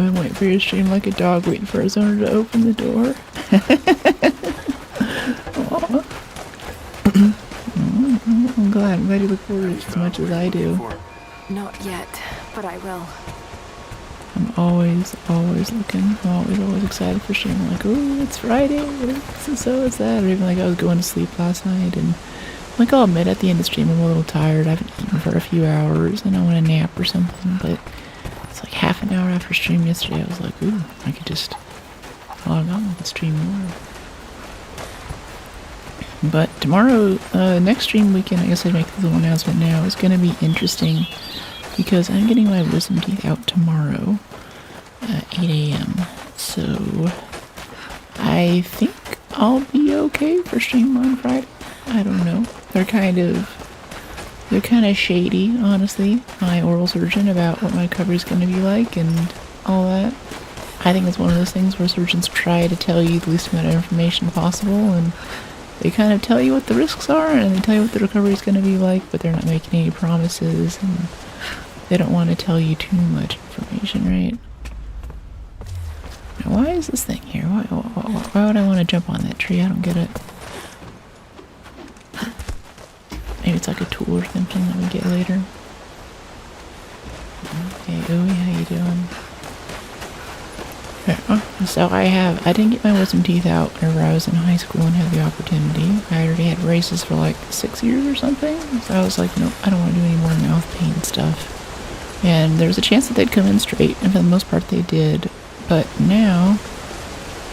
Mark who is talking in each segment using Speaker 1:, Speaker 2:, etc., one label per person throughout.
Speaker 1: been waiting for your stream like a dog waiting for his owner to open the door. I'm glad you look forward to it as much as I do.
Speaker 2: Not yet, but I will.
Speaker 1: I'm always looking. I'm always excited for stream. I'm like, oh, it's Friday, so it's that. Or even like I was going to sleep last night and like I'll admit at the end of the stream I'm a little tired. I haven't eaten for a few hours and I want a nap or something, but it's like half an hour after stream yesterday I was like, ooh, I could just log on and stream more. But tomorrow, next stream weekend, I guess I'd make the little announcement now, is going to be interesting because I'm getting my wisdom teeth out tomorrow at 8 a.m. So I think I'll be okay for stream on Friday. I don't know. They're kind of shady, honestly, my oral surgeon, about what my recovery is going to be like and all that. I think it's one of those things where surgeons try to tell you the least amount of information possible, and they kind of tell you what the risks are and they tell you what the recovery is going to be like, but they're not making any promises and they don't want to tell you too much information, right? Now, why is this thing here? Why would I want to jump on that tree? I don't get it. Maybe it's like a tool or something that we get later. Okay, Owie, how you doing? So I didn't get my wisdom teeth out whenever I was in high school and had the opportunity. I already had braces for like 6 years or something. So I was like, nope, I don't want to do any more mouth pain stuff. And there was a chance that they'd come in straight, and for the most part they did. But now,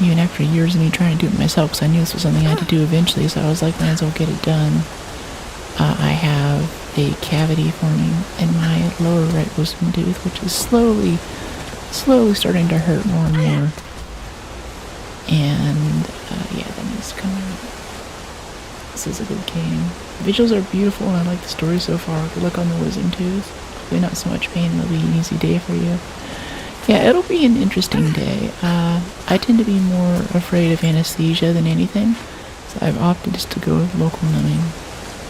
Speaker 1: even after years of me trying to do it myself, because I knew this was something I had to do eventually, so I was like, might as well get it done. I have a cavity forming in my lower right wisdom tooth, which is slowly starting to hurt more and more. And yeah, that needs to come out. This is a good game. The visuals are beautiful and I like the story so far. Good luck on the wisdom tooth. Hopefully not so much pain, it'll be an easy day for you. Yeah, it'll be an interesting day. I tend to be more afraid of anesthesia than anything, so I've opted just to go with local numbing.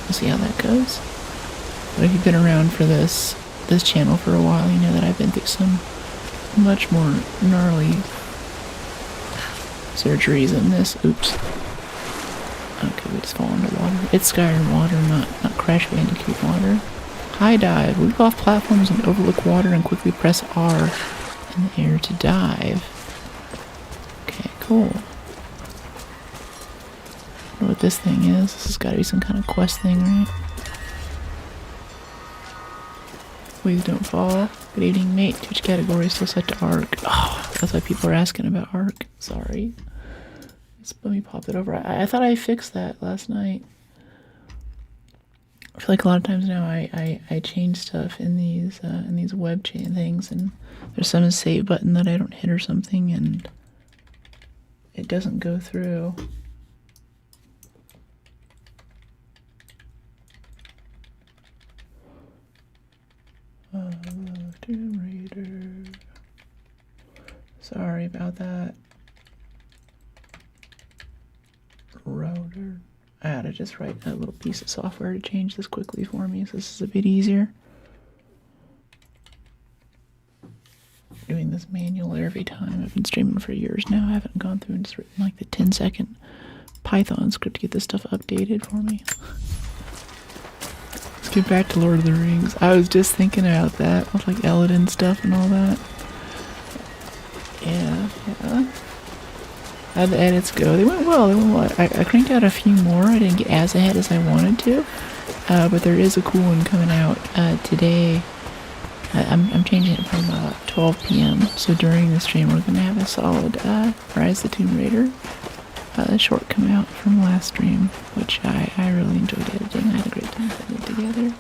Speaker 1: We'll see how that goes. But if you've been around for this channel for a while, you know that I've been through some much more gnarly surgeries than this. Oops. Okay, we just fall into water. It's Skyrim water, not Crash Bandicoot water. High dive. Leap off platforms and overlook water and quickly press R in the air to dive. Okay, cool. I don't know what this thing is. This has got to be some kind of quest thing, right? Please don't fall. Good evening, mate. Which category is still set to ARC? Oh, that's why people are asking about ARC. Sorry. Let me pop it over. I thought I fixed that last night. I feel like a lot of times now I change stuff in these web chain things, and there's some save button that I don't hit or something, and it doesn't go through. Tomb Raider. Sorry about that. Router. I had to just write a little piece of software to change this quickly for me, so this is a bit easier. Doing this manual every time. I've been streaming for years now. I haven't gone through and just written like the 10-second Python script to get this stuff updated for me. Let's get back to Lord of the Rings. I was just thinking about that with like Eladin stuff and all that. Yeah. How'd the edits go? They went well. I cranked out a few more. I didn't get as ahead as I wanted to, but there is a cool one coming out today. I'm changing it from 12 p.m. So during the stream, we're gonna have a solid Rise of the Tomb Raider short come out from last stream, which I really enjoyed editing. I had a great time putting it together.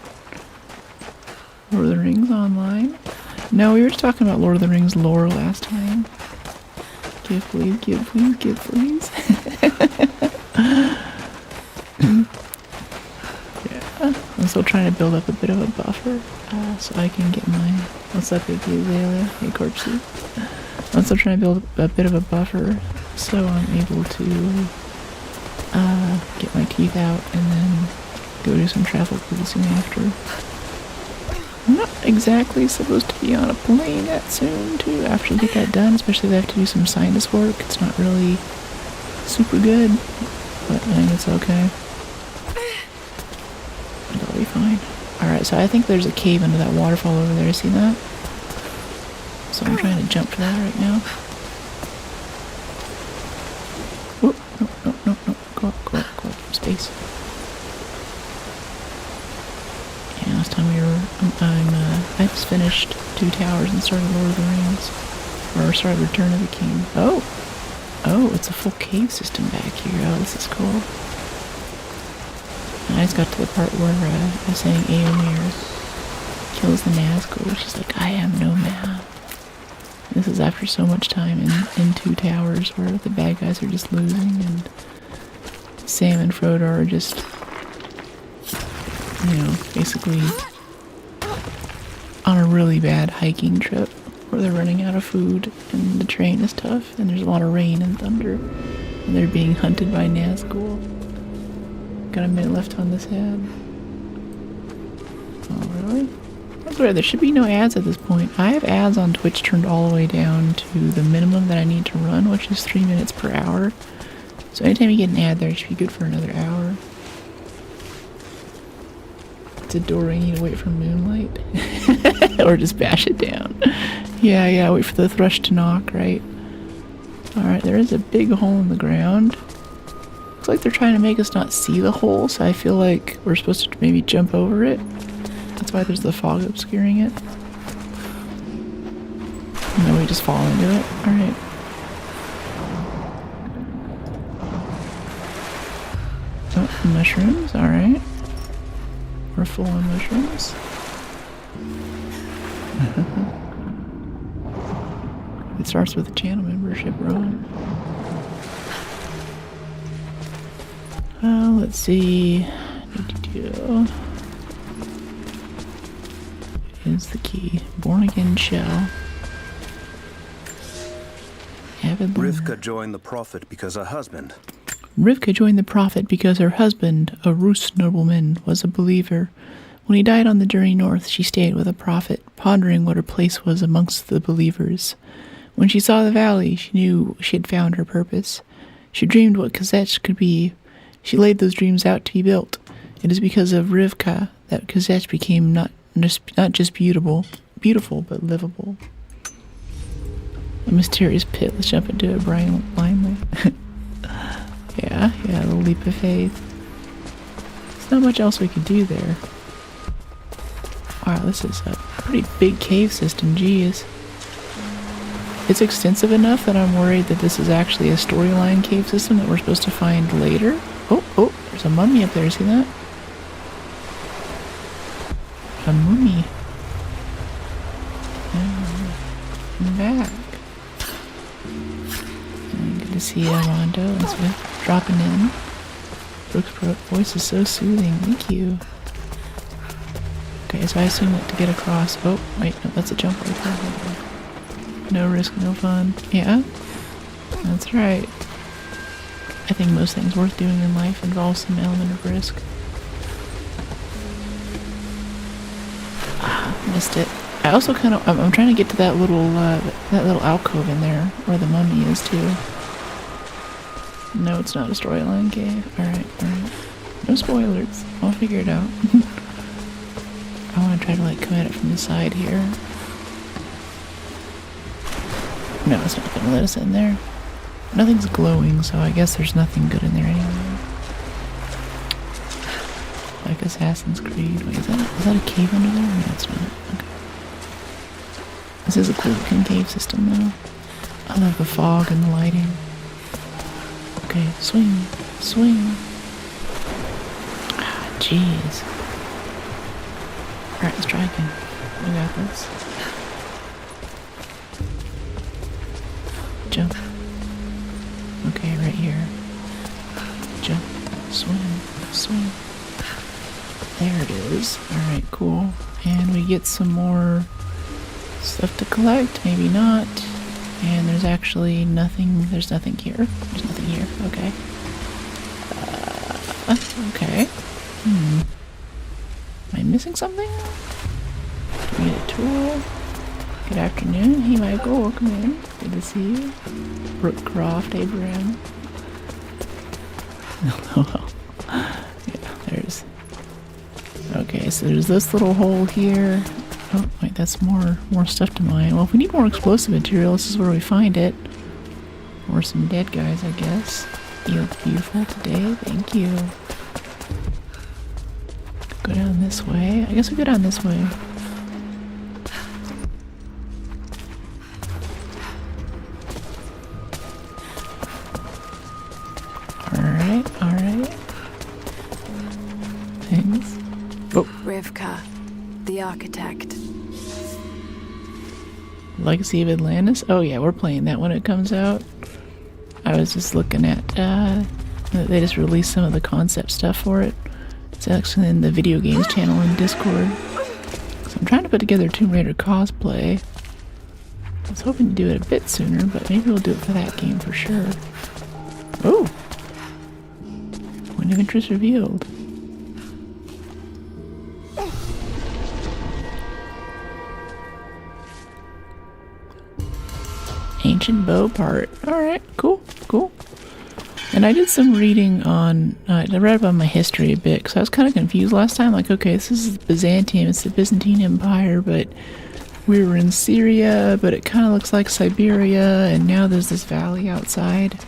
Speaker 1: Lord of the Rings Online. No, we were just talking about Lord of the Rings lore last time. Give please, give please, give please. Yeah, I'm still trying to build up a bit of a buffer so I can get my... What's up, Big Azalea? Hey, Corpsey. I'm still trying to build a bit of a buffer so I'm able to get my teeth out and then go do some travel pretty soon after. exactly supposed to be on a plane that soon, too, after you get that done, especially if they have to do some sinus work. It's not really super good, but I think it's okay. It'll be fine. Alright, so I think there's a cave under that waterfall over there. See that? So I'm trying to jump to that right now. Whoop, no. Go up. Space. Yeah, last time we were... I just finished 2 towers and started Lord of the Rings. Or started Return of the King. Oh, it's a full cave system back here. Oh, this is cool. And I just got to the part where I was saying Éomer kills the Nazgul. She's like, I am no man. This is after so much time in 2 towers where the bad guys are just losing and Sam and Frodo are just, basically on a really bad hiking trip where they're running out of food and the terrain is tough and there's a lot of rain and thunder and they're being hunted by Nazgul. Got a minute left on this ad. Oh, really? That's weird. There should be no ads at this point. I have ads on Twitch turned all the way down to the minimum that I need to run, which is 3 minutes per hour. So anytime you get an ad there, it should be good for another hour. It's a door ring, you need to wait for moonlight. Or just bash it down. Yeah, wait for the thrush to knock, right? Alright, there is a big hole in the ground. Looks like they're trying to make us not see the hole, so I feel like we're supposed to maybe jump over it. That's why there's the fog obscuring it. And then we just fall into it. Alright. Oh, mushrooms, alright. We're full on mushrooms. It starts with a channel membership, Ron. Let's see. Is the key. Born again shell. Avid learner.
Speaker 3: Rivka joined the Prophet because her husband.
Speaker 1: Rivka joined the Prophet because her husband, a Rus nobleman, was a believer. When he died on the journey north, she stayed with a prophet, pondering what her place was amongst the believers. When she saw the valley, she knew she had found her purpose. She dreamed what Kazech could be. She laid those dreams out to be built. It is because of Rivka that Kazech became not just beautiful, but livable. A mysterious pit. Let's jump into it blindly. Yeah, a little leap of faith. There's not much else we could do there. Wow, this is a pretty big cave system, geez. It's extensive enough that I'm worried that this is actually a storyline cave system that we're supposed to find later. Oh, there's a mummy up there, see that? A mummy. I'm back. And good to see you, Rondo and Swift dropping in. Brooke's voice is so soothing, thank you. Okay, so I assume that to get across... Oh, wait, no, that's a jump right there. No risk, no fun. Yeah? That's right. I think most things worth doing in life involve some element of risk. Missed it. I also kind of... I'm trying to get to that little alcove in there where the mummy is, too. No, it's not a storyline cave. Alright. No spoilers. I'll figure it out. I want to try to, come at it from the side here. No, it's not going to let us in there. Nothing's glowing, so I guess there's nothing good in there anyway. Like Assassin's Creed. Wait, is that a cave under there? No, it's not. Okay. This is a cool looking cave system, though. I love the fog and the lighting. Okay, swing. Ah, jeez. Alright, let's try again. We got this. Jump. Okay, right here. Jump. Swing. There it is. Alright, cool. And we get some more stuff to collect. Maybe not. And there's actually nothing. There's nothing here. There's nothing here. Okay. Okay. Am I missing something? Need a tool. Good afternoon. Hey Michael, welcome in. Good to see you. Brookcroft, Abraham. Oh, yeah, there's... Okay, so there's this little hole here. Oh, wait, that's more stuff to mine. Well, if we need more explosive material, this is where we find it. Or some dead guys, I guess. You look beautiful today. Thank you. Go down this way. I guess we go down this way. Alright. Thanks. Oh.
Speaker 2: Rivka, the architect.
Speaker 1: Legacy of Atlantis? Oh yeah, we're playing that when it comes out. I was just looking at, they just released some of the concept stuff for it. It's actually in the video games channel in Discord. So I'm trying to put together Tomb Raider cosplay. I was hoping to do it a bit sooner, but maybe we'll do it for that game for sure. Oh! Point of interest revealed. Ancient bow part. Alright, cool. And I did some reading on, I read about my history a bit, because I was kind of confused last time, like, okay, this is Byzantium, it's the Byzantine Empire, but we were in Syria, but it kind of looks like Siberia, and now there's this valley outside.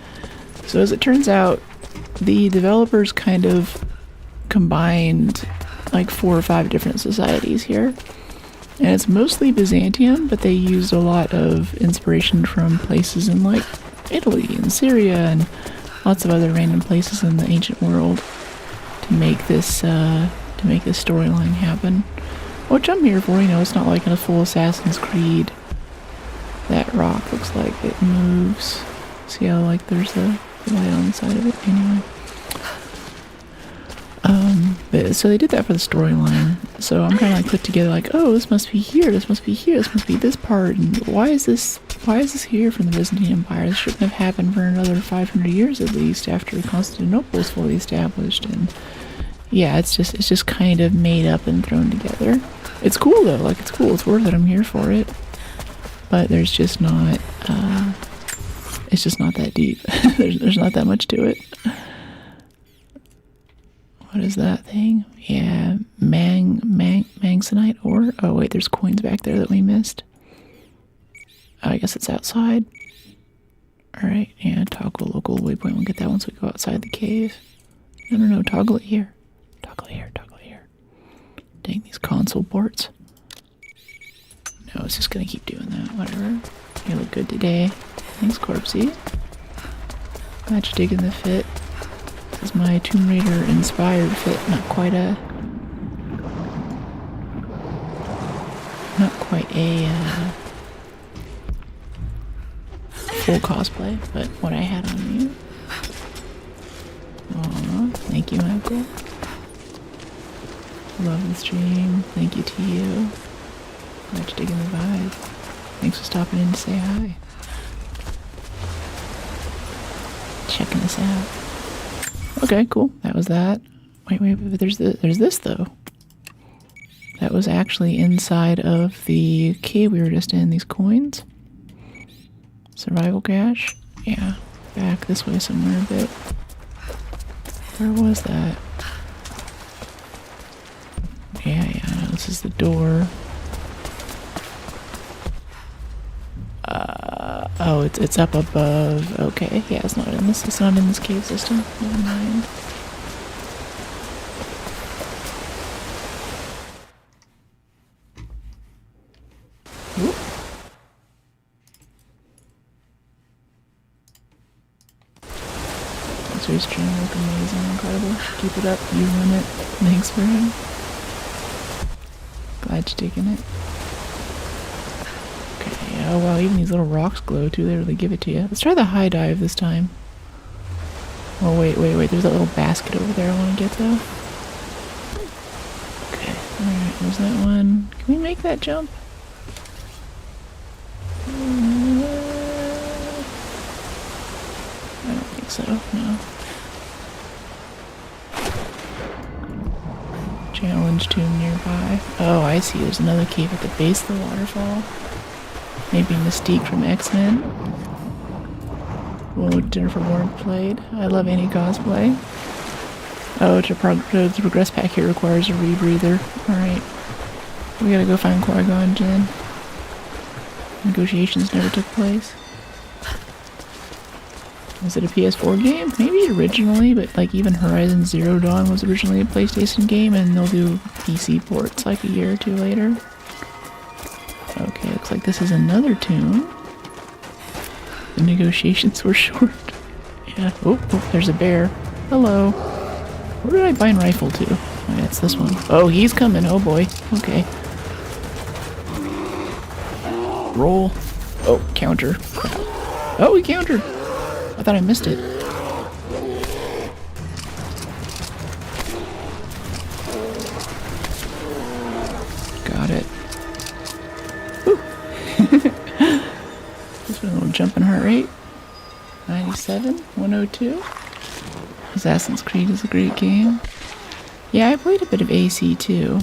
Speaker 1: So as it turns out, the developers kind of combined like 4 or 5 different societies here. And it's mostly Byzantium, but they used a lot of inspiration from places in like Italy and Syria and lots of other random places in the ancient world to make this storyline happen. Which I'm here for, you know, it's not like in a full Assassin's Creed. That rock looks like it moves. See how like there's the light on the side of it? Anyway. But, so they did that for the storyline. So I'm trying to like put together like, oh, this must be here, this must be here, this must be this part, and why is this here from the Byzantine Empire? This shouldn't have happened for another 500 years at least after Constantinople was fully established. And yeah, it's just kind of made up and thrown together. It's cool though, like it's cool, it's worth it, I'm here for it. But there's just not, it's just not that deep. there's not that much to it. What is that thing? Yeah, Manganite ore? Oh wait, there's coins back there that we missed. Oh, I guess it's outside. Alright, yeah, toggle local waypoint. We'll get that once we go outside the cave. No, toggle it here. Toggle here. Dang, these console ports. No, it's just gonna keep doing that, whatever. You look good today. Thanks, Corpsey. Glad you're digging the fit. This is my Tomb Raider inspired fit, not quite a full cosplay, but what I had on me. Aw, thank you, Michael. Love the stream. Thank you to you. Glad you're digging the vibe. Thanks for stopping in to say hi. Checking us out. Okay, cool. That was that. Wait, but there's this though. That was actually inside of the cave we were just in. These coins. Survival cache. Yeah, back this way somewhere a bit. Where was that? Yeah, no, this is the door. Oh, it's up above. Okay, yeah, it's not in this cave system. Never mind. Whoop. Thanks for your stream, look amazing, incredible. Keep it up, you win it. Thanks for him. Glad you're digging it. Oh wow, even these little rocks glow too, they really give it to you. Let's try the high dive this time. Oh wait, there's that little basket over there I want to get though. Okay, alright, there's that one. Can we make that jump? I don't think so, no. Challenge tomb nearby. Oh, I see. There's another cave at the base of the waterfall. Maybe Mystique from X-Men. Well, Jennifer Warren played. I love any cosplay. Oh, to progress pack here requires a rebreather. Alright. We gotta go find Qui-Gon Jinn. Negotiations never took place. Was it a PS4 game? Maybe originally, but like even Horizon Zero Dawn was originally a PlayStation game, and they'll do PC ports like a year or two later. Okay, looks like this is another tomb. The negotiations were short. Yeah. Oh, there's a bear. Hello. Where did I bind rifle to? Oh, yeah, it's this one. Oh, he's coming. Oh boy. Okay. Roll. Oh, counter. Crap. Oh, he countered. I thought I missed it. Got it. Woo. Just a little jumping heart rate. 97, 102. Assassin's Creed is a great game. Yeah, I played a bit of AC too.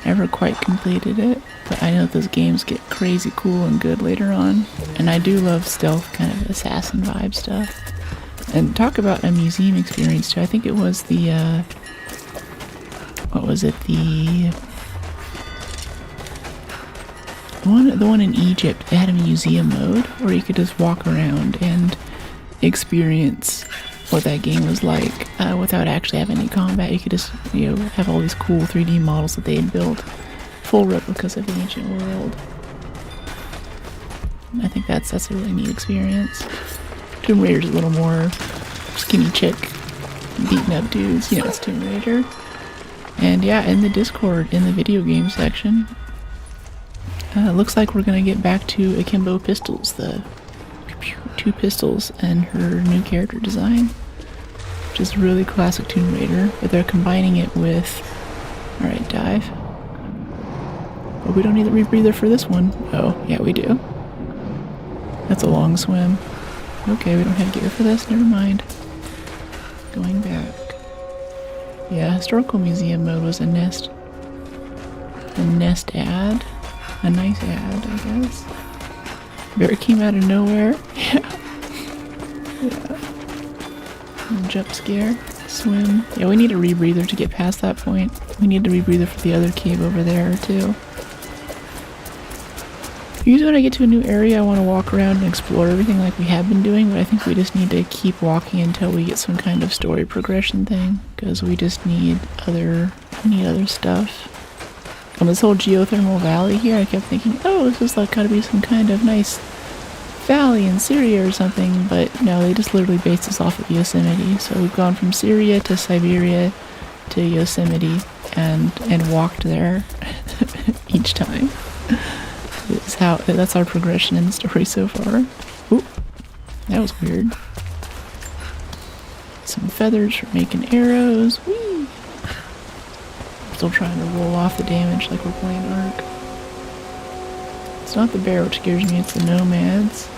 Speaker 1: Never quite completed it, but I know those games get crazy cool and good later on. And I do love stealth kind of assassin vibe stuff. And talk about a museum experience too. I think it was the, what was it? The one in Egypt. It had a museum mode where you could just walk around and experience what that game was like without actually having any combat. You could just, you know, have all these cool 3D models that they had built, full replicas of the ancient world. I think that's a really neat experience. Tomb Raider's a little more skinny chick, beating up dudes. You know, it's Tomb Raider. And yeah, in the Discord, in the video game section, looks like we're gonna get back to Akimbo Pistols, the two pistols, and her new character design, which is really classic Tomb Raider, but they're combining it with... Alright, dive. Oh, we don't need the rebreather for this one. Oh, yeah, we do. That's a long swim. Okay, we don't have gear for this, never mind. Going back. Yeah, historical museum mode was a nest ad. A nice ad, I guess. Bear came out of nowhere. Yeah. Jump scare. Swim. Yeah, we need a rebreather to get past that point. We need a rebreather for the other cave over there, too. Usually when I get to a new area, I want to walk around and explore everything like we have been doing, but I think we just need to keep walking until we get some kind of story progression thing, because we just need other stuff. On this whole geothermal valley here, I kept thinking, oh, this is like gotta be some kind of nice valley in Syria or something, but no, they just literally based this off of Yosemite. So we've gone from Syria to Siberia to Yosemite and walked there each time. That's our progression in the story so far. Ooh, that was weird. Some feathers for making arrows. Whee! Still trying to roll off the damage like we're playing Ark. It's not the bear which scares me, it's the nomads.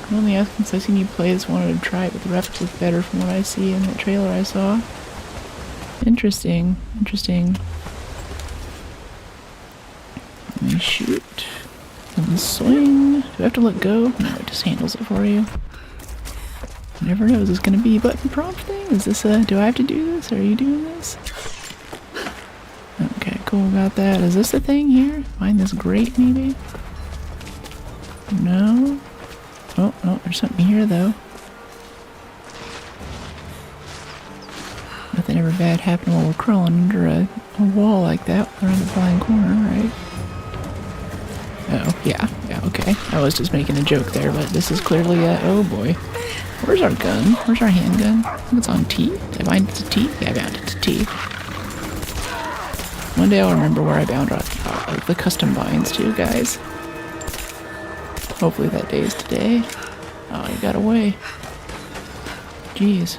Speaker 1: I'm only asking since I've seen you play this, wanted to try it, but the graphics look better from what I see in the trailer I saw. Interesting. Let me shoot. And swing. Do I have to let go? No, it just handles it for you. You never know, is this going to be a button prompt thing? Is this do I have to do this? Are you doing this? Okay, cool, got that. Is this a thing here? Find this grate, maybe? No? Oh, there's something here, though. Nothing ever bad happened while we're crawling under a wall like that. Around the blind corner, right? Oh, yeah, okay. I was just making a joke there, but this is clearly a... Oh, boy. Where's our gun? Where's our handgun? I think it's on T. Did I bind it to T? Yeah, I bound it to T. One day I'll remember where I bound the custom binds to, guys. Hopefully that day is today. Oh, he got away. Jeez.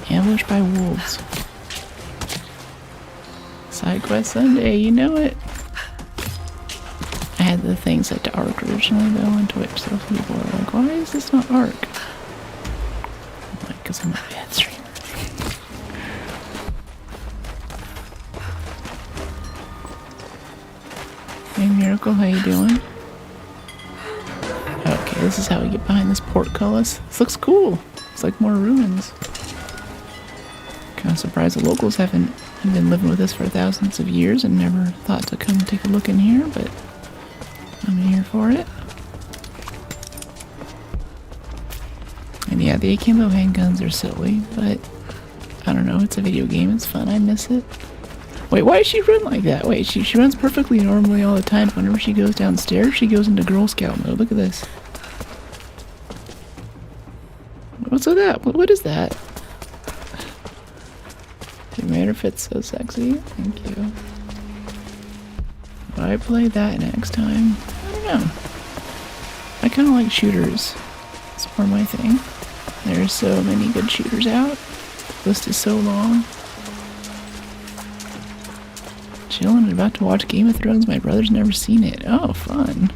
Speaker 1: Ambushed by wolves. Side quest Sunday, you know it. I had the thing set to Arc originally though on Twitch, so people are like, why is this not Arc? I'm like, because I'm a bad streamer. Miracle, how you doing? Okay, this is how we get behind this portcullis. This looks cool. It's like more ruins. Kind of surprised the locals haven't been living with this for thousands of years and never thought to come take a look in here, but I'm here for it. And yeah, the akimbo handguns are silly, but I don't know, it's a video game, it's fun, I miss it. Wait, why does she run like that? Wait, she runs perfectly normally all the time. Whenever she goes downstairs, she goes into Girl Scout mode. Look at this. What's with that? What is that? It made her fit so sexy. Thank you. Would I play that next time? I don't know. I kind of like shooters. It's more my thing. There's so many good shooters out. The list is so long. Chilling, about to watch Game of Thrones. My brother's never seen it. Oh, fun.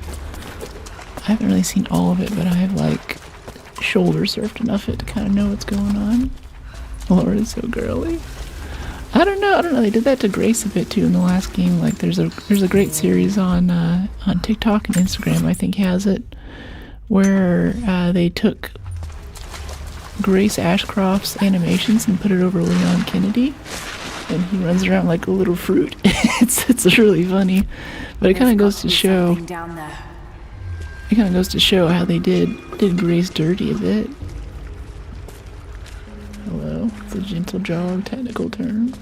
Speaker 1: I haven't really seen all of it, but I have like shoulder surfed enough of it to kind of know what's going on. Lord, it's so girly. I don't know. They did that to Grace a bit too in the last game. Like, there's a great series on TikTok and Instagram, I think has it, where they took Grace Ashcroft's animations and put it over Leon Kennedy, and he runs around like a little fruit. it's really funny, but it kind of goes to show. It kind of goes to show how they did Grace dirty a bit. Hello, it's a gentle jog, technical term.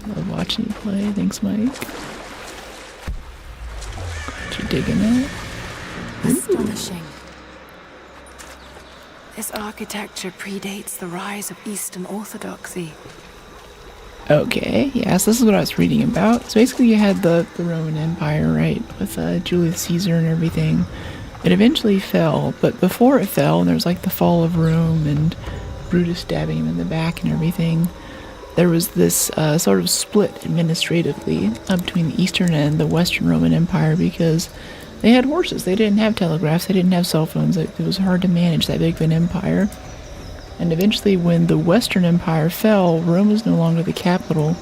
Speaker 1: Love watching you play. Thanks, Mike. Glad you're digging it.
Speaker 2: Astonishing. This architecture predates the rise of Eastern Orthodoxy.
Speaker 1: Okay, yes, this is what I was reading about. So basically you had the Roman Empire, right, with Julius Caesar and everything. It eventually fell, but before it fell, there was like the fall of Rome and Brutus stabbing him in the back and everything. There was this sort of split administratively between the Eastern and the Western Roman Empire because they had horses. They didn't have telegraphs. They didn't have cell phones. It was hard to manage that big of an empire. And eventually when the Western Empire fell, Rome was no longer the capital.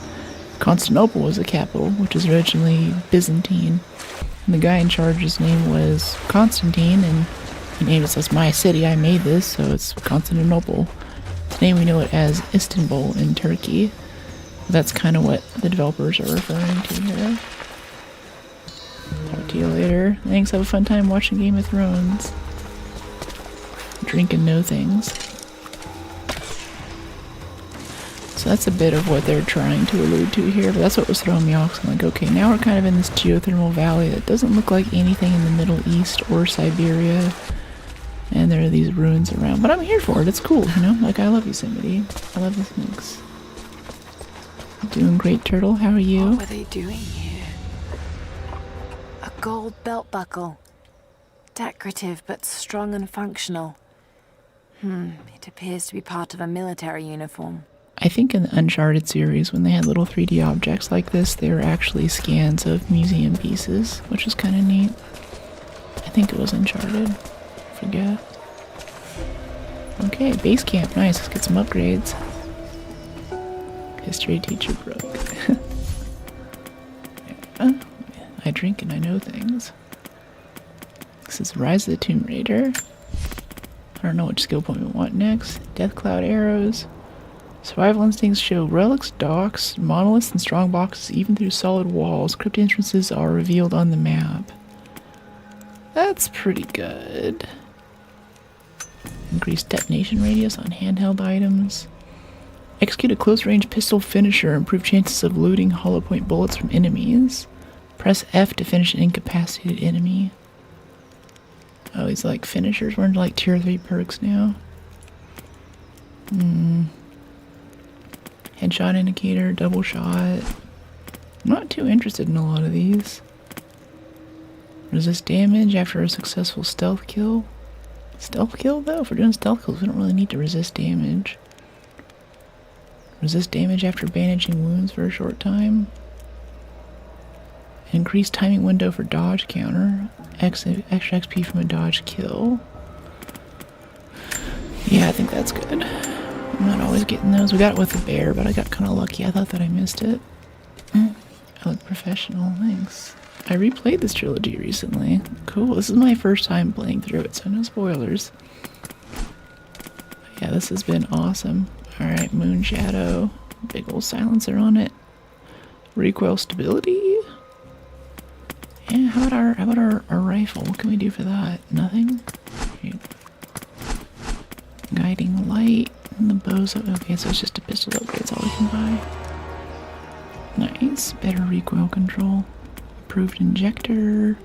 Speaker 1: Constantinople was the capital, which was originally Byzantine. And the guy in charge, his name was Constantine, and he named it as my city. I made this, so it's Constantinople. Today we know it as Istanbul in Turkey. That's kind of what the developers are referring to here. Talk to you later. Thanks, have a fun time watching Game of Thrones. Drink and know things. So that's a bit of what they're trying to allude to here, but that's what was throwing me off. So I'm like, okay, now we're kind of in this geothermal valley that doesn't look like anything in the Middle East or Siberia. And there are these ruins around, but I'm here for it. It's cool, you know? Like, I love Yosemite. I love this mix. Doing great, Turtle. How are you?
Speaker 2: What were they doing here? A gold belt buckle. Decorative, but strong and functional. It appears to be part of a military uniform.
Speaker 1: I think in the Uncharted series, when they had little 3D objects like this, they were actually scans of museum pieces, which was kind of neat. I think it was Uncharted. Forget. Okay, base camp. Nice. Let's get some upgrades. History teacher broke. Yeah. I drink and I know things. This is Rise of the Tomb Raider. I don't know which skill point we want next. Death Cloud arrows. Survival instincts show relics, docks, monoliths, and strong boxes even through solid walls. Crypt entrances are revealed on the map. That's pretty good. Increased detonation radius on handheld items. Execute a close-range pistol finisher. Improve chances of looting hollow point bullets from enemies. Press F to finish an incapacitated enemy. Oh, these like finishers. We're into like tier 3 perks now. Headshot indicator, double shot. I'm not too interested in a lot of these. Resist damage after a successful stealth kill. Stealth kill though? If we're doing stealth kills, we don't really need to resist damage. Resist damage after bandaging wounds for a short time. Increased timing window for dodge counter. Extra XP from a dodge kill. Yeah, I think that's good. I'm not always getting those. We got it with the bear, but I got kind of lucky. I thought that I missed it. I look professional. Thanks. I replayed this trilogy recently. Cool. This is my first time playing through it, so no spoilers. Yeah, this has been awesome. Alright, Moon Shadow. Big old silencer on it. Recoil stability. Yeah, how about our rifle? What can we do for that? Nothing? Okay. Guiding light. And the bow's okay, so it's just a pistol upgrade. That's all we can buy. Nice. Better recoil control. Improved injector.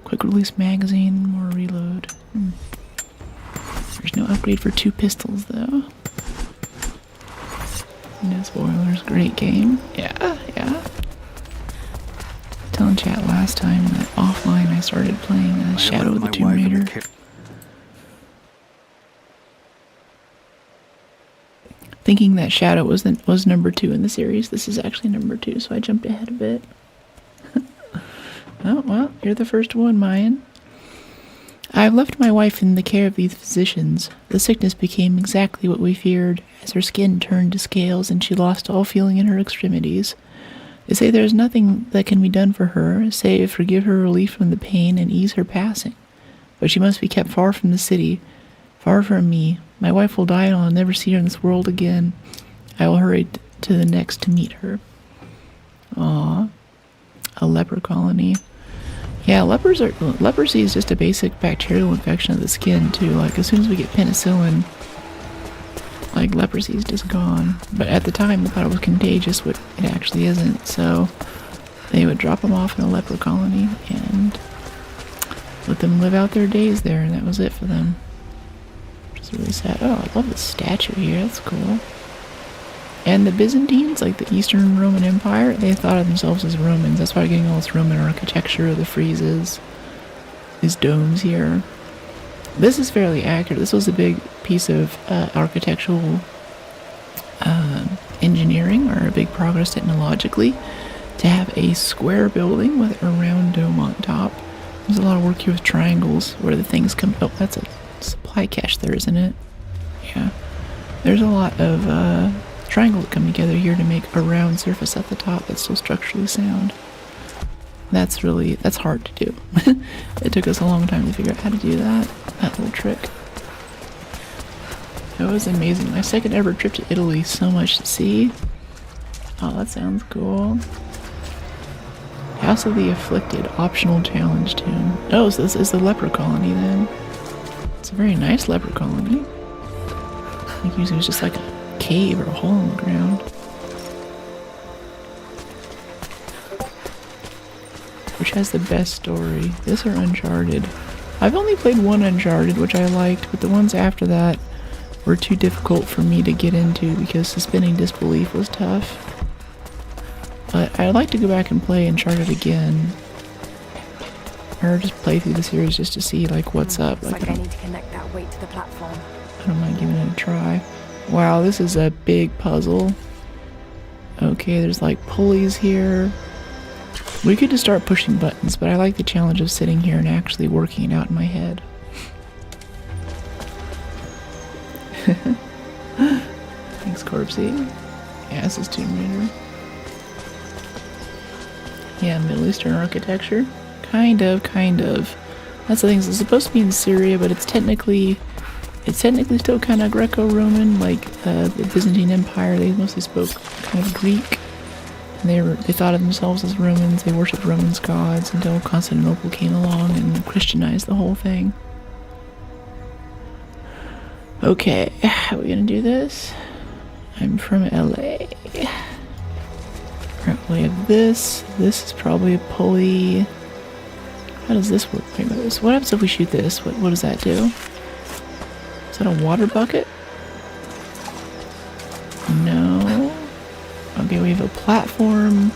Speaker 1: Quick release magazine. More reload. There's no upgrade for 2 pistols though. No spoilers. Great game. Yeah. Telling chat last time that offline I started playing Shadow of the Tomb Raider. Thinking that Shadow was number 2 in the series. This is actually number 2, so I jumped ahead a bit. Oh, well, you're the first one, Mayan. I've left my wife in the care of these physicians. The sickness became exactly what we feared, as her skin turned to scales and she lost all feeling in her extremities. They say there is nothing that can be done for her, save forgive her relief from the pain and ease her passing. But she must be kept far from the city, far from me. My wife will die and I'll never see her in this world again. I will hurry to the next to meet her. Aww. A leper colony. Yeah, leprosy is just a basic bacterial infection of the skin too. Like as soon as we get penicillin, like leprosy is just gone. But at the time they thought it was contagious, but it actually isn't. So they would drop them off in a leper colony and let them live out their days there, and that was it for them. Which is really sad. Oh, I love the statue here. That's cool. And the Byzantines, like the Eastern Roman Empire, they thought of themselves as Romans. That's why we're getting all this Roman architecture, the friezes, these domes here. This is fairly accurate. This was a big piece of architectural engineering, or a big progress technologically, to have a square building with a round dome on top. There's a lot of work here with triangles where the things come. Oh, that's a supply cache there, isn't it? Yeah. There's a lot of triangles that come together here to make a round surface at the top that's still structurally sound. That's hard to do. It took us a long time to figure out how to do that little trick. It was amazing. My second ever trip to Italy, so much to see. Oh, that sounds cool. House of the Afflicted, optional challenge tomb. Oh, so this is the leper colony then. It's a very nice leper colony. I think usually it was just like a cave or a hole in the ground. Which has the best story? This or Uncharted? I've only played one Uncharted, which I liked, but the ones after that were too difficult for me to get into because suspending disbelief was tough. But I'd like to go back and play Uncharted again. Or just play through the series just to see like what's up.
Speaker 2: Like I need to connect that weight to the platform.
Speaker 1: I don't mind giving it a try. Wow, this is a big puzzle. Okay, there's like pulleys here. We could just start pushing buttons, but I like the challenge of sitting here and actually working it out in my head. Thanks, Corpsey. Yeah, this is Tomb Raider. Yeah, Middle Eastern architecture. Kind of. That's the thing, it's supposed to be in Syria, but it's technically still kind of Greco-Roman, like the Byzantine Empire. They mostly spoke kind of Greek. And they thought of themselves as Romans. They worshipped Romans gods until Constantinople came along and Christianized the whole thing. Okay, how are we gonna do this? I'm from LA. Alright, we have this. This is probably a pulley. How does this work? Wait, what happens if we shoot this? What does that do? Is that a water bucket? No. Okay, we have a platform.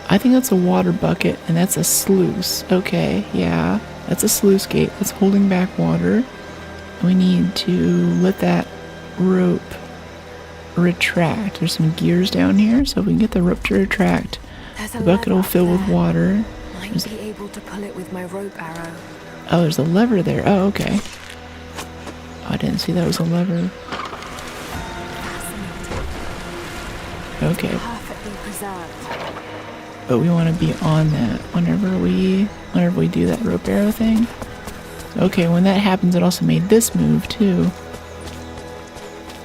Speaker 1: I think that's a water bucket, and that's a sluice. Okay, yeah. That's a sluice gate that's holding back water. We need to let that rope retract. There's some gears down here, so if we can get the rope to retract, the bucket will fill with water.
Speaker 2: Might be able to pull it with my rope arrow.
Speaker 1: Oh, there's a lever there. Oh, okay. Oh, I didn't see that was a lever.
Speaker 2: Fascinating.
Speaker 1: Okay.
Speaker 2: Perfectly preserved.
Speaker 1: but we want to be on that whenever we do that rope arrow thing. Okay, when that happens, it also made this move too.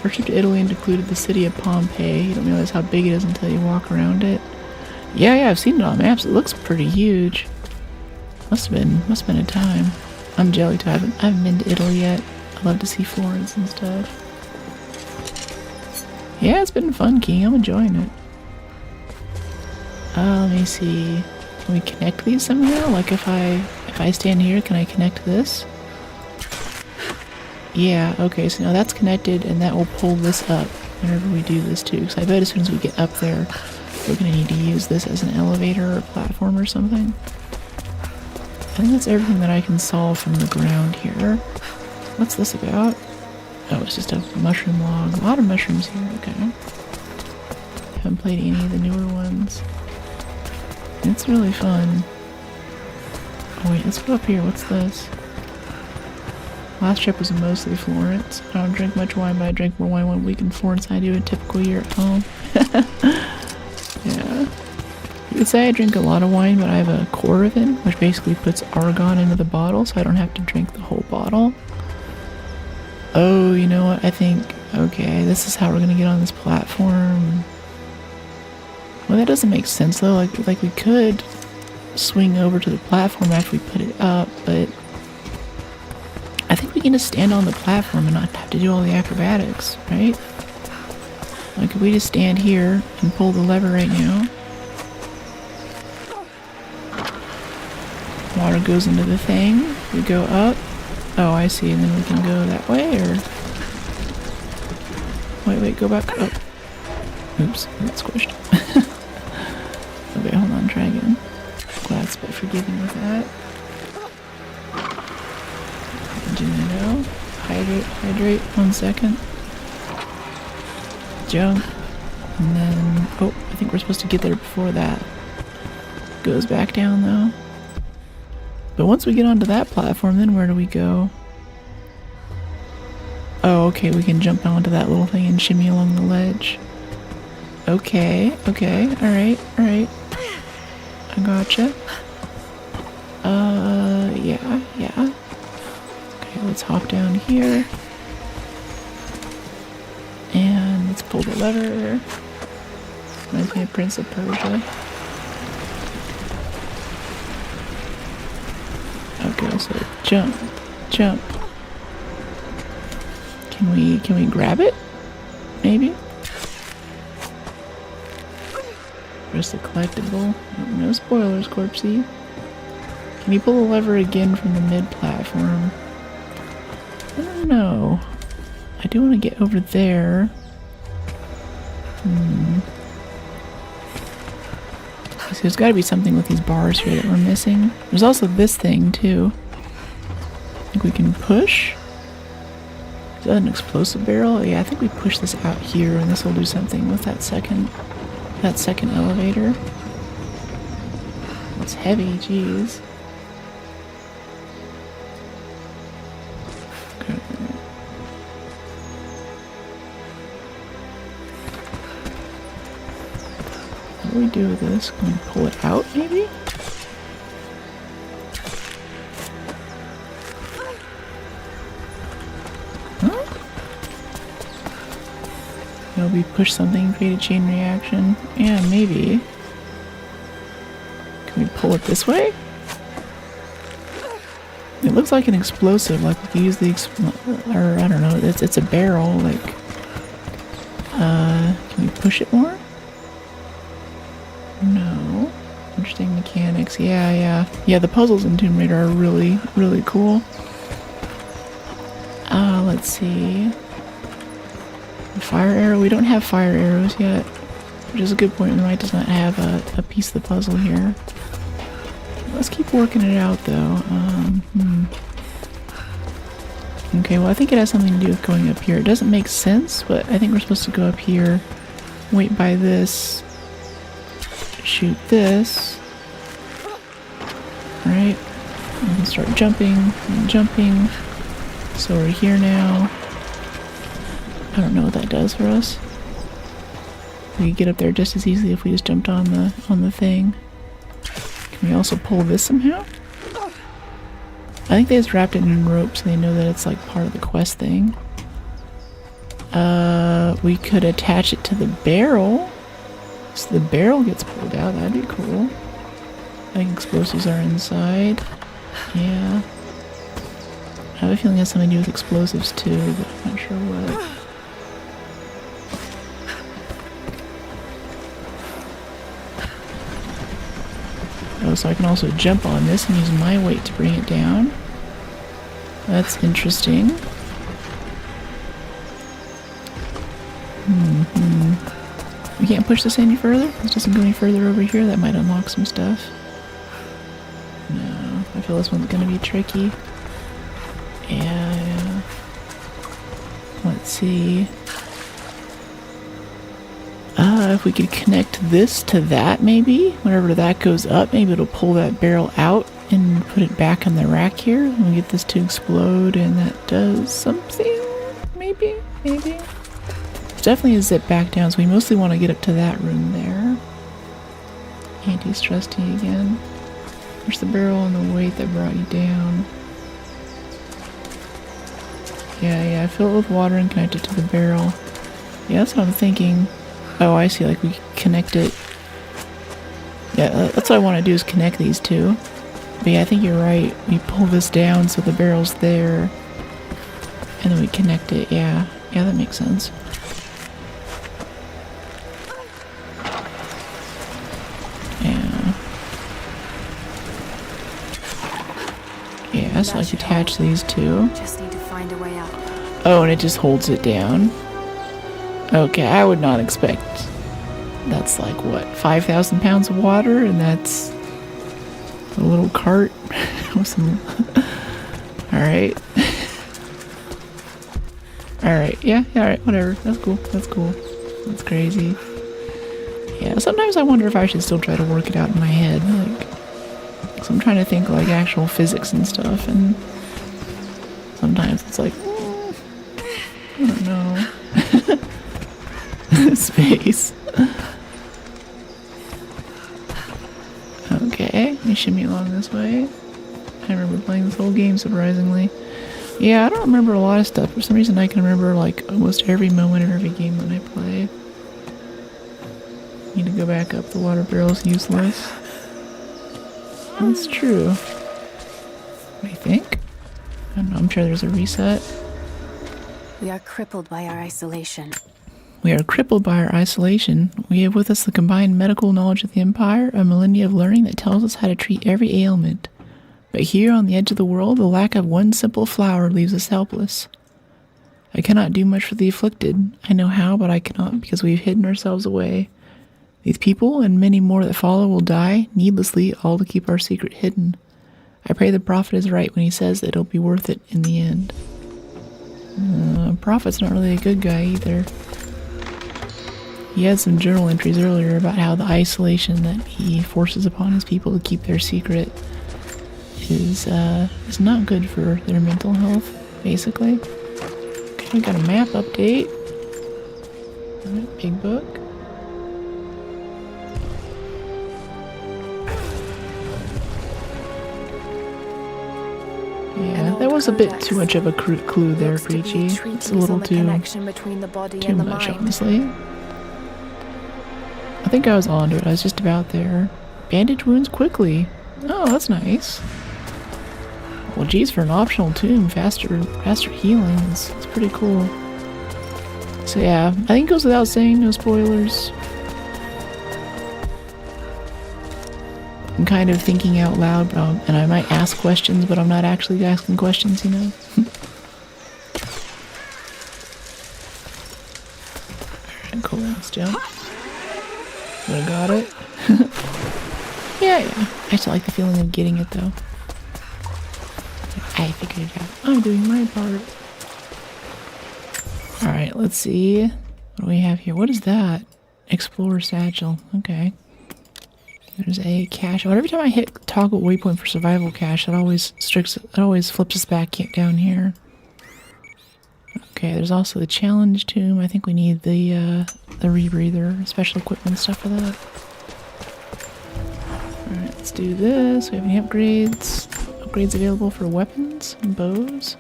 Speaker 1: First trip to Italy included the city of Pompeii. You don't realize how big it is until you walk around it. Yeah, I've seen it on maps. It looks pretty huge. Must have been a time. I'm jelly too. I haven't been to Italy yet. I love to see Florence and stuff. Yeah, it's been fun, King. I'm enjoying it. Let me see. Can we connect these somehow? Like if I stand here, can I connect this? Yeah, okay, so now that's connected and that will pull this up whenever we do this too. So I bet as soon as we get up there, we're gonna need to use this as an elevator or platform or something. I think that's everything that I can solve from the ground here. What's this about? Oh, it's just a mushroom log. A lot of mushrooms here, okay. Haven't played any of the newer ones. It's really fun. Oh wait, let's go up here. What's this? Last trip was mostly Florence. I don't drink much wine, but I drank more wine 1 week in Florence than I do a typical year at home. Yeah. You could say I drink a lot of wine, but I have a Coravin, which basically puts argon into the bottle, so I don't have to drink the whole bottle. Oh, you know what? I think, okay, this is how we're gonna get on this platform. Well, that doesn't make sense though. Like we could swing over to the platform after we put it up, but I think we can just stand on the platform and not have to do all the acrobatics, right? Like if we just stand here and pull the lever right now, water goes into the thing, we go up. Oh, I see, and then we can go that way, or... Wait, go back. Oh. Oops, I got squished. Okay, hold on, try again. Glad but forgiving with that. Gelato. Hydrate, 1 second. Jump. And then, oh, I think we're supposed to get there before that. Goes back down though. But once we get onto that platform, then where do we go? Oh, okay, we can jump onto that little thing and shimmy along the ledge. Okay, alright. I gotcha. Yeah. Okay, let's hop down here. And let's pull the lever. Reminds me of Prince of Persia. Okay, so jump. Can we grab it? Maybe? Just a collectible. No spoilers, Corpsey. Can you pull the lever again from the mid-platform? I don't know. I do want to get over there. So there's got to be something with these bars here that we're missing. There's also this thing, too. I think we can push. Is that an explosive barrel? Yeah, I think we push this out here, and this will do something with that second elevator. It's heavy, jeez. Okay. What do we do with this? Can we pull it out, maybe? We push something, create a chain reaction. Yeah, maybe. Can we pull it this way? It looks like an explosive, like we could use the or I don't know, it's a barrel, like can we push it more? No. Interesting mechanics. Yeah, the puzzles in Tomb Raider are really, really cool. Let's see. Fire arrow? We don't have fire arrows yet, which is a good point. We might just not have a piece of the puzzle here. Let's keep working it out though. Okay, well I think it has something to do with going up here. It doesn't make sense, but I think we're supposed to go up here, wait by this, shoot this, right? We can start jumping and jumping. So we're here now. I don't know what that does for us. We could get up there just as easily if we just jumped on the thing. Can we also pull this somehow? I think they just wrapped it in rope so they know that it's like part of the quest thing. We could attach it to the barrel. So the barrel gets pulled out. That'd be cool. I think explosives are inside. Yeah. I have a feeling it has something to do with explosives too, but I'm not sure what. Oh, so I can also jump on this and use my weight to bring it down. That's interesting. We can't push this any further? This doesn't go any further over here? That might unlock some stuff. No, I feel this one's gonna be tricky. Yeah. Let's see. If we could connect this to that maybe, whenever that goes up, maybe it'll pull that barrel out and put it back in the rack here. And we get this to explode and that does something. Maybe. It's definitely a zip back down, so we mostly want to get up to that room there. Anti-stress tea again. There's the barrel and the weight that brought you down. Yeah, fill it with water and connect it to the barrel. Yeah, that's what I'm thinking. Oh, I see, like we connect it. Yeah, that's what I want to do is connect these two. But yeah, I think you're right. We pull this down so the barrel's there. And then we connect it, yeah. Yeah, that makes sense. Yeah, so like attach these two.
Speaker 2: Just need to find a way up.
Speaker 1: Oh, and it just holds it down. Okay, I would not expect. That's like what, 5,000 pounds of water, and that's a little cart with some. All right. All right. Yeah. All right. Whatever. That's cool. That's crazy. Yeah. Sometimes I wonder if I should still try to work it out in my head, like. So I'm trying to think like actual physics and stuff, and sometimes it's like, I don't know. Space. Okay, let me shimmy along this way. I remember playing this whole game, surprisingly. Yeah, I don't remember a lot of stuff. For some reason I can remember like almost every moment of every game that I play. Need to go back up. The water barrel's useless. That's true. What do you think? I don't know, I'm sure there's a reset.
Speaker 2: We are crippled by our isolation.
Speaker 1: We are crippled by our isolation. We have with us the combined medical knowledge of the Empire, a millennia of learning that tells us how to treat every ailment. But here on the edge of the world, the lack of one simple flower leaves us helpless. I cannot do much for the afflicted. I know how, but I cannot because we've hidden ourselves away. These people and many more that follow will die needlessly, all to keep our secret hidden. I pray the prophet is right when he says that it'll be worth it in the end. Prophet's not really a good guy either. He had some journal entries earlier about how the isolation that he forces upon his people to keep their secret is not good for their mental health, basically. Okay, we got a map update. Alright, big book. Yeah, that was a bit too much of a clue there, Preachy. It's a little too much, honestly. I think I was onto it. I was just about there. Bandage wounds quickly. Oh, that's nice. Well, geez, for an optional tomb, faster healing. It's pretty cool. So yeah, I think it goes without saying, no spoilers. I'm kind of thinking out loud, and I might ask questions, but I'm not actually asking questions, you know? Alright, cool, let's jump. Would've got it. Yeah. I just like the feeling of getting it, though. I figured it out. I'm doing my part. Alright, let's see. What do we have here? What is that? Explorer satchel. Okay. There's a cache. Oh, every time I hit toggle waypoint for survival cache, it always flips us back down here. Okay, there's also the challenge tomb. I think we need the rebreather, special equipment stuff for that. Alright, Let's do this. We have any upgrades? Upgrades available for weapons and bows.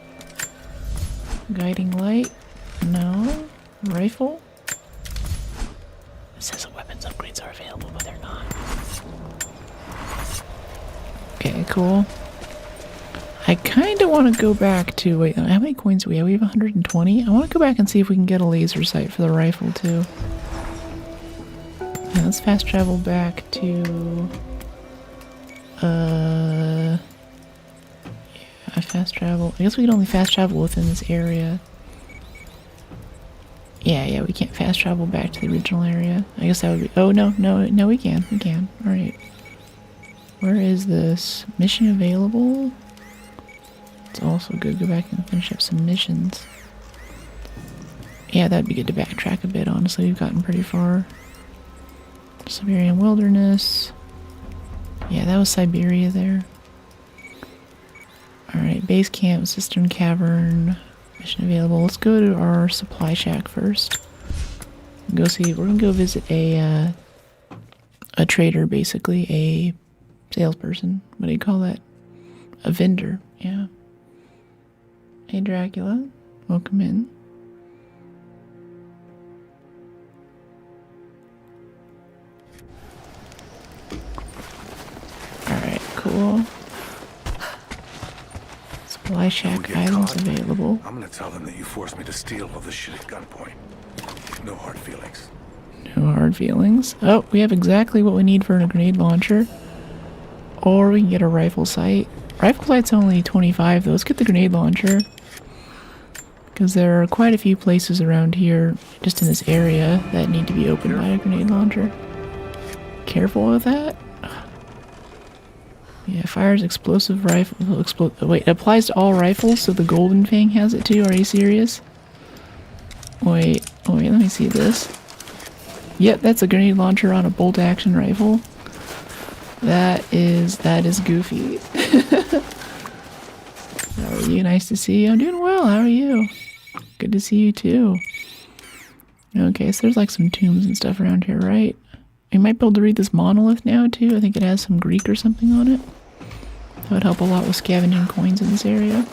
Speaker 1: Guiding light. No. Rifle. It says the weapons upgrades are available, but they're not. Okay, cool. I kind of want to go back to... Wait, how many coins do we have? We have 120? I want to go back and see if we can get a laser sight for the rifle, too. Yeah, let's fast travel back to... Yeah, fast travel. I guess we can only fast travel within this area. Yeah, we can't fast travel back to the original area. I guess that would be... Oh, no, we can. We can. Alright. Where is this? Mission available? It's also good. Go back and finish up some missions. Yeah, that'd be good to backtrack a bit, honestly. We've gotten pretty far. Siberian Wilderness. Yeah, that was Siberia there. Alright, base camp, cistern cavern. Mission available. Let's go to our supply shack first. Go see. We're gonna go visit a trader, basically. A salesperson. What do you call that? A vendor. Yeah. Hey Dracula, welcome in. Alright, cool. Supply shack items available.
Speaker 4: I'm gonna tell them that you forced me to steal all this shit at gunpoint. No hard feelings.
Speaker 1: No hard feelings. Oh, we have exactly what we need for a grenade launcher. Or we can get a rifle sight. Rifle sight's only 25 though. Let's get the grenade launcher. Because there are quite a few places around here, just in this area, that need to be opened by a grenade launcher. Careful with that. Yeah, fires explosive rifle. Wait, it applies to all rifles, so the Golden Fang has it too? Are you serious? Wait, let me see this. Yep, that's a grenade launcher on a bolt action rifle. That is goofy. How are you? Nice to see you. I'm doing well. How are you? Good to see you too. Okay, so there's like some tombs and stuff around here, right? We might be able to read this monolith now too. I think it has some Greek or something on it. That would help a lot with scavenging coins in this area.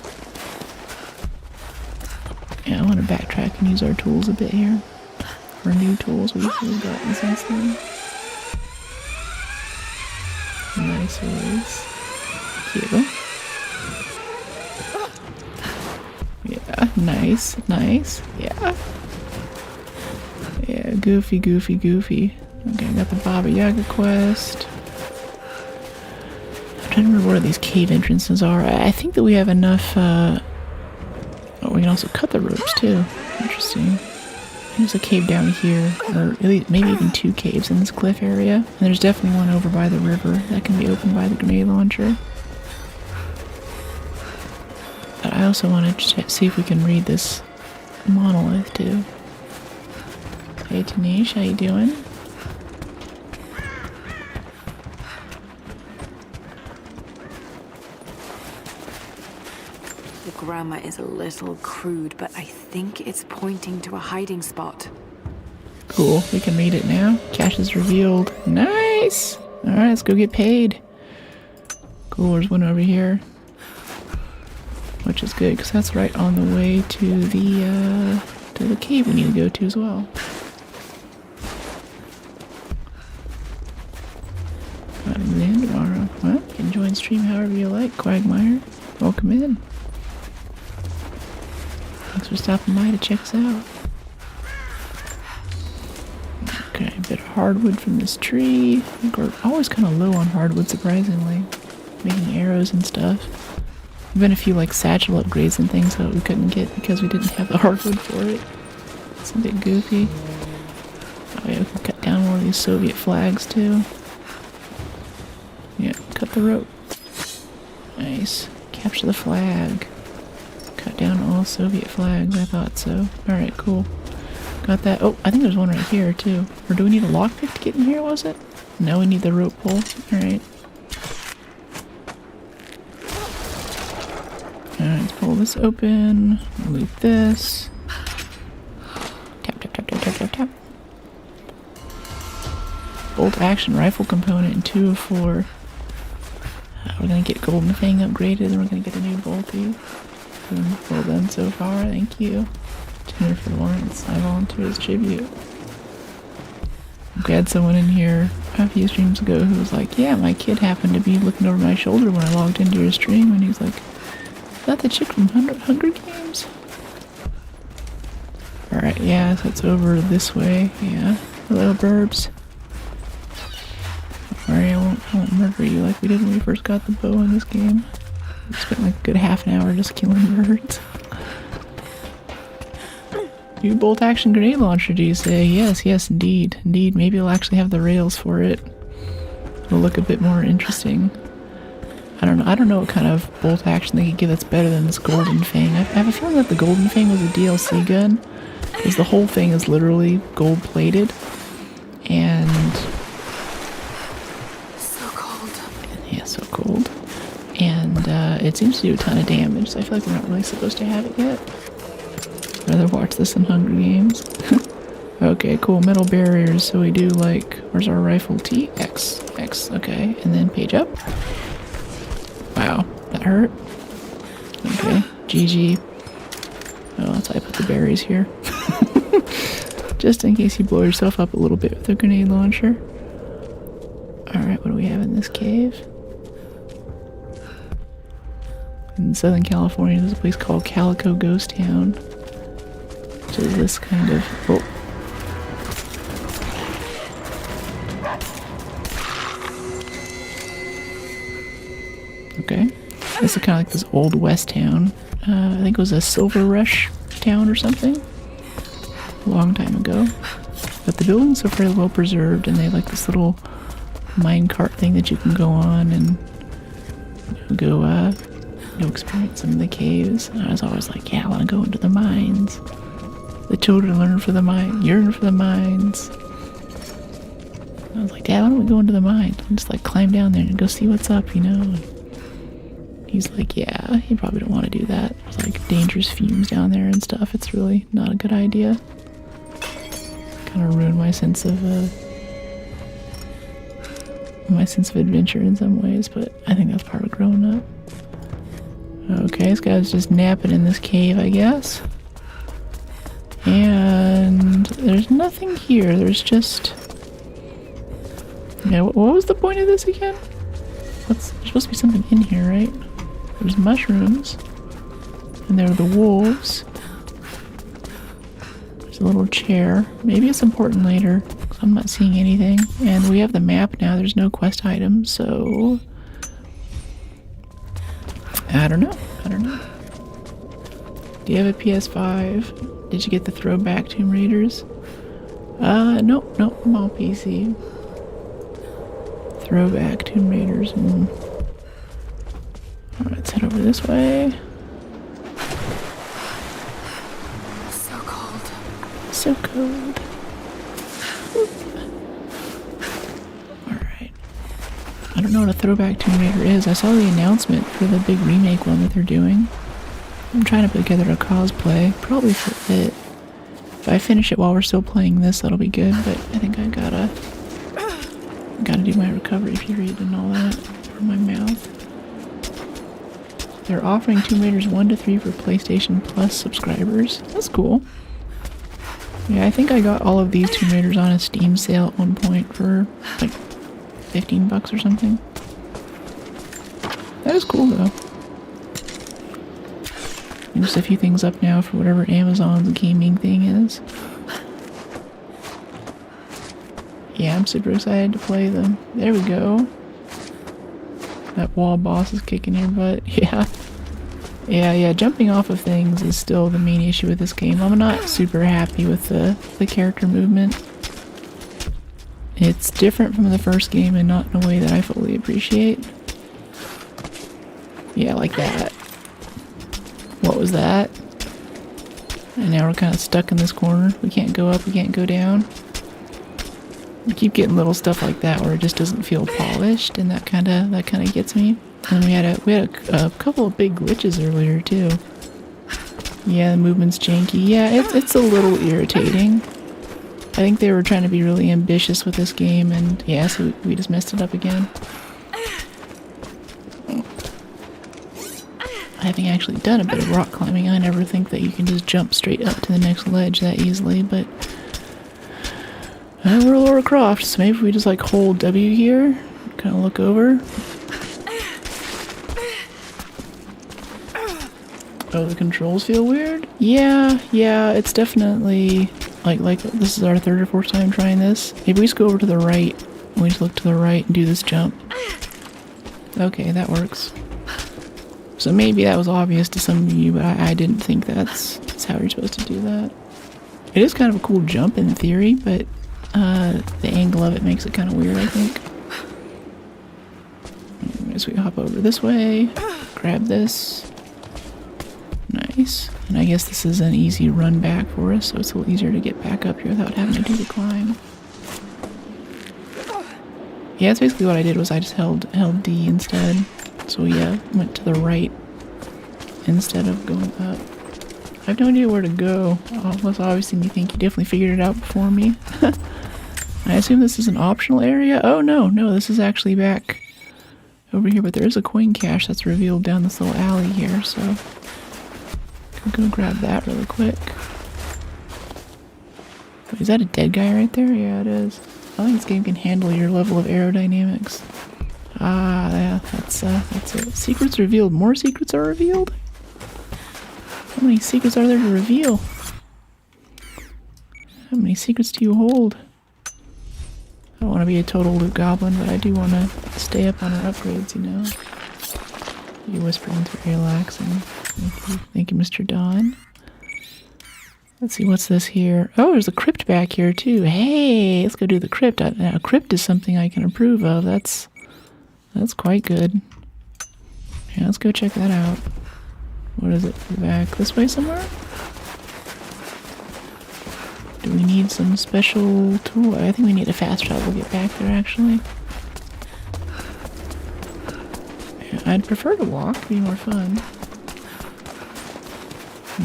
Speaker 1: Yeah, I want to backtrack and use our tools a bit here. Our new tools we've gotten since then. Nice ways. Cute. Yeah, nice. Yeah. Yeah, goofy. Okay, I got the Baba Yaga quest. I'm trying to remember where these cave entrances are. I think that we have enough, oh, we can also cut the ropes too. Interesting. There's a cave down here, or maybe even two caves in this cliff area. And there's definitely one over by the river that can be opened by the grenade launcher. But I also want to see if we can read this monolith too. Hey Tanish, how you doing?
Speaker 2: The grammar is a little crude, but I think it's pointing to a hiding spot.
Speaker 1: Cool, we can read it now. Cache is revealed. Nice! Alright, let's go get paid. Cool, there's one over here. Which is good, because that's right on the way to the cave we need to go to as well. Alexander, well, you can join stream however you like, Quagmire. Welcome in. Thanks for stopping by to check us out. Okay, a bit of hardwood from this tree. I think we're always kind of low on hardwood, surprisingly. Making arrows and stuff. There've been a few like satchel upgrades and things that we couldn't get because we didn't have the hardwood for it. It's a bit goofy. Oh yeah, we can cut down one of these Soviet flags too. Yeah, cut the rope. Nice. Capture the flag. Cut down all Soviet flags, I thought so. Alright, cool. Got that. Oh, I think there's one right here too. Or do we need a lockpick to get in here, was it? No, we need the rope pull. Alright. Alright, let's pull this open. Loot this. Tap, tap, tap, tap, tap, tap, tap. Bolt action rifle component in 2 of 4. gonna get Golden Fang upgraded, and we're gonna get a new bolty. Well done so far, thank you. Jennifer Lawrence, I volunteer as tribute. We had someone in here a few streams ago who was like, yeah, my kid happened to be looking over my shoulder when I logged into your stream, and he's like, is that the chick from Hunger Games? Alright, yeah, so it's over this way, yeah. Hello, burbs. Don't worry, I won't murder you like we did when we first got the bow in this game. We spent like a good half an hour just killing birds. New bolt action grenade launcher, do you say? Yes, yes, indeed. Indeed, maybe it'll actually have the rails for it. It'll look a bit more interesting. I don't know what kind of bolt action they could give that's better than this Golden Fang. I have a feeling that the Golden Fang was a DLC gun, because the whole thing is literally gold plated. And
Speaker 2: So cold.
Speaker 1: yeah, so cold. And it seems to do a ton of damage, so I feel like we're not really supposed to have it yet. I'd rather watch this than Hunger Games. Okay, cool. Metal barriers. So we do like, where's our rifle? T? X. X. Okay. And then page up. Wow. That hurt. Okay. GG. Oh, that's why I put the berries here. Just in case you blow yourself up a little bit with a grenade launcher. Alright, what do we have in this cave? In Southern California, there's a place called Calico Ghost Town. Which is this kind of... Oh. Okay. This is kind of like this old west town. I think it was a silver rush town or something. A long time ago. But the buildings are fairly well preserved, and they have like this little minecart thing that you can go on and go experience some of the caves. And I was always like, yeah, I want to go into the mines. The children yearn for the mines. I was like, Dad, why don't we go into the mines and just like climb down there and go see what's up, you know? And he's like, yeah, you probably don't want to do that. There's like dangerous fumes down there and stuff. It's really not a good idea. Kind of ruined my sense of adventure in some ways, but I think that's part of growing up. Okay, this guy's just napping in this cave, I guess. And there's nothing here. There's just... Yeah, what was the point of this again? There's supposed to be something in here, right? There's mushrooms. And there are the wolves. There's a little chair. Maybe it's important later, because I'm not seeing anything. And we have the map now. There's no quest items, so... I don't know. Do you have a PS5? Did you get the throwback Tomb Raiders? Nope, I'm all PC. Throwback Tomb Raiders. Alright, let's head over this way.
Speaker 2: So cold.
Speaker 1: So cold. Alright. I don't know what a throwback Tomb Raider is. I saw the announcement for the big remake one that they're doing. I'm trying to put together a cosplay, probably for it. If I finish it while we're still playing this, that'll be good, but I think I gotta do my recovery period and all that for my mouth. They're offering Tomb Raiders 1 to 3 for PlayStation Plus subscribers. That's cool. Yeah, I think I got all of these Tomb Raiders on a Steam sale at one point for like $15 or something. That is cool though. And just a few things up now for whatever Amazon's gaming thing is. Yeah, I'm super excited to play them. There we go. That wall boss is kicking your butt. Yeah, jumping off of things is still the main issue with this game. I'm not super happy with the character movement. It's different from the first game and not in a way that I fully appreciate. Yeah, like that. What was that? And now we're kind of stuck in this corner. We can't go up, we can't go down. We keep getting little stuff like that where it just doesn't feel polished, and that kind of gets me. And we had a couple of big glitches earlier too. Yeah, the movement's janky. Yeah, it's a little irritating. I think they were trying to be really ambitious with this game, and yeah, so we just messed it up again. having actually done a bit of rock climbing, I never think that you can just jump straight up to the next ledge that easily, but we're Laura Croft, so maybe we just like hold W here, kind of look over. Oh, the controls feel weird? Yeah, it's definitely like this is our third or fourth time trying this. Maybe we just go over to the right, and we just look to the right and do this jump. Okay, that works. So maybe that was obvious to some of you, but I didn't think that's how you're supposed to do that. It is kind of a cool jump in theory, but the angle of it makes it kind of weird, I think. As we hop over this way, grab this. Nice. And I guess this is an easy run back for us, so it's a little easier to get back up here without having to do the climb. Yeah, that's basically what I did, was I just held D instead. So yeah, went to the right instead of going up. I have no idea where to go. Unless obviously you think you definitely figured it out before me. I assume this is an optional area. Oh no, this is actually back over here, but there is a coin cache that's revealed down this little alley here, so I'm gonna grab that really quick. Wait, is that a dead guy right there? Yeah, it is. I think this game can handle your level of aerodynamics. Ah, yeah, that's it. Secrets revealed. More secrets are revealed? How many secrets are there to reveal? How many secrets do you hold? I don't want to be a total loot goblin, but I do want to stay up on our upgrades, you know. You whispered into it, relaxing. Thank you, Mr. Don. Let's see, what's this here? Oh, there's a crypt back here, too. Hey, let's go do the crypt. Now, a crypt is something I can approve of. That's quite good. Yeah, let's go check that out. What is it? Back this way somewhere? Do we need some special tool? I think we need a fast travel to get back there, actually. Yeah, I'd prefer to walk. It'd be more fun.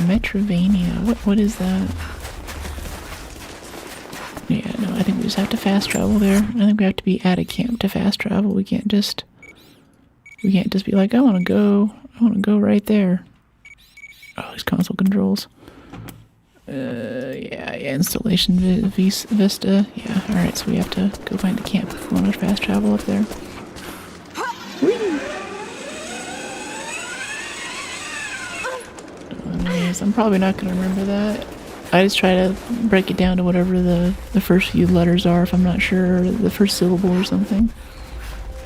Speaker 1: Metrovania. What is that? Yeah, no, I think we just have to fast travel there. I think we have to be at a camp to fast travel. We can't just be like, I want to go right there. Oh, these console controls. Yeah, installation vista. Yeah, alright, so we have to go find a camp if we want to fast travel up there. Whee! Anyways, I'm probably not going to remember that. I just try to break it down to whatever the first few letters are if I'm not sure, or the first syllable or something.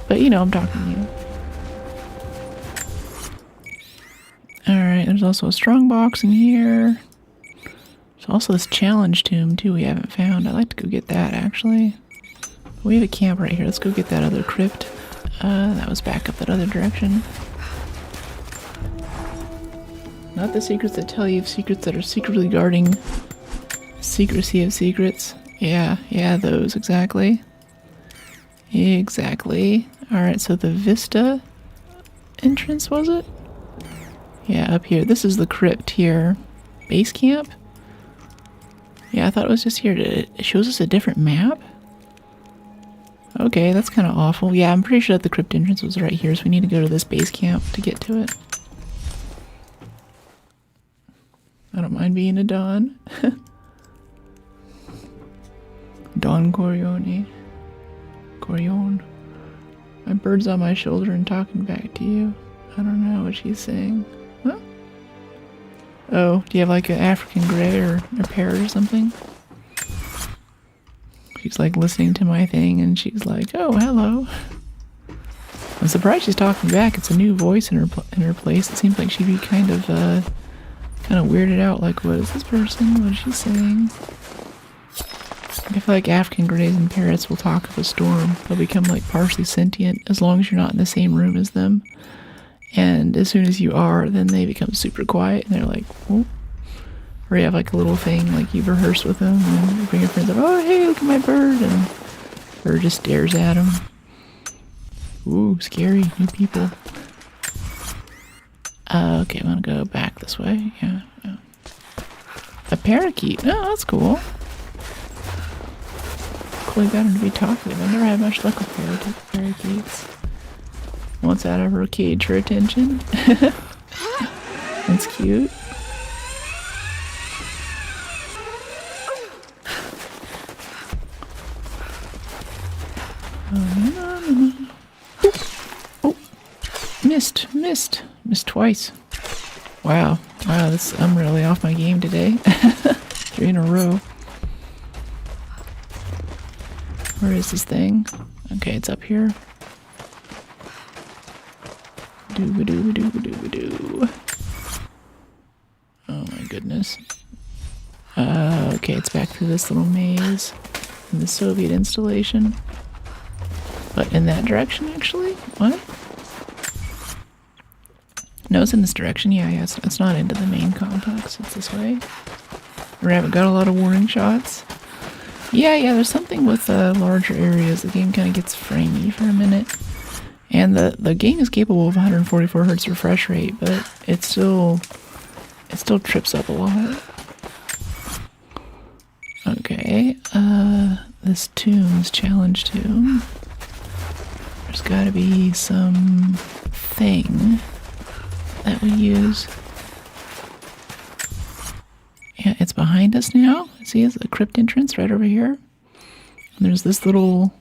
Speaker 1: But you know, I'm talking to you. Alright, there's also a strongbox in here. There's also this challenge tomb, too, we haven't found. I'd like to go get that, actually. We have a camp right here. Let's go get that other crypt. That was back up that other direction. Not the secrets that tell you of secrets that are secretly guarding secrecy of secrets. Yeah, those, exactly. Exactly. Alright, so the Vista entrance, was it? Yeah, up here. This is the crypt here. Base camp? Yeah, I thought it was just here. It shows us a different map? Okay, that's kind of awful. Yeah, I'm pretty sure that the crypt entrance was right here, so we need to go to this base camp to get to it. I don't mind being a Don. Don Corione. Corione. My bird's on my shoulder and talking back to you. I don't know what she's saying. Huh? Oh, do you have like an African gray or a parrot or something? She's like listening to my thing and she's like, oh, hello. I'm surprised she's talking back. It's a new voice in her place. It seems like she'd be kind of weirded out, like, what is this person? What is she saying? I feel like African greys and parrots will talk of a storm. They'll become like partially sentient as long as you're not in the same room as them. And as soon as you are, then they become super quiet and they're like, whoop. Or you have like a little thing, like you've rehearsed with them and you bring your friends up, oh hey, look at my bird, and the bird just stares at them. Ooh, scary, new people. Okay, I want to go back this way. Yeah. A parakeet. Oh, that's cool. Cool, you got him to be talkative. I never had much luck with parakeets. Once out of her cage for attention. That's cute. Oh, missed twice. Wow, I'm really off my game today. 3 in a row. Where is this thing? Okay, it's up here. Doo-ba-doo-ba-doo-ba-doo-ba-doo. Oh my goodness. Okay, it's back through this little maze in the Soviet installation. But in that direction, actually? What? No, it's in this direction. Yeah, it's not into the main complex. It's this way. We haven't got a lot of warning shots. Yeah, there's something with larger areas. The game kind of gets framey for a minute. And the game is capable of 144 Hz refresh rate, but it still trips up a lot. Okay, this Tombs challenge tomb. There's gotta be some thing that we use. Yeah, it's behind us now. See, it's a crypt entrance right over here. And there's this little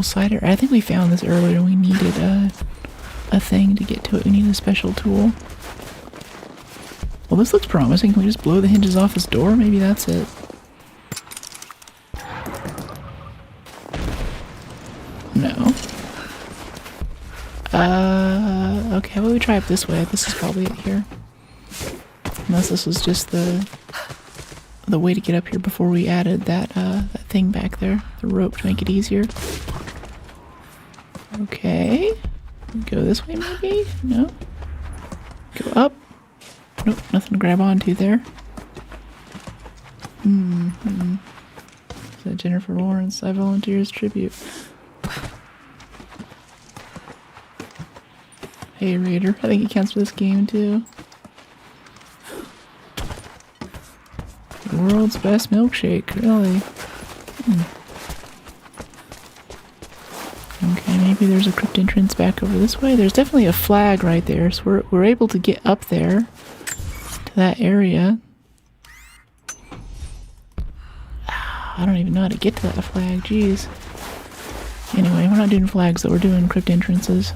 Speaker 1: side area. I think we found this earlier. We needed a thing to get to it. We need a special tool. Well, this looks promising. Can we just blow the hinges off this door? Maybe that's it. No. Okay, how about we try it this way? This is probably it here. Unless this was just the way to get up here before we added that thing back there, the rope, to make it easier. Okay, go this way maybe? No? Go up? Nope, nothing to grab onto there. Is that Jennifer Lawrence? I volunteer as tribute. Hey Raider, I think it counts for this game too. The world's best milkshake, really? Okay, maybe there's a crypt entrance back over this way. There's definitely a flag right there, so we're able to get up there to that area. I don't even know how to get to that flag, jeez. Anyway, we're not doing flags though, we're doing crypt entrances.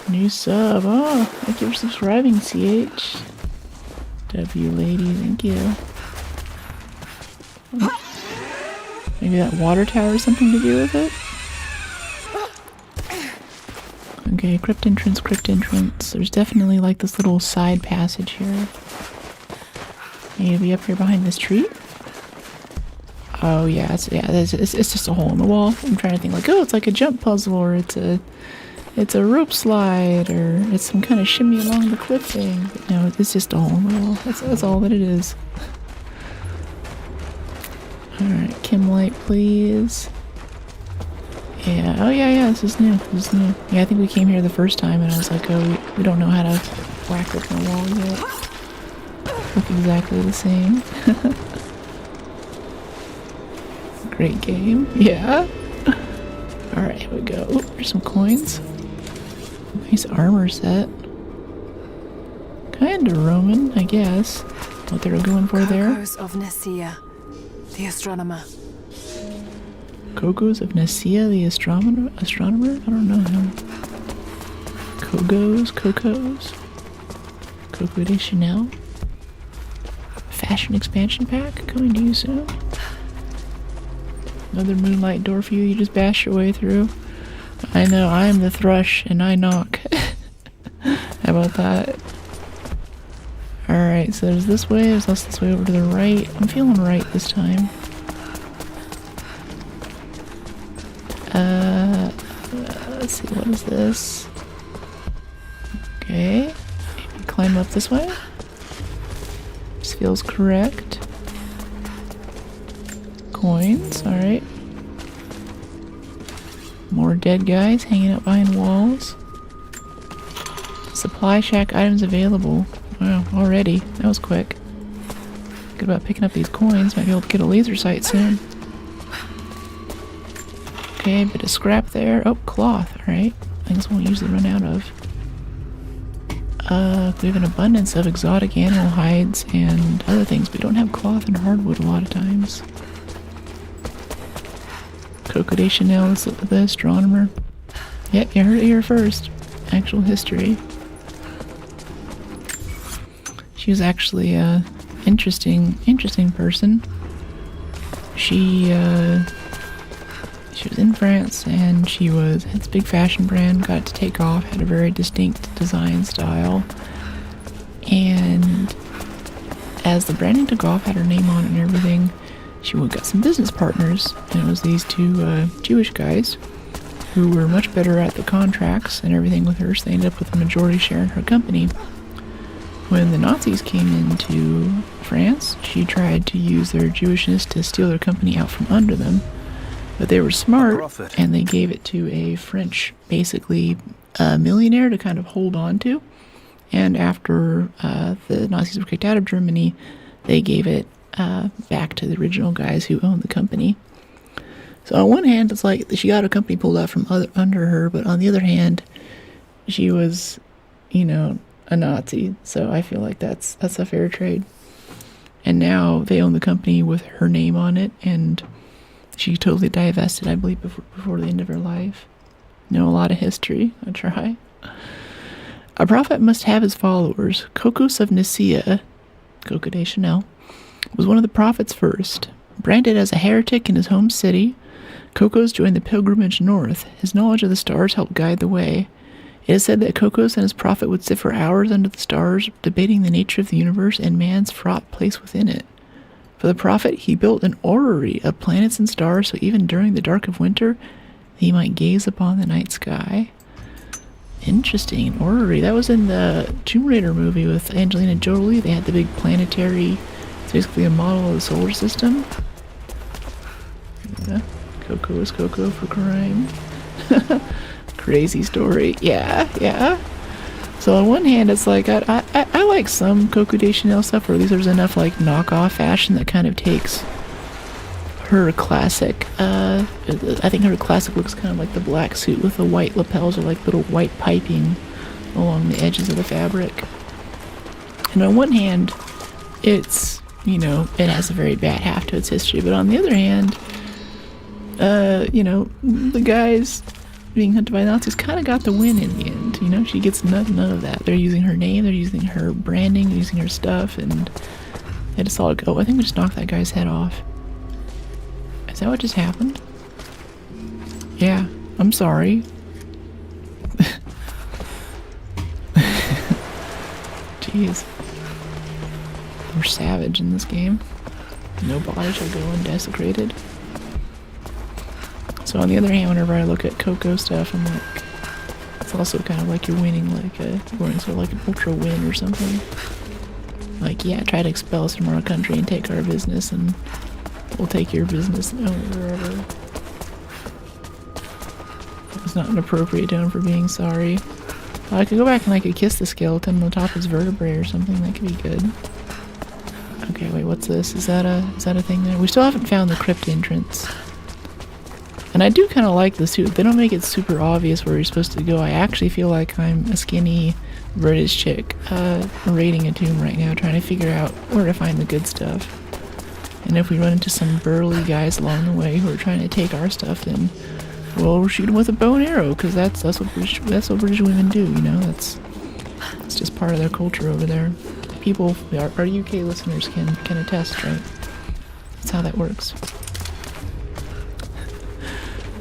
Speaker 1: New sub. Oh, thank you for subscribing, CH. W lady, thank you. Maybe that water tower has something to do with it? Okay, crypt entrance, crypt entrance. There's definitely like this little side passage here. Maybe up here behind this tree? Oh yeah, it's just a hole in the wall. I'm trying to think like, oh, it's like a jump puzzle, or it's a rope slide, or it's some kind of shimmy along the cliff thing. But no, it's just a hole in the wall. That's all that it is. Alright, Kim Light, please. Yeah, oh yeah, this is new. Yeah, I think we came here the first time and I was like, oh, we don't know how to whack it on the wall yet. Look exactly the same. Great game. Yeah. Alright, here we go. Ooh, there's some coins. Nice armor set. Kinda Roman, I guess. What they were going for there.
Speaker 2: Cocos of Nicaea, the astronomer.
Speaker 1: Cocos of Nicaea, the astronomer? I don't know him. Cocos? Coco de Chanel? Fashion expansion pack coming to you soon. Another moonlight door for you, you just bash your way through. I know, I am the thrush and I knock. How about that? Alright, so there's this way, there's also this way over to the right. I'm feeling right this time. Let's see, what is this? Okay, maybe climb up this way. This feels correct. Coins, alright. More dead guys hanging out behind walls. Supply shack items available. Wow, already. That was quick. Good about picking up these coins. Might be able to get a laser sight soon. Okay, bit of scrap there. Oh, cloth, alright. things won't usually run out of. We have an abundance of exotic animal hides and other things. We don't have cloth and hardwood a lot of times. Coco de Chanel is the astronomer. Yep, you heard it here first. Actual history. She was actually a interesting person. She was in France, and she had this big fashion brand, got to take off, had a very distinct design style. And as the branding took off, had her name on it and everything, she got some business partners, and it was these two Jewish guys who were much better at the contracts and everything with her, so they ended up with a majority share in her company. When the Nazis came into France, she tried to use their Jewishness to steal their company out from under them. But they were smart, and they gave it to a French, basically, millionaire to kind of hold on to. And after the Nazis were kicked out of Germany, they gave it back to the original guys who owned the company. So on one hand, it's like she got a company pulled out from under her, but on the other hand, she was, a Nazi. So I feel like that's a fair trade. And now they own the company with her name on it, and she totally divested, I believe, before the end of her life. Know a lot of history. I try. A prophet must have his followers. Cocos of Nicaea, Coco de Chanel, was one of the prophets first. Branded as a heretic in his home city, Cocos joined the pilgrimage north. His knowledge of the stars helped guide the way. It is said that Cocos and his prophet would sit for hours under the stars, debating the nature of the universe and man's fraught place within it. For the prophet, he built an orrery of planets and stars, so even during the dark of winter, he might gaze upon the night sky. Interesting, an orrery. That was in the Tomb Raider movie with Angelina Jolie. They had the big planetary, it's basically a model of the solar system. Yeah. Coco is Coco for crime. Crazy story. Yeah. So on one hand, it's like, I like some Coco de Chanel stuff, or at least there's enough like knockoff fashion that kind of takes her classic, I think her classic looks kind of like the black suit with the white lapels or like little white piping along the edges of the fabric. And on one hand, it's, it has a very bad half to its history, but on the other hand, the guys being hunted by Nazis kind of got the win in the end. She gets none of that. They're using her name, they're using her branding, they're using her stuff, and they just all go. I think we just knocked that guy's head off. Is that what just happened? Yeah, I'm sorry. Jeez. We're savage in this game. No body shall go undesecrated. So on the other hand, whenever I look at Coco stuff, I'm like, it's also kind of like you're winning like an ultra win or something. Like, yeah, try to expel us from our country and take our business, and we'll take your business and own it wherever. It's not an appropriate tone for being sorry. I could go back and I could kiss the skeleton on the top of his vertebrae or something. That could be good. Okay, wait, what's this? Is that a thing there? We still haven't found the crypt entrance. And I do kind of like the suit. They don't make it super obvious where you're supposed to go. I actually feel like I'm a skinny British chick raiding a tomb right now, trying to figure out where to find the good stuff. And if we run into some burly guys along the way who are trying to take our stuff, then we'll shoot them with a bow and arrow, because that's what British women do. It's just part of their culture over there. People, our UK listeners can attest, right? That's how that works.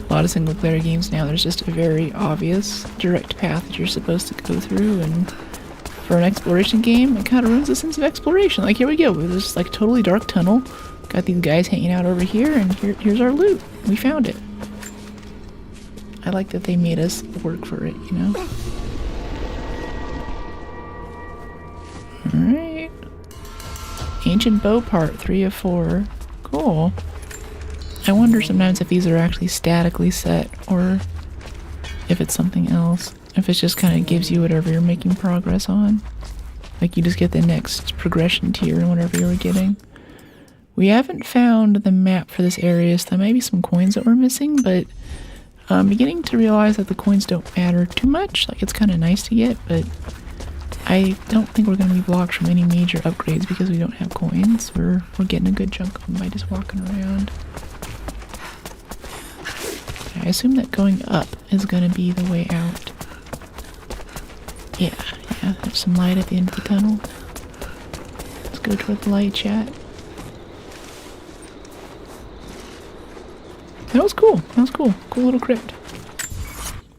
Speaker 1: A lot of single player games now, there's just a very obvious direct path that you're supposed to go through, and for an exploration game, it kind of ruins the sense of exploration. Like, here we go, there's this like totally dark tunnel, got these guys hanging out over here, and here's our loot. We found it. I like that they made us work for it, Alright. Ancient bow part, 3 of 4. Cool. I wonder sometimes if these are actually statically set, or if it's something else. If it just kind of gives you whatever you're making progress on. Like, you just get the next progression tier and whatever you were getting. We haven't found the map for this area, so there may be some coins that we're missing, but I'm beginning to realize that the coins don't matter too much. Like, it's kind of nice to get, but I don't think we're going to be blocked from any major upgrades because we don't have coins. We're getting a good chunk of them by just walking around. I assume that going up is going to be the way out. Yeah, there's some light at the end of the tunnel. Let's go toward the light, chat. That was cool. Cool little crypt.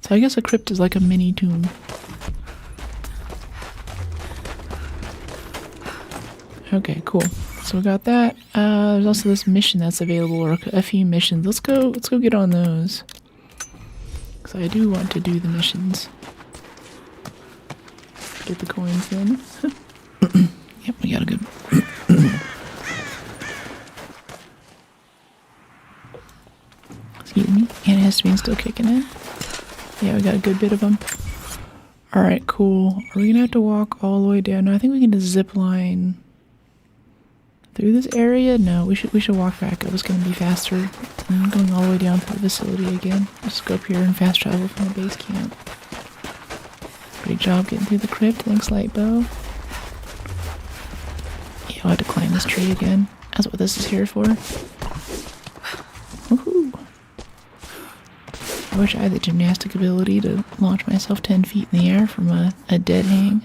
Speaker 1: So I guess a crypt is like a mini tomb. Okay, cool. So we got that. There's also this mission that's available, or a few missions. Let's go get on those. Because I do want to do the missions. Get the coins in. Yep, we got a good... Excuse me. Antihistamine still kicking in. Yeah, we got a good bit of them. Alright, cool. Are we gonna have to walk all the way down? No, I think we can just zip line through this area. No, we should walk back up. It's gonna be faster than going all the way down to the facility again. Let's go up here and fast travel from the base camp. Great job getting through the crypt. Thanks, Lightbow. Yeah, I'll have to climb this tree again. That's what this is here for. Woohoo! I wish I had the gymnastic ability to launch myself 10 feet in the air from a dead hang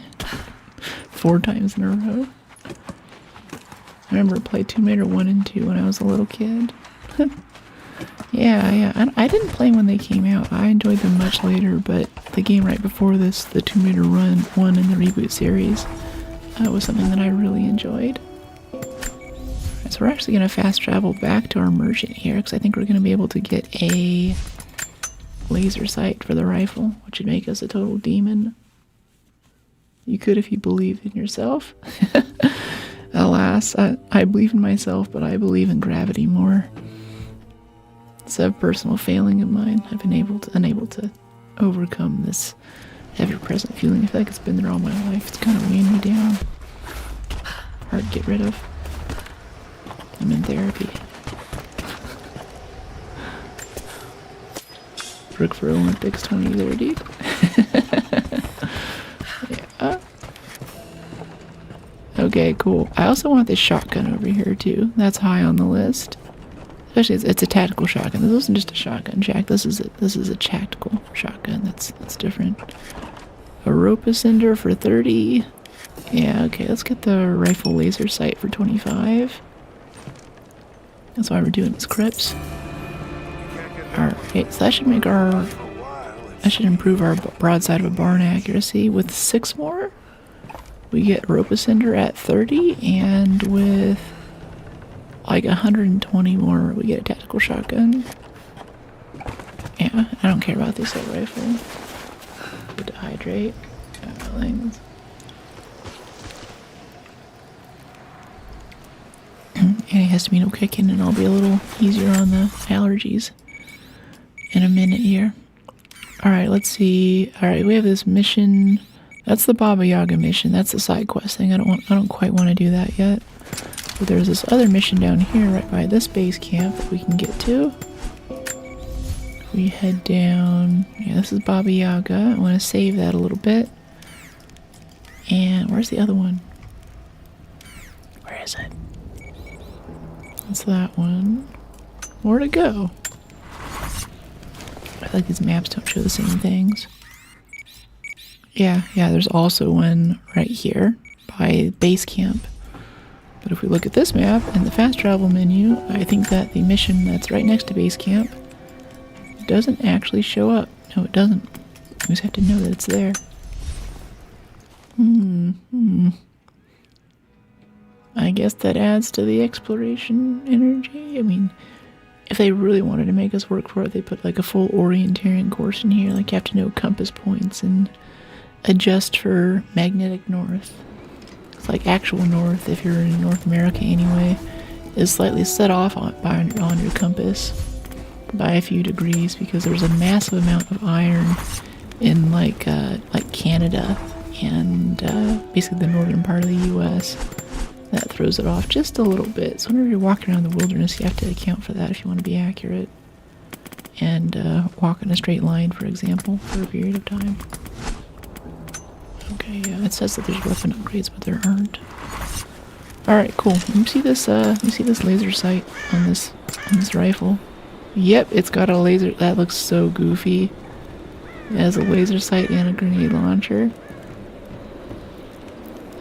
Speaker 1: 4 times in a row. I remember I played Tomb Raider 1 and 2 when I was a little kid. Yeah. I didn't play when they came out. I enjoyed them much later, but the game right before this, the Tomb Raider 1 in the reboot series, was something that I really enjoyed. So we're actually going to fast travel back to our merchant here, because I think we're going to be able to get a laser sight for the rifle, which would make us a total demon. You could if you believed in yourself. Alas, I believe in myself, but I believe in gravity more. It's a personal failing of mine. I've been unable to overcome this ever-present feeling. I feel like it's been there all my life. It's kind of weighing me down. Hard to get rid of. I'm in therapy. Brook for Olympics 2030. Yeah. Okay, cool. I also want this shotgun over here too. That's high on the list. Especially it's a tactical shotgun. This isn't just a shotgun, Jack. This is a tactical shotgun. That's different. A rope ascender for 30. Yeah, okay, let's get the rifle laser sight for 25. That's why we're doing these crypts. Alright, so that should improve our broadside of a barn accuracy. With 6 more, we get rope ascender at 30, and with like 120 more, we get a tactical shotgun. Yeah, I don't care about the assault rifle. Good to hydrate. Things. Antihistamine will kick in and I'll be a little easier on the allergies in a minute here. Alright, let's see. Alright, we have this mission. That's the Baba Yaga mission. That's the side quest thing. I don't quite want to do that yet. But there's this other mission down here right by this base camp that we can get to. If we head down. Yeah, this is Baba Yaga. I want to save that a little bit. And where's the other one? Where is it? That's that one. Where to go? I feel like these maps don't show the same things. Yeah, there's also one right here by base camp. But if we look at this map and the fast travel menu, I think that the mission that's right next to base camp doesn't actually show up. No, it doesn't. We just have to know that it's there. I guess that adds to the exploration energy. I mean, if they really wanted to make us work for it, they put like a full orienteering course in here. Like you have to know compass points and adjust for magnetic north. It's like actual north, if you're in North America anyway, is slightly set off on your compass by a few degrees because there's a massive amount of iron in like Canada and basically the northern part of the U.S. That throws it off just a little bit. So whenever you're walking around the wilderness, you have to account for that if you want to be accurate. and walk in a straight line, for example, for a period of time. Okay, yeah, it says that there's weapon upgrades, but there aren't. Alright, cool. Let me see this laser sight on this rifle. Yep, it's got a laser. That looks so goofy. It has a laser sight and a grenade launcher.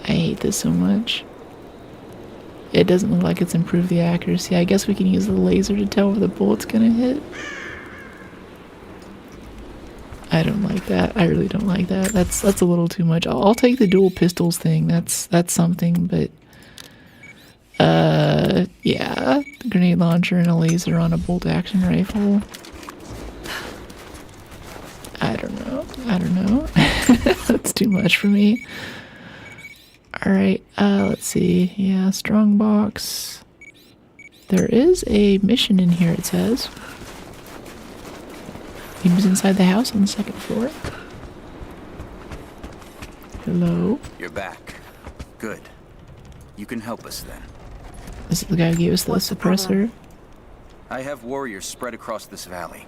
Speaker 1: I hate this so much. It doesn't look like it's improved the accuracy. I guess we can use the laser to tell where the bullet's gonna hit. I don't like that. I really don't like that. That's a little too much. I'll take the dual pistols thing. That's something, but yeah, the grenade launcher and a laser on a bolt action rifle. I don't know. That's too much for me. Alright, let's see. Yeah, strong box. There is a mission in here, it says. He was inside the house on the second floor. Hello?
Speaker 5: You're back. Good. You can help us then.
Speaker 1: This is the guy who gave us the suppressor.
Speaker 5: I have warriors spread across this valley.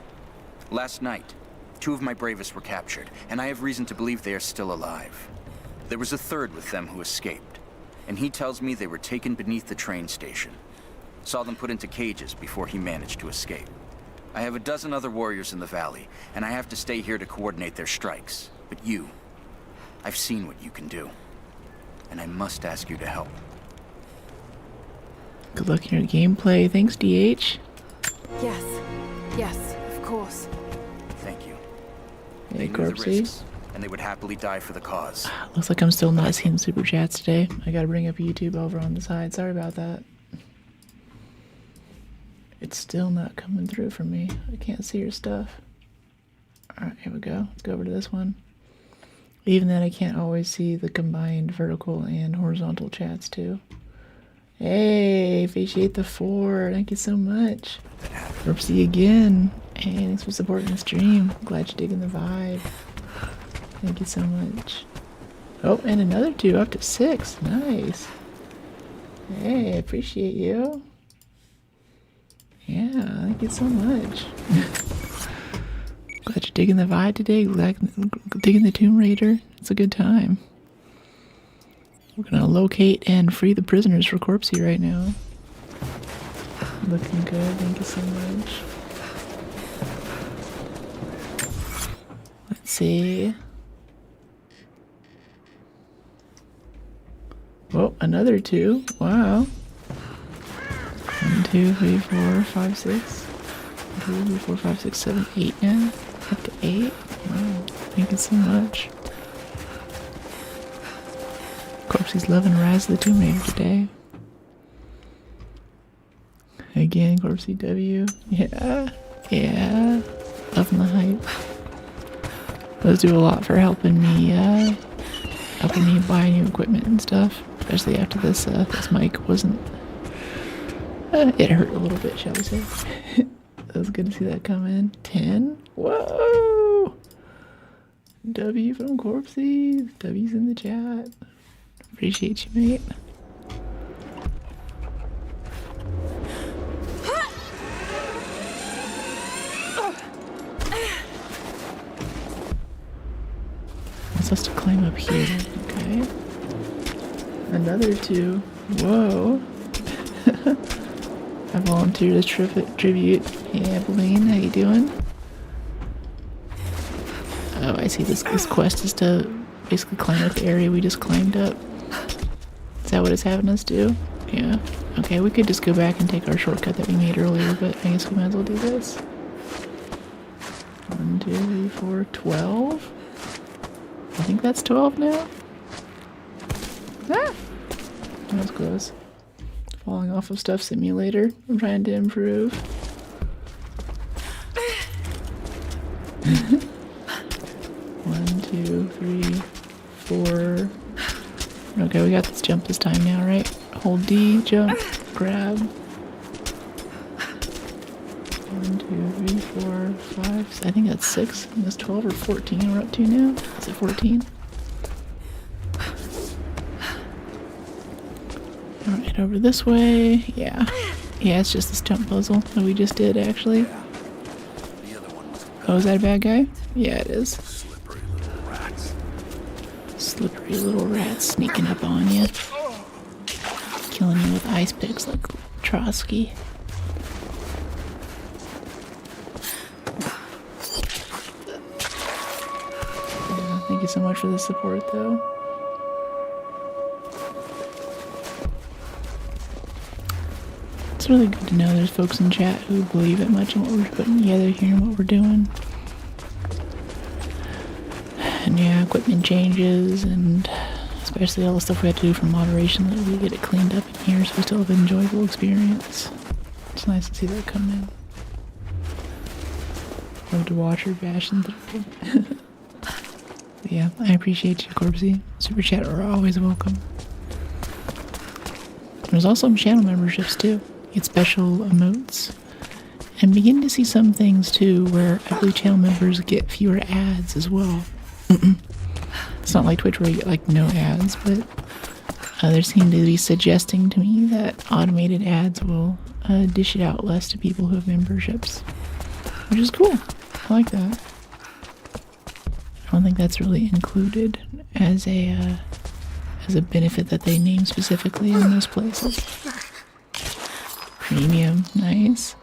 Speaker 5: Last night, 2 of my bravest were captured, and I have reason to believe they are still alive. There was a third with them who escaped, and he tells me they were taken beneath the train station. Saw them put into cages before he managed to escape. I have a dozen other warriors in the valley, and I have to stay here to coordinate their strikes. But you, I've seen what you can do, and I must ask you to help.
Speaker 1: Good luck in your gameplay. Thanks, DH.
Speaker 2: Yes, of course.
Speaker 5: Thank you.
Speaker 1: Hey,
Speaker 5: They knew the
Speaker 1: Corpsey.
Speaker 5: risks, and they would happily die for the cause.
Speaker 1: Looks like I'm still not seeing super chats today. I gotta bring up YouTube over on the side. Sorry about that. It's still not coming through for me. I can't see your stuff. Alright, here we go. Let's go over to this one. Even then, I can't always see the combined vertical and horizontal chats too. Hey, appreciate the 4. Thank you so much. Corpsey again. Hey, thanks for supporting the stream. Glad you're digging the vibe. Thank you so much. Oh, and another 2, up to 6. Nice. Hey, appreciate you. Yeah, thank you so much. Glad you're digging the vibe today. Glad digging the Tomb Raider. It's a good time. We're gonna locate and free the prisoners for Corpsey right now. Looking good. Thank you so much. Let's see. Oh, another 2. Wow. 1, 2, 3, 4, 5, 6. 1, 2, 3, 4, 5, 6, 7, 8 now. Up to 8. Wow. Thank you so much. Corpsey's loving Rise of the Tomb Raider today. Again, Corpsey W. Yeah. Loving the hype. Those do a lot for helping me buy new equipment and stuff. Especially after this mic wasn't. It hurt a little bit, shall we say. It was good to see that come in. 10? Whoa! W from Corpsey. W's in the chat. Appreciate you, mate. Wants us to climb up here. Okay. Another 2. Whoa. I volunteered as tribute. Yeah, Blaine, how you doing? Oh, I see. This quest is to basically climb up the area we just climbed up. Is that what it's having us do? Yeah. Okay, we could just go back and take our shortcut that we made earlier, but I guess we might as well do this. 1, 2, 3, 4, 12? I think that's 12 now? Ah! That was close. Falling off of Stuff Simulator. I'm trying to improve. 1, 2, 3, 4. Okay, we got this jump this time now, right? Hold D, jump, grab. 1, 2, 3, 4, 5. I think that's 6. That's 12 or 14 we're up to now. Is it 14? Alright, over this way. Yeah. Yeah, it's just this jump puzzle that we just did, actually.
Speaker 4: The
Speaker 1: Oh, is that a bad guy? Yeah, it is.
Speaker 4: Slippery little rats.
Speaker 1: Slippery little rats sneaking up on you. Killing you with ice picks like Trotsky. Yeah, thank you so much for the support, though. It's really good to know there's folks in chat who believe that much in what we're putting together here and what we're doing. And yeah, equipment changes, and especially all the stuff we had to do for moderation, that we get it cleaned up in here so we still have an enjoyable experience. It's nice to see that come in. Love to watch her bashing through. Yeah, I appreciate you, Corpsey. Super chat are always welcome. There's also some channel memberships too. You get special emotes. And begin to see some things too where I believe channel members get fewer ads as well. It's not like Twitch where you get like no ads, but they seem to be suggesting to me that automated ads will dish it out less to people who have memberships, which is cool. I like that. I don't think that's really included as a benefit that they name specifically in those places. Premium, nice.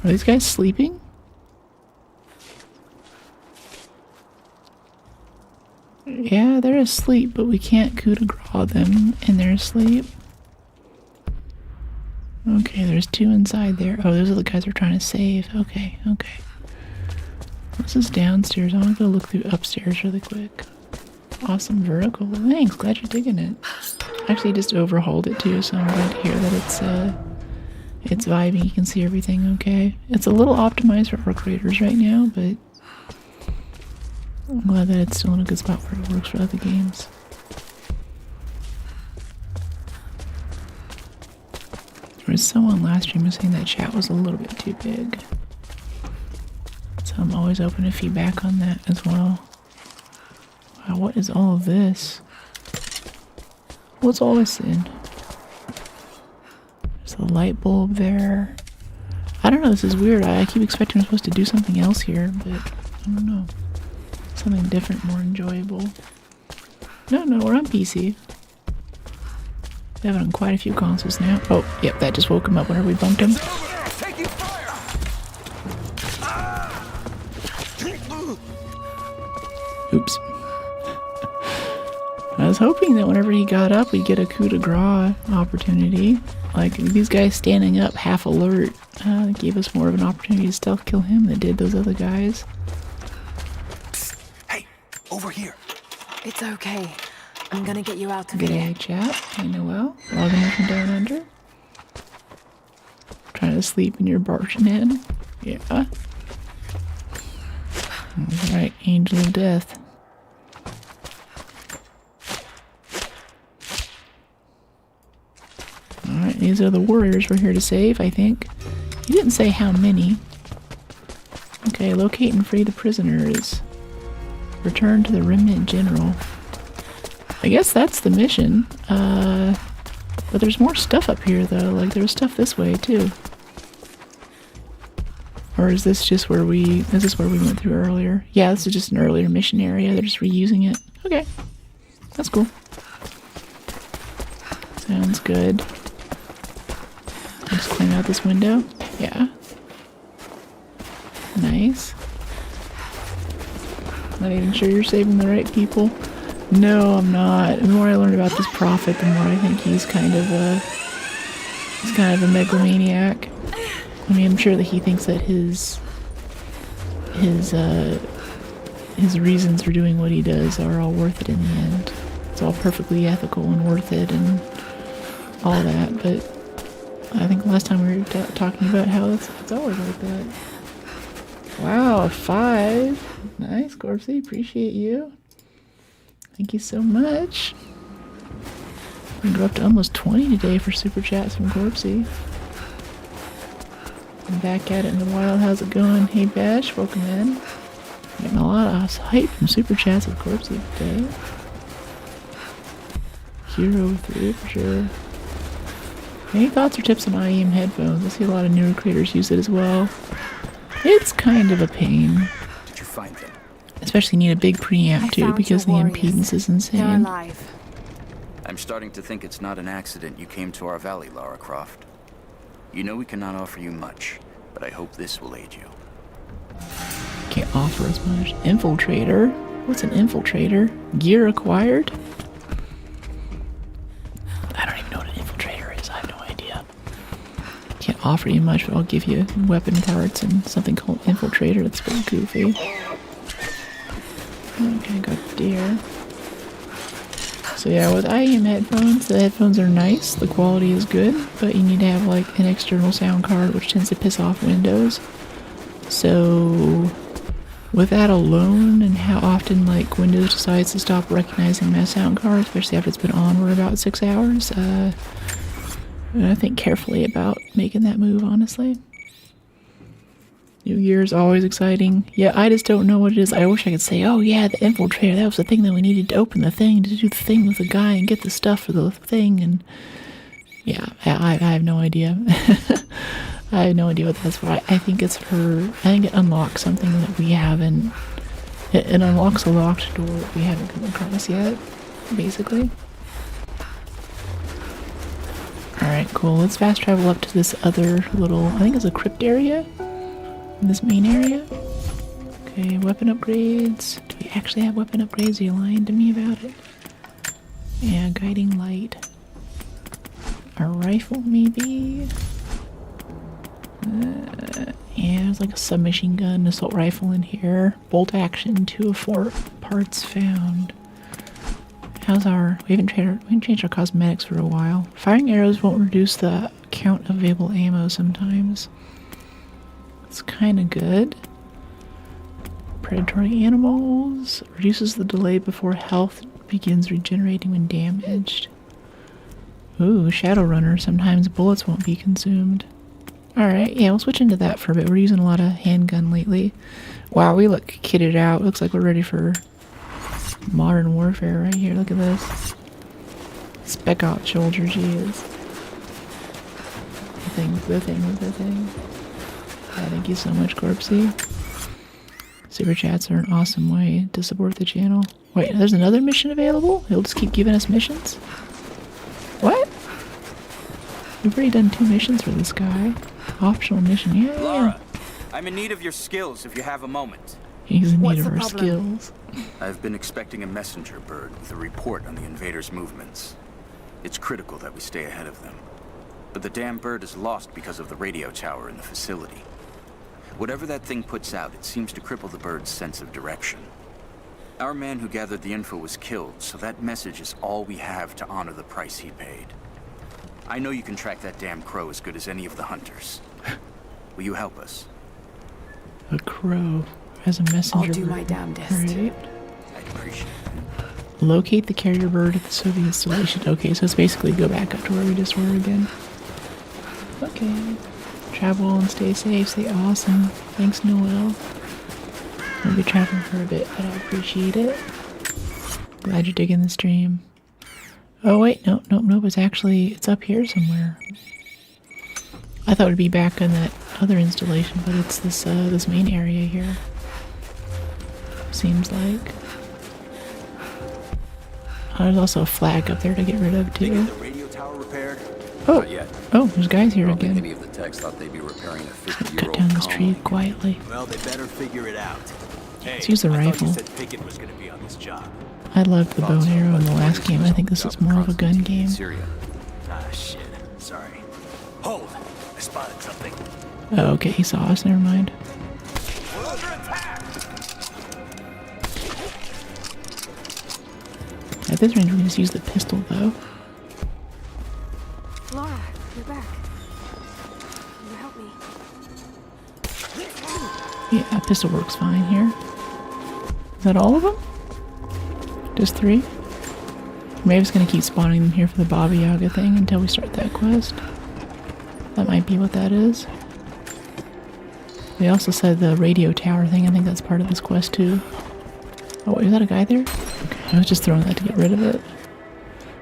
Speaker 1: Are these guys sleeping? Yeah, they're asleep, but we can't coup de grace them in their sleep. Okay, there's two inside there. Oh, those are the guys we're trying to save. Okay, okay. This is downstairs. I want to go look through upstairs really quick. Awesome vertical. Thanks, glad you're digging it. Actually, just overhauled it too, so I'm glad to hear that it's vibing. You can see everything okay. It's a little optimized for our creators right now, but I'm glad that it's still in a good spot where it works for other games. There was someone last stream who was saying that chat was a little bit too big. So I'm always open to feedback on that as well. Wow, what is all of this? What's all this in? There's a light bulb there. I don't know, this is weird. I keep expecting I'm supposed to do something else here, but I don't know. Something different, more enjoyable. No, we're on PC. We have it on quite a few consoles now. Oh, yep, that just woke him up whenever we bumped him. Oops. I was hoping that whenever he got up, we'd get a coup de grace opportunity. Like, these guys standing up half alert gave us more of an opportunity to stealth kill him than did those other guys.
Speaker 4: Hey, over here.
Speaker 2: It's okay. I'm gonna get you out of
Speaker 1: Good
Speaker 2: here.
Speaker 1: day, chat. Hey, Noel. Logging in from down under. Trying to sleep and you're barging in. Yeah. Alright, Angel of Death. Alright, these are the warriors we're here to save, I think. He didn't say how many. Okay, locate and free the prisoners. Return to the Remnant General. I guess that's the mission. But there's more stuff up here, though. Like, there was stuff this way, too. Or is this just where is this where we went through earlier? Yeah, this is just an earlier mission area. They're just reusing it. Okay. That's cool. Sounds good. Just clean out this window. Yeah. Nice. Not even sure you're saving the right people. No, I'm not. The more I learn about this prophet, the more I think he's kind of a megalomaniac. I mean, I'm sure that he thinks that his reasons for doing what he does are all worth it in the end. It's all perfectly ethical and worth it and all that, but I think last time we were talking about how it's always like that. Wow, 5. Nice, Corpsey. Appreciate you. Thank you so much. We can go up to almost 20 today for super chats from Corpsey. I'm back at it in the wild. How's it going? Hey Bash, welcome in. Getting a lot of hype from super chats with Corpsey today. Hero 3 for sure. Any thoughts or tips on IEM headphones? I see a lot of newer creators use it as well. It's kind of a pain.
Speaker 5: Did you find them?
Speaker 1: Especially need a big preamp
Speaker 2: I
Speaker 1: too,
Speaker 2: found
Speaker 1: because the
Speaker 2: your warriors.
Speaker 1: impedance is
Speaker 2: They're
Speaker 1: insane.
Speaker 2: alive.
Speaker 5: I'm starting to think it's not an accident you came to our valley, Lara Croft. You know we cannot offer you much, but I hope this will aid you.
Speaker 1: Can't offer as much. Infiltrator? What's an infiltrator? Gear acquired? I don't even know what an infiltrator is. I have no idea. Can't offer you much, but I'll give you weapon parts and something called infiltrator. That's pretty goofy. Okay, got deer. So yeah, with IEM headphones, the headphones are nice, the quality is good, but you need to have like an external sound card, which tends to piss off Windows. So with that alone, and how often like Windows decides to stop recognizing my sound card, especially after it's been on for about 6 hours, I think carefully about making that move, honestly. New Year's always exciting. Yeah, I just don't know what it is. I wish I could say, oh yeah, the infiltrator, that was the thing that we needed to open the thing, to do the thing with the guy and get the stuff for the thing, and yeah, I have no idea. I have no idea what that's for. I think it's for, I think it unlocks something that we haven't, it unlocks a locked door that we haven't come across yet, basically. Alright, cool. Let's fast travel up to this other little, I think it's a crypt area? In this main area? Okay, weapon upgrades. Do we actually have weapon upgrades? Are you lying to me about it? Yeah, guiding light. A rifle, maybe? Yeah, there's like a submachine gun, assault rifle in here. Bolt action, 2 of 4 parts found. How's our... We haven't changed our cosmetics for a while. Firing arrows won't reduce the count of available ammo sometimes. It's kind of good. Predatory animals. Reduces the delay before health begins regenerating when damaged. Ooh, Shadowrunner. Sometimes bullets won't be consumed. Alright, yeah, we'll switch into that for a bit. We're using a lot of handgun lately. Wow, we look kitted out. Looks like we're ready for modern warfare right here. Look at this. Spec Ops soldier, geez. The thing. Thank you so much, Corpsey. Super chats are an awesome way to support the channel. Wait, there's another mission available? He'll just keep giving us missions? What? We've already done 2 missions for this guy. Optional mission, yeah.
Speaker 5: Lara, I'm in need of your skills if you have a moment.
Speaker 1: He's in need
Speaker 2: What's
Speaker 1: of
Speaker 2: the
Speaker 1: our
Speaker 2: problem?
Speaker 1: skills.
Speaker 5: I've been expecting a messenger bird with a report on the invaders' movements. It's critical that we stay ahead of them. But the damn bird is lost because of the radio tower in the facility. Whatever that thing puts out, it seems to cripple the bird's sense of direction. Our man who gathered the info was killed, so that message is all we have to honor the price he paid. I know you can track that damn crow as good as any of the hunters. Will you help us?
Speaker 1: A crow as a messenger.
Speaker 2: I'll do my
Speaker 1: bird.
Speaker 2: damnedest.
Speaker 1: Right.
Speaker 5: I'd appreciate it.
Speaker 1: Locate the carrier bird at the Soviet installation. Okay, so it's basically go back up to where we just were again. Okay. Travel and stay safe, stay awesome. Thanks, Noel. We'll be traveling for a bit, but I appreciate it. Glad you're digging the stream. Oh wait, nope, it's up here somewhere. I thought it would be back in that other installation, but it's this this main area here. Seems like. There's also a flag up there to get rid of too.
Speaker 4: The radio tower repaired?
Speaker 1: Oh,
Speaker 4: Not yet.
Speaker 1: oh, there's guys here
Speaker 6: I don't think
Speaker 1: again.
Speaker 6: any of the techs thought they'd be repairing a
Speaker 1: Cut
Speaker 6: 50-year-old
Speaker 1: down this tree
Speaker 6: colony.
Speaker 1: quietly.
Speaker 7: Well, they better figure it out. Hey,
Speaker 1: Let's use the
Speaker 7: I thought
Speaker 1: rifle.
Speaker 7: you said Pickett was going to be on this job.
Speaker 1: I loved the bow and arrow in the last game. I think this is more of a gun game.
Speaker 6: Syria.
Speaker 7: Ah, shit. Sorry. Hold. I spotted something.
Speaker 1: Oh, okay, he saw us. Never mind.
Speaker 7: We're under attack!
Speaker 1: At this range, we can just use the pistol, though.
Speaker 8: Laura, you're back. Can you help me?
Speaker 1: Yeah, pistol works fine here. Is that all of them? Just 3? Maybe it's gonna keep spawning them here for the Baba Yaga thing until we start that quest. That might be what that is. They also said the radio tower thing. I think that's part of this quest too. Oh, wait, is that a guy there? Okay, I was just throwing that to get rid of it.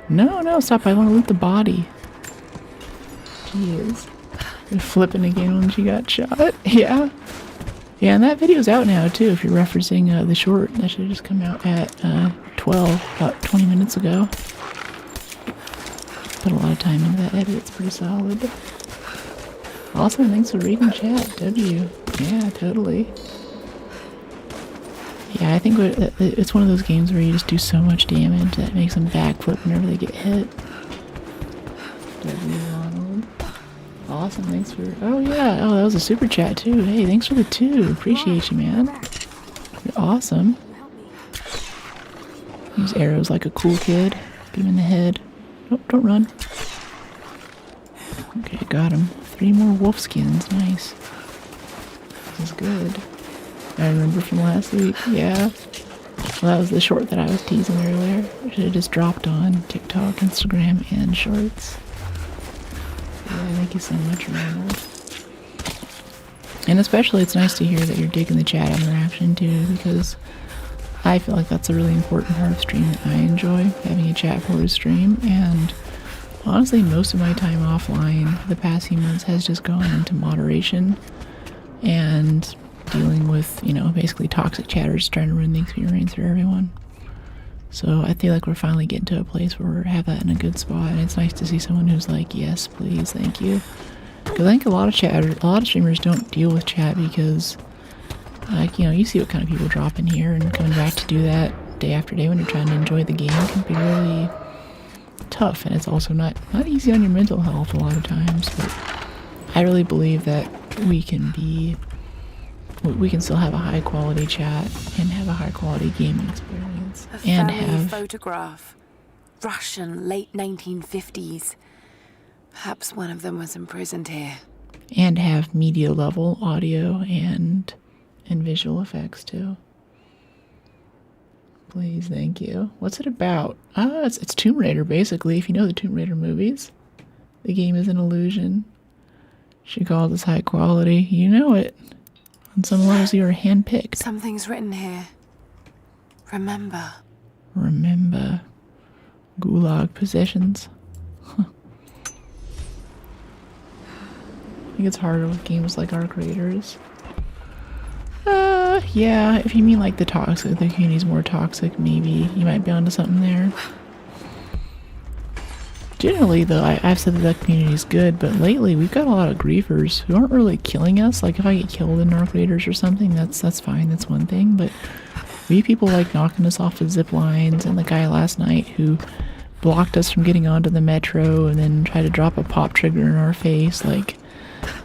Speaker 1: No, stop. I want to loot the body. Jeez. You're flipping again when she got shot. Yeah. Yeah, and that video's out now too. If you're referencing the short, that should have just come out at 12, about 20 minutes ago. Put a lot of time into that edit. It's pretty solid. Awesome. Thanks for reading chat. W. Yeah, totally. Yeah, I think it's one of those games where you just do so much damage that makes them backflip whenever they get hit. W. Ronald. Awesome, thanks for... Oh, yeah. Oh, that was a super chat, too. Hey, thanks for the 2. Appreciate you, man. You're awesome. Use arrows like a cool kid. Get him in the head. Nope, don't run. Okay, got him. 3 more wolf skins. Nice. This is good. I remember from last week. Yeah. Well, that was the short that I was teasing earlier. I should have just dropped on TikTok, Instagram, and Shorts. Yeah, thank you so much, Ronald. And especially it's nice to hear that you're digging the chat interaction too, because I feel like that's a really important part of stream that I enjoy, having a chat for a stream. And honestly, most of my time offline for the past few months has just gone into moderation and dealing with, you know, basically toxic chatters trying to ruin the experience for everyone. So I feel like we're finally getting to a place where we have that in a good spot, and it's nice to see someone who's like, yes, please, thank you. Because I think a lot of streamers don't deal with chat because, like, you know, you see what kind of people drop in here, and coming back to do that day after day when you're trying to enjoy the game can be really tough, and it's also not easy on your mental health a lot of times. But I really believe that we can still have a high quality chat and have a high quality gaming experience.
Speaker 2: And have photograph. Russian late 1950s. Perhaps one of them was imprisoned here.
Speaker 1: And have media level audio and visual effects too. Please, thank you. What's it about? It's Tomb Raider basically. If you know the Tomb Raider movies, the game is an illusion. She called this high quality. You know it. On some levels, you are handpicked.
Speaker 2: Something's written here. Remember.
Speaker 1: Remember. Gulag possessions. Huh. I think it's harder with games like Arc Raiders. Yeah, if you mean like the community's more toxic, maybe you might be onto something there. Generally, though, I've said that community's good, but lately we've got a lot of griefers who aren't really killing us. Like, if I get killed in Arc Raiders or something, that's fine, that's one thing, but we have people like knocking us off of zip lines, and the guy last night who blocked us from getting onto the metro and then tried to drop a pop trigger in our face, like,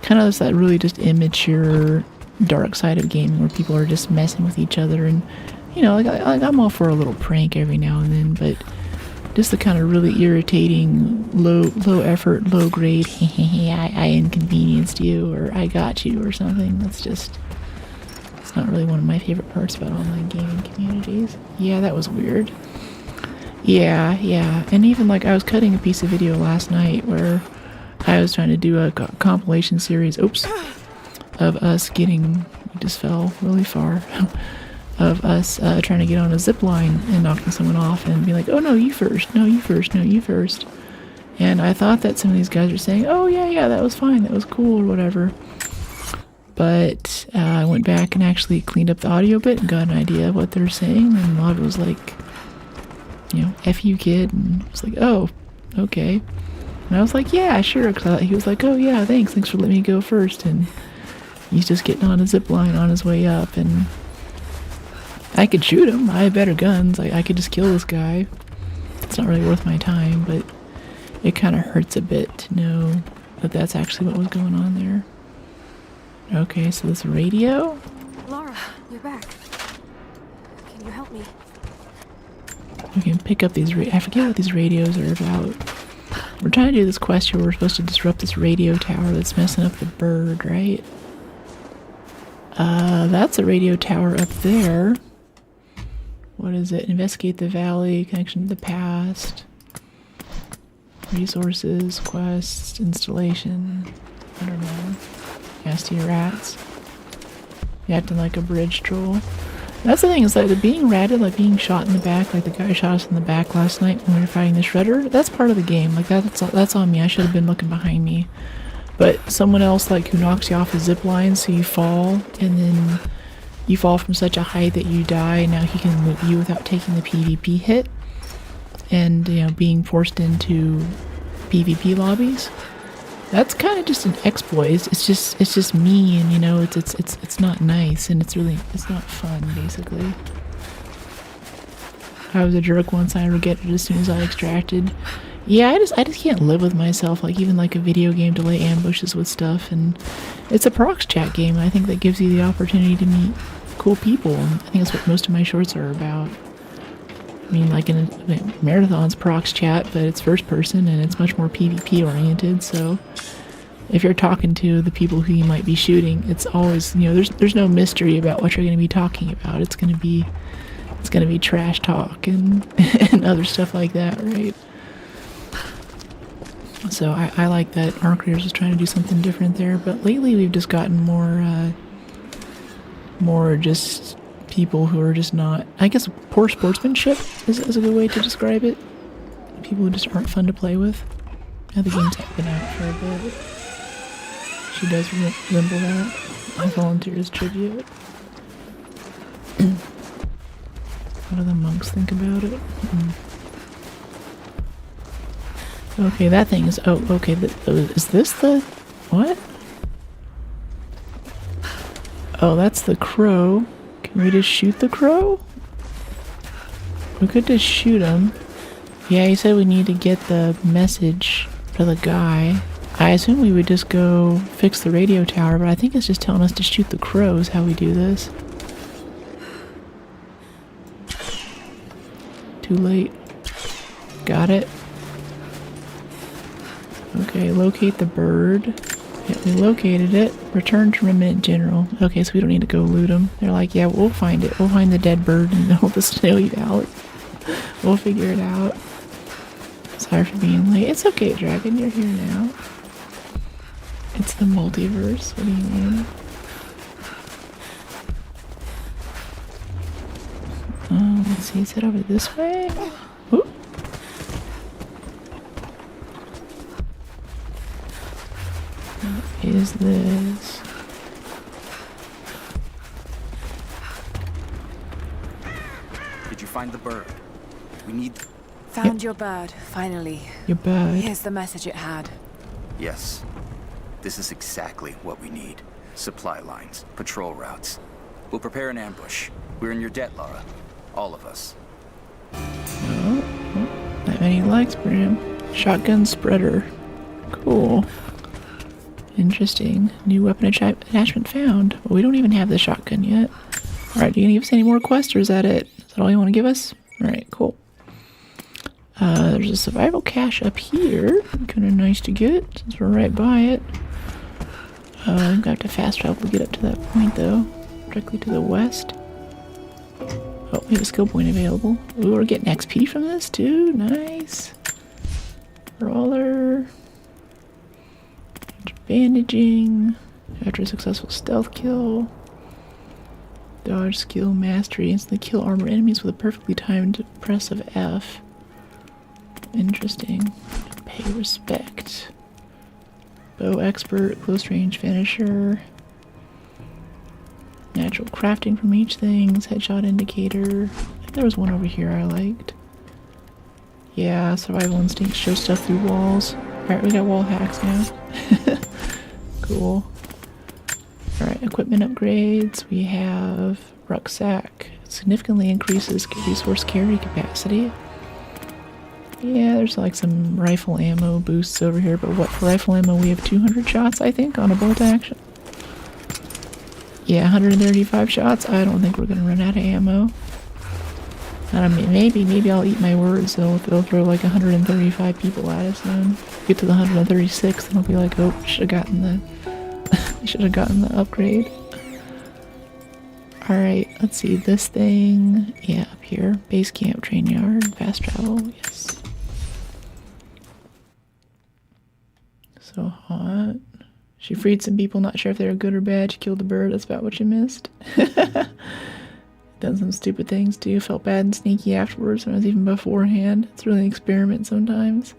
Speaker 1: kind of that really just immature dark side of gaming where people are just messing with each other. And, you know, like I'm all for a little prank every now and then, but just the kind of really irritating, low effort, low grade, I inconvenienced you, or I got you, or something. It's not really one of my favorite parts about online gaming communities. Yeah, that was weird. Yeah. And even like I was cutting a piece of video last night where I was trying to do a compilation series, of us getting, we just fell really far, of us trying to get on a zip line and knocking someone off and be like, oh no, you first, no, you first, no, you first. And I thought that some of these guys were saying, oh yeah, that was fine, that was cool, or whatever. But I went back and actually cleaned up the audio bit and got an idea of what they're saying, and a lot of it was like, you know, F you kid, and I was like, oh, okay. And I was like, yeah, sure, because he was like, oh yeah, thanks for letting me go first, and he's just getting on a zip line on his way up, and I could shoot him. I have better guns. I could just kill this guy. It's not really worth my time, but it kind of hurts a bit to know that that's actually what was going on there. Okay, so this radio?
Speaker 8: Laura, you're back. Can you help me?
Speaker 1: We can pick up these I forget what these radios are about. We're trying to do this quest where we're supposed to disrupt this radio tower that's messing up the bird, right? That's a radio tower up there. What is it? Investigate the valley, connection to the past, resources, quests, installation. I don't know. Nasty rats. You acting like a bridge troll. That's the thing, is like the being ratted, like being shot in the back, like the guy shot us in the back last night when we were fighting the shredder. That's part of the game. Like that's on me. I should have been looking behind me. but someone else like who knocks you off a zip line, so you fall, and then you fall from such a height that you die. Now he can move you without taking the PvP hit, and you know, being forced into PvP lobbies. That's kind of just an exploit. It's just mean, you know. It's not nice, and it's not fun. Basically, I was a jerk once. I regretted it as soon as I extracted. Yeah, I just can't live with myself. Like even like a video game to lay ambushes with stuff, and it's a prox chat game. I think that gives you the opportunity to meet cool people. And I think that's what most of my shorts are about. I mean, like in a marathon's prox chat, but it's first person and it's much more PvP oriented. So if you're talking to the people who you might be shooting, it's always, you know, there's no mystery about what you're going to be talking about. It's going to be trash talk and and other stuff like that, right? So I like that our creators is trying to do something different there. But lately we've just gotten more just people who are just not, I guess poor sportsmanship is a good way to describe it. People who just aren't fun to play with. Now the game's been out for a bit. She does resemble that. I volunteer as tribute. What do the monks think about it? Okay, that thing is... Oh, okay. Is this the... What? Oh, that's the crow. Can we just shoot the crow? We could just shoot him. Yeah, he said we need to get the message for the guy. I assume we would just go fix the radio tower, but I think it's just telling us to shoot the crows how we do this. Too late. Got it. Okay, locate the bird. Yeah, we located it. Return to Remnant General. Okay, so we don't need to go loot them. They're like, yeah, we'll find it. We'll find the dead bird in the middle of the snowy valley. We'll figure it out. Sorry for being late. It's okay, Dragon. You're here now. It's the multiverse. What do you mean? Let's see. Is it over this way? Ooh. What is this?
Speaker 5: Did you find the bird? We need...
Speaker 2: Found your bird, finally.
Speaker 1: Your bird.
Speaker 2: Here's the message it had.
Speaker 5: Yes. This is exactly what we need. Supply lines, patrol routes. We'll prepare an ambush. We're in your debt, Lara. All of us.
Speaker 1: Oh, that many likes for him. Shotgun spreader. Cool. Interesting. New weapon attachment found. Well, we don't even have the shotgun yet. Alright, are you gonna give us any more quests, or is that it? Is that all you want to give us? Alright, cool. There's a survival cache up here. Kinda nice to get, since we're right by it. I'm gonna have to fast travel to get up to that point, though. Directly to the west. Oh, we have a skill point available. Ooh, we're getting XP from this, too. Nice. Brawler. Bandaging. After a successful stealth kill. Dodge skill mastery. Instantly kill armor enemies with a perfectly timed press of F. Interesting. Pay respect. Bow expert. Close range finisher. Natural crafting from each things. Headshot indicator. I think there was one over here I liked. Yeah, survival instinct. Show stuff through walls. Alright, we got wall hacks now. Cool. Alright, equipment upgrades. We have rucksack. Significantly increases resource carry capacity. Yeah, there's like some rifle ammo boosts over here, but what, for rifle ammo we have 200 shots, I think, on a bolt action. Yeah, 135 shots. I don't think we're gonna run out of ammo. I mean, maybe I'll eat my words though. If they'll throw like 135 people at us, then get to the 136, then I'll be like, oh, should have gotten the upgrade. All right, let's see this thing. Yeah, up here, base camp, train yard, fast travel. Yes. So hot. She freed some people, not sure if they were good or bad. She killed the bird. That's about what you missed. Done some stupid things too. Felt bad and sneaky afterwards when I was even beforehand. It's really an experiment sometimes.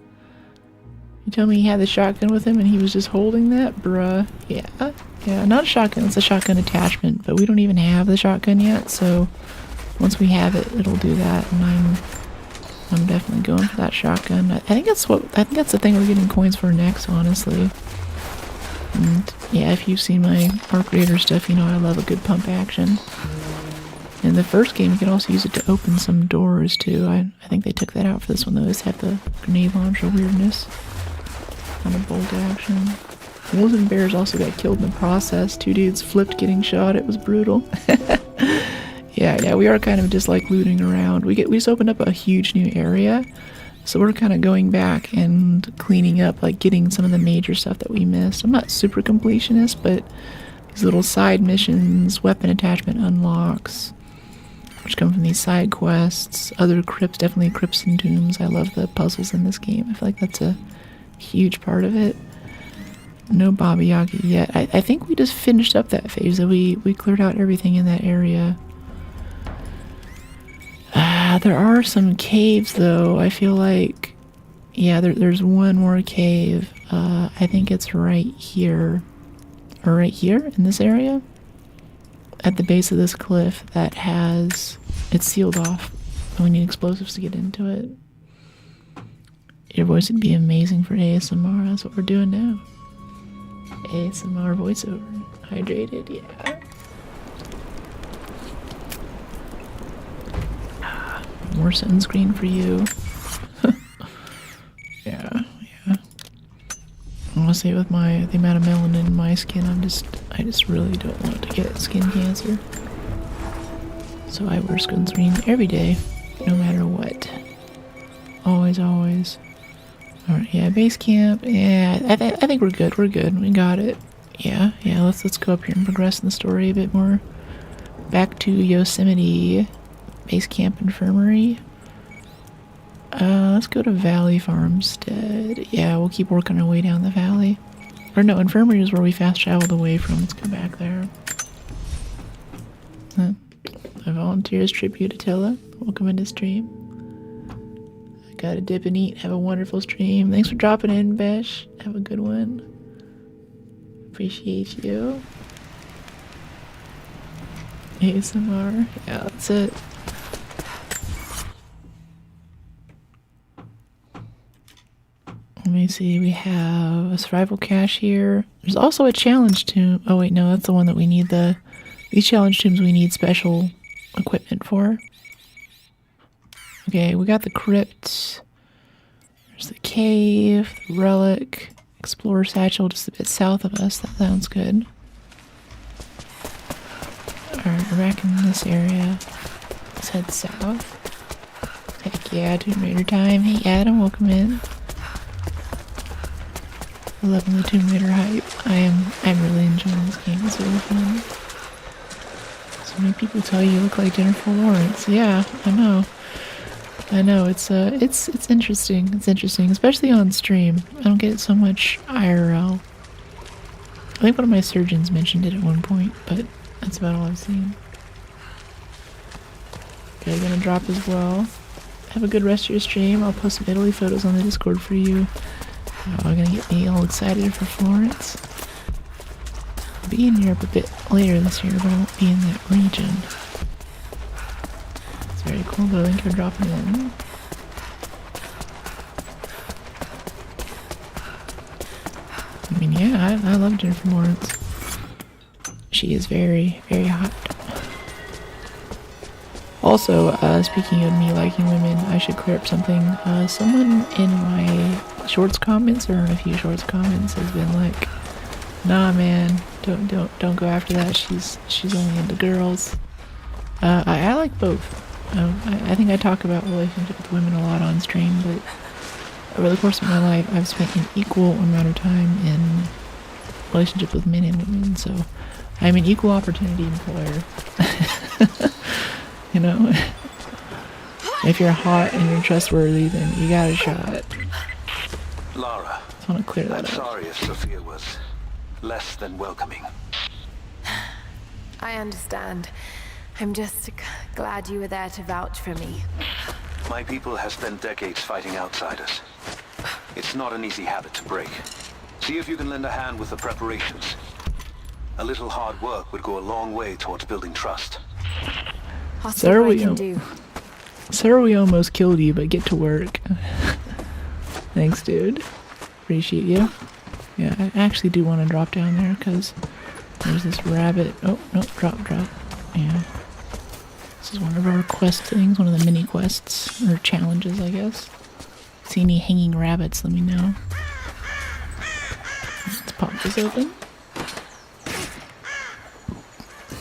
Speaker 1: You tell me he had the shotgun with him and he was just holding that? Bruh. Yeah. Yeah, not a shotgun. It's a shotgun attachment. But we don't even have the shotgun yet, so once we have it, it'll do that. And I'm definitely going for that shotgun. I think that's the thing we're getting coins for next, honestly. And yeah, if you've seen my Arc Raider stuff, you know I love a good pump action. In the first game, you can also use it to open some doors, too. I think they took that out for this one, though. This had the grenade launcher weirdness. On a bolt action. Wolves and bears also got killed in the process. 2 dudes flipped getting shot. It was brutal. Yeah, we are kind of just like looting around. We just opened up a huge new area. So we're kind of going back and cleaning up, like getting some of the major stuff that we missed. I'm not super completionist, but these little side missions, weapon attachment unlocks, which come from these side quests, other crypts, definitely crypts and tombs. I love the puzzles in this game. I feel like that's a huge part of it. No Baba Yaga yet. I think we just finished up that phase. That we cleared out everything in that area. There are some caves, though. I feel like, yeah, there's one more cave. I think it's right here, or right here in this area, at the base of this cliff that it's sealed off, and we need explosives to get into it. Your voice would be amazing for ASMR. That's what we're doing now. ASMR voiceover. Hydrated, yeah. More sunscreen for you. Yeah. I want to say with the amount of melanin in my skin, I just really don't want to get skin cancer. So I wear sunscreen every day, no matter what. Always. Alright, yeah, base camp. Yeah, I think we're good. We're good. We got it. Yeah. Let's go up here and progress in the story a bit more. Back to Yosemite. Base camp infirmary. Let's go to Valley Farmstead. Yeah, we'll keep working our way down the valley. Or no, infirmary is where we fast traveled away from. Let's go back there. A volunteer's tribute, Attila. Welcome into stream. I gotta dip and eat. Have a wonderful stream. Thanks for dropping in, Besh. Have a good one. Appreciate you. ASMR. Yeah, that's it. Let me see, we have a survival cache here. There's also a challenge tomb. Oh wait, no, that's the one that we need these challenge tombs we need special equipment for. Okay, we got the crypt. There's the cave, the relic, explorer satchel just a bit south of us. That sounds good. Alright, we're back in this area. Let's head south. Heck yeah, Tomb Raider time. Hey Adam, welcome in. Loving the Tomb Raider hype. I'm really enjoying this game. It's really fun. So many people tell you look like Jennifer Lawrence. Yeah, I know. It's interesting. It's interesting, especially on stream. I don't get it so much IRL. I think one of my surgeons mentioned it at one point, but that's about all I've seen. Okay, gonna drop as well. Have a good rest of your stream. I'll post some Italy photos on the Discord for you. Gonna get me all excited for Florence. I'll be in Europe a bit later this year, but I won't be in that region. It's very cool though, thank you for dropping in. I mean, yeah, I love Jennifer Lawrence. She is very, very hot. Also, speaking of me liking women, I should clear up something. Someone in my shorts comments, or in a few shorts comments, has been like, "Nah, man, don't go after that. She's only into girls." I like both. I think I talk about relationship with women a lot on stream, but over the course of my life, I've spent an equal amount of time in relationships with men and women, so I'm an equal opportunity employer. You know, if you're hot and you're trustworthy, then you got a shot.
Speaker 3: Lara,
Speaker 1: Just want to clear that
Speaker 3: I'm
Speaker 1: up.
Speaker 3: sorry if Sophia was less than welcoming.
Speaker 2: I understand. I'm just glad you were there to vouch for me.
Speaker 3: My people have spent decades fighting outsiders. It's not an easy habit to break. See if you can lend a hand with the preparations. A little hard work would go a long way towards building trust.
Speaker 2: I'll see what I can do.
Speaker 1: Sarah, we almost killed you, but get to work. Thanks, dude. Appreciate you. Yeah, I actually do want to drop down there, because there's this rabbit. Oh, no, drop. Yeah. This is one of our quest things, one of the mini quests, or challenges, I guess. See any hanging rabbits, let me know. Let's pop this open.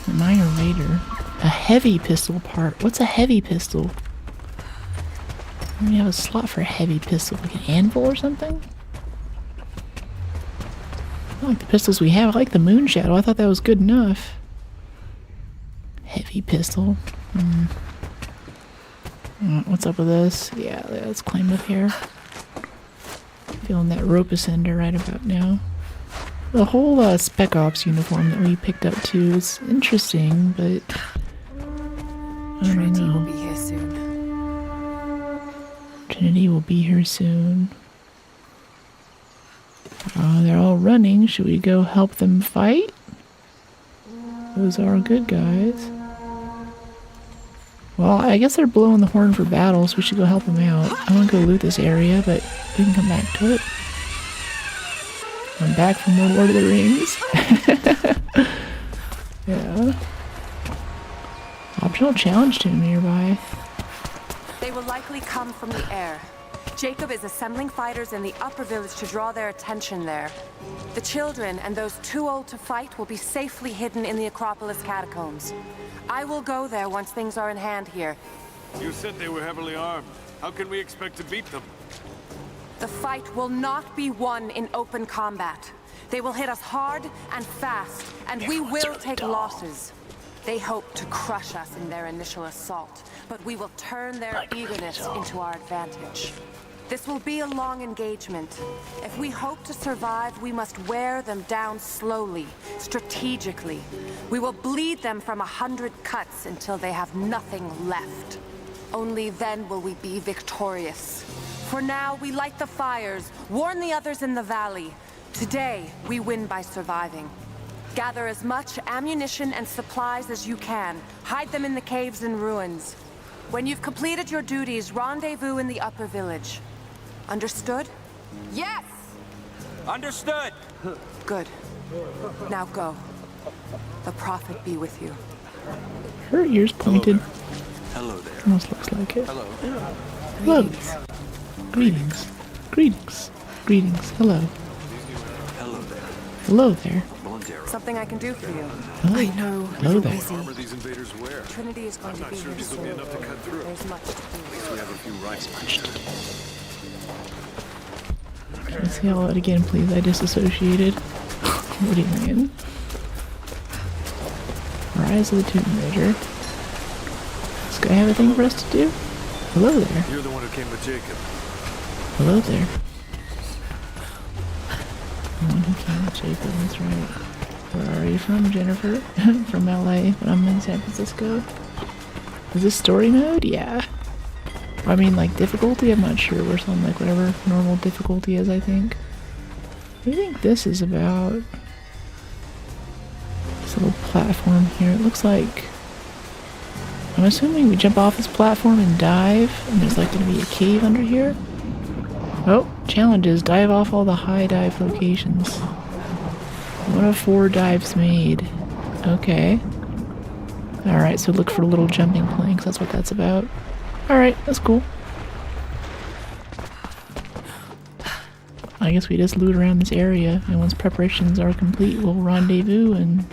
Speaker 1: Minor Raider. A heavy pistol part. What's a heavy pistol? We have a slot for a heavy pistol, like an anvil or something? I like the pistols we have. I like the Moon Shadow. I thought that was good enough. Heavy pistol. What's up with this? Yeah, let's climb up here. Feeling that rope ascender right about now. The whole Spec Ops uniform that we picked up too is interesting, but I don't
Speaker 2: Trinity
Speaker 1: know.
Speaker 2: will be here soon.
Speaker 1: Trinity will be here soon. Oh, they're all running. Should we go help them fight? Those are good guys. Well, I guess they're blowing the horn for battle, so we should go help them out. I want to go loot this area, but we can come back to it. I'm back from more Lord of the Rings. Yeah. Optional challenge tomb nearby.
Speaker 6: They will likely come from the air. Jacob is assembling fighters in the upper village to draw their attention there. The children and those too old to fight will be safely hidden in the Acropolis catacombs. I will go there once things are in hand here.
Speaker 4: You said they were heavily armed. How can we expect to beat them?
Speaker 6: The fight will not be won in open combat. They will hit us hard and fast, and we will take losses. They hope to crush us in their initial assault, but we will turn their eagerness into our advantage. This will be a long engagement. If we hope to survive, we must wear them down slowly, strategically. We will bleed them from 100 cuts until they have nothing left. Only then will we be victorious. For now, we light the fires, warn the others in the valley. Today, we win by surviving. Gather as much ammunition and supplies as you can. Hide them in the caves and ruins. When you've completed your duties, rendezvous in the upper village. Understood?
Speaker 5: Yes! Understood!
Speaker 6: Good. Now go. The Prophet be with you.
Speaker 1: Her ears pointed.
Speaker 4: Hello there.
Speaker 1: Almost looks like it.
Speaker 4: Hello.
Speaker 1: Hello. Greetings. Greetings. Greetings. Hello.
Speaker 4: Hello there.
Speaker 1: Hello there.
Speaker 6: Something I can do for you.
Speaker 1: Hello.
Speaker 2: I know.
Speaker 1: Hello
Speaker 2: you're
Speaker 1: there.
Speaker 2: busy.
Speaker 4: Armor these invaders wear.
Speaker 6: Trinity is going to be
Speaker 4: sure
Speaker 6: here
Speaker 4: these will be
Speaker 6: soon.
Speaker 4: enough to cut through.
Speaker 6: There's much to do.
Speaker 4: We have a few rights.
Speaker 1: Can I see all that again, please? I disassociated. What do you mean? Rise of the Tomb Raider. Does this guy have a thing for us to do? Hello there.
Speaker 4: You're the one who came with Jacob.
Speaker 1: Hello there. The one who came with Jacob, that's right. Where are you from, Jennifer? From LA, but I'm in San Francisco. Is this story mode? Yeah. I mean, like, difficulty? I'm not sure. We're on, like, whatever normal difficulty is, I think. What do you think this is about? This little platform here. It looks like... I'm assuming we jump off this platform and dive, and there's, like, gonna be a cave under here. Oh, challenges. Dive off all the high dive locations. 1 of 4 dives made. Okay. Alright, so look for little jumping planks. That's what that's about. Alright, that's cool. I guess we just loot around this area, and once preparations are complete, we'll rendezvous, and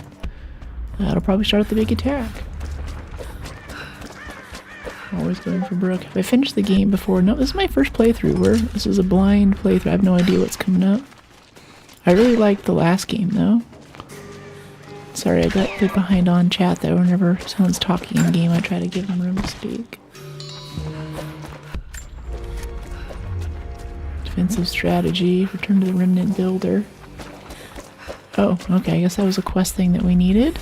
Speaker 1: that'll probably start the big attack. Always going for Brooke. Have I finished the game before? No, this is my first playthrough. This is a blind playthrough. I have no idea what's coming up. I really liked the last game, though. Sorry, I got a bit behind on chat, though. Whenever someone's talking in game, I try to give them room to speak. Defensive strategy. Return to the Remnant Builder. Oh, okay. I guess that was a quest thing that we needed.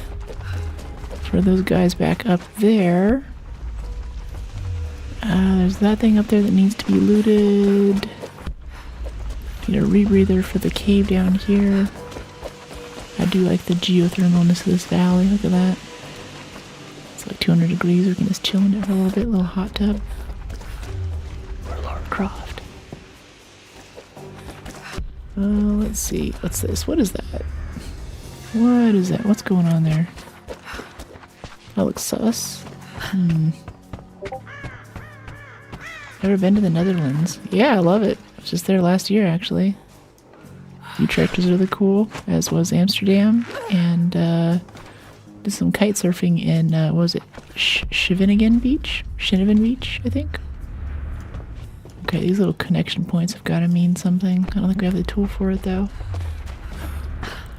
Speaker 1: For those guys back up there. There's that thing up there that needs to be looted. Get a rebreather for the cave down here. I do like the geothermalness of this valley. Look at that. It's like 200 degrees. We can just chill in it for a little bit. Little hot tub. Or Lara Croft. Let's see. What's this? What is that? What is that? What's going on there? That looks sus. Ever been to the Netherlands? Yeah, I love it. I was just there last year, actually. Utrecht was really cool, as was Amsterdam, and did some kite surfing in, what was it, Scheveningen Beach? Scheveningen Beach, I think? Okay, these little connection points have got to mean something. I don't think we have the tool for it, though.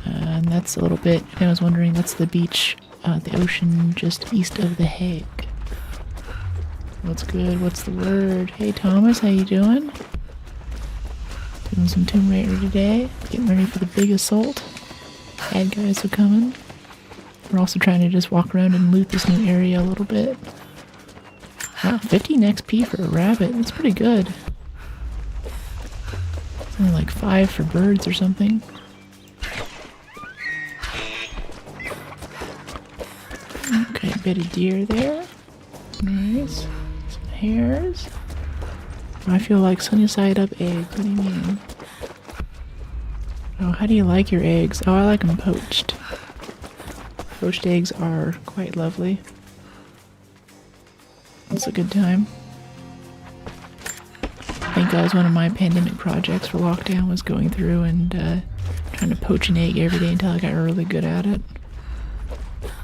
Speaker 1: And that's a little bit, I was wondering, that's the beach, the ocean just east of The Hague. What's good? What's the word? Hey, Thomas, how you doing? Doing some Tomb Raider today. Getting ready for the big assault. Bad guys are coming. We're also trying to just walk around and loot this new area a little bit. Wow, 15 XP for a rabbit. That's pretty good. It's only like 5 for birds or something. Okay, bit of deer there. Nice. Some hares. I feel like sunny side up egg. What do you mean? Oh, how do you like your eggs? Oh, I like them poached. Poached eggs are quite lovely. It's a good time. I think that was one of my pandemic projects for lockdown, was going through and trying to poach an egg every day until I got really good at it.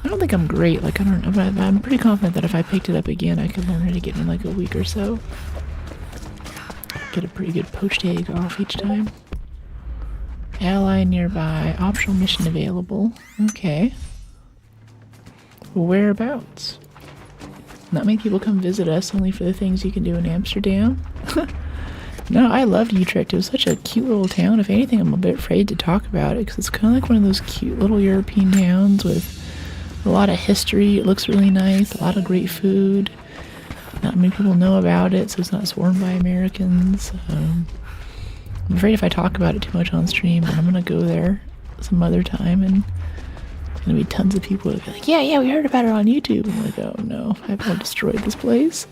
Speaker 1: I don't think I'm great. Like, I don't know, but I'm pretty confident that if I picked it up again, I could learn how to get in like a week or so. Get a pretty good poached egg off each time. Ally nearby. Optional mission available. Okay. Whereabouts? Not many people come visit us, only for the things you can do in Amsterdam. No, I loved Utrecht. It was such a cute little town. If anything, I'm a bit afraid to talk about it because it's kind of like one of those cute little European towns with a lot of history. It looks really nice. A lot of great food. Not many people know about it, so it's not swarmed by Americans. I'm afraid if I talk about it too much on stream, but I'm gonna go there some other time, and there's gonna be tons of people that be like, yeah, we heard about it on YouTube. I'm like, oh no, I've destroyed this place.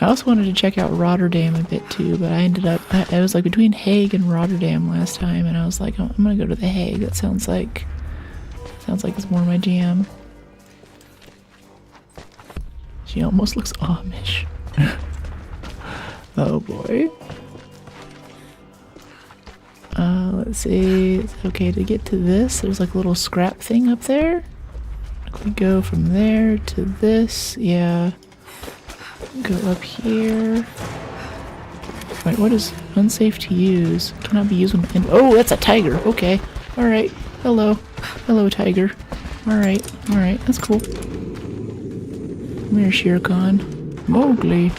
Speaker 1: I also wanted to check out Rotterdam a bit too, but I ended up, I was like between Hague and Rotterdam last time, and I was like, I'm gonna go to The Hague. That sounds like it's more my jam. She almost looks Amish. Oh boy. Let's see. It's okay to get to this. There's like a little scrap thing up there. We go from there to this. Yeah. Go up here. Wait, what is unsafe to use? Cannot be used when. Oh, that's a tiger. Okay. Alright. Hello. Hello, tiger. Alright. That's cool. Come here, Shere Khan. Mowgli.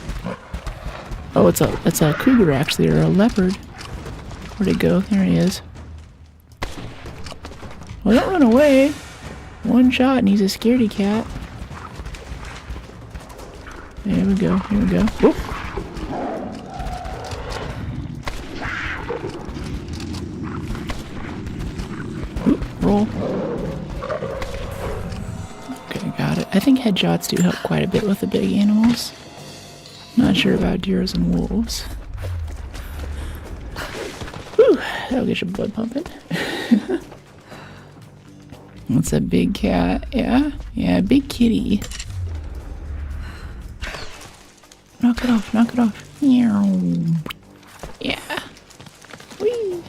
Speaker 1: Oh, it's a cougar actually, or a leopard. Where'd it go? There he is. Well, don't run away. One shot and he's a scaredy cat. There we go. Here we go. Whoop. Oop, roll. Okay, got it. I think headshots do help quite a bit with the big animals. Not sure about deers and wolves. Whew, that'll get your blood pumping. What's that big cat? Yeah, big kitty. Knock it off. Yeah. Whee.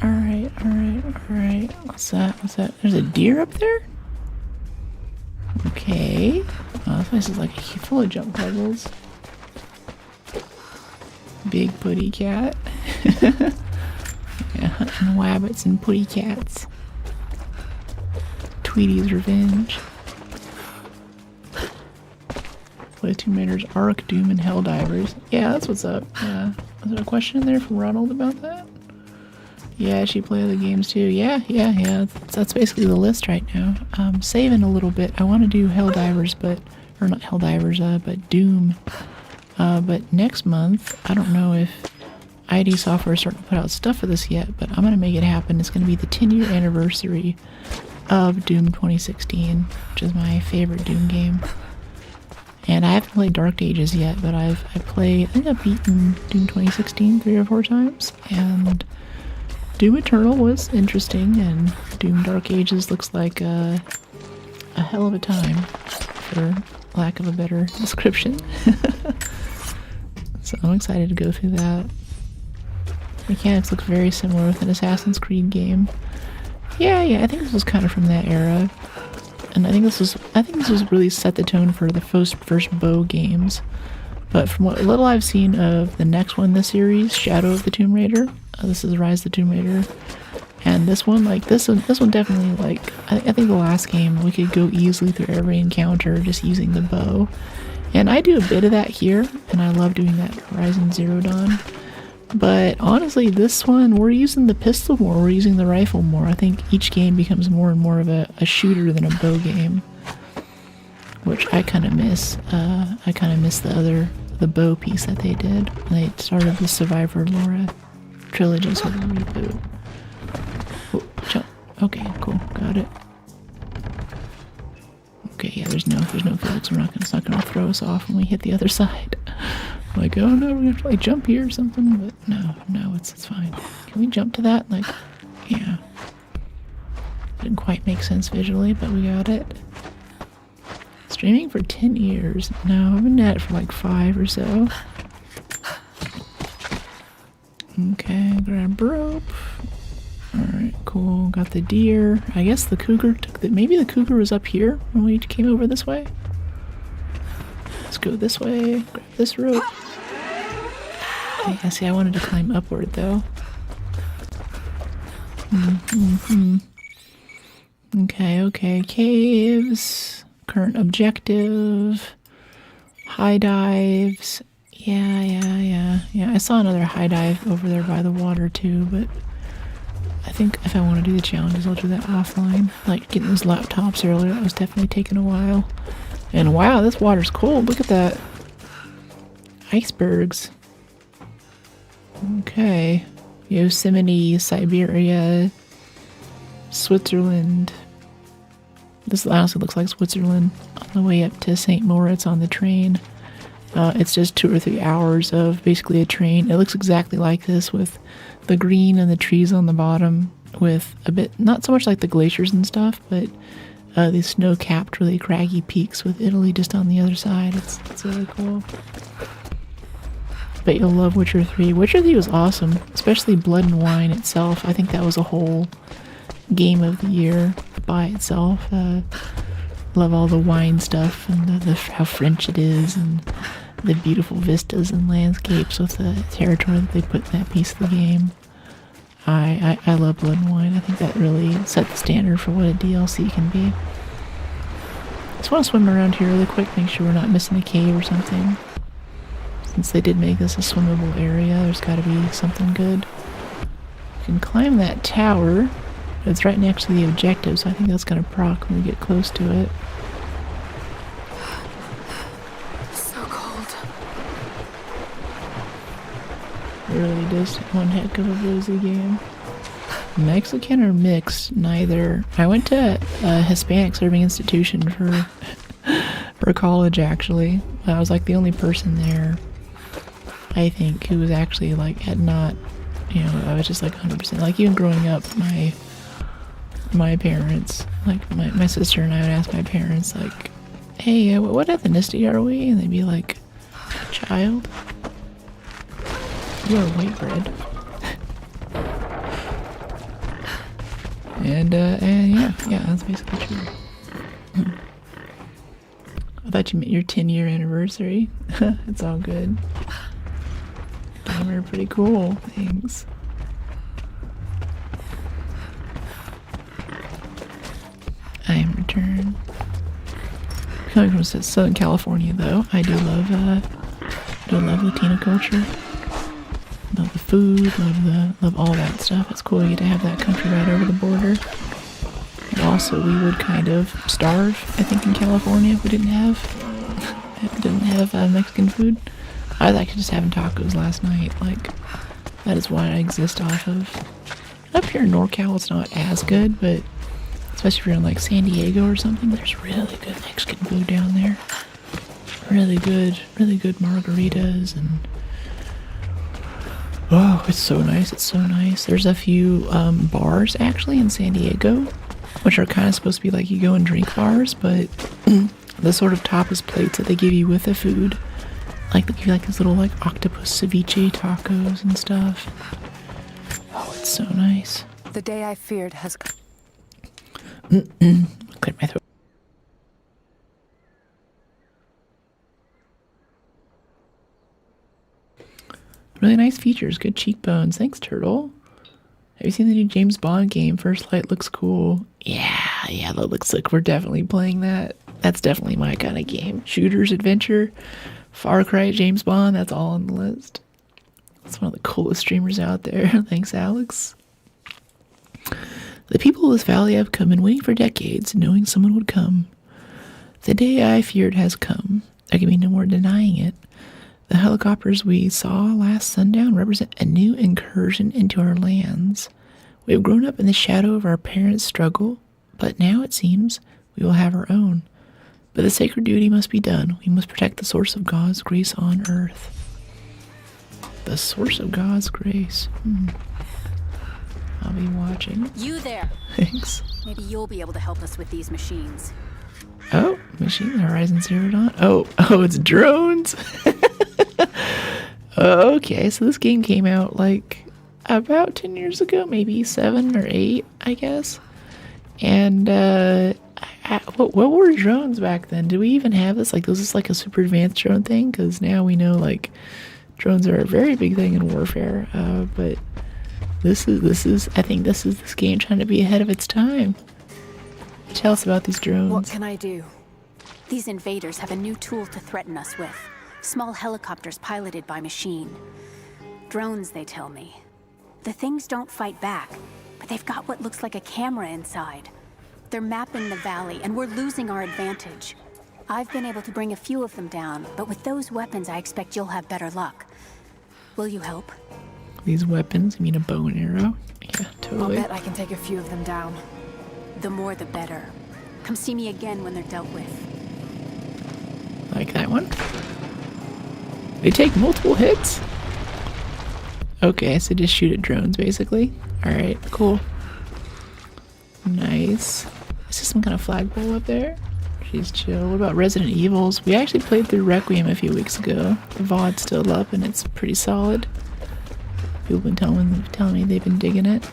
Speaker 1: Alright. What's that? There's a deer up there? Okay. Oh, this place is like full of jump puzzles. Big putty cat. Yeah, hunting wabbits and putty cats. Tweety's Revenge. Play Tomb Raiders, Ark, Doom, and Helldivers. Yeah, that's what's up. Yeah. Was there a question in there from Ronald about that? Yeah, she play other games too. Yeah. That's basically the list right now. Saving a little bit. I want to do Helldivers, but or not Helldivers, but Doom. But next month, I don't know if ID Software is starting to put out stuff for this yet, but I'm going to make it happen. It's going to be the 10-year anniversary of Doom 2016, which is my favorite Doom game. And I haven't played Dark Ages yet, but I think I've beaten Doom 2016 3 or 4 times, and Doom Eternal was interesting, and Doom Dark Ages looks like a hell of a time, for lack of a better description. So I'm excited to go through that. Mechanics look very similar with an Assassin's Creed game. Yeah, I think this was kind of from that era. And I think this was really set the tone for the first Bow games. But from what little I've seen of the next one in the series, Shadow of the Tomb Raider, this is Rise of the Tomb Raider, and this one definitely, like, I think the last game we could go easily through every encounter just using the bow. And I do a bit of that here, and I love doing that in Horizon Zero Dawn. But honestly, this one, we're using the pistol more, we're using the rifle more. I think each game becomes more and more of a shooter than a bow game, which I kind of miss. I kind of miss the bow piece that they did when they started the Survivor Laura trilogy sort of reboot. Oh, jump. Okay, cool, got it. Okay, yeah, there's no physics. It's not gonna throw us off when we hit the other side. Like, oh no, we're gonna have to like jump here or something, but no, it's fine. Can we jump to that? Like, yeah. Didn't quite make sense visually, but we got it. Streaming for 10 years. No, I've been at it for like 5 or so. Okay, grab rope. Alright, cool. Got the deer. I guess the cougar maybe the cougar was up here when we came over this way. Let's go this way. Grab this rope. Yeah, see, I wanted to climb upward though. Okay. Caves. Current objective. High dives. Yeah. I saw another high dive over there by the water too, but I think if I want to do the challenges, I'll do that offline. Like getting those laptops earlier, that was definitely taking a while. And wow, this water's cold. Look at that. Icebergs. Okay. Yosemite, Siberia, Switzerland. This honestly looks like Switzerland on the way up to St. Moritz on the train. It's just 2 or 3 hours of basically a train. It looks exactly like this with the green and the trees on the bottom, with a bit, not so much like the glaciers and stuff, but these snow-capped, really craggy peaks with Italy just on the other side. It's really cool. But you'll love Witcher 3. Witcher 3 was awesome, especially Blood and Wine itself. I think that was a whole game of the year by itself. Love all the wine stuff and how French it is, and the beautiful vistas and landscapes with the territory that they put in that piece of the game. I love Blood and Wine. I think that really set the standard for what a DLC can be. Just want to swim around here really quick, make sure we're not missing a cave or something. Since they did make this a swimmable area, there's got to be something good. You can climb that tower. It's right next to the objective, so I think that's going to proc when we get close to it.
Speaker 6: So cold.
Speaker 1: It really does one heck of a busy game. Mexican or mixed? Neither. I went to a Hispanic serving institution for college, actually. I was like the only person there, I think, who was actually like had not, I was just like 100%. Like even growing up, my parents, like my sister and I would ask my parents, like, hey, what ethnicity are we? And they'd be like, child, you are white bread. and yeah, that's basically true. I thought you meant your 10-year anniversary. It's all good. Damn, pretty cool. Thanks. I am returned. Coming from Southern California, though, I do love Latino culture. Love the food, love all that stuff. It's cool you get to have that country right over the border. And also, we would kind of starve, I think, in California if we didn't have didn't have Mexican food. I was actually just having tacos last night. Like, that is what I exist off of. Up here in NorCal, it's not as good, but especially if you're in like San Diego or something, there's really good Mexican food down there. Really good margaritas and oh, it's so nice. It's so nice. There's a few bars actually in San Diego, which are kind of supposed to be like you go and drink bars, but the sort of tapas plates that they give you with the food, like they give you like these little like octopus ceviche tacos and stuff. Oh, it's so nice.
Speaker 6: The day I feared has come.
Speaker 1: Clear my throat. Really nice features, good cheekbones. Thanks, Turtle. Have you seen the new James Bond game? First Light looks cool. Yeah, that looks like we're definitely playing that. That's definitely my kind of game. Shooters, adventure, Far Cry, James Bond, that's all on the list. That's one of the coolest streamers out there. Thanks, Alex. The people of this valley have come and waiting for decades, knowing someone would come. The day I feared has come. There can be no more denying it. The helicopters we saw last sundown represent a new incursion into our lands. We have grown up in the shadow of our parents' struggle, but now it seems we will have our own. But the sacred duty must be done. We must protect the source of God's grace on earth. The source of God's grace. I'll be watching.
Speaker 9: You there.
Speaker 1: Thanks.
Speaker 9: Maybe you'll be able to help us with these machines.
Speaker 1: Oh, machine Horizon Zero Dawn. Oh, it's drones. Okay, so this game came out like about 10 years ago, maybe 7 or 8, I guess. And what were drones back then? Did we even have this? Like, was this like a super advanced drone thing? Because now we know like drones are a very big thing in warfare. But this is I think this is this game trying to be ahead of its time. Tell us about these drones.
Speaker 6: What can I do?
Speaker 9: These invaders have a new tool to threaten us with. Small helicopters piloted by machine. Drones, they tell me. The things don't fight back, but they've got what looks like a camera inside. They're mapping the valley, and we're losing our advantage. I've been able to bring a few of them down, but with those weapons, I expect you'll have better luck. Will you help?
Speaker 1: These weapons? You mean a bow and arrow? Yeah, totally.
Speaker 6: I'll bet I can take a few of them down.
Speaker 9: The more the better. Come see me again when they're dealt with.
Speaker 1: Like that one? They take multiple hits? Okay, so just shoot at drones, basically. Alright, cool. Nice. Is this some kind of flagpole up there? She's chill. What about Resident Evils? We actually played through Requiem a few weeks ago. The VOD's still up and it's pretty solid. People have been telling me they've been digging it.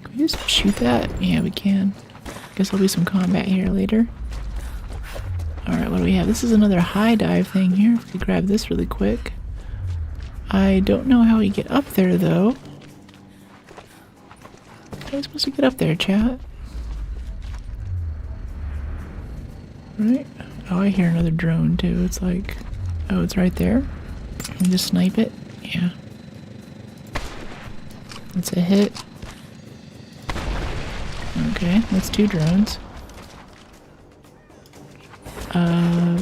Speaker 1: Can we just shoot that? Yeah, we can. Guess there'll be some combat here later. Alright, what do we have? This is another high dive thing here. If we could grab this really quick. I don't know how we get up there, though. How are we supposed to get up there, chat? Right? Oh, I hear another drone, too. It's like... Oh, it's right there. Can we just snipe it? Yeah. That's a hit. Okay, that's 2 drones.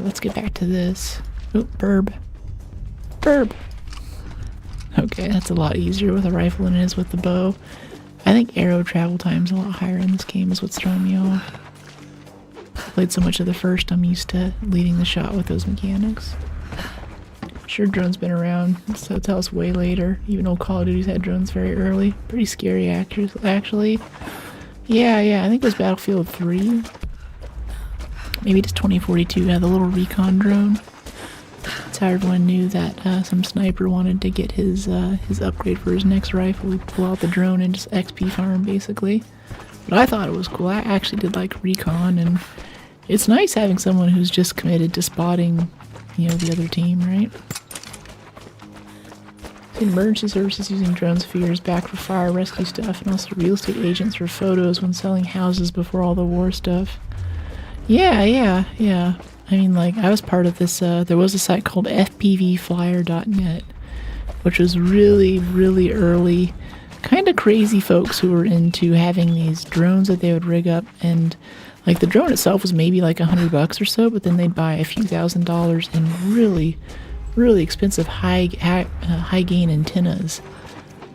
Speaker 1: Let's get back to this. Oh, burb. Okay, that's a lot easier with a rifle than it is with the bow. I think arrow travel time's a lot higher in this game is what's throwing me off. I played so much of the first, I'm used to leading the shot with those mechanics. Sure, drones been around, so tell us way later. Even old Call of Duty's had drones very early. Pretty scary, actually. Yeah, I think it was Battlefield 3. Maybe just 2042 had the little recon drone. That's how everyone knew that some sniper wanted to get his upgrade for his next rifle. He'd pull out the drone and just XP farm, basically. But I thought it was cool. I actually did like recon, and it's nice having someone who's just committed to spotting, you know, the other team, right? Emergency services using drones for years back for fire rescue stuff, and also real estate agents for photos when selling houses before all the war stuff. Yeah. I mean, like, I was part of this, there was a site called fpvflyer.net, which was really, really early, kind of crazy folks who were into having these drones that they would rig up and, Like the drone itself was maybe like $100 or so, but then they'd buy a few $1,000s in really, really expensive high gain antennas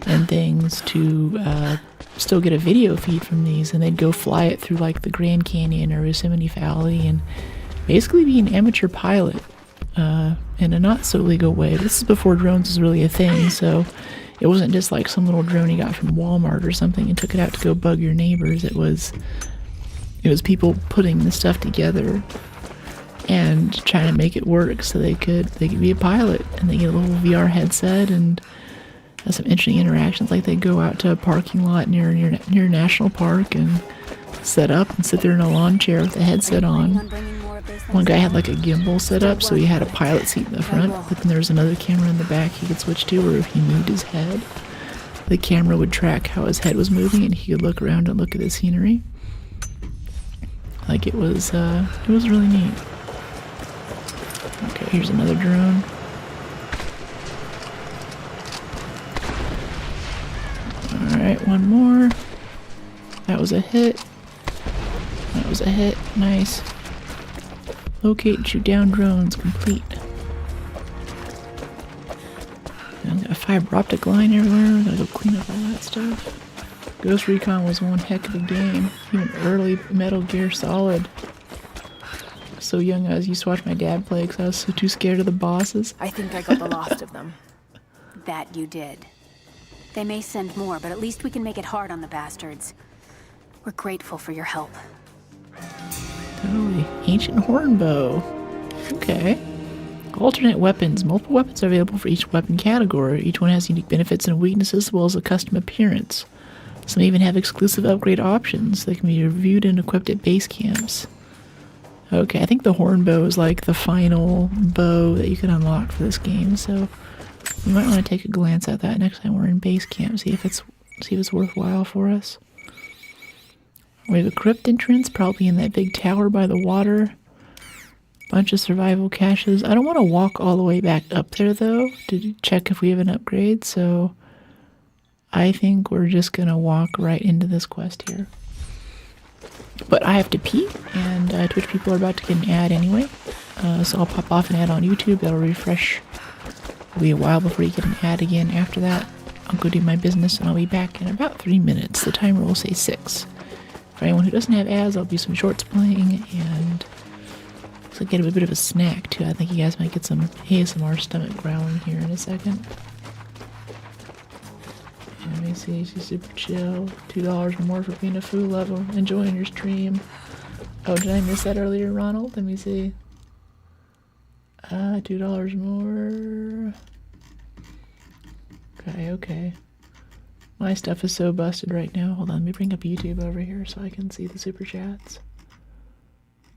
Speaker 1: and things to still get a video feed from these, and they'd go fly it through like the Grand Canyon or Yosemite Valley and basically be an amateur pilot in a not so legal way. This is before drones was really a thing, so it wasn't just like some little drone you got from Walmart or something and took it out to go bug your neighbors. It was people putting the stuff together and trying to make it work so they could be a pilot, and they get a little VR headset and have some interesting interactions. Like they go out to a parking lot near a national park and set up and sit there in a lawn chair with a headset on. One guy had like a gimbal set up, so he had a pilot seat in the front, but then there's another camera in the back he could switch to where if he moved his head, the camera would track how his head was moving and he could look around and look at the scenery. Like it was really neat. Okay, here's another drone. Alright, one more. That was a hit. That was a hit. Nice. Locate and shoot down drones. Complete. And got a fiber optic line everywhere. Gotta go clean up all that stuff. Ghost Recon was one heck of a game. Even early Metal Gear Solid. So young I used to watch my dad play because I was so too scared of the bosses.
Speaker 2: I think I got the last of them.
Speaker 9: That you did. They may send more, but at least we can make it hard on the bastards. We're grateful for your help.
Speaker 1: Totally. Ancient Hornbow. Okay. Alternate weapons. Multiple weapons are available for each weapon category. Each one has unique benefits and weaknesses as well as a custom appearance. Some even have exclusive upgrade options. They can be reviewed and equipped at base camps. Okay, I think the Hornbow is like the final bow that you can unlock for this game, so we might want to take a glance at that next time we're in base camp, see if it's worthwhile for us. We have a crypt entrance, probably in that big tower by the water. Bunch of survival caches. I don't want to walk all the way back up there though to check if we have an upgrade, so I think we're just gonna walk right into this quest here. But I have to pee, and Twitch people are about to get an ad anyway, so I'll pop off an ad on YouTube. That'll refresh. It'll be a while before you get an ad again. After that, I'll go do my business, and I'll be back in about 3 minutes. The timer will say 6. For anyone who doesn't have ads, I'll do some shorts playing, and so get a bit of a snack too. I think you guys might get some ASMR stomach growling here in a second. Let me see, she's super chill. $2 or more for being a food lover. Enjoying your stream. Oh, did I miss that earlier, Ronald? Let me see. $2 more. Okay. My stuff is so busted right now. Hold on, let me bring up YouTube over here so I can see the super chats.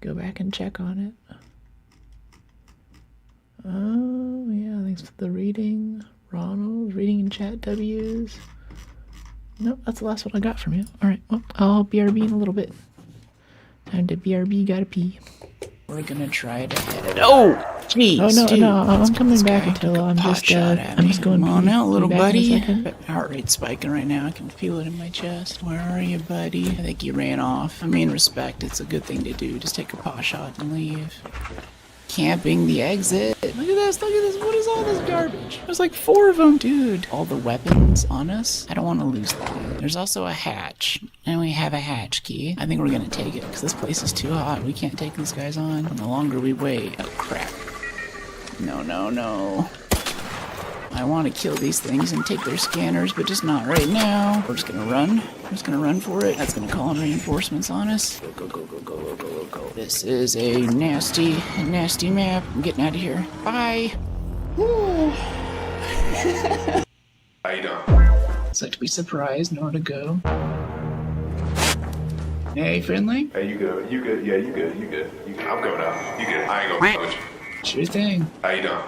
Speaker 1: Go back and check on it. Oh, yeah, thanks for the reading. Ronald, reading in chat W's. Nope, that's the last one I got from you. Alright, well, I'll BRB in a little bit. Time to BRB, gotta pee. We're gonna try to edit. Oh! Jeez, oh, no, dude. No, I'm coming back until I'm just going
Speaker 10: Come on out, little buddy.
Speaker 1: Heart rate spiking right now. I can feel it in my chest. Where are you, buddy? I think you ran off. I mean, respect, it's a good thing to do. Just take a paw shot and leave. Camping the exit. Look at this, what is all this garbage? There's like 4 of them, dude. All the weapons on us, I don't want to lose that. There's also a hatch, and we have a hatch key. I think we're gonna take it, because this place is too hot. We can't take these guys on. The longer we wait, oh crap. No. I want to kill these things and take their scanners, but just not right now. We're just gonna run. We're just gonna run for it. That's gonna call in reinforcements on us. Go. This is a nasty map. I'm getting out of here. Bye.
Speaker 4: How you doing?
Speaker 1: It's like to be surprised, nor to go. Hey, friendly?
Speaker 4: Hey, you good? Yeah, you good. I'm going out. You good? I ain't gonna push.
Speaker 1: Sure thing.
Speaker 4: How you doing?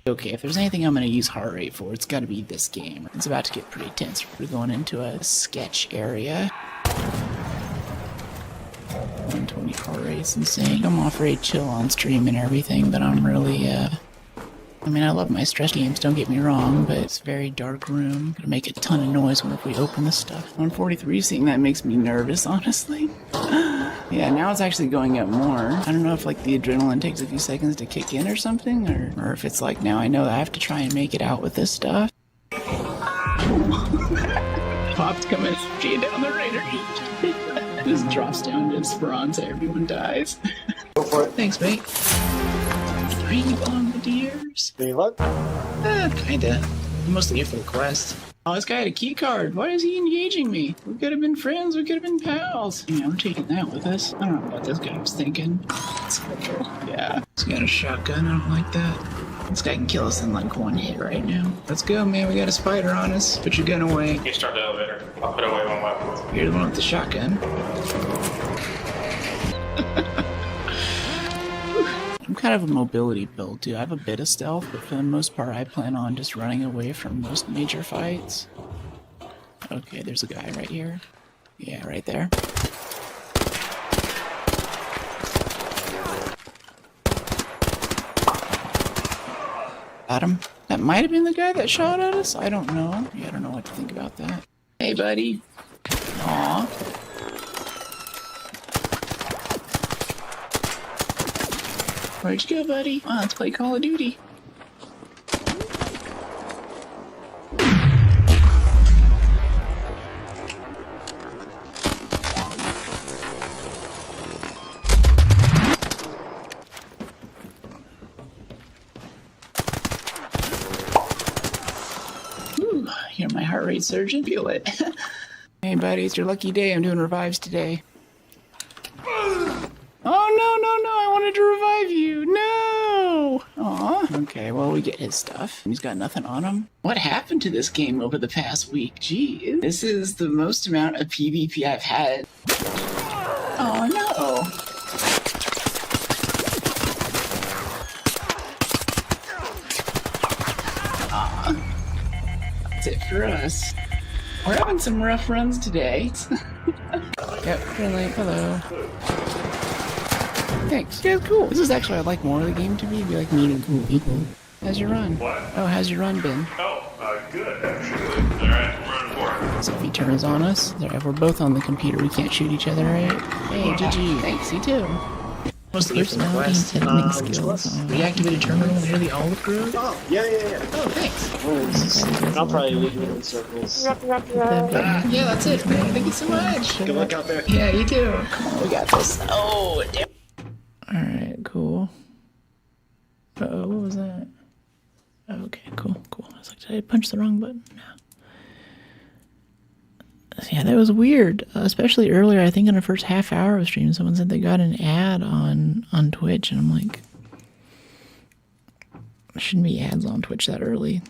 Speaker 1: Okay, if there's anything I'm going to use heart rate for, it's got to be this game. It's about to get pretty tense. We're going into a sketch area. 120 heart rate's insane. I'm off rate chill on stream and everything, but I'm really I mean, I love my stress games, don't get me wrong, but it's a very dark room. Gonna make a ton of noise whenever we open this stuff. 143, seeing that makes me nervous, honestly. Yeah, now it's actually going up more. I don't know if like the adrenaline takes a few seconds to kick in or something, or if it's like now I know that I have to try and make it out with this stuff. Pop's coming down the radar. Just drops down to Esperanza, everyone dies.
Speaker 10: Go for it.
Speaker 1: Thanks, mate. 3 bombardiers.
Speaker 10: Any luck?
Speaker 1: Kinda. Mostly here for the quest. Oh, this guy had a key card. Why is he engaging me? We could have been friends. We could have been pals. Yeah, I'm taking that with us. I don't know what this guy was thinking. Yeah. He's got a shotgun. I don't like that. This guy can kill us in like 1 hit right now. Let's go, man. We got a spider on us. Put your gun away.
Speaker 11: You start the elevator. I'll put away one weapon.
Speaker 1: You're the one with the shotgun. I'm kind of a mobility build too. I have a bit of stealth, but for the most part I plan on just running away from most major fights. Okay, there's a guy right here. Yeah, right there. Got him. That might have been the guy that shot at us? I don't know. Yeah, I don't know what to think about that. Hey, buddy. Aw. Where'd you go, buddy? Oh, let's play Call of Duty. Ooh, hear my heart rate surging? Feel it. Hey, buddy, it's your lucky day. I'm doing revives today. I wanted to revive you. No. Aw. Okay, well, we get his stuff. He's got nothing on him. What happened to this game over the past week? Gee, this is the most amount of PvP I've had. Oh, no. Aw. That's it for us. We're having some rough runs today. Yep, Relic, hello. Thanks. Yeah, cool. This is actually, I'd like more of the game to be like meeting cool people. How's your run?
Speaker 11: What?
Speaker 1: Oh, how's your run been?
Speaker 11: Oh, good, actually. Alright, I'm running for it.
Speaker 1: So if he turns on us, we're both on the computer, we can't shoot each other, right? Hey, GG. Thanks, you too. Most personality and editing skills. Reactivated terminal near the olive grove?
Speaker 10: Oh, yeah.
Speaker 1: Oh, thanks.
Speaker 10: I'll probably lead you in circles.
Speaker 1: Yeah, that's it, man. Thank you so much.
Speaker 10: Good luck out there.
Speaker 1: Yeah, you too. Come on, we got this. Oh, damn. Alright, cool. Uh-oh, what was that? Okay, cool. I was like, did I punch the wrong button? No. Yeah, that was weird. Especially earlier, I think in the first half hour of stream, someone said they got an ad on Twitch, and I'm like, there shouldn't be ads on Twitch that early.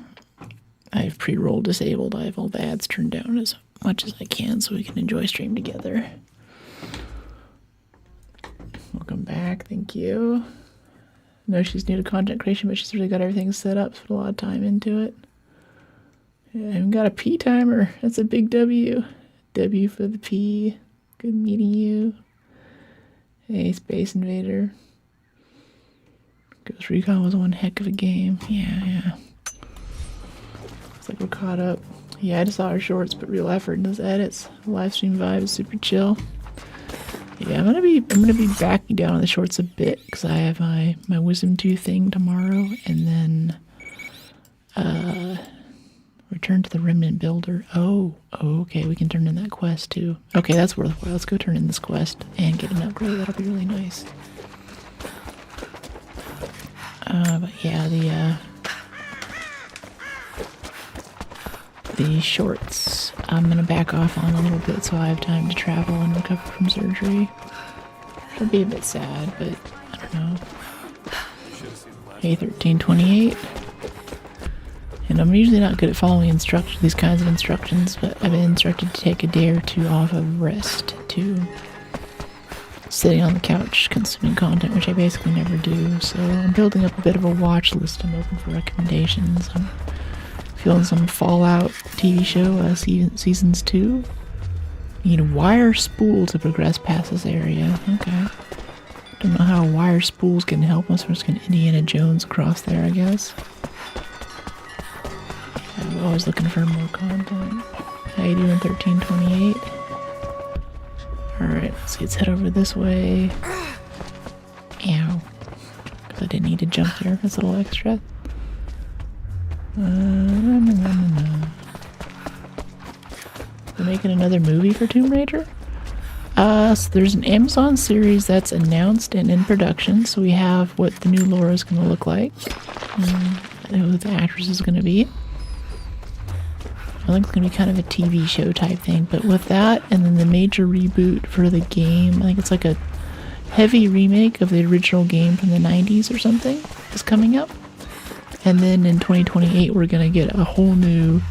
Speaker 1: I have pre-roll disabled. I have all the ads turned down as much as I can so we can enjoy stream together. Welcome back, thank you. I know she's new to content creation, but she's really got everything set up, put a lot of time into it. Yeah, I haven't got a P timer. That's a big W. W for the P. Good meeting you. Hey, Space Invader. Ghost Recon was one heck of a game. Yeah. Looks like we're caught up. Yeah, I just saw our shorts, but real effort in those edits. Live stream vibe is super chill. Yeah, I'm gonna be backing down on the shorts a bit because I have my wisdom tooth thing tomorrow, and then return to the remnant builder. Oh, okay, we can turn in that quest too. Okay, that's worthwhile. Let's go turn in this quest and get an upgrade. That'll be really nice. But yeah, the shorts I'm gonna back off on a little bit so I have time to travel and recover from surgery. It'll be a bit sad, but I don't know. Hey, 1328. And I'm usually not good at following these kinds of instructions, but I've been instructed to take a day or two off of rest to sitting on the couch consuming content, which I basically never do. So I'm building up a bit of a watch list. I'm open for recommendations. I'm feeling some Fallout TV show, seasons 2. Need a wire spool to progress past this area. Okay. Don't know how wire spools can help us. We're just gonna Indiana Jones across there, I guess. always looking for more content. How you doing, 1328? Alright, let's head over this way. Ow. Because I didn't need to jump there. That's a little extra. We're making another movie for Tomb Raider? So there's an Amazon series that's announced and in production, so we have what the new Laura is going to look like. Who the actress is going to be. I think it's going to be kind of a TV show type thing, but with that, and then the major reboot for the game, I think it's like a heavy remake of the original game from the 90s or something, is coming up. And then in 2028, we're going to get a whole new,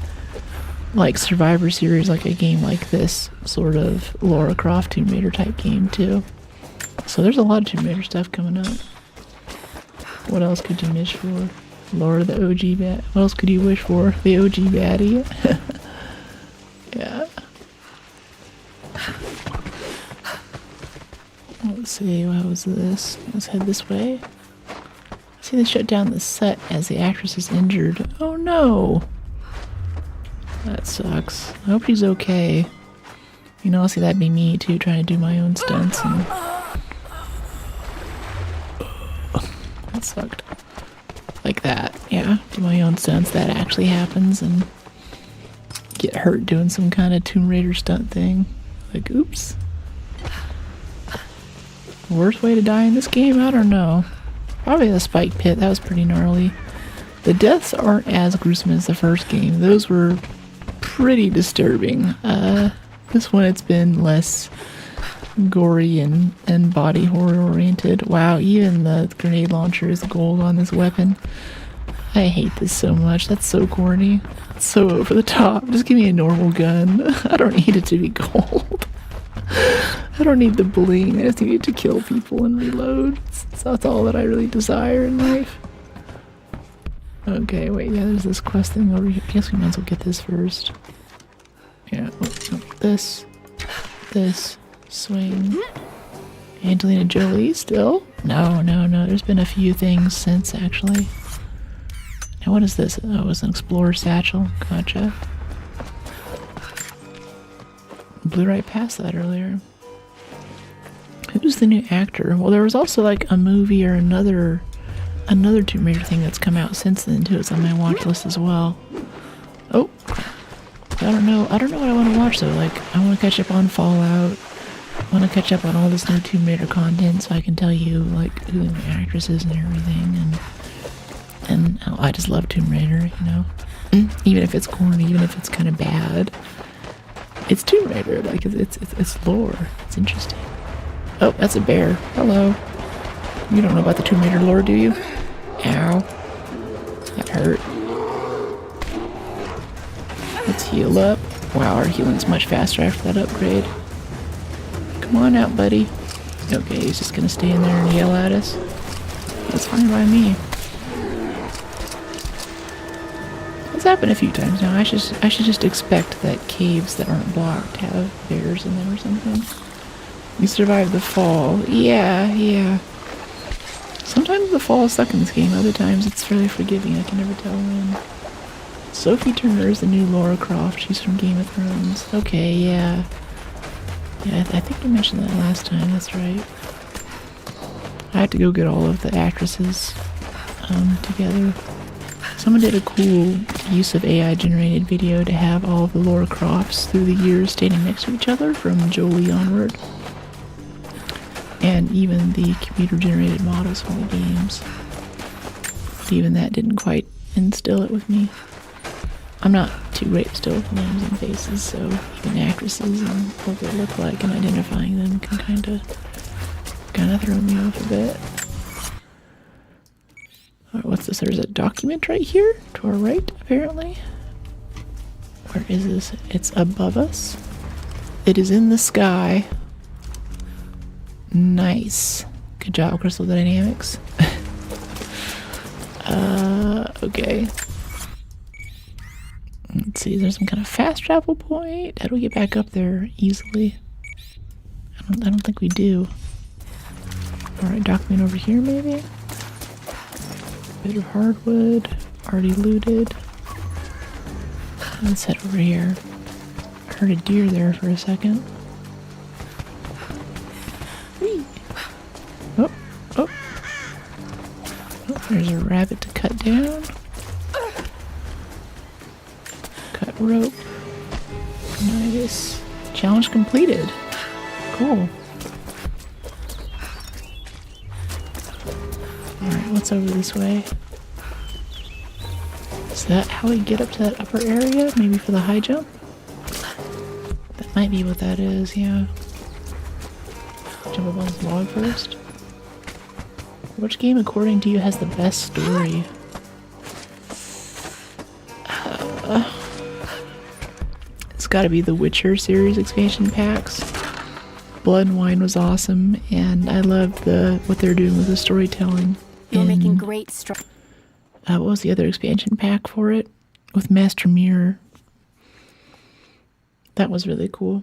Speaker 1: like, Survivor series, like a game like this, sort of Lara Croft Tomb Raider type game, too. So there's a lot of Tomb Raider stuff coming up. What else could you wish for? Laura the OG bat. What else could you wish for? The OG baddie? Yeah. Let's see, what was this? Let's head this way. See, they shut down the set as the actress is injured. Oh no! That sucks. I hope she's okay. You know, see, that'd be me too, trying to do my own stunts and... That sucked. Like that, yeah. Do my own stunts, that actually happens, and get hurt doing some kind of Tomb Raider stunt thing. Like, oops. Worst way to die in this game? I don't know. Probably the spike pit, that was pretty gnarly. The deaths aren't as gruesome as the first game. Those were pretty disturbing. This one, it's been less gory and body horror oriented. Wow, even the grenade launcher is gold on this weapon. I hate this so much. That's so corny. It's so over the top. Just give me a normal gun. I don't need it to be gold. I don't need the bling. I just need it to kill people and reload. That's all that I really desire in life. Okay, wait, yeah, there's this quest thing over here. I guess we might as well get this first. Yeah, this, swing. Angelina Jolie still? No, there's been a few things since, actually. Now what is this? Oh, it's an Explorer satchel. Gotcha. Blew right past that earlier. Who's the new actor? Well, there was also like a movie or another Tomb Raider thing that's come out since then too. It's on my watch list as well. Oh, I don't know what I want to watch though. Like, I want to catch up on Fallout. I want to catch up on all this new Tomb Raider content so I can tell you like who the actress is and everything. And I just love Tomb Raider, you know. Even if it's corny, even if it's kind of bad, it's Tomb Raider. Like it's lore. It's interesting. Oh, that's a bear. Hello. You don't know about the Tomb Raider lore, do you? Ow. That hurt. Let's heal up. Wow, our healing's much faster after that upgrade. Come on out, buddy. Okay, he's just gonna stay in there and yell at us. That's fine by me. It's happened a few times now. I should just expect that caves that aren't blocked have bears in them or something. You survived the fall. Yeah. Sometimes the fall is stuck in this game. Other times it's fairly forgiving. I can never tell when. Sophie Turner is the new Lara Croft. She's from Game of Thrones. Okay, yeah. Yeah, I think you mentioned that last time. That's right. I have to go get all of the actresses together. Someone did a cool use of AI-generated video to have all of the Lara Crofts through the years standing next to each other from Jolie onward. And even the computer-generated models from the games. But even that didn't quite instill it with me. I'm not too great still with names and faces, so even actresses and what they look like and identifying them can kind of throw me off a bit. Alright, what's this? There's a document right here to our right, apparently. Where is this? It's above us. It is in the sky. Nice. Good job, Crystal Dynamics. Okay. Let's see, is there some kind of fast travel point? How do we get back up there easily? I don't think we do. Alright, document over here maybe? Bit of hardwood. Already looted. Let's head over here. I heard a deer there for a second. Whee! Oh, oh. Oh, there's a rabbit to cut down. Cut rope. Nice. Challenge completed. Cool. Alright, what's over this way? Is that how we get up to that upper area? Maybe for the high jump? That might be what that is, yeah. Jump up on this log first. Which game, according to you, has the best story? It's gotta be the Witcher series expansion packs. Blood and Wine was awesome, and I loved what they're doing with the storytelling.
Speaker 9: You're making great strides.
Speaker 1: What was the other expansion pack for it? With Master Mirror. That was really cool.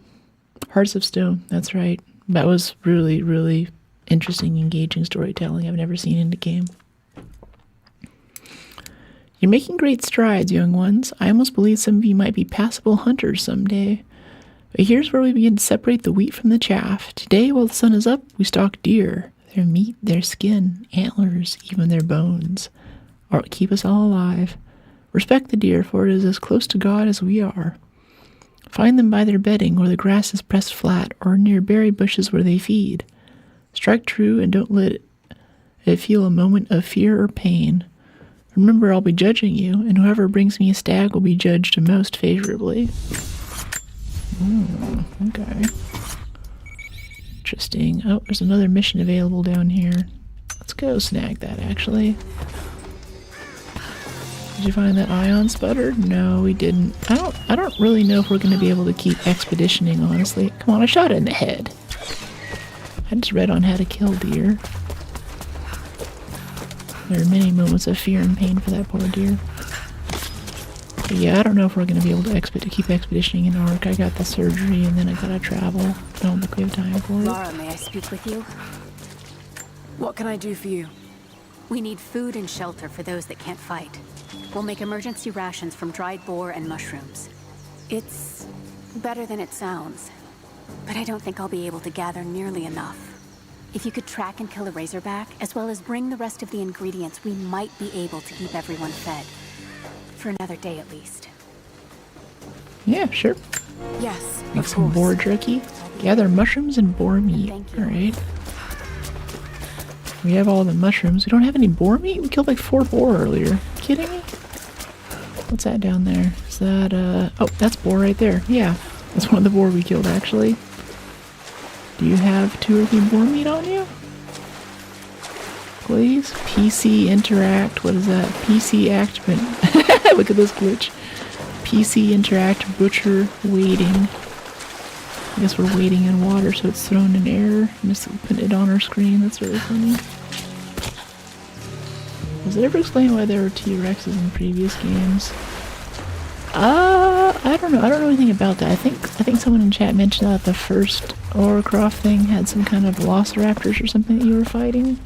Speaker 1: Hearts of Stone, that's right. That was really, really interesting, engaging storytelling I've never seen in a game. You're making great strides, young ones. I almost believe some of you might be passable hunters someday. But here's where we begin to separate the wheat from the chaff. Today, while the sun is up, we stalk deer. Their meat, their skin, antlers, even their bones are what keep us all alive. Respect the deer, for it is as close to God as we are. Find them by their bedding, where the grass is pressed flat, or near berry bushes where they feed. Strike true and don't let it feel a moment of fear or pain. Remember, I'll be judging you, and whoever brings me a stag will be judged most favorably. Okay. Interesting. Oh, there's another mission available down here. Let's go snag that, actually. Did you find that ion sputter? No, we didn't. I don't really know if we're going to be able to keep expeditioning, honestly. Come on, I shot it in the head. I just read on how to kill deer. There are many moments of fear and pain for that poor deer. But yeah, I don't know if we're going to be able to keep expeditioning in Ark. I got the surgery and then I gotta travel. I don't think we have time for it.
Speaker 9: Lara, may I speak with you?
Speaker 2: What can I do for you?
Speaker 9: We need food and shelter for those that can't fight. We'll make emergency rations from dried boar and mushrooms. It's better than it sounds, but I don't think I'll be able to gather nearly enough. If you could track and kill a razorback, as well as bring the rest of the ingredients, we might be able to keep everyone fed. For another day at least.
Speaker 1: Yeah, sure.
Speaker 2: Yes,
Speaker 1: Make some boar jerky. Gather mushrooms and boar meat. Alright. We have all the mushrooms. We don't have any boar meat? We killed like 4 boar earlier. You kidding me? What's that down there? Is that, oh, that's boar right there. Yeah. That's one of the boar we killed, actually. Do you have 2 or 3 boar meat on you? Please? PC interact. What is that? PC activate. Look at this glitch. PC interact butcher waiting. I guess we're waiting in water, so it's thrown in error. I'm just putting it on our screen. That's really funny. Does it ever explain why there were T-Rexes in previous games? I don't know. I don't know anything about that. I think someone in chat mentioned that the first Lara Croft thing had some kind of velociraptors or something that you were fighting.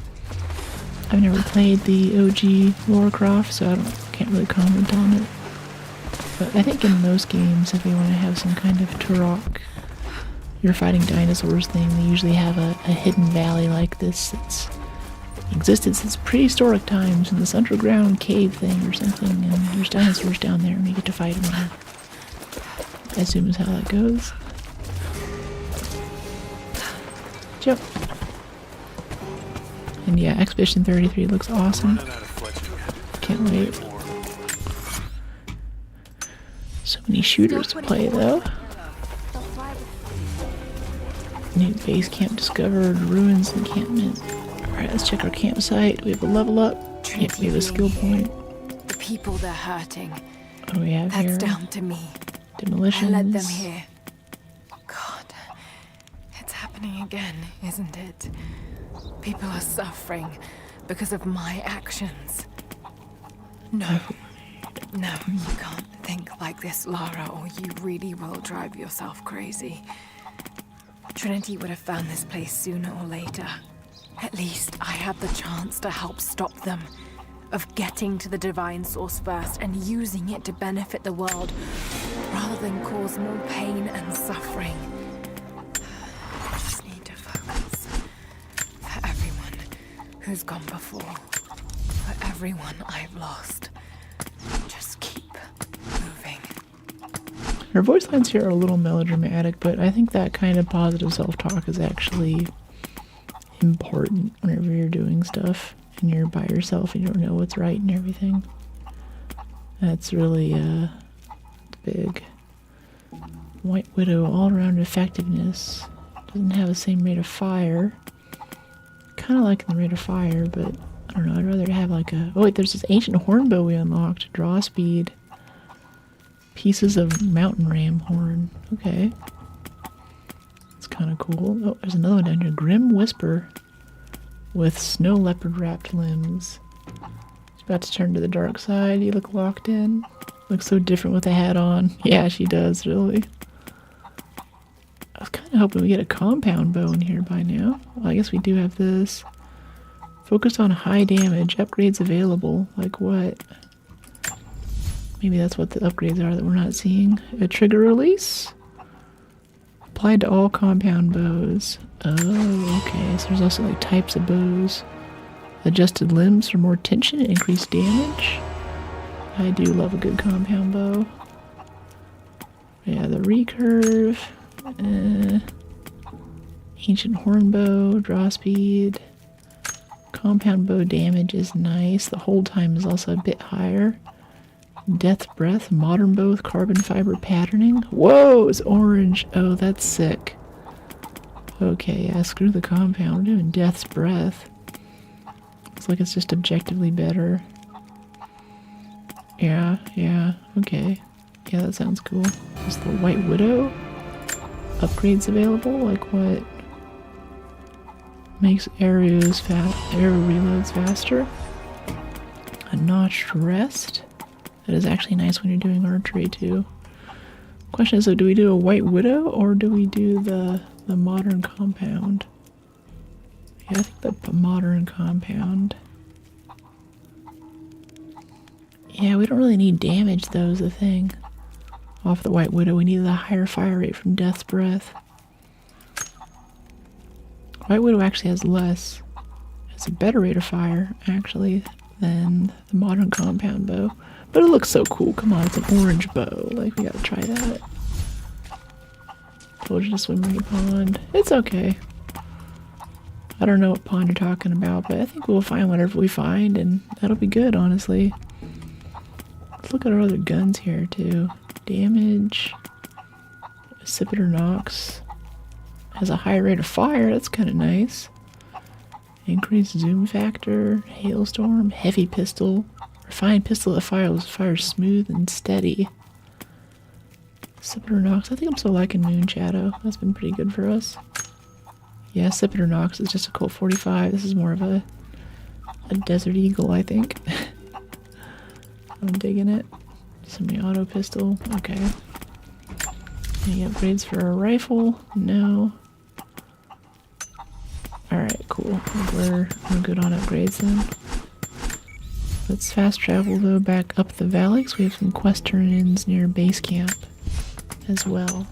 Speaker 1: I've never played the OG Lara Croft, so I can't really comment on it. But I think in most games, if they want to have some kind of Turok, you're fighting dinosaurs thing, they usually have a hidden valley like this that's existed since prehistoric times in this underground cave thing or something, and there's dinosaurs down there and you get to fight them. I assume is how that goes. Jump. And yeah, Expedition 33 looks awesome. Can't wait. So many shooters to play though. New base camp discovered, ruins encampment. Alright, let's check our campsite. We have a level up. Yep, we have a skill point.
Speaker 2: The people they're hurting.
Speaker 1: What do we have here?
Speaker 2: That's down to me.
Speaker 1: Demolitions.
Speaker 2: I led them here. God, it's happening again, isn't it? People are suffering because of my actions. No, you can't think like this, Lara, or you really will drive yourself crazy. Trinity would have found this place sooner or later. At least I had the chance to help stop them. of getting to the divine source first and using it to benefit the world, rather than cause more pain and suffering. I just need to focus. For everyone who's gone before. For everyone I've lost. Just keep moving.
Speaker 1: Her voice lines here are a little melodramatic, but I think that kind of positive self-talk is actually important whenever you're doing stuff and you're by yourself and you don't know what's right and everything. That's really big. White Widow, all-around effectiveness. Doesn't have the same rate of fire. Kind of like the rate of fire, but I don't know, I'd rather have like a... Oh wait, there's this ancient hornbow we unlocked. Draw speed. Pieces of mountain ram horn. Okay. It's kind of cool. Oh, there's another one down here. Grim Whisper with snow leopard wrapped limbs. She's about to turn to the dark side. You look locked in. Looks so different with a hat on. Yeah, she does, really. I was kind of hoping we get a compound bow in here by now. Well, I guess we do have this. Focus on high damage. Upgrades available. Like what? Maybe that's what the upgrades are that we're not seeing. A trigger release. Applied to all compound bows. Oh, okay. So there's also like types of bows. Adjusted limbs for more tension and increased damage. I do love a good compound bow. Yeah, the recurve. Ancient hornbow. Draw speed. Compound bow damage is nice. The hold time is also a bit higher. Death Breath, modern bow with carbon fiber patterning. Whoa, it's orange. Oh, that's sick. Okay, yeah, screw the compound. We're doing Death's Breath. Looks like it's just objectively better. Yeah, okay. Yeah, that sounds cool. Is the White Widow? Upgrades available? Like what? Makes arrow reloads faster. A notched rest. That is actually nice when you're doing archery too. Question is, so do we do a White Widow or do we do the modern compound? Yeah, I think the modern compound. Yeah, we don't really need damage though is the thing. Off the White Widow, we need the higher fire rate from Death's Breath. White Widow actually has less. Has a better rate of fire, actually, than the modern compound bow. But it looks so cool. Come on, it's an orange bow. Like, we gotta try that. Told you to swim in your pond. It's okay. I don't know what pond you're talking about, but I think we'll find whatever we find, and that'll be good, honestly. Let's look at our other guns here, too. Damage. Scimitar Nox. Has a high rate of fire. That's kind of nice. Increased zoom factor. Hailstorm. Heavy pistol. Refined pistol that fires smooth and steady. Scimitar Nox. I think I'm still liking Moon Shadow. That's been pretty good for us. Yeah, Scimitar Nox is just a Colt 45. This is more of a Desert Eagle, I think. I'm digging it. Semi-auto pistol. Okay. Any upgrades for a rifle? No. Alright, cool. We're good on upgrades then. Let's fast travel though back up the valley because we have some quest turn-ins near base camp as well.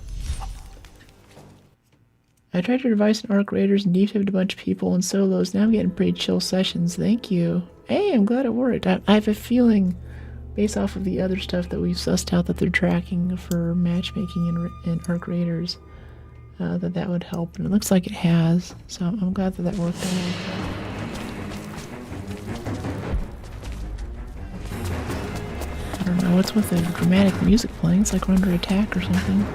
Speaker 1: I tried your advice on Arc Raiders and deep-dived a bunch of people and solos. Now I'm getting pretty chill sessions. Thank you. Hey, I'm glad it worked. I have a feeling, based off of the other stuff that we've sussed out that they're tracking for matchmaking in Arc Raiders, that would help. And it looks like it has. So I'm glad that worked out. I don't know what's with the dramatic music playing. It's like we're under attack or something.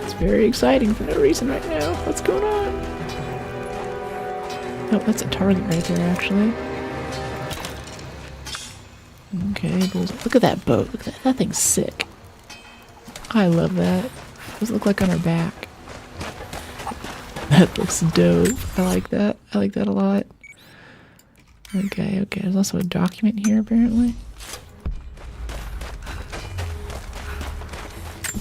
Speaker 1: It's very exciting for no reason right now. What's going on? Oh, that's a target right there, actually. Okay, look at that boat. Look at that. That thing's sick. I love that. What does it look like on our back? That looks dope. I like that. I like that a lot. Okay. There's also a document here, apparently.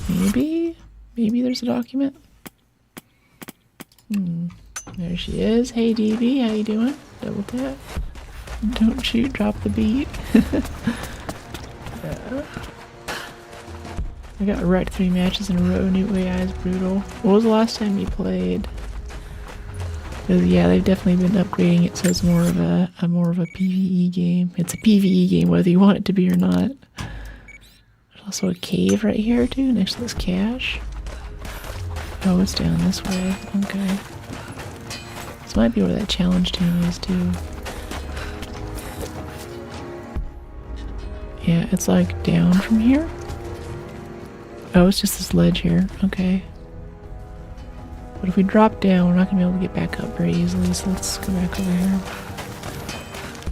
Speaker 1: Maybe there's a document. There she is. Hey, DB, how you doing? Double tap. Don't shoot, drop the beat. Yeah. I got wrecked 3 matches in a row. New AI is brutal. What was the last time you played? Because yeah, they've definitely been upgrading it so it's more of a PvE game. It's a PvE game whether you want it to be or not. There's also a cave right here too, next to this cache. Oh, it's down this way. Okay. This might be where that challenge tomb is too. Yeah, it's like down from here. Oh, it's just this ledge here. Okay. But if we drop down, we're not going to be able to get back up very easily, so let's go back over here.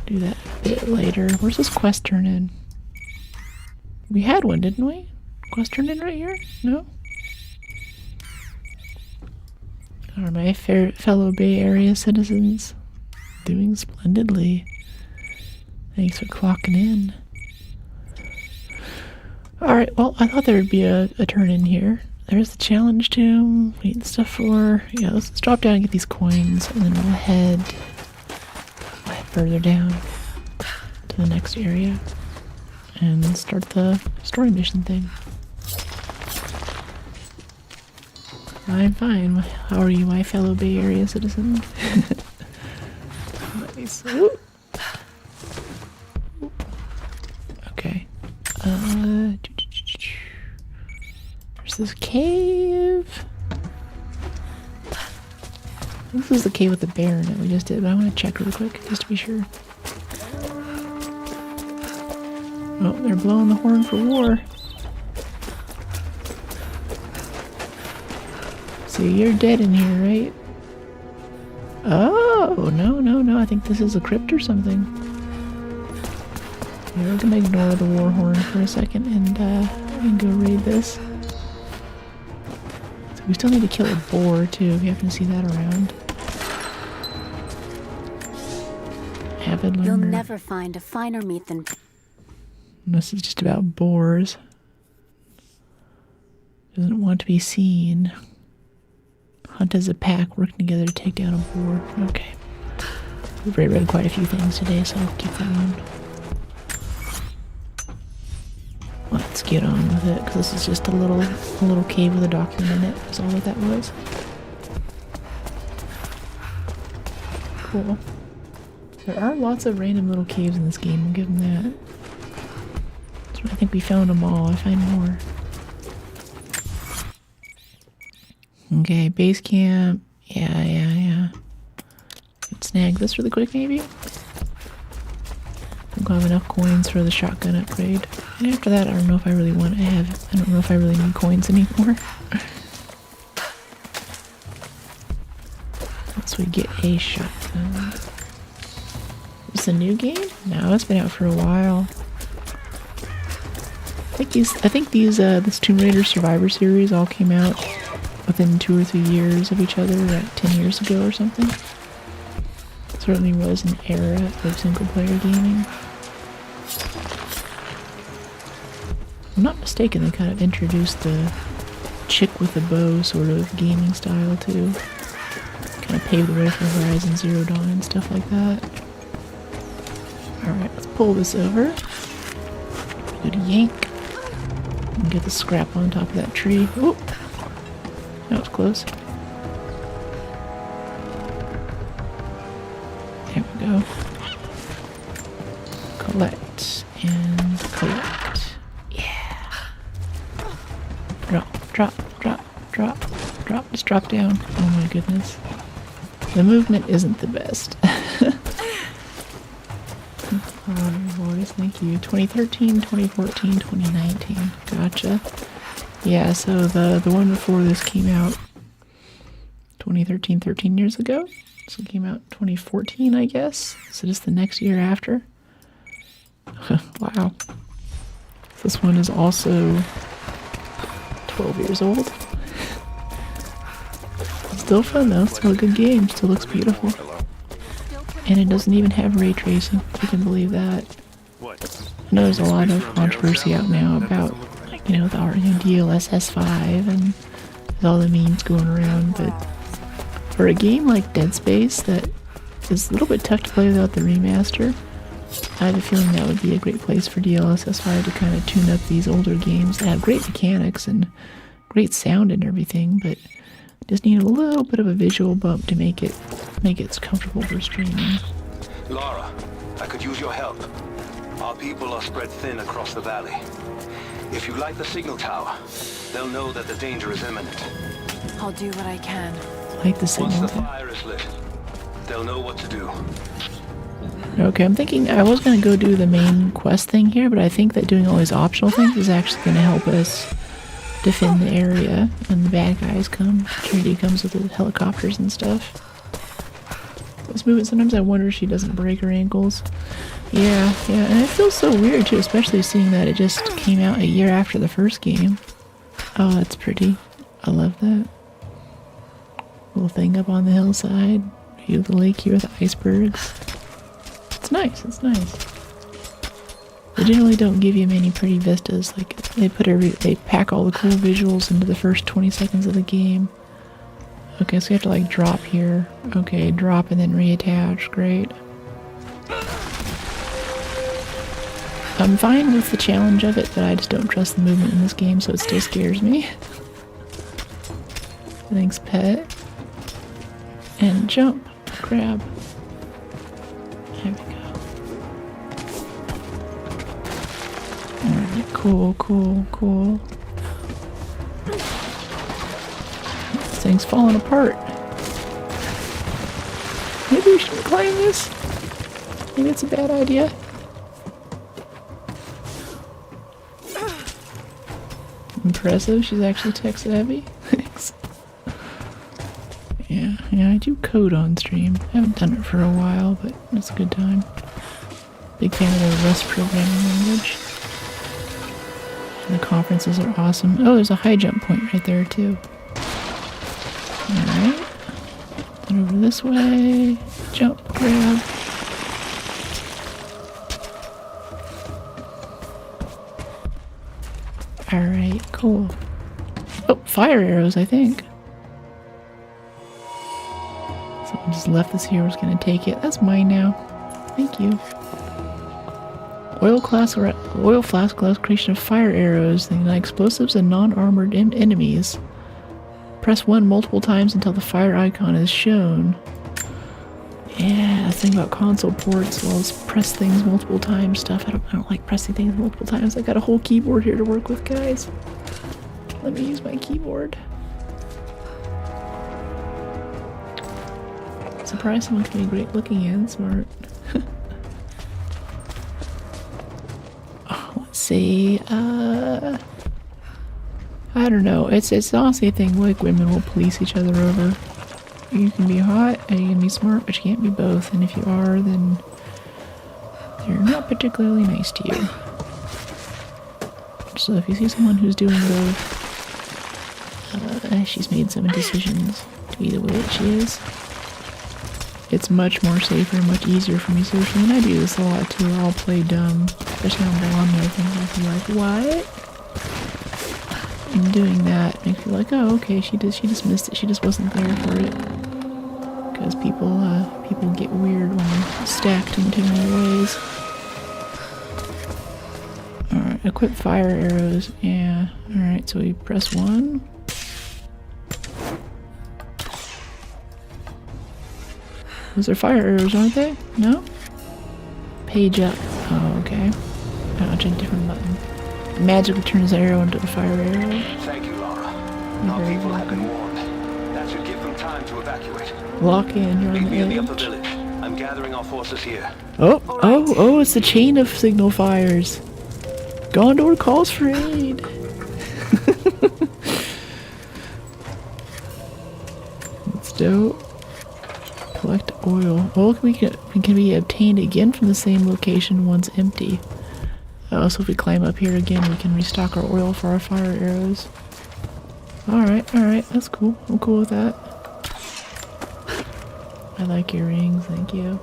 Speaker 1: Do that a bit later. Where's this quest turn in? We had one, didn't we? Quest turn in right here? No? Are my fellow Bay Area citizens doing splendidly? Thanks for clocking in. Alright, well, I thought there would be a turn in here. There's the challenge tomb. We need stuff for... Yeah, let's drop down and get these coins, and then we'll head further down to the next area and start the story mission thing. I'm fine. How are you, my fellow Bay Area citizen? Nice. Ooh. Okay. There's this cave. This is the cave with the bear in it we just did, but I want to check really quick just to be sure. Oh, they're blowing the horn for war. So you're dead in here, right? Oh, no. I think this is a crypt or something. Yeah, we're gonna ignore the war horn for a second and go raid this. So we still need to kill a boar too, if you happen to see that around. Avid learner.
Speaker 9: You'll never find a finer meat than...
Speaker 1: This is just about boars. Doesn't want to be seen. Hunt as a pack, working together to take down a boar. Okay. We've already read quite a few things today, so I'll keep that on. Let's get on with it, because this is just a little cave with a document in it. That's all that was. Cool. There are lots of random little caves in this game, I'll give them that. So I think we found them all. I find more. Okay, base camp. Yeah. Let's snag this really quick, maybe. I think I'll have enough coins for the shotgun upgrade. And after that, I don't know if I really want to have. I don't know if I really need coins anymore. Once we get a shotgun. It's a new game? No, it's been out for a while. I think these this Tomb Raider Survivor series all came out within 2 or 3 years of each other, like 10 years ago or something. Certainly was an era of single-player gaming. If I'm not mistaken, they kind of introduced the chick with the bow sort of gaming style too. Kind of paved the way for Horizon Zero Dawn and stuff like that. Alright, let's pull this over. Good yank. And get the scrap on top of that tree. Oop! That was close. There we go. Collect and collect. Yeah. Drop. Just drop down. Oh my goodness. The movement isn't the best. Boys, thank you. 2013, 2014, 2019. Gotcha. Yeah, so the one before this came out 2013, 13 years ago. So it came out 2014, I guess. So just the next year after. Wow. This one is also 12 years old. Still fun though, still a good game, still looks beautiful. And it doesn't even have ray tracing, if you can believe that. I know there's a lot of controversy out now about, you know, the DLSS 5 and all the memes going around, but For a game like Dead Space that is a little bit tough to play without the remaster, I have a feeling that would be a great place for DLSS5 to kind of tune up these older games that have great mechanics and great sound and everything, but just need a little bit of a visual bump to make it comfortable for streaming.
Speaker 3: Lara, I could use your help. Our people are spread thin across the valley. If you light the signal tower, they'll know that the danger is imminent.
Speaker 2: I'll do what I can.
Speaker 1: Like the signal
Speaker 3: Once the
Speaker 1: tower.
Speaker 3: fire is lit, they'll know what to do.
Speaker 1: Okay, I'm thinking I was going to go do the main quest thing here, but I think that doing all these optional things is actually going to help us defend the area when the bad guys come. Trinity comes with the helicopters and stuff. This movement, sometimes I wonder if she doesn't break her ankles. Yeah, and it feels so weird too, especially seeing that it just came out a year after the first game. Oh, that's pretty. I love that. Little thing up on the hillside. View of the lake here with the icebergs. It's nice, it's nice. They generally don't give you many pretty vistas. Like they pack all the cool visuals into the first 20 seconds of the game. Okay, so you have to like drop here. Okay, drop and then reattach. Great. I'm fine with the challenge of it, but I just don't trust the movement in this game, so it still scares me. Thanks, pet. And jump. Grab. There we go. Alright, cool. This thing's falling apart. Maybe we shouldn't climb this. Maybe it's a bad idea. Impressive, she's actually text heavy. Thanks. Yeah, I do code on stream. I haven't done it for a while, but it's a good time. Big fan of the Rust programming language. And the conferences are awesome. Oh, there's a high jump point right there too. Alright. Then over this way. Jump, grab. Alright, cool. Oh, fire arrows, I think. Someone just left this here, was gonna take it. That's mine now. Thank you. Oil flask allows creation of fire arrows that ignite explosives and non-armored enemies. Press 1 multiple times until the fire icon is shown. Yeah, that's the thing about console ports. Well, it's press things multiple times stuff. I don't like pressing things multiple times. I got a whole keyboard here to work with, guys. Let me use my keyboard. Surprised someone can be great looking and smart. Oh, let's see. I don't know. It's honestly a thing like women will police each other over. You can be hot and you can be smart, but you can't be both. And if you are, then they're not particularly nice to you. So if you see someone who's doing both, she's made some decisions to be the way that she is. It's much more safer, much easier for me socially, and I do this a lot too. I'll play dumb, especially on lawnmower things. I'll be like, what? And doing that makes me like, oh, okay, she just missed it. She just wasn't there for it. Because people get weird when they're stacked in too many ways. Alright, equip fire arrows. Yeah. Alright, so we press 1. Those are fire arrows, aren't they? No? Page up. Oh, okay. Oh, it's a different button. Magically turns the arrow into a fire arrow.
Speaker 3: Thank you, Lara. Our people have been warned. That should give them time to evacuate.
Speaker 1: Lock in, you're on
Speaker 3: Meet
Speaker 1: the
Speaker 3: me in the
Speaker 1: edge.
Speaker 3: upper village. I'm gathering our forces here.
Speaker 1: Oh, it's the chain of signal fires. Gondor calls for aid. That's dope. Collect oil. Oil can be obtained again from the same location once empty. So if we climb up here again, we can restock our oil for our fire arrows. Alright, that's cool. I'm cool with that. I like your rings, thank you.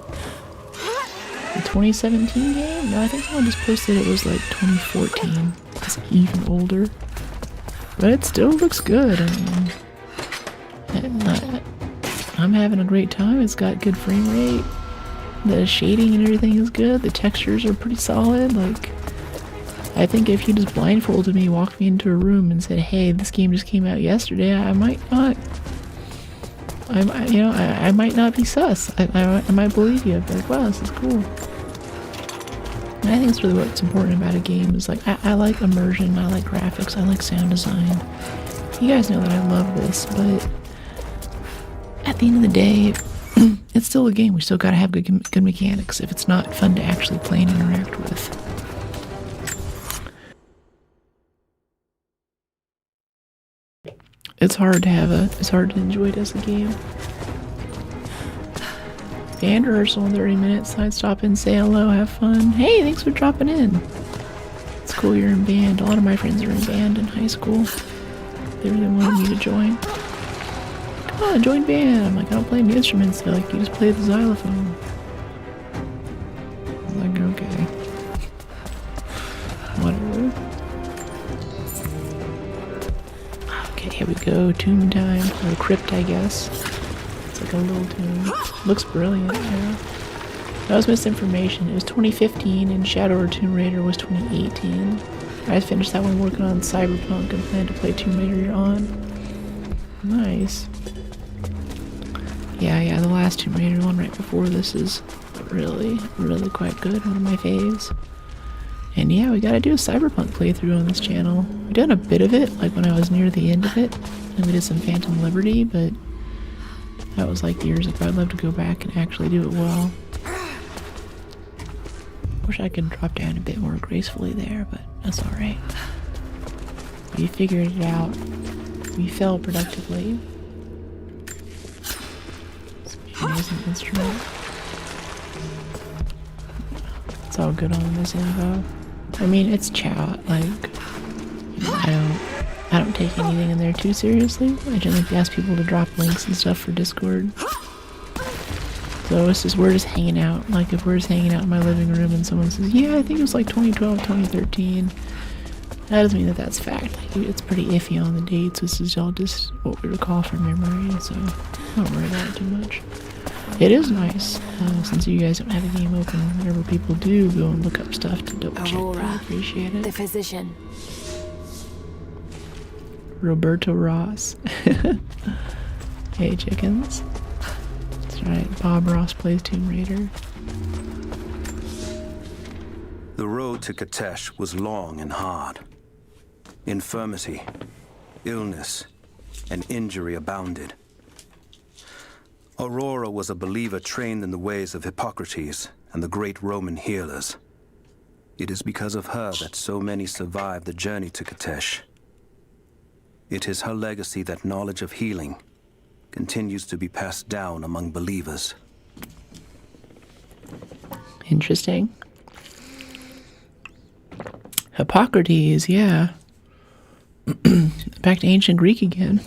Speaker 1: The 2017 game? No, I think someone just posted it was like 2014. It's even older. But it still looks good. I I'm having a great time. It's got good frame rate. The shading and everything is good. The textures are pretty solid. Like, I think if you just blindfolded me, walked me into a room and said, hey, this game just came out yesterday, I might not, I might not be sus. I might believe you. I'd be like, wow, this is cool. And I think that's really what's important about a game is like, I like immersion, I like graphics, I like sound design. You guys know that I love this, but at the end of the day, it's still a game. We still gotta have good mechanics if it's not fun to actually play and interact with. It's hard to enjoy it as a game. Band rehearsal in 30 minutes. I'd stop in, say hello, have fun. Hey, thanks for dropping in. It's cool you're in band. A lot of my friends are in band in high school. They really wanted me to join. Come on, join band. I'm like, I don't play any instruments. They're like, you just play the xylophone. I'm like, okay. Whatever. Okay, here we go. Tomb time. Or Crypt, I guess. It's like a little tomb. Looks brilliant, yeah. That was misinformation. It was 2015 and Shadow or Tomb Raider was 2018. I finished that one working on Cyberpunk and plan to play Tomb Raider on. Nice. Yeah, the last Tomb Raider one right before this is really quite good. One of my faves. And yeah, we gotta do a Cyberpunk playthrough on this channel. We've done a bit of it, like when I was near the end of it. And we did some Phantom Liberty, but that was like years ago. I'd love to go back and actually do it well. Wish I could drop down a bit more gracefully there, but that's alright. We figured it out. We fell productively. Amazing instrument. It's all good on this info. I mean, it's chat. Like, you know, I don't take anything in there too seriously. I generally ask people to drop links and stuff for Discord. So it's just, we're just hanging out. Like, if we're just hanging out in my living room and someone says, yeah, I think it was like 2012, 2013. That doesn't mean that that's fact. Like, it's pretty iffy on the dates. This is all just what we recall from memory, so don't worry about it too much. It is nice, since you guys don't have a game open. Whenever people do, go and look up stuff to double check. I appreciate it.
Speaker 2: The physician.
Speaker 1: Roberto Ross. Hey, chickens. That's right, Bob Ross plays Tomb Raider.
Speaker 3: The road to Katesh was long and hard. Infirmity, illness, and injury abounded. Aurora was a believer trained in the ways of Hippocrates and the great Roman healers. It is because of her that so many survived the journey to Katesh. It is her legacy that knowledge of healing continues to be passed down among believers.
Speaker 1: Interesting. Hippocrates, yeah. Back to ancient Greek again.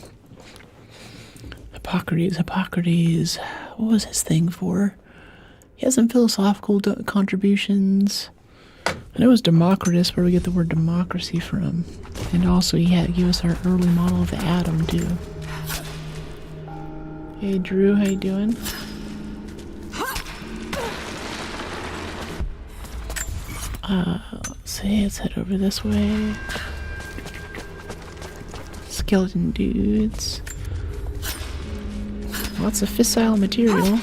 Speaker 1: Hippocrates. What was his thing for? He has some philosophical contributions. I know it was Democritus, where we get the word democracy from. And also he had give us our early model of the atom, too. Hey, Drew, how you doing? Let's see, let's head over this way. Skeleton dudes. Lots of fissile material.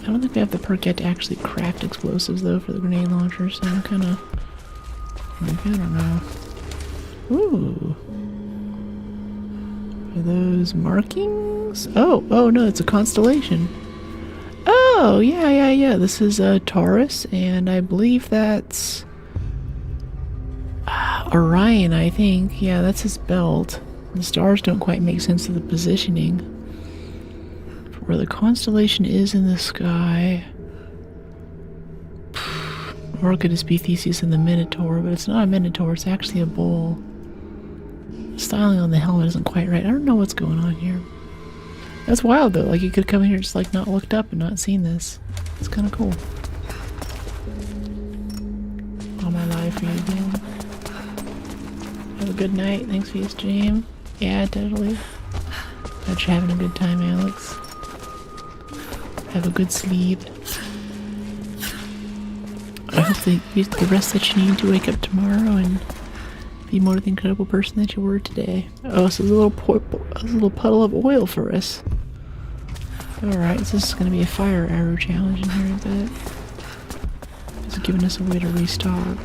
Speaker 1: I don't think we have the perk yet to actually craft explosives, though, for the grenade launcher, so I'm kind of... like, I don't know. Ooh. Are those markings? Oh, no, it's a constellation. Oh, yeah. This is Taurus, and I believe that's... Orion, I think. Yeah, that's his belt. The stars don't quite make sense of the positioning. For where the constellation is in the sky. Or it could just be Theseus and the Minotaur, but it's not a Minotaur, it's actually a bull. The styling on the helmet isn't quite right. I don't know what's going on here. That's wild though, like you could come in here just like not looked up and not seen this. It's kind of cool. All my life for you again. Have a good night. Thanks for your stream. Yeah, totally. Glad you're having a good time, Alex. Have a good sleep. I hope that you get the rest that you need to wake up tomorrow and be more the incredible person that you were today. Oh, so there's a little puddle of oil for us. Alright, so this is going to be a fire arrow challenge in here, I bet. It's giving us a way to restock.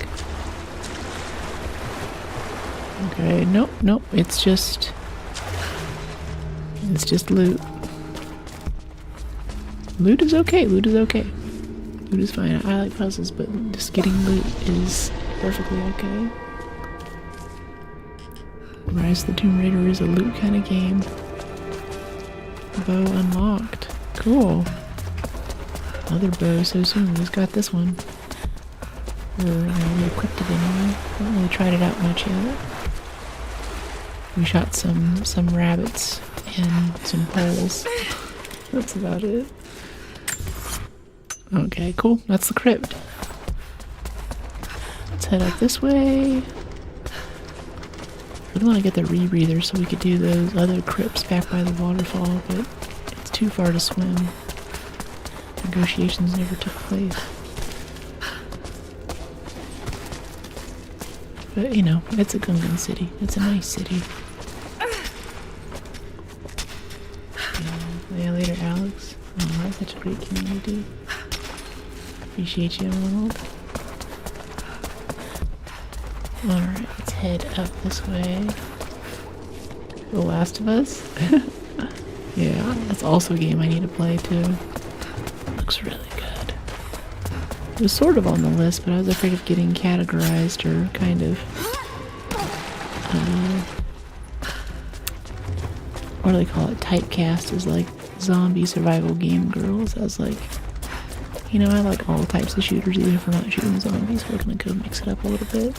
Speaker 1: Okay, nope, it's just loot. Loot is okay, Loot is fine. I like puzzles, but just getting loot is perfectly okay. Rise of the Tomb Raider is a loot kind of game. Bow unlocked. Cool. Another bow so soon. Who's got this one? We equipped it anyway. Haven't really tried it out much yet. We shot some rabbits and some poles. That's about it. Okay, cool. That's the crypt. Let's head up this way. I really want to get the rebreather so we could do those other crypts back by the waterfall, but it's too far to swim. Negotiations never took place. But, you know, it's a Gungan city. It's a nice city. Yeah, later, Alex. Oh, that's such a great community. Appreciate you, Ronald. Alright, let's head up this way. The Last of Us? Yeah, that's also a game I need to play too. Looks really good. It was sort of on the list, but I was afraid of getting categorized or kind of... what do they call it? Typecast as like zombie survival game girls. I was like, you know, I like all types of shooters, even if we're not shooting zombies. We're gonna go mix it up a little bit.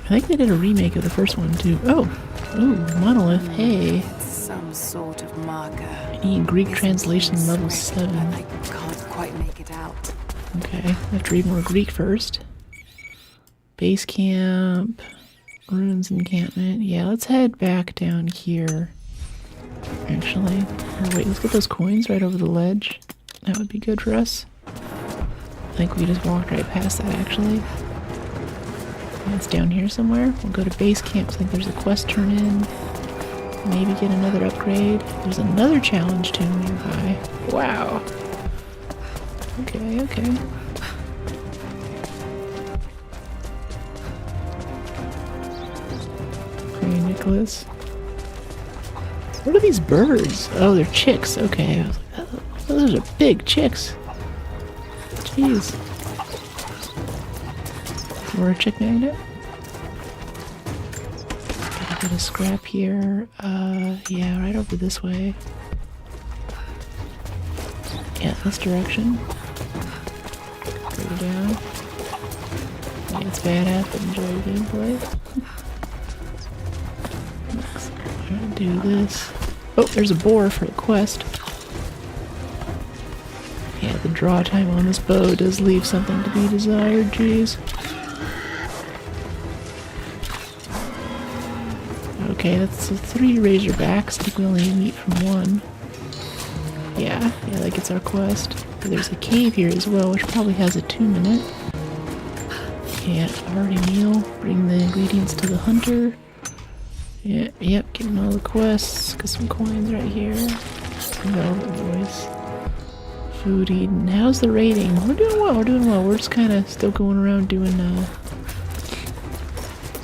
Speaker 1: I think they did a remake of the first one too. Oh, ooh, Monolith. Hey.
Speaker 2: Some sort of marker.
Speaker 1: I need Greek translation level 7.
Speaker 2: I can't quite make it out.
Speaker 1: Okay, I have to read more Greek first. Base camp, ruins encampment. Yeah, let's head back down here. Actually, or wait, let's get those coins right over the ledge. That would be good for us. I think we just walked right past that actually. It's down here somewhere. We'll go to base camp. I think there's a quest turn in. Maybe get another upgrade. There's another challenge tomb nearby. Wow. Okay. Hey, Nicholas. What are these birds? Oh, they're chicks. Okay. I was like, oh, those are big chicks. Jeez. We're a chick magnet. Got a bit of scrap here. Yeah, right over this way. Yeah, this direction. Go down. Yeah, it's badass, but enjoy the gameplay. Next, I'm gonna do this. Oh, there's a boar for the quest. Yeah, the draw time on this bow does leave something to be desired, jeez. Okay, that's 3 razorbacks. I think we only need meat from 1. Yeah, that gets our quest. But there's a cave here as well, which probably has a 2-minute. Yeah, already meal. Bring the ingredients to the hunter. Yeah, yep, getting all the quests. Got some coins right here. Velvet voice. Food eaten. How's the rating? We're doing well. We're just kind of still going around doing,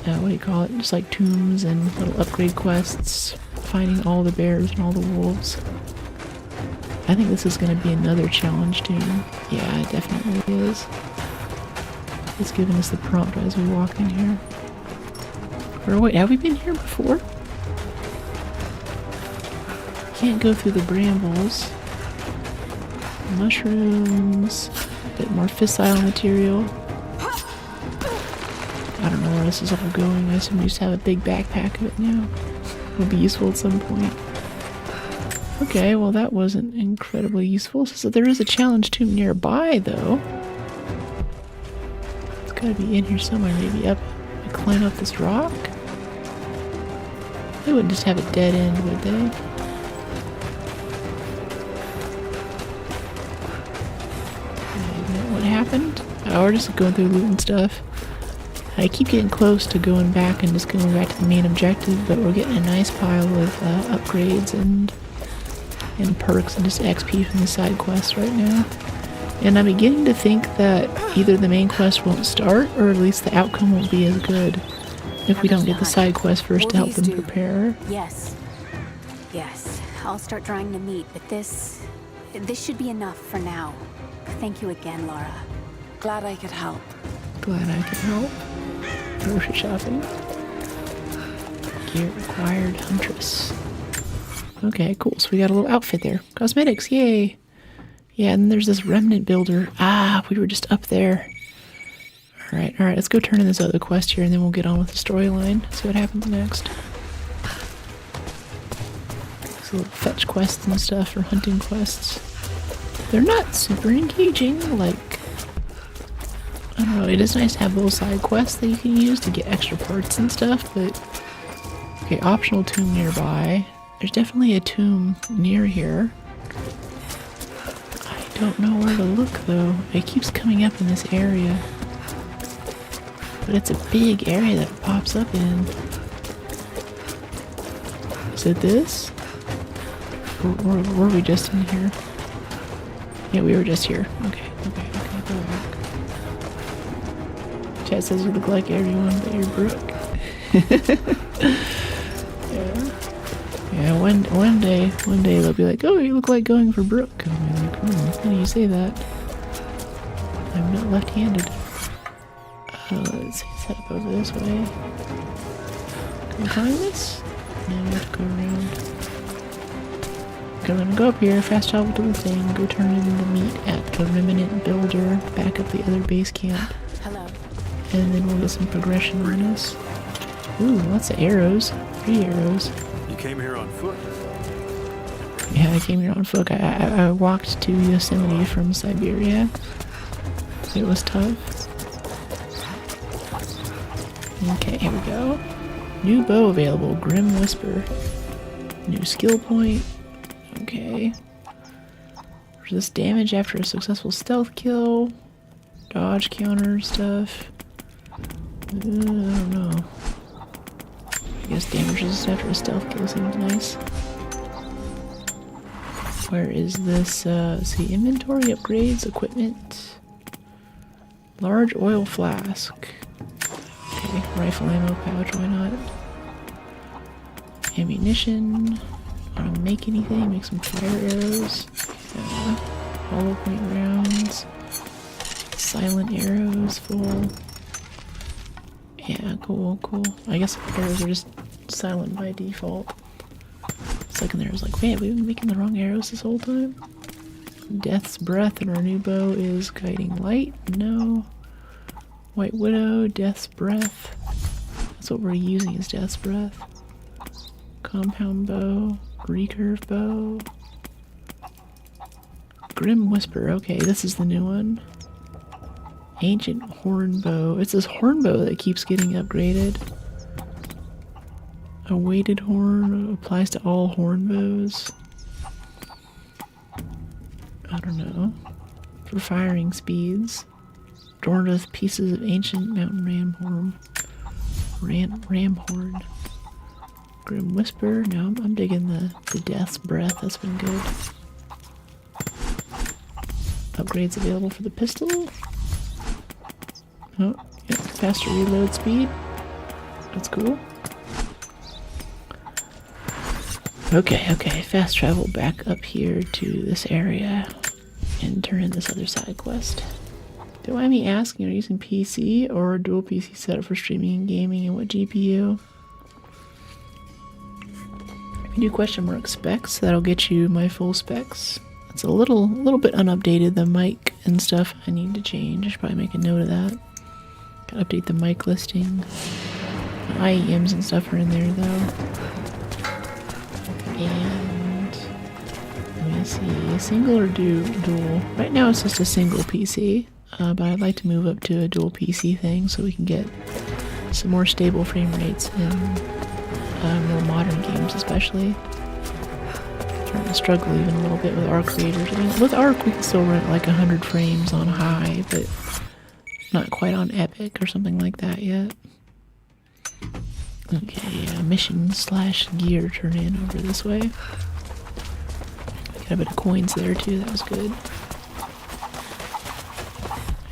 Speaker 1: what do you call it? Just like tombs and little upgrade quests. Finding all the bears and all the wolves. I think this is going to be another challenge tomb. Yeah, it definitely is. It's giving us the prompt as we walk in here. Or wait, have we been here before? Can't go through the brambles. Mushrooms. A bit more fissile material. I don't know where this is all going. I assume we just have a big backpack of it now. It'll be useful at some point. Okay, well that wasn't incredibly useful. So there is a challenge tomb nearby, though. It's gotta be in here somewhere. Maybe up, climb up this rock. They wouldn't just have a dead end, would they? What happened? Oh, we're just going through loot and stuff. I keep getting close to going back and just going back to the main objective, but we're getting a nice pile of upgrades and perks and just XP from the side quests right now. And I'm beginning to think that either the main quest won't start, or at least the outcome won't be as good if we don't get the side quest first to help them prepare.
Speaker 9: Yes. Yes. I'll start drying the meat, but this should be enough for now. Thank you again, Laura.
Speaker 2: Glad I could help.
Speaker 1: Glad I could help. Grocery shopping. Gear required, Huntress. Okay, cool. So we got a little outfit there. Cosmetics, yay! Yeah, and then there's this remnant builder. Ah, we were just up there. Alright, let's go turn in this other quest here and then we'll get on with the storyline. See what happens next. These little fetch quests and stuff, or hunting quests. They're not super engaging, like... I don't know, it is nice to have little side quests that you can use to get extra parts and stuff, but... Okay, optional tomb nearby. There's definitely a tomb near here. I don't know where to look though. It keeps coming up in this area. But it's a big area that it pops up in. Is it this? Or were we just in here? Yeah, we were just here. Okay, go back. Chat says you look like everyone but you're Brooke. Yeah, one day they'll be like, oh, you look like going for Brooke. And I'm like, how do you say that? I'm not left-handed. Let's see, set up over this way. Can we climb this? No, we have to go around. Okay, I'm gonna go up here, fast travel to the thing, go turn in the meat at the remnant builder, back up the other base camp.
Speaker 9: Hello.
Speaker 1: And then we'll get some progression on us. Ooh, lots of arrows. 3 arrows.
Speaker 4: You came here on foot?
Speaker 1: Yeah, I came here on foot. I walked to Yosemite from Siberia. It was tough. Okay, here we go. New bow available, Grim Whisper. New skill point. Okay. Resist damage after a successful stealth kill. Dodge counter stuff. I don't know. I guess damage resist after a stealth kill seems nice. Where is this? See, inventory, upgrades, equipment. Large oil flask. Okay, rifle ammo pouch, why not? Ammunition. Want to make anything? Make some fire arrows. Hollow point rounds. Silent arrows full. Yeah, cool. I guess arrows are just silent by default. Second there was like, wait, we've been making the wrong arrows this whole time? Death's Breath, and our new bow is Guiding Light. No. White Widow, Death's Breath. That's what we're using, is Death's Breath. Compound bow, recurve bow. Grim Whisper, okay, this is the new one. Ancient horn bow. It's this horn bow that keeps getting upgraded. A weighted horn applies to all horn bows. I don't know. For firing speeds. Adorned with pieces of ancient mountain ram horn. Ram horn. Grim Whisper. No, I'm digging the Death's Breath. That's been good. Upgrades available for the pistol. Oh, yeah, faster reload speed. That's cool. Okay, fast travel back up here to this area and turn in this other side quest. Do I me asking, are you using PC or a dual PC setup for streaming and gaming, and what GPU? If you do question mark specs, that'll get you my full specs. It's a little bit unupdated, the mic and stuff I need to change. I should probably make a note of that. Gotta update the mic listing. The IEMs and stuff are in there though. And let me see, single or dual? Right now it's just a single PC, but I'd like to move up to a dual PC thing so we can get some more stable frame rates in more modern games especially. Starting to struggle even a little bit with Arc creators. I mean, with Arc we can still run at like 100 frames on high, but not quite on Epic or something like that yet. Okay, mission / gear turn in over this way. Got a bit of coins there too, that was good.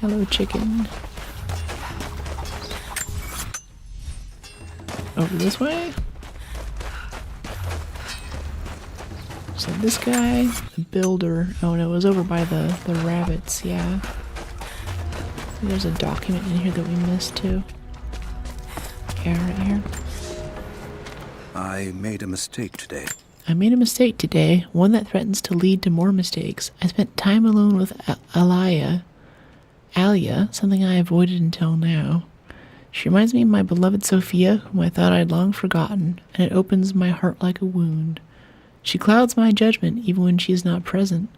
Speaker 1: Hello, chicken. Over this way. So this guy, the builder. Oh no, it was over by the rabbits, yeah. There's a document in here that we missed too. Yeah, right here.
Speaker 3: I made a mistake today.
Speaker 1: I made a mistake today, one that threatens to lead to more mistakes. I spent time alone with Alia, something I avoided until now. She reminds me of my beloved Sophia, whom I thought I'd long forgotten, and it opens my heart like a wound. She clouds my judgment even when she is not present.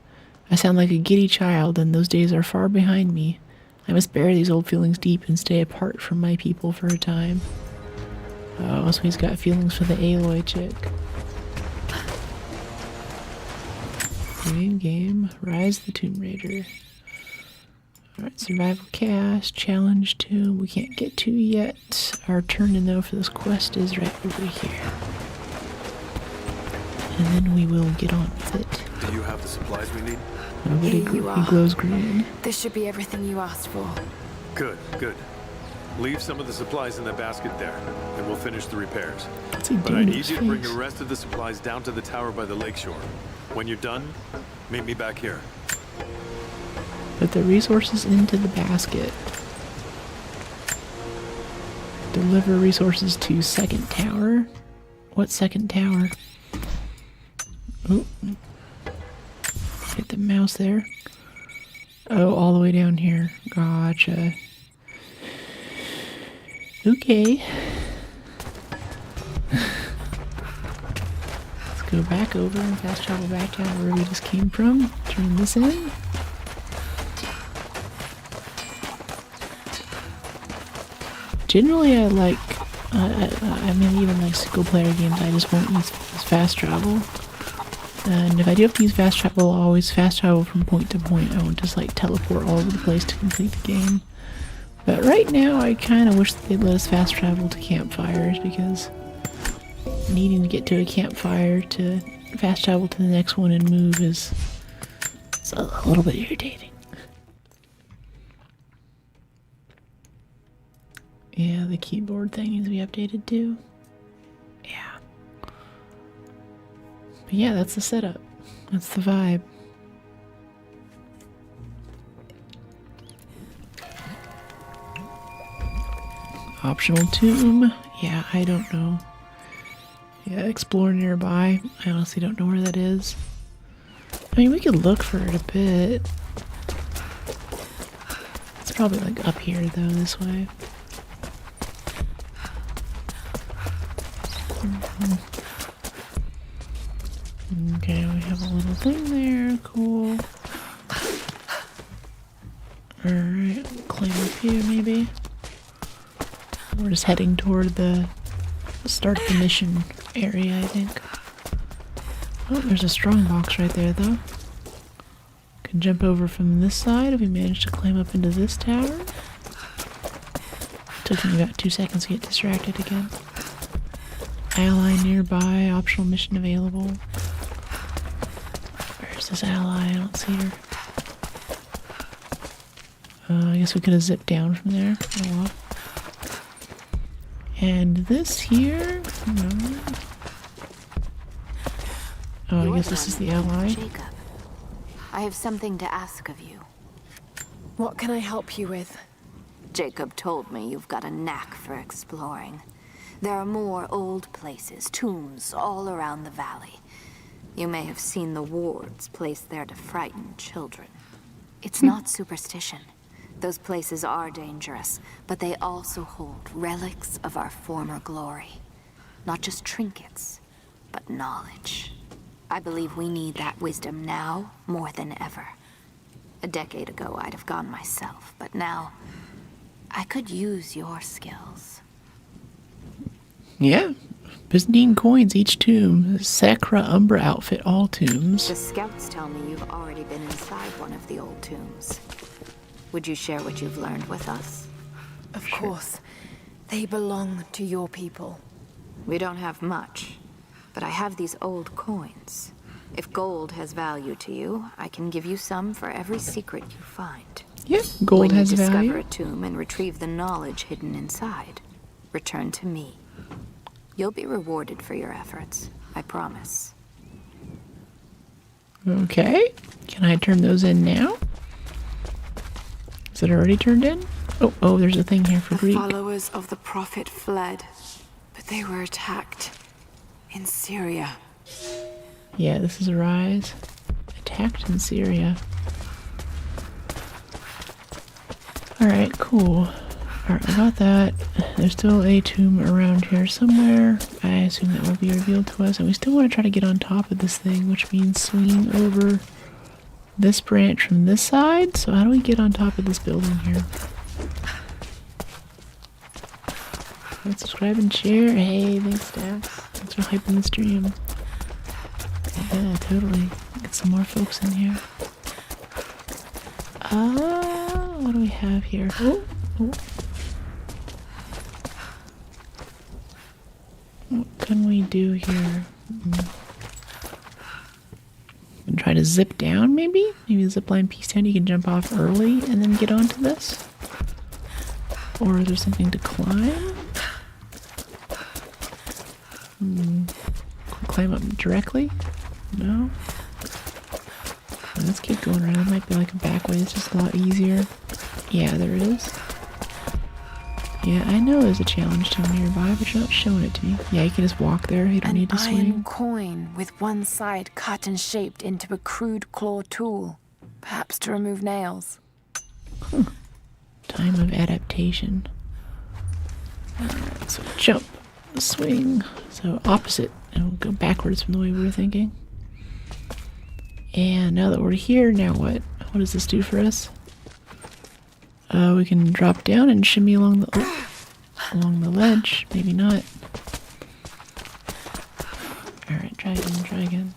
Speaker 1: I sound like a giddy child, and those days are far behind me. I must bury these old feelings deep and stay apart from my people for a time. Oh, so he's got feelings for the Aloy chick. Game, Rise of the Tomb Raider. Alright, Survival Cast, Challenge Tomb, we can't get to yet. Our turn in though for this quest is right over here. And then we will get on with it.
Speaker 4: Do you have the supplies we need?
Speaker 1: Nobody
Speaker 2: Here you are.
Speaker 1: he glows green.
Speaker 2: This should be everything you asked for.
Speaker 4: Good, good. Leave some of the supplies in the basket there, and we'll finish the repairs.
Speaker 1: What's he
Speaker 4: But
Speaker 1: doing
Speaker 4: I
Speaker 1: to
Speaker 4: need
Speaker 1: his
Speaker 4: you to bring
Speaker 1: face?
Speaker 4: the rest of the supplies down to the tower by the lakeshore. When you're done, meet me back here.
Speaker 1: Put the resources into the basket. Deliver resources to second tower. What second tower? Oh. Hit the mouse there. Oh, all the way down here. Gotcha. Okay. Let's go back over and fast travel back down where we just came from. Turn this in. Generally, I like, I mean, even like single player games, I just won't use fast travel. And if I do have to use fast travel, I'll always fast travel from point to point. I won't just like teleport all over the place to complete the game. But right now, I kind of wish that they'd let us fast travel to campfires, because needing to get to a campfire to fast travel to the next one and move is a little bit irritating. Yeah, the keyboard thing needs to be updated too. Yeah. But yeah, that's the setup. That's the vibe. Optional tomb. Yeah, I don't know. Yeah, explore nearby. I honestly don't know where that is. I mean, we could look for it a bit. It's probably like up here though, this way. Okay, we have a little thing there. Cool. Alright, climb up here maybe. We're just heading toward the start of the mission area, I think. Oh, there's a strong box right there though. Can jump over from this side if we manage to climb up into this tower. Took me about 2 seconds to get distracted again. Ally nearby, optional mission available. Where's this ally? I don't see her. I guess we could have zipped down from there. Oh well. And this here? No. Oh, I guess this is the ally.
Speaker 9: Jacob, I have something to ask of you.
Speaker 2: What can I help you with?
Speaker 9: Jacob told me you've got a knack for exploring. There are more old places, tombs, all around the valley. You may have seen the wards placed there to frighten children. It's not superstition. Those places are dangerous, but they also hold relics of our former glory. Not just trinkets, but knowledge. I believe we need that wisdom now more than ever. A decade ago, I'd have gone myself, but now I could use your skills.
Speaker 1: Yeah, Byzantine coins, each tomb. Sacra Umbra outfit, all tombs.
Speaker 2: The scouts tell me you've already been inside one of the old tombs. Would you share what you've learned with us? Of course. They belong to your people. We don't have much, but I have these old coins. If gold has value to you, I can give you some for every secret you find.
Speaker 1: Yep, gold has
Speaker 2: When you
Speaker 1: value.
Speaker 2: discover a tomb and retrieve the knowledge hidden inside, return to me. You'll be rewarded for your efforts, I promise.
Speaker 1: Okay. Can I turn those in now? Is it already turned in? Oh, there's a thing here for Greek.
Speaker 2: Followers of the Prophet fled, but they were attacked in Syria.
Speaker 1: Yeah, this is a rise. Attacked in Syria. Alright, cool. Alright, I got that. There's still a tomb around here somewhere. I assume that will be revealed to us. And we still want to try to get on top of this thing, which means swinging over this branch from this side. So how do we get on top of this building here? Like, subscribe and share. Hey, thanks, Dax. Thanks for hyping the stream. Yeah, totally. Get some more folks in here. What do we have here? Oh. What can we do here? And try to zip down, maybe? Maybe the zipline piece down, you can jump off early and then get onto this? Or is there something to climb? Climb up directly? No? Let's keep going around. There might be like a back way. It's just a lot easier. Yeah, there is. Yeah, I know there's a challenge town nearby, but you're not showing it to me. Yeah, you can just walk there. You don't need to swing.
Speaker 2: An iron coin with one side cut and shaped into a crude claw tool. Perhaps to remove nails.
Speaker 1: Time of adaptation. Alright, so jump. Swing. So opposite. And we'll go backwards from the way we were thinking. And now that we're here, now what? What does this do for us? We can drop down and shimmy along the ledge. Maybe not. Alright, try again.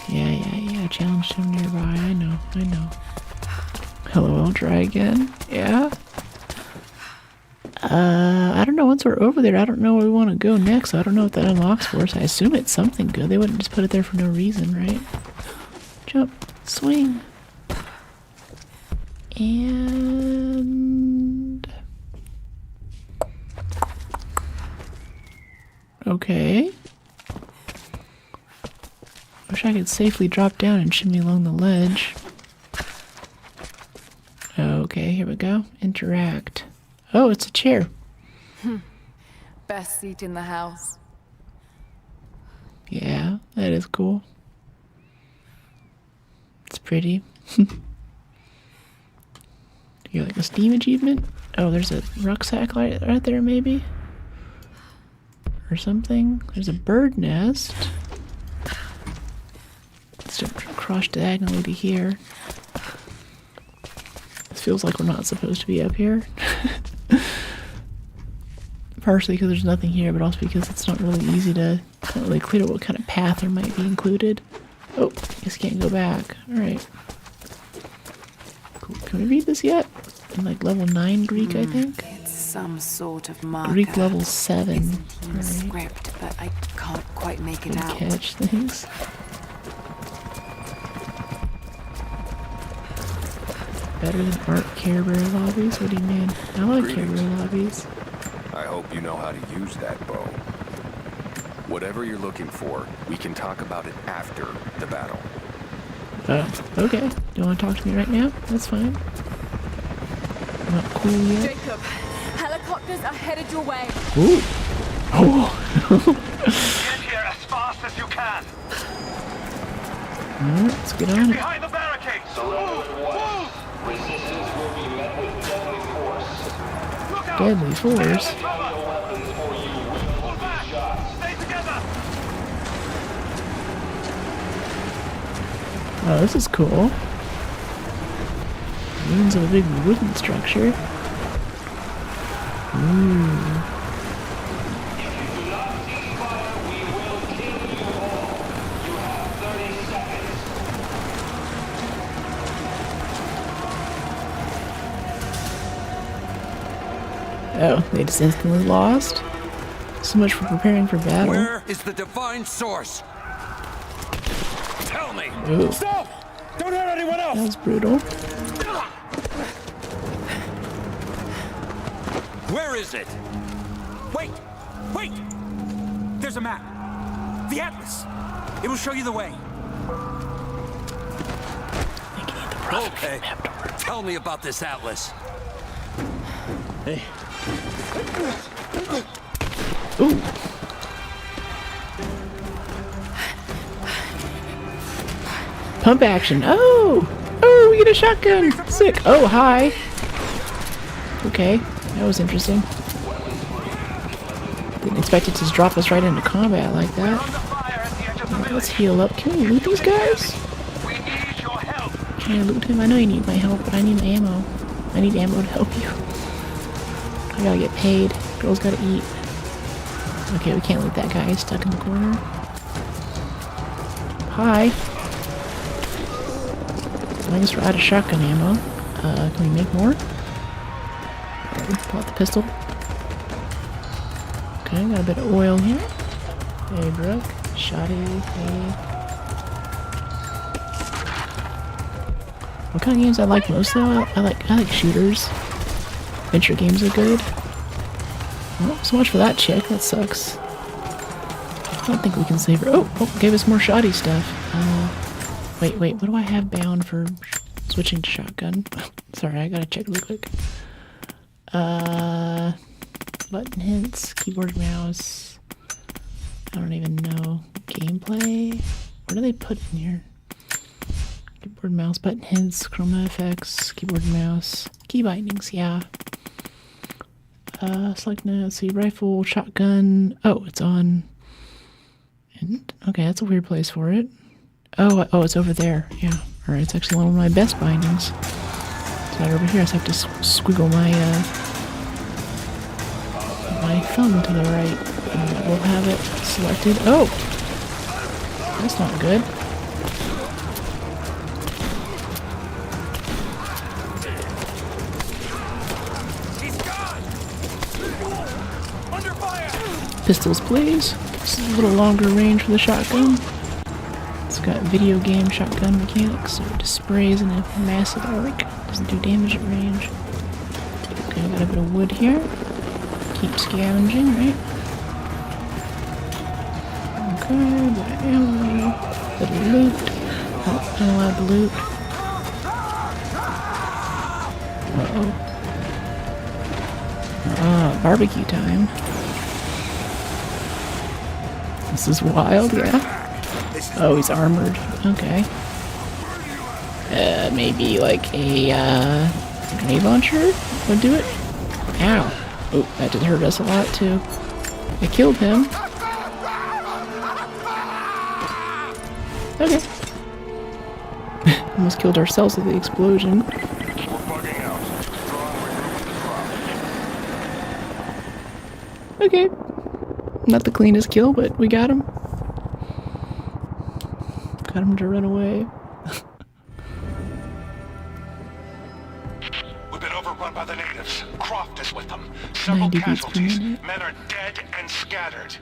Speaker 1: Yeah. Challenge him nearby. I know. Hello, I'll try again. Yeah. I don't know, once we're over there, I don't know where we want to go next, so I don't know what that unlocks for us. I assume it's something good. They wouldn't just put it there for no reason, right? Jump, swing. And... okay. Wish I could safely drop down and shimmy along the ledge. Okay, here we go. Interact. Oh, it's a chair.
Speaker 2: Best seat in the house.
Speaker 1: Yeah, that is cool. It's pretty. You like a Steam achievement? Oh, there's a rucksack right there, maybe? Or something. There's a bird nest. Let's jump across diagonally to here. This feels like we're not supposed to be up here. Partially because there's nothing here, but also because it's not really easy to... It's not really clear what kind of path there might be included. Oh, guess can't go back. Alright. Cool. Can we read this yet? In like level 9 Greek, I think?
Speaker 2: It's some sort of marker.
Speaker 1: Greek level 7.
Speaker 2: Byzantine script, but I can't quite make it
Speaker 1: Good
Speaker 2: out.
Speaker 1: catch, thanks. Better than art Care Bear lobbies? What do you mean? I like Care Bear lobbies.
Speaker 12: I hope you know how to use that bow. Whatever you're looking for, we can talk about it after the battle.
Speaker 1: Okay. Do you want to talk to me right now? That's fine. I'm not cool yet.
Speaker 6: Jacob, helicopters are headed your way.
Speaker 1: Ooh. Oh.
Speaker 7: Get here as fast as you can.
Speaker 1: Alright, let's get on it.
Speaker 7: Behind the barricades. Move! Resistance will be met with deadly force. Look out!
Speaker 1: Deadly force?
Speaker 7: Pull back! Stay together!
Speaker 1: Oh, this is cool. Ruins of a big wooden structure. Ooh. Oh, they just instantly lost? So much for preparing for battle.
Speaker 13: Where is the divine source? Tell me!
Speaker 1: Ooh.
Speaker 13: Stop! Don't hurt anyone else!
Speaker 1: That was brutal.
Speaker 13: Where is it? Wait! Wait! There's a map. The atlas. It will show you the way. Okay. Tell me about this atlas.
Speaker 1: Hey. Ooh. Pump action. Oh! Oh, we get a shotgun! Sick. Oh, hi. Okay, that was interesting. Didn't expect it to just drop us right into combat like that. Right, let's heal up. Can we loot these guys? Can I loot him? I know you need my help, but I need ammo. I need ammo to help you. I gotta get paid. Girls gotta eat. Okay, we can't loot that guy. He's stuck in the corner. Hi. I guess we're out of shotgun ammo. Can we make more? Pull out the pistol. Okay, got a bit of oil here. Hey, Brooke. Shoddy. Hey. What kind of games I like most though? I like shooters. Adventure games are good. Well, so much for that chick. That sucks. I don't think we can save her. Oh, gave us more shoddy stuff. Wait, what do I have bound for switching to shotgun? Sorry, I gotta check real quick. Button hints, keyboard, mouse. I don't even know. Gameplay? What do they put in here? Keyboard, mouse, button hints, chroma effects, keyboard, mouse, key bindings, yeah. Select now, let's see, rifle, shotgun. Oh, it's on. And, okay, that's a weird place for it. Oh, it's over there. Yeah. Alright, it's actually one of my best bindings. It's right over here. I just have to squiggle my thumb to the right. And we'll have it selected. Oh! That's not good. Pistols, please. This is a little longer range for the shotgun. It's got video game shotgun mechanics, so it just sprays in a massive arc. Doesn't do damage at range. Okay, got a bit of wood here. Keep scavenging, right? Okay, bit of ammo, bit of loot. Oh, not allowed to loot. Uh-oh. Barbecue time. This is wild, yeah. Oh, he's armored. Okay. Maybe like a grenade launcher would do it. Ow. Oh, that did hurt us a lot too. I killed him. Okay. Almost killed ourselves with the explosion. Okay. Not the cleanest kill, but we got him. Got him to run away.
Speaker 14: We've been overrun by the natives. Croft is with them. Several casualties. Men are dead and scattered.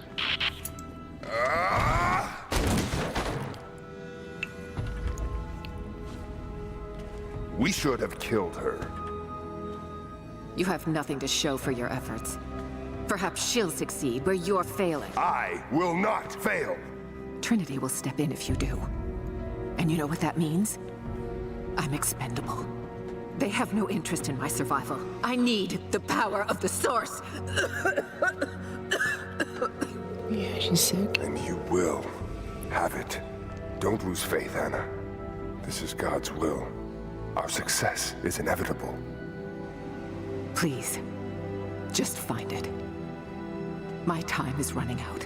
Speaker 12: We should have killed her.
Speaker 15: You have nothing to show for your efforts. Perhaps she'll succeed where you're failing.
Speaker 12: I will not fail.
Speaker 15: Trinity will step in if you do. And you know what that means? I'm expendable. They have no interest in my survival. I need the power of the source.
Speaker 1: Yeah, she's sick.
Speaker 12: And you will have it. Don't lose faith, Anna. This is God's will. Our success is inevitable.
Speaker 15: Please, just find it. My time is running out.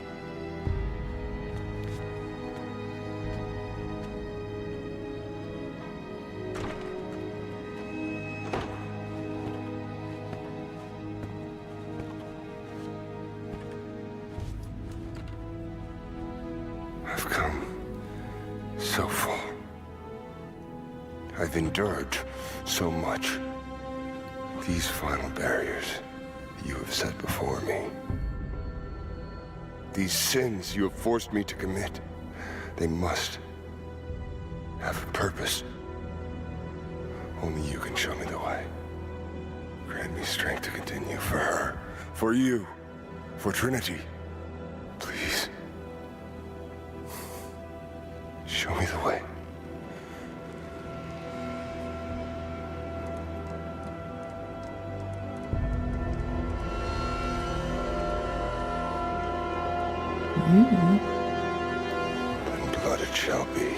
Speaker 16: I've come so far. I've endured so much. These final barriers you have set before me. These sins you have forced me to commit, they must have a purpose. Only you can show me the way. Grant me strength to continue for her, for you, for Trinity. Please. Show me the way.
Speaker 1: Mm-hmm.
Speaker 16: And blood it shall be.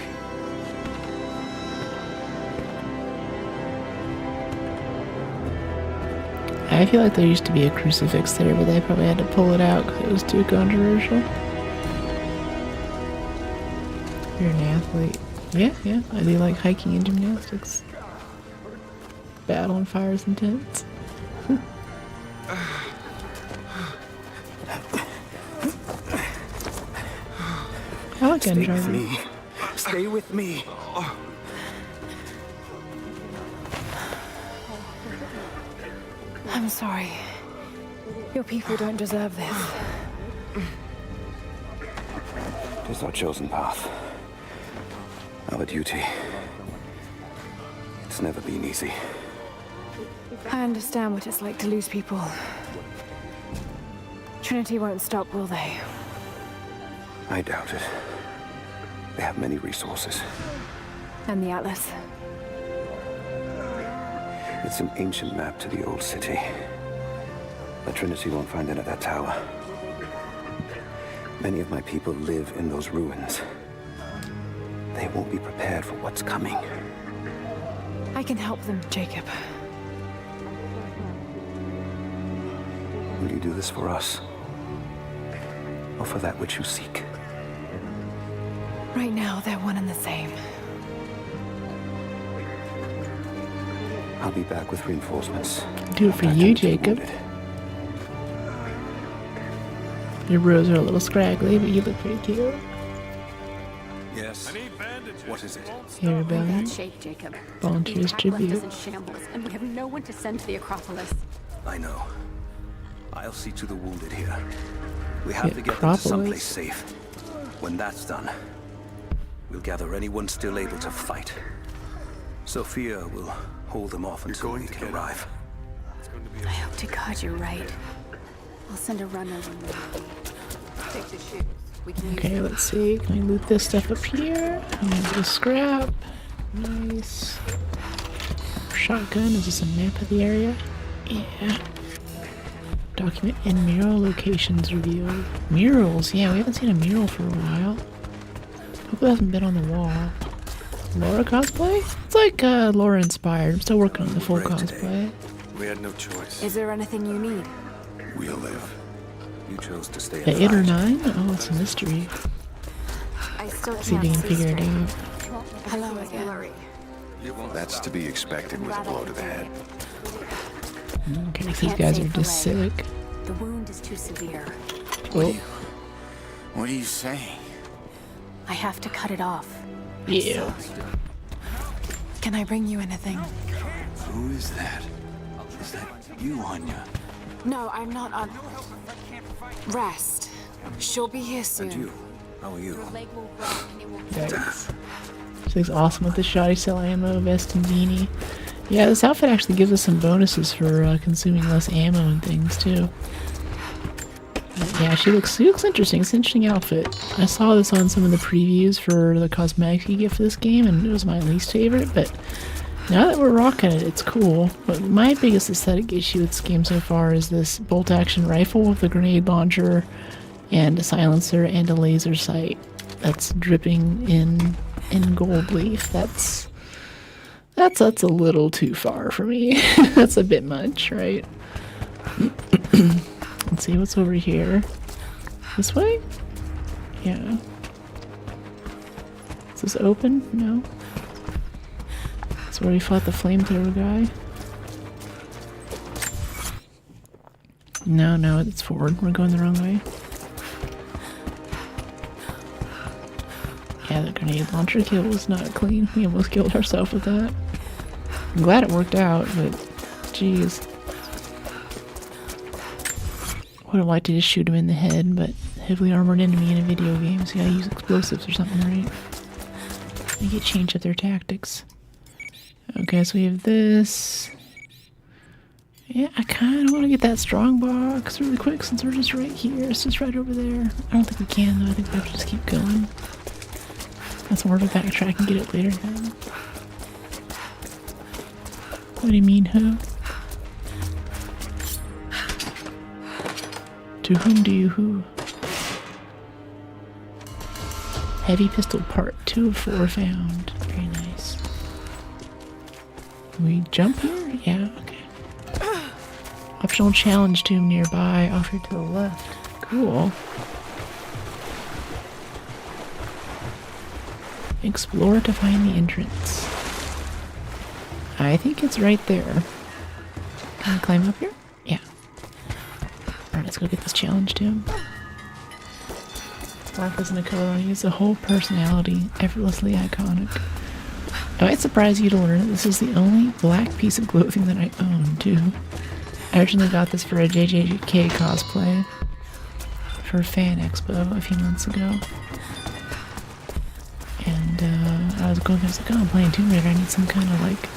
Speaker 1: I feel like there used to be a crucifix there, but they probably had to pull it out because it was too controversial. You're an athlete. Yeah, I do like hiking and gymnastics. Battle and fire is intense. I like gun
Speaker 5: Stay with
Speaker 1: driving.
Speaker 5: me. Stay with me.
Speaker 2: I'm sorry. Your people don't deserve this.
Speaker 3: It is our chosen path. Our duty. It's never been easy.
Speaker 2: I understand what it's like to lose people. Trinity won't stop, will they?
Speaker 3: I doubt it. They have many resources.
Speaker 2: And the Atlas?
Speaker 3: It's an ancient map to the old city. The Trinity won't find it at that tower. Many of my people live in those ruins. They won't be prepared for what's coming.
Speaker 2: I can help them, Jacob.
Speaker 3: Will you do this for us? Or for that which you seek?
Speaker 2: Right now, they're one and the same.
Speaker 3: I'll be back with reinforcements.
Speaker 1: Do it for you, Jacob. Your bros are a little scraggly, but you look pretty cute.
Speaker 3: Yes. What is it?
Speaker 1: Hey, Rebellion.
Speaker 9: Bad shape, Jacob.
Speaker 1: Volunteers
Speaker 9: The Atlas is
Speaker 1: tribute.
Speaker 9: in shambles, and we have no one to send to the Acropolis.
Speaker 3: I know. I'll see to the wounded here. We have
Speaker 1: Yeah,
Speaker 3: to get them to someplace
Speaker 1: Acropolis.
Speaker 3: safe. When that's done, we'll gather anyone still able to fight. Sophia will hold them off until we can arrive.
Speaker 9: I hope to God you're right. I'll send a runner when we're ready. Take the shoes. We can use
Speaker 1: Okay,
Speaker 9: them.
Speaker 1: let's see. Can I loot this stuff up here? I'm gonna do scrap. Nice. Shotgun. Is this a map of the area? Yeah. Document and mural locations revealed. Murals. Yeah, we haven't seen a mural for a while. Hope it hasn't been on the wall. Laura cosplay? It's like Laura inspired. I'm still working on the full cosplay.
Speaker 4: We had no choice.
Speaker 2: Is there anything you need?
Speaker 3: We'll live. You chose to stay
Speaker 1: The 8 or
Speaker 3: alive.
Speaker 1: 9? Oh, it's a mystery.
Speaker 2: I still
Speaker 1: See if you
Speaker 2: can't
Speaker 1: can figure it
Speaker 2: straight.
Speaker 1: out.
Speaker 2: Hello again.
Speaker 12: That's to be expected with a blow to the head.
Speaker 1: Okay, these guys are just sick.
Speaker 9: The wound is too severe.
Speaker 1: Oh,
Speaker 5: What are you saying?
Speaker 9: I have to cut it off.
Speaker 1: yeah.
Speaker 2: Can I bring you anything?
Speaker 5: Who is that? Is that you, Anya?
Speaker 2: No, I'm not on... Rest. She'll be here soon.
Speaker 3: And you? How are you?
Speaker 1: Thanks. She looks awesome with the shoddy cell ammo, vest, and beanie. Yeah, this outfit actually gives us some bonuses for consuming less ammo and things too. Yeah, she looks interesting. It's an interesting outfit. I saw this on some of the previews for the cosmetics you get for this game, and it was my least favorite, but now that we're rocking it, it's cool. But my biggest aesthetic issue with this game so far is this bolt-action rifle with a grenade launcher and a silencer and a laser sight that's dripping in gold leaf. That's a little too far for me. That's a bit much, right? Let's see what's over here. This way? Yeah. Is this open? No. That's where we fought the flamethrower guy. No, it's forward. We're going the wrong way. Yeah, the grenade launcher kill was not clean. We almost killed ourselves with that. I'm glad it worked out, but jeez. Would have liked to just shoot him in the head, but heavily armored enemy in a video game, so you gotta use explosives or something, right? They get changed up their tactics. Okay, so we have this. Yeah, I kind of want to get that strong box really quick since we're just right here. It's just right over there. I don't think we can, though. I think we have to just keep going. That's more of a backtrack and get it later then. What do you mean, huh? To whom do you who? Heavy pistol part 2 of 4 found. Very nice. Can we jump here? Yeah, okay. Optional challenge tomb nearby, off here to the left. Cool. Explore to find the entrance. I think it's right there. Can I climb up here? Yeah. Alright, let's go get this challenge tomb. Black isn't a color I use the whole personality, effortlessly iconic. I might surprise you to learn that this is the only black piece of clothing that I own, too. I originally got this for a JJK cosplay for Fan Expo a few months ago. And I was going, I was like, oh, I'm playing Tomb Raider, I need some kind of like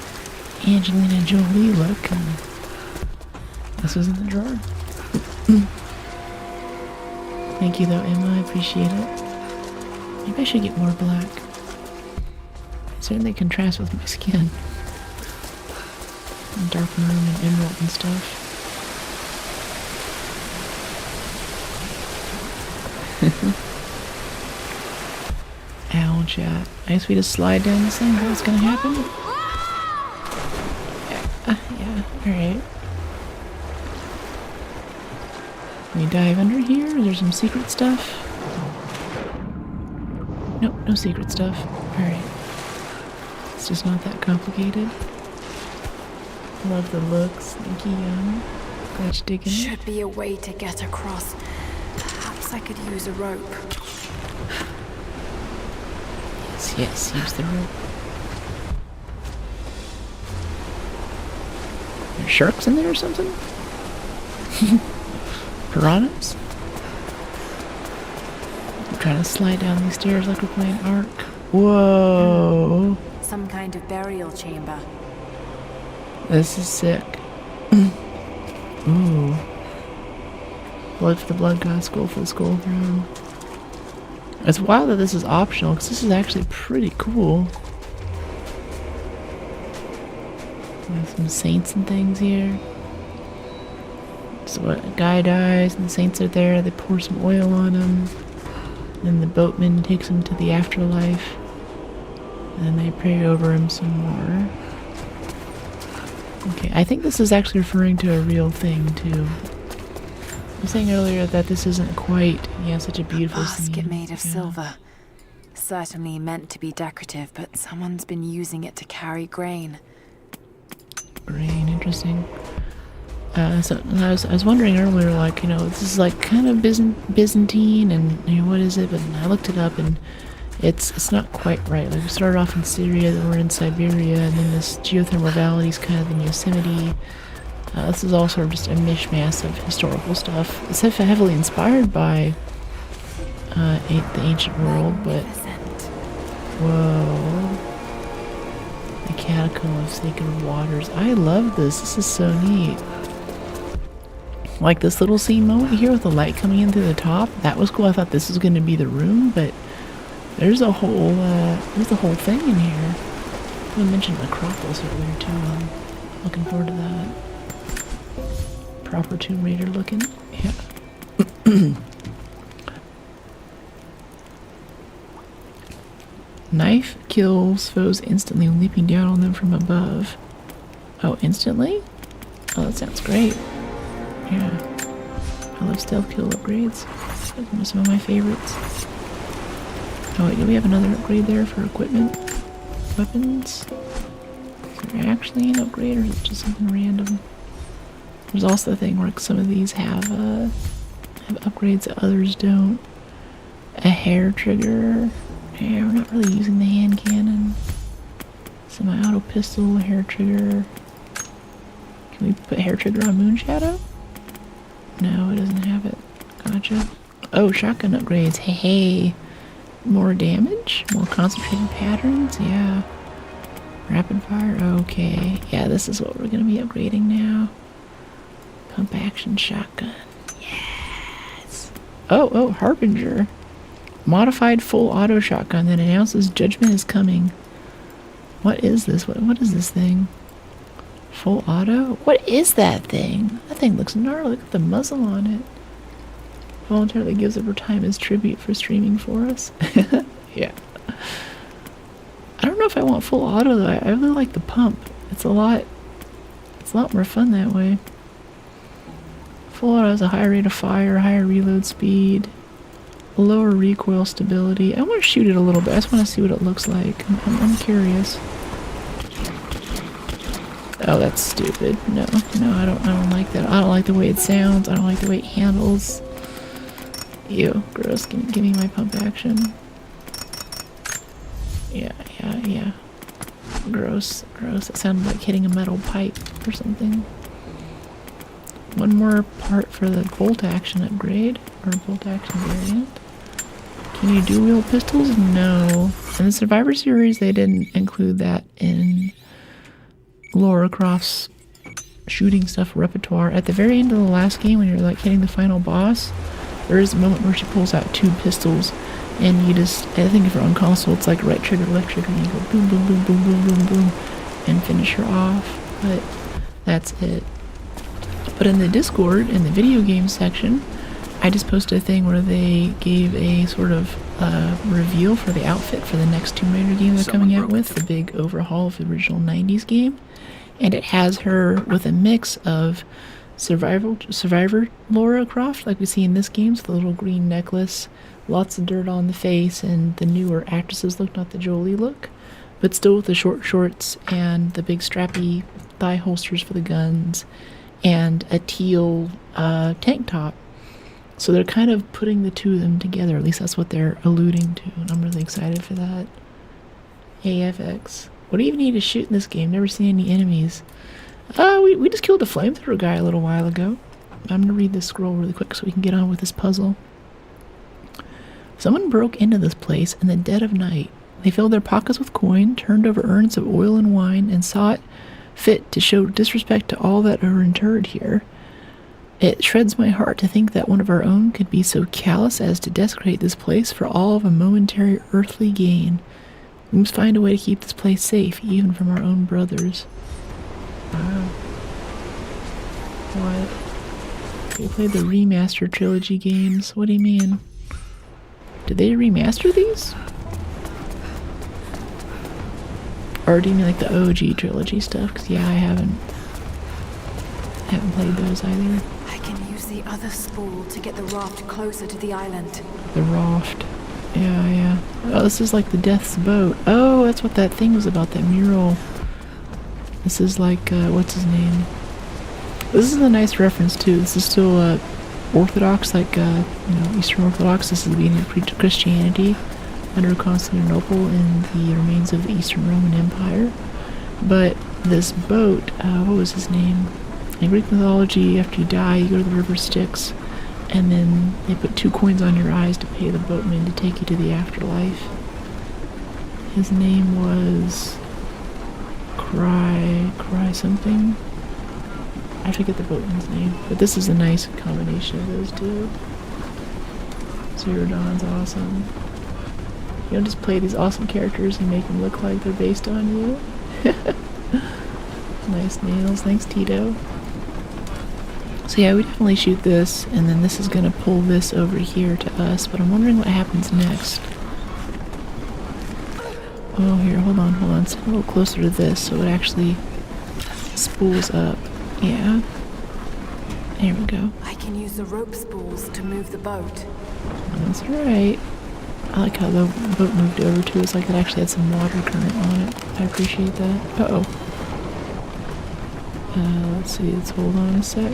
Speaker 1: Angelina Jolie look, and this was in the drawer. Thank you though, Emma, I appreciate it. Maybe I should get more black. It certainly contrasts with my skin. And dark maroon and emerald and stuff. Ow, chat. I guess we just slide down this thing. What's gonna happen? Yeah, alright. Can we dive under here? Is there some secret stuff? Nope, no secret stuff. Alright. It's just not that complicated. Love the looks. Thank you, Young. Glad you're digging it.
Speaker 2: Should be a way to get across. Perhaps I could use a rope.
Speaker 1: Yes, use the rope. Are sharks in there or something? Piranhas? I'm trying to slide down these stairs like we're playing Ark. Whoa!
Speaker 2: Some kind of burial chamber.
Speaker 1: This is sick. Ooh. Blood for the blood god, skull for the skull throne. It's wild that this is optional, because this is actually pretty cool. There's some saints and things here. So a guy dies, and the saints are there, they pour some oil on him. Then the boatman takes him to the afterlife. And then they pray over him some more. Okay, I think this is actually referring to a real thing, too. I was saying earlier that this isn't quite, such a beautiful
Speaker 2: basket
Speaker 1: scene.
Speaker 2: made of silver. Certainly meant to be decorative, but someone's been using it to carry grain.
Speaker 1: Grain, interesting. So I was wondering earlier, like, this is like kind of Byzantine, and what is it? But I looked it up, and it's not quite right. Like, we started off in Syria, then we're in Siberia, and then this geothermal valley is kind of in Yosemite. This is all sort of just a mishmash of historical stuff. It's heavily inspired by the ancient world, but whoa, the catacomb of sacred waters. I love this. This is so neat. Like this little scene moment here with the light coming in through the top. That was cool. I thought this was going to be the room, but there's a whole thing in here. I mentioned Acropolis earlier too. I'm looking forward to that. Proper Tomb Raider looking. Yeah. Knife kills foes instantly, leaping down on them from above. Oh, instantly? Oh, that sounds great. Yeah. I love stealth kill upgrades. Those are some of my favorites. Oh wait, do we have another upgrade there for equipment? Weapons? Is there actually an upgrade, or is it just something random? There's also the thing where some of these have upgrades that others don't. A hair trigger. Yeah, we're not really using the hand cannon. Semi-auto pistol, hair trigger. Can we put hair trigger on Moonshadow? No, it doesn't have it. Gotcha. Oh, shotgun upgrades. Hey, hey. More damage? More concentrated patterns? Yeah. Rapid fire? Okay. Yeah, this is what we're going to be upgrading now. Pump action shotgun. Yes. Oh, Harbinger. Modified full auto shotgun that announces judgment is coming. What is this? What is this thing? Full auto? What is that thing? That thing looks gnarly. Look at the muzzle on it. Voluntarily gives up her time as tribute for streaming for us. Yeah. I don't know if I want full auto though. I really like the pump. It's a lot more fun that way. Full auto has a higher rate of fire, higher reload speed, lower recoil stability. I want to shoot it a little bit. I just want to see what it looks like. I'm curious. Oh, that's stupid. No, I don't like that. I don't like the way it sounds. I don't like the way it handles. Ew, gross. Give me my pump action. Yeah. Gross. It sounded like hitting a metal pipe or something. One more part for the bolt action upgrade, or bolt action variant. Can you dual wield pistols? No. In the Survivor series, they didn't include that in Lara Croft's shooting stuff repertoire. At the very end of the last game, when you're like hitting the final boss, there is a moment where she pulls out 2 pistols, and you just, I think if you're on console, it's like right trigger, left trigger, and you go boom, boom, boom, boom, boom, boom, boom, and finish her off. But that's it. But in the Discord, in the video game section, I just posted a thing where they gave a sort of reveal for the outfit for the next Tomb Raider game they're coming out with, the big overhaul of the original 90s game. And it has her with a mix of Survivor Lara Croft, like we see in this game, so the little green necklace, lots of dirt on the face, and the newer actresses look, not the Jolie look, but still with the short shorts and the big strappy thigh holsters for the guns, and a teal tank top. So they're kind of putting the two of them together, at least that's what they're alluding to, and I'm really excited for that. AFX. What do you even need to shoot in this game? Never seen any enemies. We just killed the flamethrower guy a little while ago. I'm gonna read this scroll really quick so we can get on with this puzzle. Someone broke into this place in the dead of night. They filled their pockets with coin, turned over urns of oil and wine, and saw it fit to show disrespect to all that are interred here. It shreds my heart to think that one of our own could be so callous as to desecrate this place for all of a momentary earthly gain. We must find a way to keep this place safe, even from our own brothers. Wow. What? They played the remastered trilogy games. What do you mean? Did they remaster these? Or do you mean like the OG trilogy stuff? Because yeah, I haven't played those either.
Speaker 2: I can use the other spool to get the raft closer to the island.
Speaker 1: The raft. Yeah. Oh, this is like the Death's Boat. Oh, that's what that thing was about, that mural. This is like, what's his name? This is a nice reference too. This is still Orthodox, like, Eastern Orthodox. This is the beginning of Christianity under Constantinople and the remains of the Eastern Roman Empire. But this boat, what was his name? In Greek mythology, after you die, you go to the river Styx, and then they put 2 coins on your eyes to pay the boatman to take you to the afterlife. His name was Cry something. I forget the boatman's name, but this is a nice combination of those two. Zero Dawn's awesome. You don't just play these awesome characters and make them look like they're based on you. Nice nails, thanks Tito. So yeah, we definitely shoot this, and then this is gonna pull this over here to us, but I'm wondering what happens next. Oh, here, hold on, stand a little closer to this so it actually spools up. Yeah. There we go.
Speaker 2: I can use the rope spools to move the boat.
Speaker 1: That's right. I like how the boat moved over to us, like it actually had some water current on it. I appreciate that. Uh-oh. Let's see, let's hold on a sec.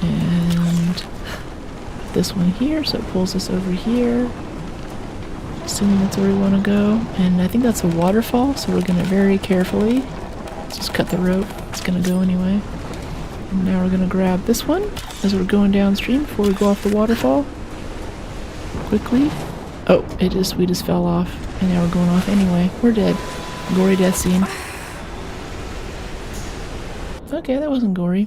Speaker 1: And this one here, so it pulls us over here. Assuming that's where we want to go. And I think that's a waterfall, so we're going to very carefully just cut the rope. It's going to go anyway. And now we're going to grab this one as we're going downstream before we go off the waterfall. Quickly. Oh, we just fell off. And now we're going off anyway. We're dead. Gory death scene. Okay, that wasn't gory.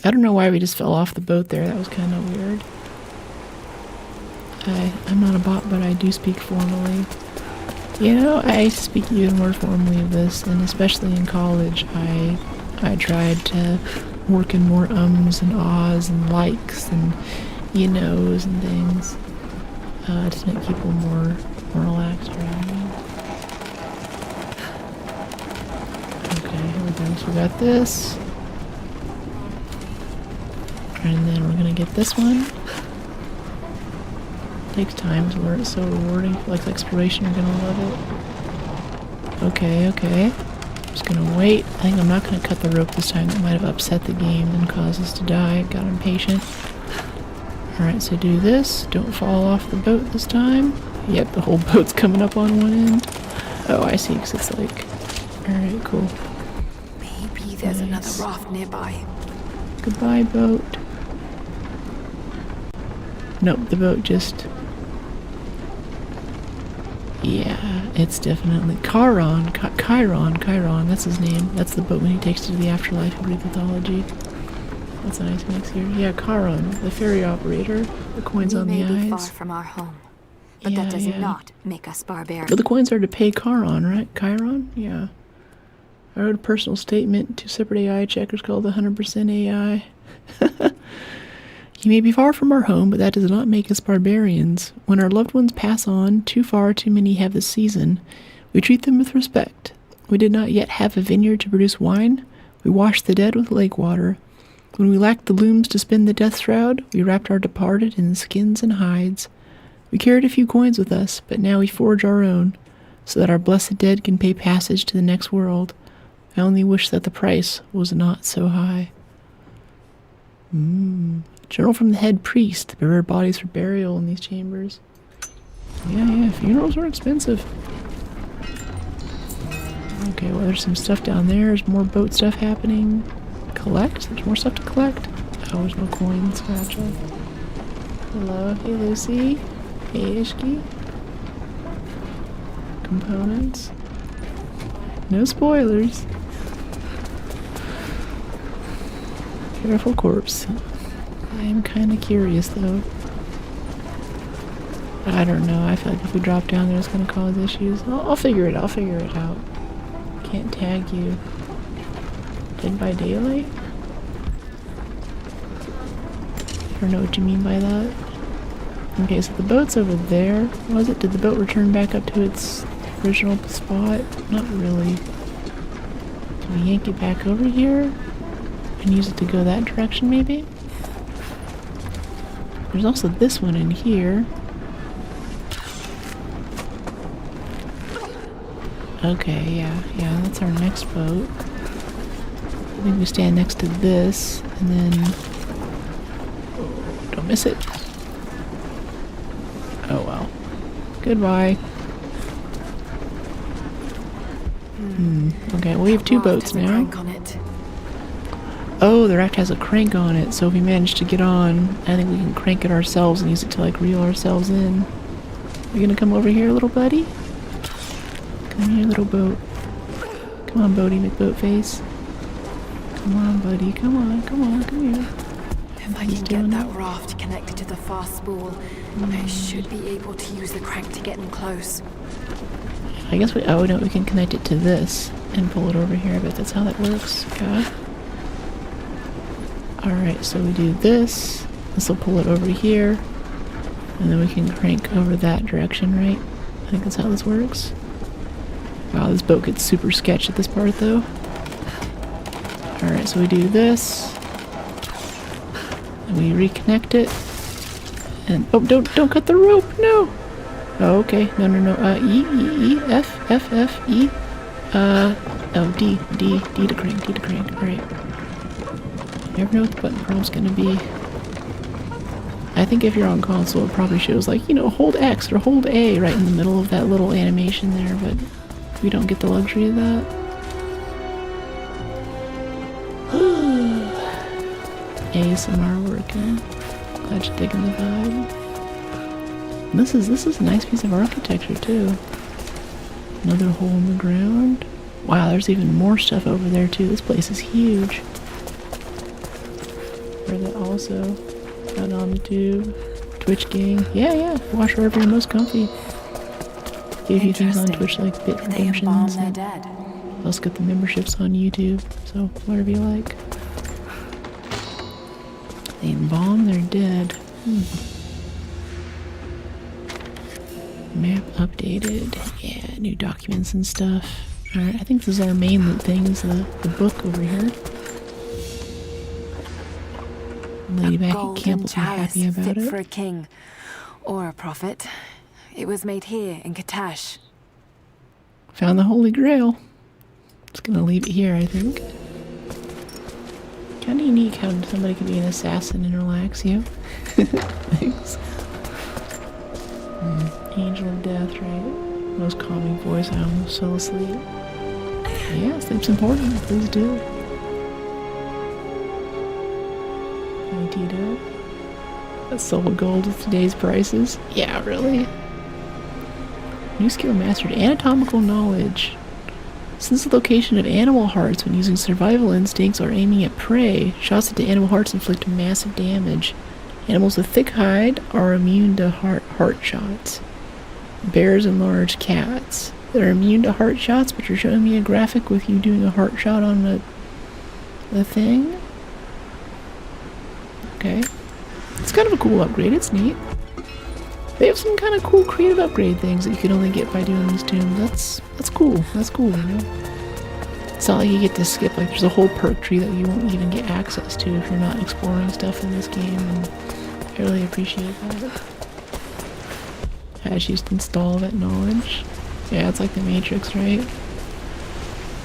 Speaker 1: I don't know why we just fell off the boat there. That was kind of weird. I'm not a bot, but I do speak formally. You know, I speak even more formally of this, and especially in college, I tried to work in more ums and ahs and likes and you knows and things to make people more relaxed around me. Okay, here we go. So we got this. And then we're gonna get this one. Takes time to learn, it's so rewarding. Like exploration, you're gonna love it. Okay, okay. Just gonna wait. I think I'm not gonna cut the rope this time. That might have upset the game and caused us to die. Got impatient. Alright, so do this. Don't fall off the boat this time. Yep, the whole boat's coming up on one end. Oh, I see, because it's like... Alright, cool.
Speaker 2: Maybe there's another raft nearby.
Speaker 1: Goodbye, boat. Nope, the boat just... Yeah, it's definitely... Chiron, that's his name. That's the boat when he takes it to the afterlife and breathe mythology. That's a nice mix here. Yeah, Chiron, the ferry operator. The coins on the eyes.
Speaker 8: We may be far from our home, but that does not make us barbarians.
Speaker 1: But the coins are to pay Chiron, right? Chiron? Yeah. I wrote a personal statement to separate AI checkers called 100% AI. You may be far from our home, but that does not make us barbarians. When our loved ones pass on, too far too many have this season, we treat them with respect. We did not yet have a vineyard to produce wine. We washed the dead with lake water. When we lacked the looms to spin the death shroud, we wrapped our departed in skins and hides. We carried a few coins with us, but now we forge our own, so that our blessed dead can pay passage to the next world. I only wish that the price was not so high. Journal from the head priest. There are bodies for burial in these chambers. Yeah, funerals are expensive. Okay, well there's some stuff down there. There's more boat stuff happening. Collect? There's more stuff to collect? Oh, there's no coins. Gotcha. Hello. Hey, Lucy. Hey, Ishki. Components. No spoilers. Careful corpse. I am kind of curious though. I don't know. I feel like if we drop down there, it's going to cause issues. I'll figure it out. Can't tag you. Dead by daylight? I don't know what you mean by that. Okay, so the boat's over there. Was it? Did the boat return back up to its original spot? Not really. Can we yank it back over here? And use it to go that direction, maybe? There's also this one in here. Okay, yeah, that's our next boat. I think we stand next to this, and then... Don't miss it. Oh well. Goodbye. Okay, well, we have two boats now. Oh, the raft has a crank on it, so if we manage to get on, I think we can crank it ourselves and use it to, like, reel ourselves in. You gonna come over here, little buddy? Come here, little boat. Come on, Bodie McBoatface. Come on, buddy. Come here.
Speaker 2: If I can get that raft connected to the fast spool, I should be able to use the crank to get in close.
Speaker 1: I guess we can connect it to this and pull it over here. I bet that's how that works. Okay. Alright, so we do this. This will pull it over here. And then we can crank over that direction, right? I think that's how this works. Wow, this boat gets super sketch at this part, though. Alright, so we do this. And we reconnect it. And, oh, don't cut the rope, no! Oh, okay, no. E, F, E. Oh, D to crank, alright. Never know what the button prom's gonna be. I think if you're on console, it probably shows like, you know, hold X or hold A right in the middle of that little animation there, but we don't get the luxury of that. ASMR working. Glad you're digging the vibe. And this is a nice piece of architecture too. Another hole in the ground. Wow, there's even more stuff over there too. This place is huge. Where that also out on the tube. Twitch gang. Yeah. Watch wherever you're most comfy. Get a few things on Twitch like bit redemptions. And also get the memberships on YouTube. So whatever you like. They embalm their dead. Map updated. Yeah, new documents and stuff. Alright, I think this is our main loot thing, is the book over here. Lady back at camp will be happy about
Speaker 2: fit
Speaker 1: it.
Speaker 2: For a king or a prophet. It was made here in Katash.
Speaker 1: Found the Holy Grail. Just gonna leave it here, I think. Kinda unique how somebody can be an assassin and relax you. Thanks. Angel of Death, right? Most calming voice, I almost fell asleep. Yeah, sleep's important, please do. Tito. That's sold gold with today's prices. Yeah, really? New skill mastered. Anatomical knowledge. Since the location of animal hearts when using survival instincts or aiming at prey, shots into animal hearts inflict massive damage. Animals with thick hide are immune to heart shots. Bears and large cats. They're immune to heart shots, but you're showing me a graphic with you doing a heart shot on the thing? Okay. It's kind of a cool upgrade, it's neat. They have some kind of cool creative upgrade things that you can only get by doing these tombs. That's cool. That's cool, you know? It's not like you get to skip, like there's a whole perk tree that you won't even get access to if you're not exploring stuff in this game, and I really appreciate that. I just install that knowledge. Yeah, it's like the Matrix, right?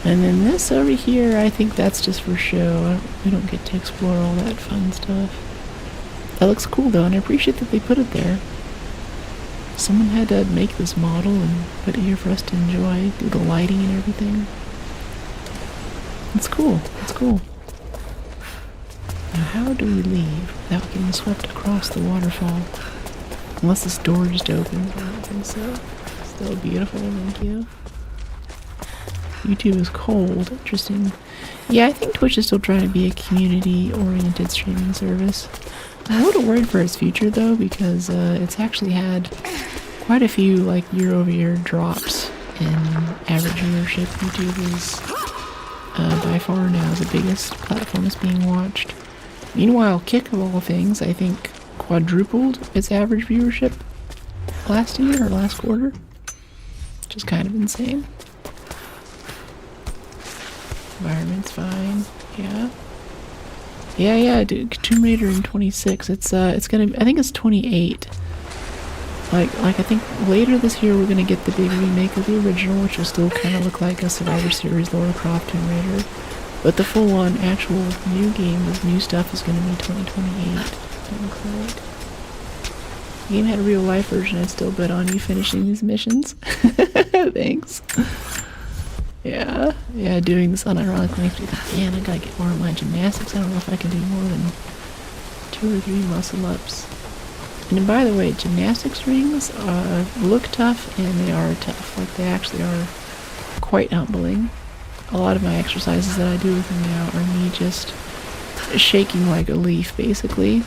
Speaker 1: And then this over here, I think that's just for show. We don't get to explore all that fun stuff. That looks cool though, and I appreciate that they put it there. Someone had to make this model and put it here for us to enjoy, do the lighting and everything. It's cool. It's cool. Now how do we leave without getting swept across the waterfall? Unless this door just opens. I don't think so. Still beautiful, thank you. YouTube is cold. Interesting. Yeah, I think Twitch is still trying to be a community-oriented streaming service. I'm a little worried for its future though, because it's actually had quite a few like year-over-year drops in average viewership. YouTube is by far now the biggest platform that's being watched. Meanwhile, Kick of all things, I think quadrupled its average viewership last year or last quarter, which is kind of insane. Environment's fine. Yeah, dude. Tomb Raider in 26. It's gonna. I think it's 28. Like I think later this year we're gonna get the big remake of the original, which will still kind of look like a Survivor Series Lara Croft Tomb Raider. But the full-on actual new game with new stuff is gonna be 2028. It looks like. The game had a real-life version. I'd still bet on you finishing these missions. Thanks. Yeah, doing this unironically makes me think, man, I gotta get more of my gymnastics. I don't know if I can do more than 2 or 3 muscle-ups. And by the way, gymnastics rings look tough, and they are tough. Like, they actually are quite humbling. A lot of my exercises that I do with them now are me just shaking like a leaf, basically.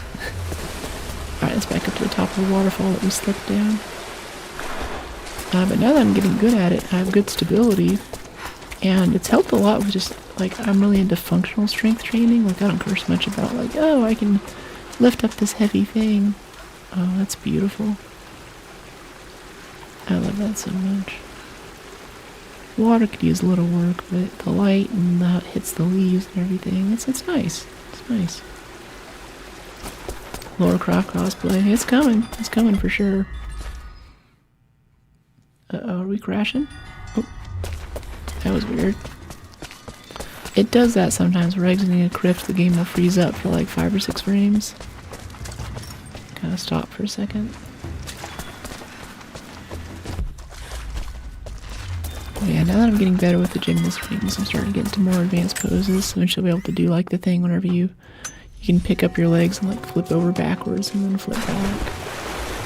Speaker 1: Alright, let's back up to the top of the waterfall that we slipped down. But now that I'm getting good at it, I have good stability. And it's helped a lot with just, like, I'm really into functional strength training. Like, I don't curse much about, like, oh, I can lift up this heavy thing. Oh, that's beautiful. I love that so much. Water could use a little work, but the light and how it hits the leaves and everything, it's nice. It's nice. Lara Croft cosplay, it's coming. It's coming for sure. Uh-oh, are we crashing? Oh. That was weird. It does that sometimes. We're exiting a crypt, the game will freeze up for like 5 or 6 frames. kind of stop for a second. Yeah, now that I'm getting better with the gymnast rings, I'm starting to get into more advanced poses. So eventually I'll be able to do like the thing whenever you can pick up your legs and like flip over backwards and then flip back.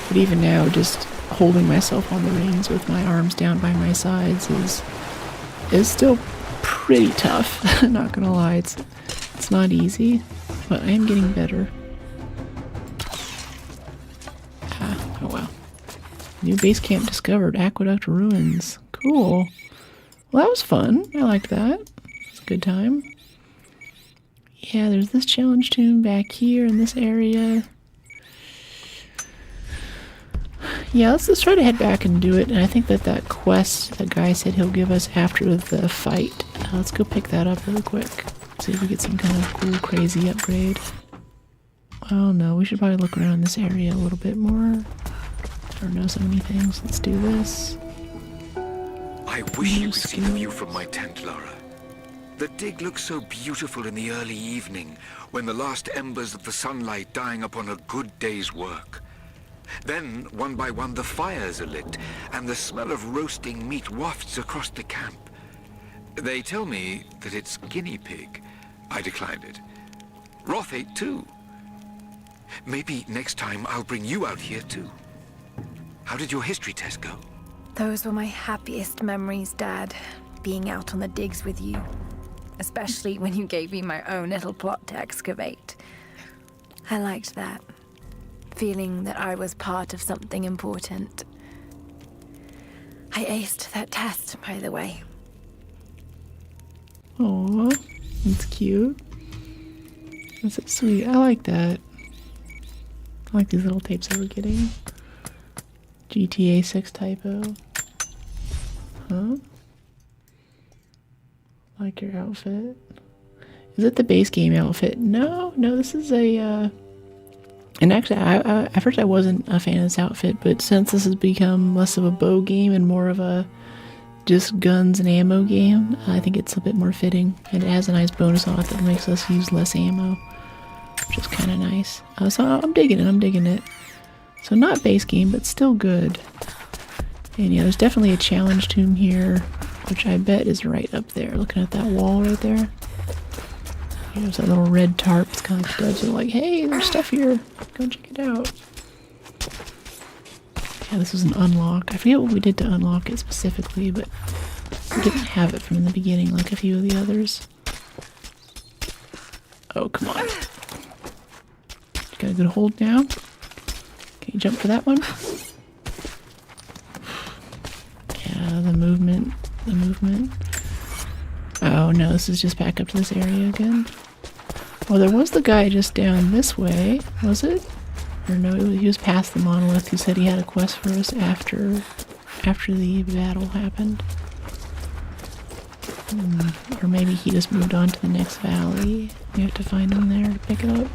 Speaker 1: But even now, just holding myself on the rings with my arms down by my sides is still pretty tough. Not gonna lie, it's not easy, but I am getting better. Oh wow. New base camp discovered, Aqueduct Ruins. Cool. Well, that was fun. I liked that. It's a good time. Yeah, there's this challenge tomb back here in this area. Yeah, let's try to head back and do it. And I think that quest that guy said he'll give us after the fight. Let's go pick that up really quick. See if we get some kind of cool, crazy upgrade. Oh no, we should probably look around this area a little bit more. I don't know so many things. Let's do this.
Speaker 17: I wish you could see the view from my tent, Lara. The dig looks so beautiful in the early evening, when the last embers of the sunlight dying upon a good day's work. Then, one by one, the fires are lit, and the smell of roasting meat wafts across the camp. They tell me that it's guinea pig. I declined it. Roth ate too. Maybe next time I'll bring you out here too. How did your history test go?
Speaker 2: Those were my happiest memories, Dad. Being out on the digs with you. Especially when you gave me my own little plot to excavate. I liked that. Feeling that I was part of something important. I aced that test, by the way.
Speaker 1: Aww, that's cute. That's so sweet. I like that. I like these little tapes that we're getting. GTA 6 typo. Huh? Like your outfit. Is it the base game outfit? No, this is a, and actually, at first I wasn't a fan of this outfit, but since this has become less of a bow game and more of a just guns and ammo game, I think it's a bit more fitting. And it has a nice bonus on it that makes us use less ammo, which is kind of nice. So I'm digging it. So not base game, but still good. And yeah, there's definitely a challenge tomb here, which I bet is right up there. Looking at that wall right there. There's that little red tarp. It's kind of like the devs are like, hey, there's stuff here. Go check it out. Yeah, this was an unlock. I forget what we did to unlock it specifically, but we didn't have it from the beginning like a few of the others. Oh, come on. Got a good hold now. Can you jump for that one? Yeah, the movement. Oh no, this is just back up to this area again. Well, there was the guy just down this way, was it? Or no, he was past the monolith. He said he had a quest for us after the battle happened. Or maybe he just moved on to the next valley. We have to find him there to pick it up.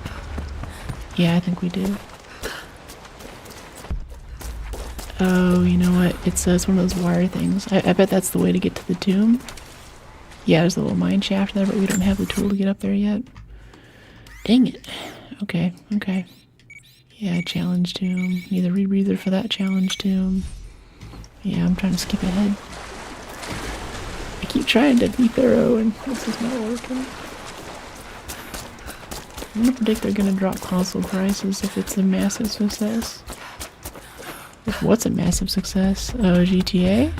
Speaker 1: Yeah, I think we do. Oh, you know what? It's one of those wire things. I bet that's the way to get to the tomb. Yeah, there's a little mine shaft there, but we don't have the tool to get up there yet. Dang it. Okay. Yeah, challenge tomb. Need a rebreather for that challenge tomb. Yeah, I'm trying to skip ahead. I keep trying to be thorough and this is not working. I'm gonna predict they're gonna drop console prices if it's a massive success. What's a massive success? Oh, GTA?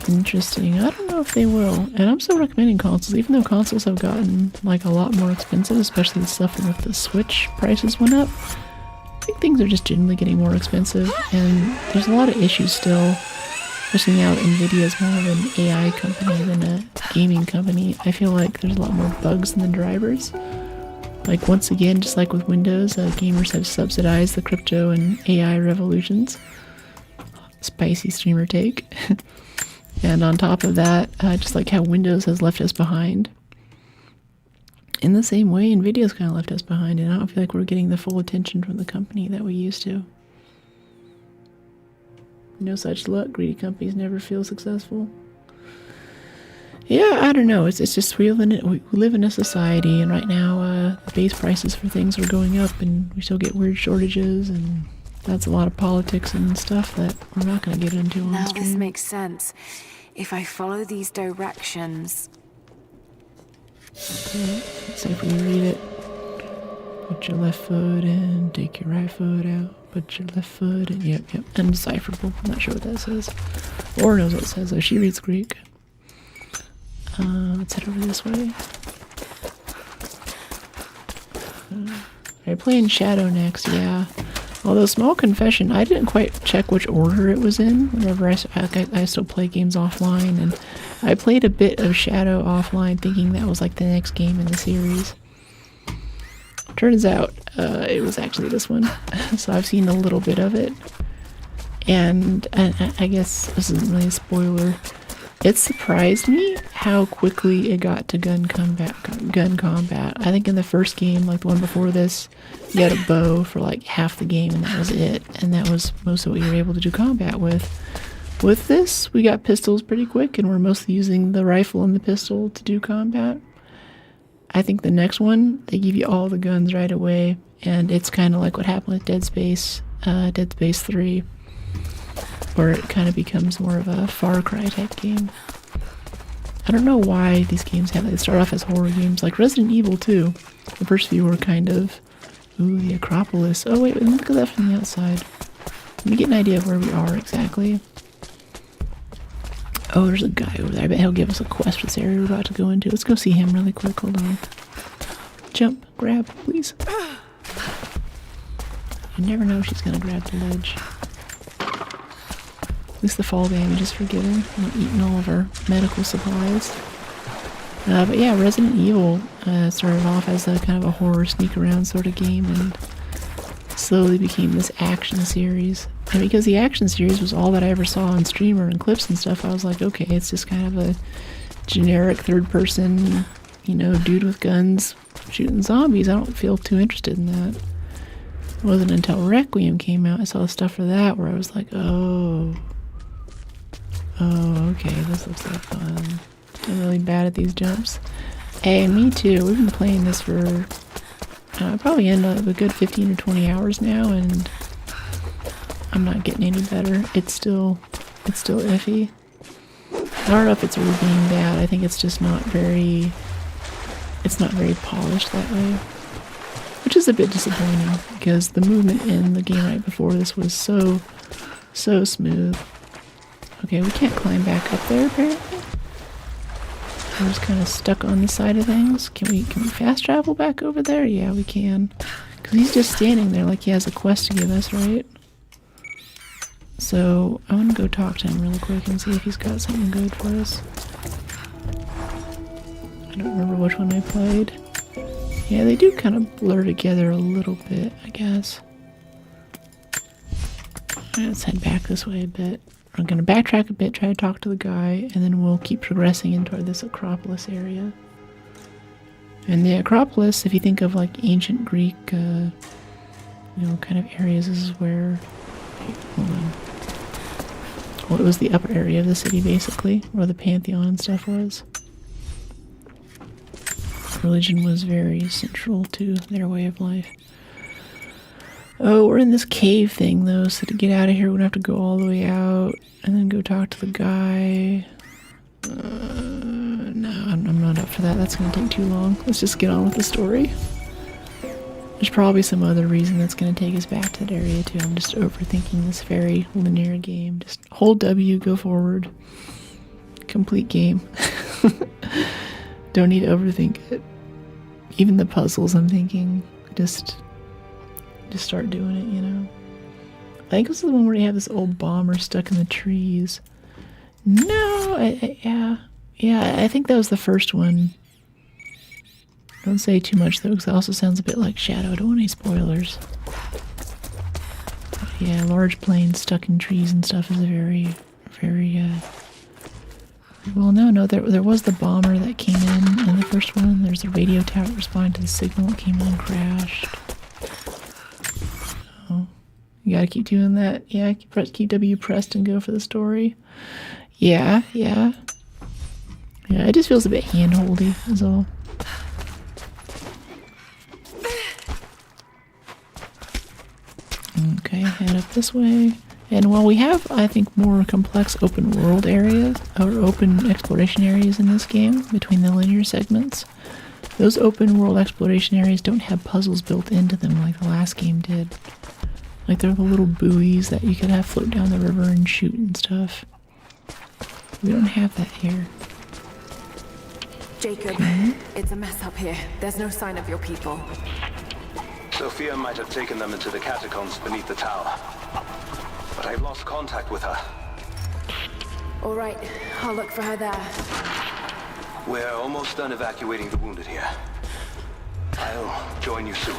Speaker 1: Interesting. I don't know if they will. And I'm still recommending consoles, even though consoles have gotten like a lot more expensive, especially the stuff with the Switch prices went up. I think things are just generally getting more expensive, and there's a lot of issues still. Especially now Nvidia is more of an AI company than a gaming company. I feel like there's a lot more bugs in the drivers. Like, once again, just like with Windows, gamers have subsidized the crypto and AI revolutions. Spicy streamer take. And on top of that, just like how Windows has left us behind. In the same way, Nvidia's kind of left us behind, and I don't feel like we're getting the full attention from the company that we used to. No such luck. Greedy companies never feel successful. Yeah, I don't know. It's just we live in a society, and right now the base prices for things are going up, and we still get weird shortages, and that's a lot of politics and stuff that we're not going to get into on
Speaker 2: Now
Speaker 1: stream.
Speaker 2: this makes sense. If I follow these directions...
Speaker 1: Okay, let's see if we can read it. Put your left foot in, take your right foot out, put your left foot in. Yep. Undecipherable. I'm not sure what that says. Laura knows what it says, though. She reads Greek. Let's head over this way. Alright, playing Shadow next, yeah. Although, small confession, I didn't quite check which order it was in whenever I still play games offline, and I played a bit of Shadow offline thinking that was like the next game in the series. Turns out, it was actually this one. So I've seen a little bit of it. And I guess this isn't really a spoiler. It surprised me how quickly it got to gun combat. I think in the first game, like the one before this, you had a bow for like half the game and that was it. And that was most of what you were able to do combat with. With this, we got pistols pretty quick and we're mostly using the rifle and the pistol to do combat. I think the next one, they give you all the guns right away. And it's kind of like what happened with Dead Space 3. Where it kind of becomes more of a Far Cry type game. I don't know why these games they start off as horror games, like Resident Evil 2. The first few were kind of, ooh, the Acropolis. Oh wait, look at that from the outside. Let me get an idea of where we are exactly. Oh, there's a guy over there. I bet he'll give us a quest for this area we're about to go into. Let's go see him really quick. Hold on. Jump, grab, please. You never know if she's gonna grab the ledge. At least the fall damage is forgiven. I'm not eating all of our medical supplies. But yeah, Resident Evil started off as a kind of a horror sneak around sort of game and slowly became this action series. And because the action series was all that I ever saw on streamer and clips and stuff, I was like, okay, it's just kind of a generic third person, dude with guns shooting zombies. I don't feel too interested in that. It wasn't until Requiem came out I saw stuff for that where I was like, oh, okay, this looks like fun. I'm really bad at these jumps. Hey, me too. We've been playing this for probably end up a good 15 or 20 hours now, and I'm not getting any better. It's still iffy. I don't know if it's really being bad. I think it's just not very polished that way. Which is a bit disappointing, because the movement in the game right before this was so smooth. Okay, we can't climb back up there, apparently. We're just kind of stuck on the side of things. Can we fast travel back over there? Yeah, we can. Because he's just standing there like he has a quest to give us, right? So, I want to go talk to him really quick and see if he's got something good for us. I don't remember which one I played. Yeah, they do kind of blur together a little bit, I guess. Let's head back this way a bit. I'm going to backtrack a bit, try to talk to the guy, and then we'll keep progressing into this Acropolis area. And the Acropolis, if you think of like ancient Greek, kind of areas, this is where... Wait, hold on. Well, it was the upper area of the city, basically, where the Pantheon and stuff was. Religion was very central to their way of life. Oh, we're in this cave thing, though, so to get out of here, we're going to have to go all the way out and then go talk to the guy. No, I'm not up for that. That's going to take too long. Let's just get on with the story. There's probably some other reason that's going to take us back to that area, too. I'm just overthinking this very linear game. Just hold W, go forward. Complete game. Don't need to overthink it. Even the puzzles, I'm thinking, just start doing it, I think this is the one where you have this old bomber stuck in the trees. No, yeah, I think that was the first one. Don't say too much, though, because it also sounds a bit like Shadow. I don't want any spoilers. But yeah, large planes stuck in trees and stuff is a very, well, no, there was the bomber that came in the first one. There's a radio tower that responded to the signal that came in and crashed. Oh, you gotta keep doing that. Yeah, keep W pressed and go for the story. Yeah. Yeah, it just feels a bit hand-holdy, is all. Okay, head up this way. And while we have, I think, more complex open world areas, or open exploration areas in this game, between the linear segments, those open world exploration areas don't have puzzles built into them like the last game did. Like they're the little buoys that you could have float down the river and shoot and stuff. We don't have that here.
Speaker 2: Jacob, it's a mess up here. There's no sign of your people.
Speaker 3: Sophia might have taken them into the catacombs beneath the tower. But I've lost contact with her.
Speaker 2: All right, I'll look for her there.
Speaker 3: We're almost done evacuating the wounded here. I'll join you soon.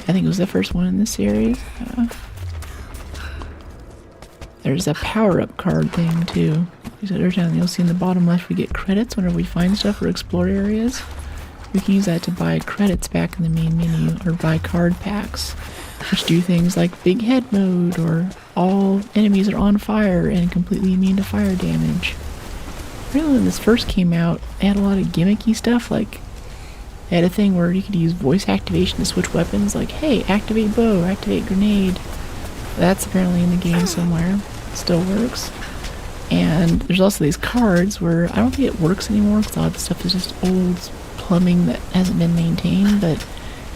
Speaker 1: I think it was the first one in this series. There's a power-up card thing, too. You'll see in the bottom left we get credits whenever we find stuff or explore areas. We can use that to buy credits back in the main menu, or buy card packs, which do things like big head mode, or all enemies are on fire and completely immune to fire damage. Really, when this first came out, it had a lot of gimmicky stuff, like they had a thing where you could use voice activation to switch weapons, like, hey, activate bow, activate grenade. That's apparently in the game somewhere. Still works. And there's also these cards where I don't think it works anymore because a lot of the stuff is just old plumbing that hasn't been maintained, but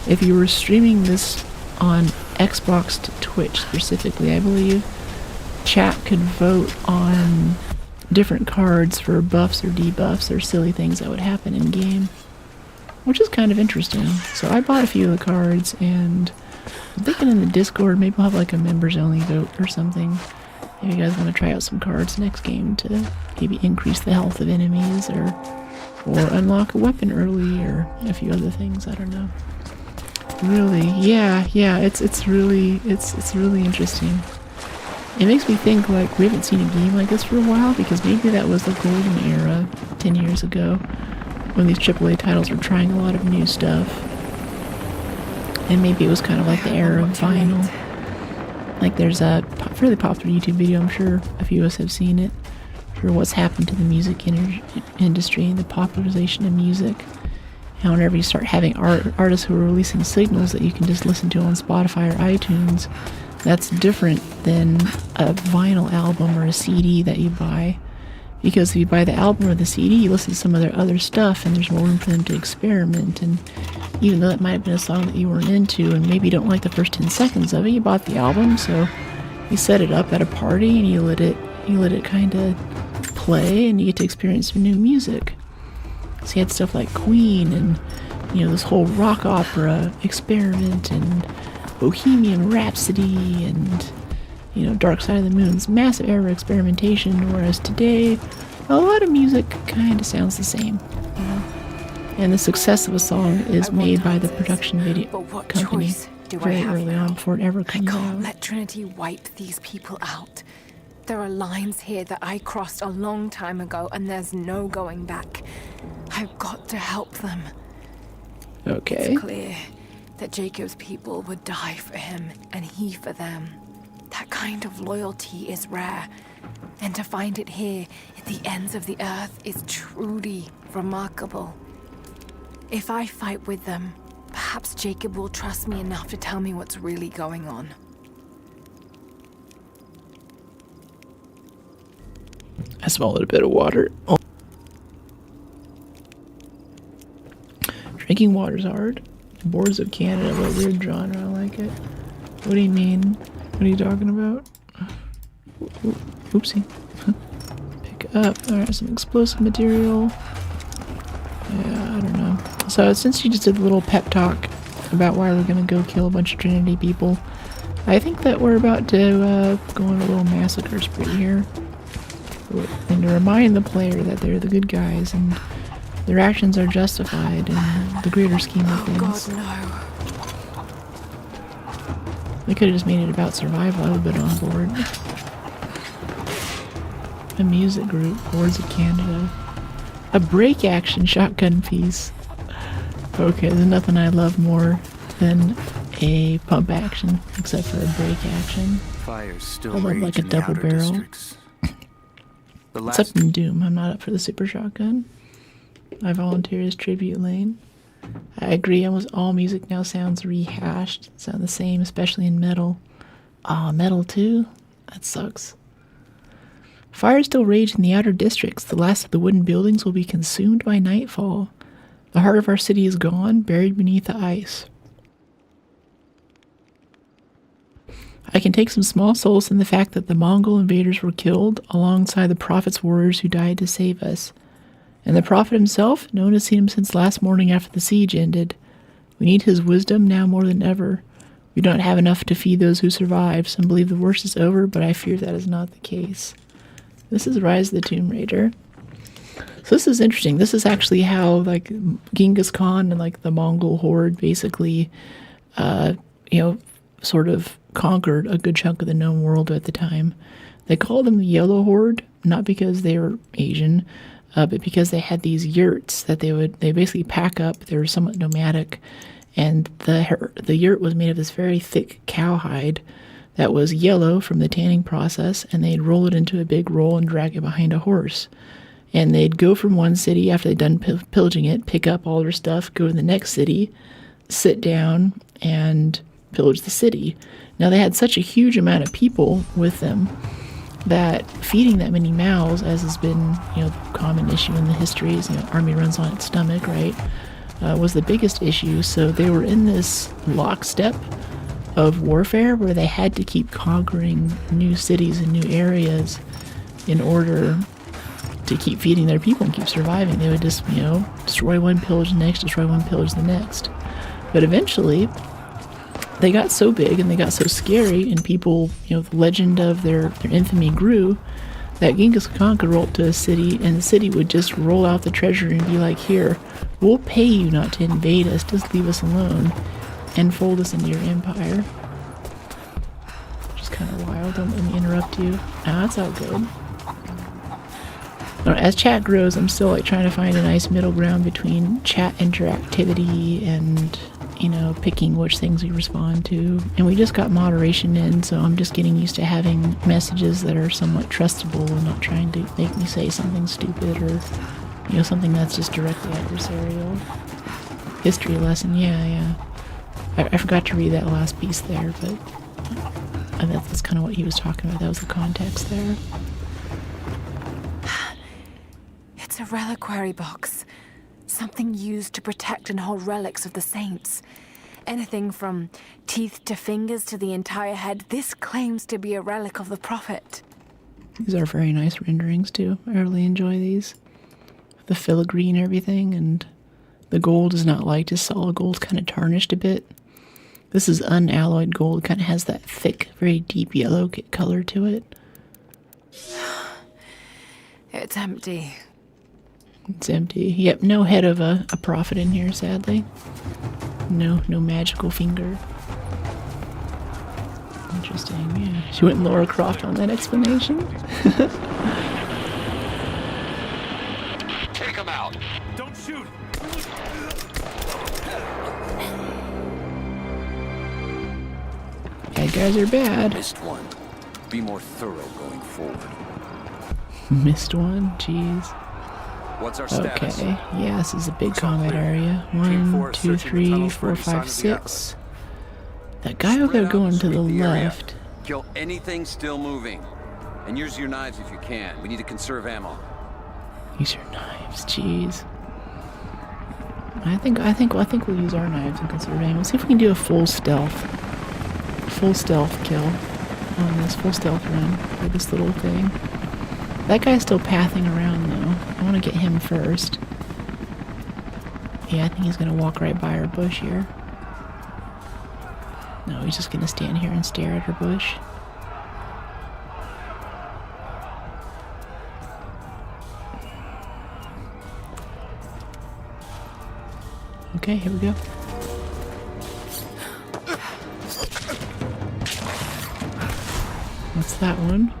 Speaker 1: if you were streaming this on Xbox to Twitch specifically, I believe, chat could vote on different cards for buffs or debuffs or silly things that would happen in game, which is kind of interesting. So I bought a few of the cards, and I'm thinking in the Discord maybe we'll have like a members only vote or something if you guys want to try out some cards next game to maybe increase the health of enemies or unlock a weapon early or a few other things. I don't know. Really, yeah, it's really interesting. It makes me think like we haven't seen a game like this for a while, because maybe that was the golden era 10 years ago when these AAA titles were trying a lot of new stuff. And maybe it was kind of like the era of vinyl. Like there's a fairly popular YouTube video, I'm sure a few of us have seen it, for what's happened to the music industry and the popularization of music. And whenever you start having artists who are releasing singles that you can just listen to on Spotify or iTunes, that's different than a vinyl album or a CD that you buy. Because if you buy the album or the CD, you listen to some of their other stuff and there's more room for them to experiment. And even though that might have been a song that you weren't into and maybe you don't like the first 10 seconds of it, you bought the album, so you set it up at a party and you let it kind of play and you get to experience some new music. So you had stuff like Queen and, this whole rock opera experiment and Bohemian Rhapsody and, Dark Side of the Moon's massive era experimentation, whereas today, a lot of music kind of sounds the same. And the success of a song is made by the production video company very early on before it ever comes out.
Speaker 2: I can't let Trinity wipe these people out. There are lines here that I crossed a long time ago, and there's no going back. I've got to help them.
Speaker 1: Okay.
Speaker 2: It's clear that Jacob's people would die for him, and he for them. That kind of loyalty is rare, and to find it here at the ends of the earth is truly remarkable. If I fight with them, perhaps Jacob will trust me enough to tell me what's really going on.
Speaker 1: I swallowed a bit of water. Oh. Drinking water's hard. Boards of Canada, what a weird genre, I like it. What do you mean? What are you talking about? Oopsie. Pick up. Alright, some explosive material. Yeah, I don't know. So since you just did a little pep talk about why we're gonna go kill a bunch of Trinity people, I think that we're about to go on a little massacre spree here. And to remind the player that they're the good guys and their actions are justified in the greater scheme of things.
Speaker 2: God, no.
Speaker 1: We could have just made it about survival. I would have been on board. A music group, Boards of Canada. A break action shotgun piece. Okay, there's nothing I love more than a pump action, except for a break action.
Speaker 3: Fire's still
Speaker 1: I love like a
Speaker 3: raging in the
Speaker 1: double
Speaker 3: outer
Speaker 1: barrel.
Speaker 3: districts.
Speaker 1: Except in Doom, I'm not up for the super shotgun. I volunteer as tribute lane. I agree, almost all music now sounds rehashed. Sound the same, especially in metal. Ah, metal too? That sucks. Fires still rage in the outer districts. The last of the wooden buildings will be consumed by nightfall. The heart of our city is gone, buried beneath the ice. I can take some small solace in the fact that the Mongol invaders were killed alongside the Prophet's warriors who died to save us. And the Prophet himself, no one has seen him since last morning after the siege ended. We need his wisdom now more than ever. We don't have enough to feed those who survive. Some believe the worst is over, but I fear that is not the case. This is Rise of the Tomb Raider. So this is interesting. This is actually how, like, Genghis Khan and, like, the Mongol horde basically, sort of conquered a good chunk of the known world at the time. They called them the Yellow Horde, not because they were Asian, but because they had these yurts that they basically pack up. They were somewhat nomadic, and the yurt was made of this very thick cowhide that was yellow from the tanning process, and they'd roll it into a big roll and drag it behind a horse. And they'd go from one city after they'd done pillaging it, pick up all their stuff, go to the next city, sit down, and pillage the city. Now they had such a huge amount of people with them that feeding that many mouths, as has been, the common issue in the histories, army runs on its stomach, right, was the biggest issue. So they were in this lockstep of warfare where they had to keep conquering new cities and new areas in order to keep feeding their people and keep surviving. They would just, destroy one, pillage the next, destroy one, pillage the next. But eventually, they got so big and they got so scary, and people, the legend of their infamy grew, that Genghis Khan could roll up to a city, and the city would just roll out the treasury and be like, here, we'll pay you not to invade us, just leave us alone, and fold us into your empire. Which is kind of wild. Don't let me interrupt you. That's all good. As chat grows, I'm still trying to find a nice middle ground between chat interactivity and picking which things we respond to. And we just got moderation in, so I'm just getting used to having messages that are somewhat trustable and not trying to make me say something stupid or, something that's just directly adversarial. History lesson, yeah. I forgot to read that last piece there, but that's kind of what he was talking about. That was the context there.
Speaker 2: It's a reliquary box. Something used to protect and hold relics of the saints. Anything from teeth to fingers to the entire head. This claims to be a relic of the Prophet.
Speaker 1: These are very nice renderings too. I really enjoy these. The filigree and everything, and the gold is not like just solid gold, kind of tarnished a bit. This is unalloyed gold. It kind of has that thick, very deep yellow color to it.
Speaker 2: It's empty.
Speaker 1: It's empty. Yep, no head of a prophet in here, sadly. No magical finger. Interesting, yeah. She went Laura Croft on that explanation.
Speaker 14: Take him out.
Speaker 4: Don't shoot.
Speaker 1: Bad guys are bad.
Speaker 12: Missed one. Be more thorough going forward.
Speaker 1: Missed one? Jeez.
Speaker 12: What's our status?
Speaker 1: Okay, yeah, this is a big combat area. 1, 2, 3, 4, 5, 6. That guy over there going to the left.
Speaker 18: Kill anything still moving. And use your knives if you can. We need to conserve ammo.
Speaker 1: Use your knives, jeez. I think we'll use our knives and conserve ammo. Let's see if we can do a full stealth kill on this full stealth run for this little thing. That guy's still pathing around though. I want to get him first. Yeah, I think he's gonna walk right by our bush here. No, he's just gonna stand here and stare at our bush. Okay, here we go. What's that one?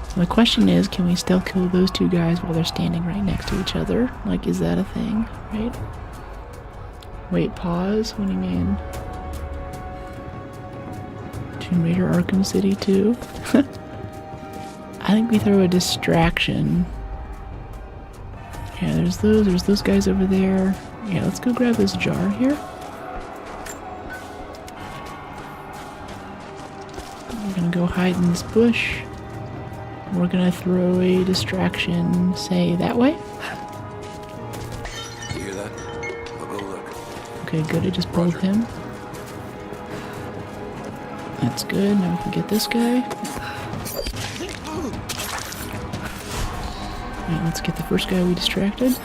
Speaker 1: So the question is, can we still kill those two guys while they're standing right next to each other? Like, is that a thing, right? Wait, pause? What do you mean? Tomb Raider Arkham City 2? I think we throw a distraction. Yeah, there's those guys over there. Yeah, let's go grab this jar here. We're gonna go hide in this bush. We're gonna throw a distraction, say, that way.
Speaker 12: You hear that? I'll go look.
Speaker 1: Okay, good, I just pulled him. That's good, now we can get this guy. Alright, let's get the first guy we distracted.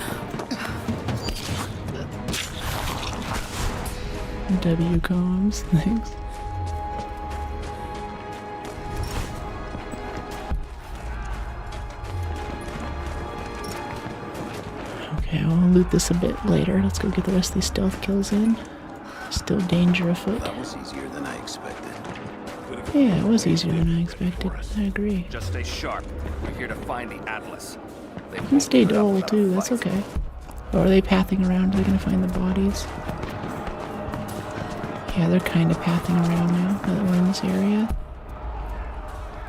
Speaker 1: W comms, thanks. Okay, I'll loot this a bit later. Let's go get the rest of these stealth kills in. Still danger afoot.
Speaker 3: That was easier than I expected.
Speaker 1: Yeah, it was easier than I expected. I agree.
Speaker 18: Just stay sharp. We're here to find the Atlas.
Speaker 1: You can stay dull too, that's okay. Oh, are they pathing around? Are they gonna find the bodies? Yeah, they're kind of pathing around now that we're in this area.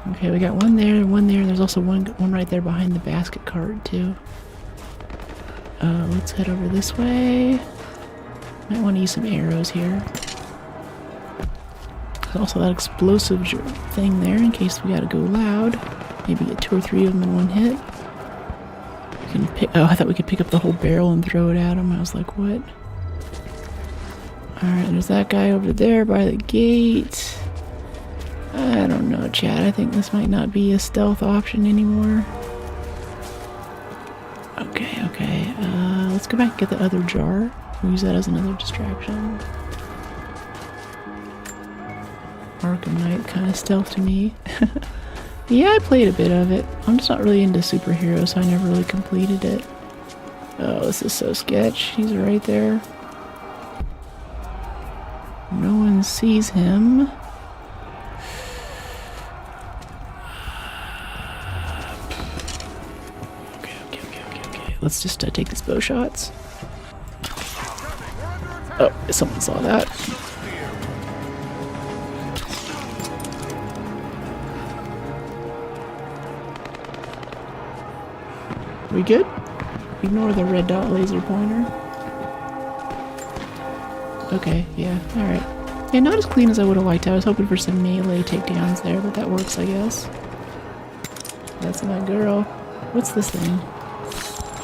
Speaker 1: Okay, we got one there and one there. There's also one right there behind the basket cart too. Let's head over this way. Might want to use some arrows here. There's also that explosive thing there in case we gotta go loud. Maybe get 2 or 3 of them in one hit. We can pick. Oh, I thought we could pick up the whole barrel and throw it at him. I was like, what? Alright, there's that guy over there by the gate. I don't know, Chad. I think this might not be a stealth option anymore. Okay, okay. Let's go back and get the other jar. We'll use that as another distraction. Arkham Knight kind of stealth to me. Yeah, I played a bit of it. I'm just not really into superheroes, so I never really completed it. Oh, this is so sketch. He's right there. No one sees him. Okay. Let's just take these bow shots. Oh, someone saw that. We good? Ignore the red dot laser pointer. Okay, yeah, alright. Yeah, not as clean as I would have liked. I was hoping for some melee takedowns there, but that works, I guess. That's my girl. What's this thing?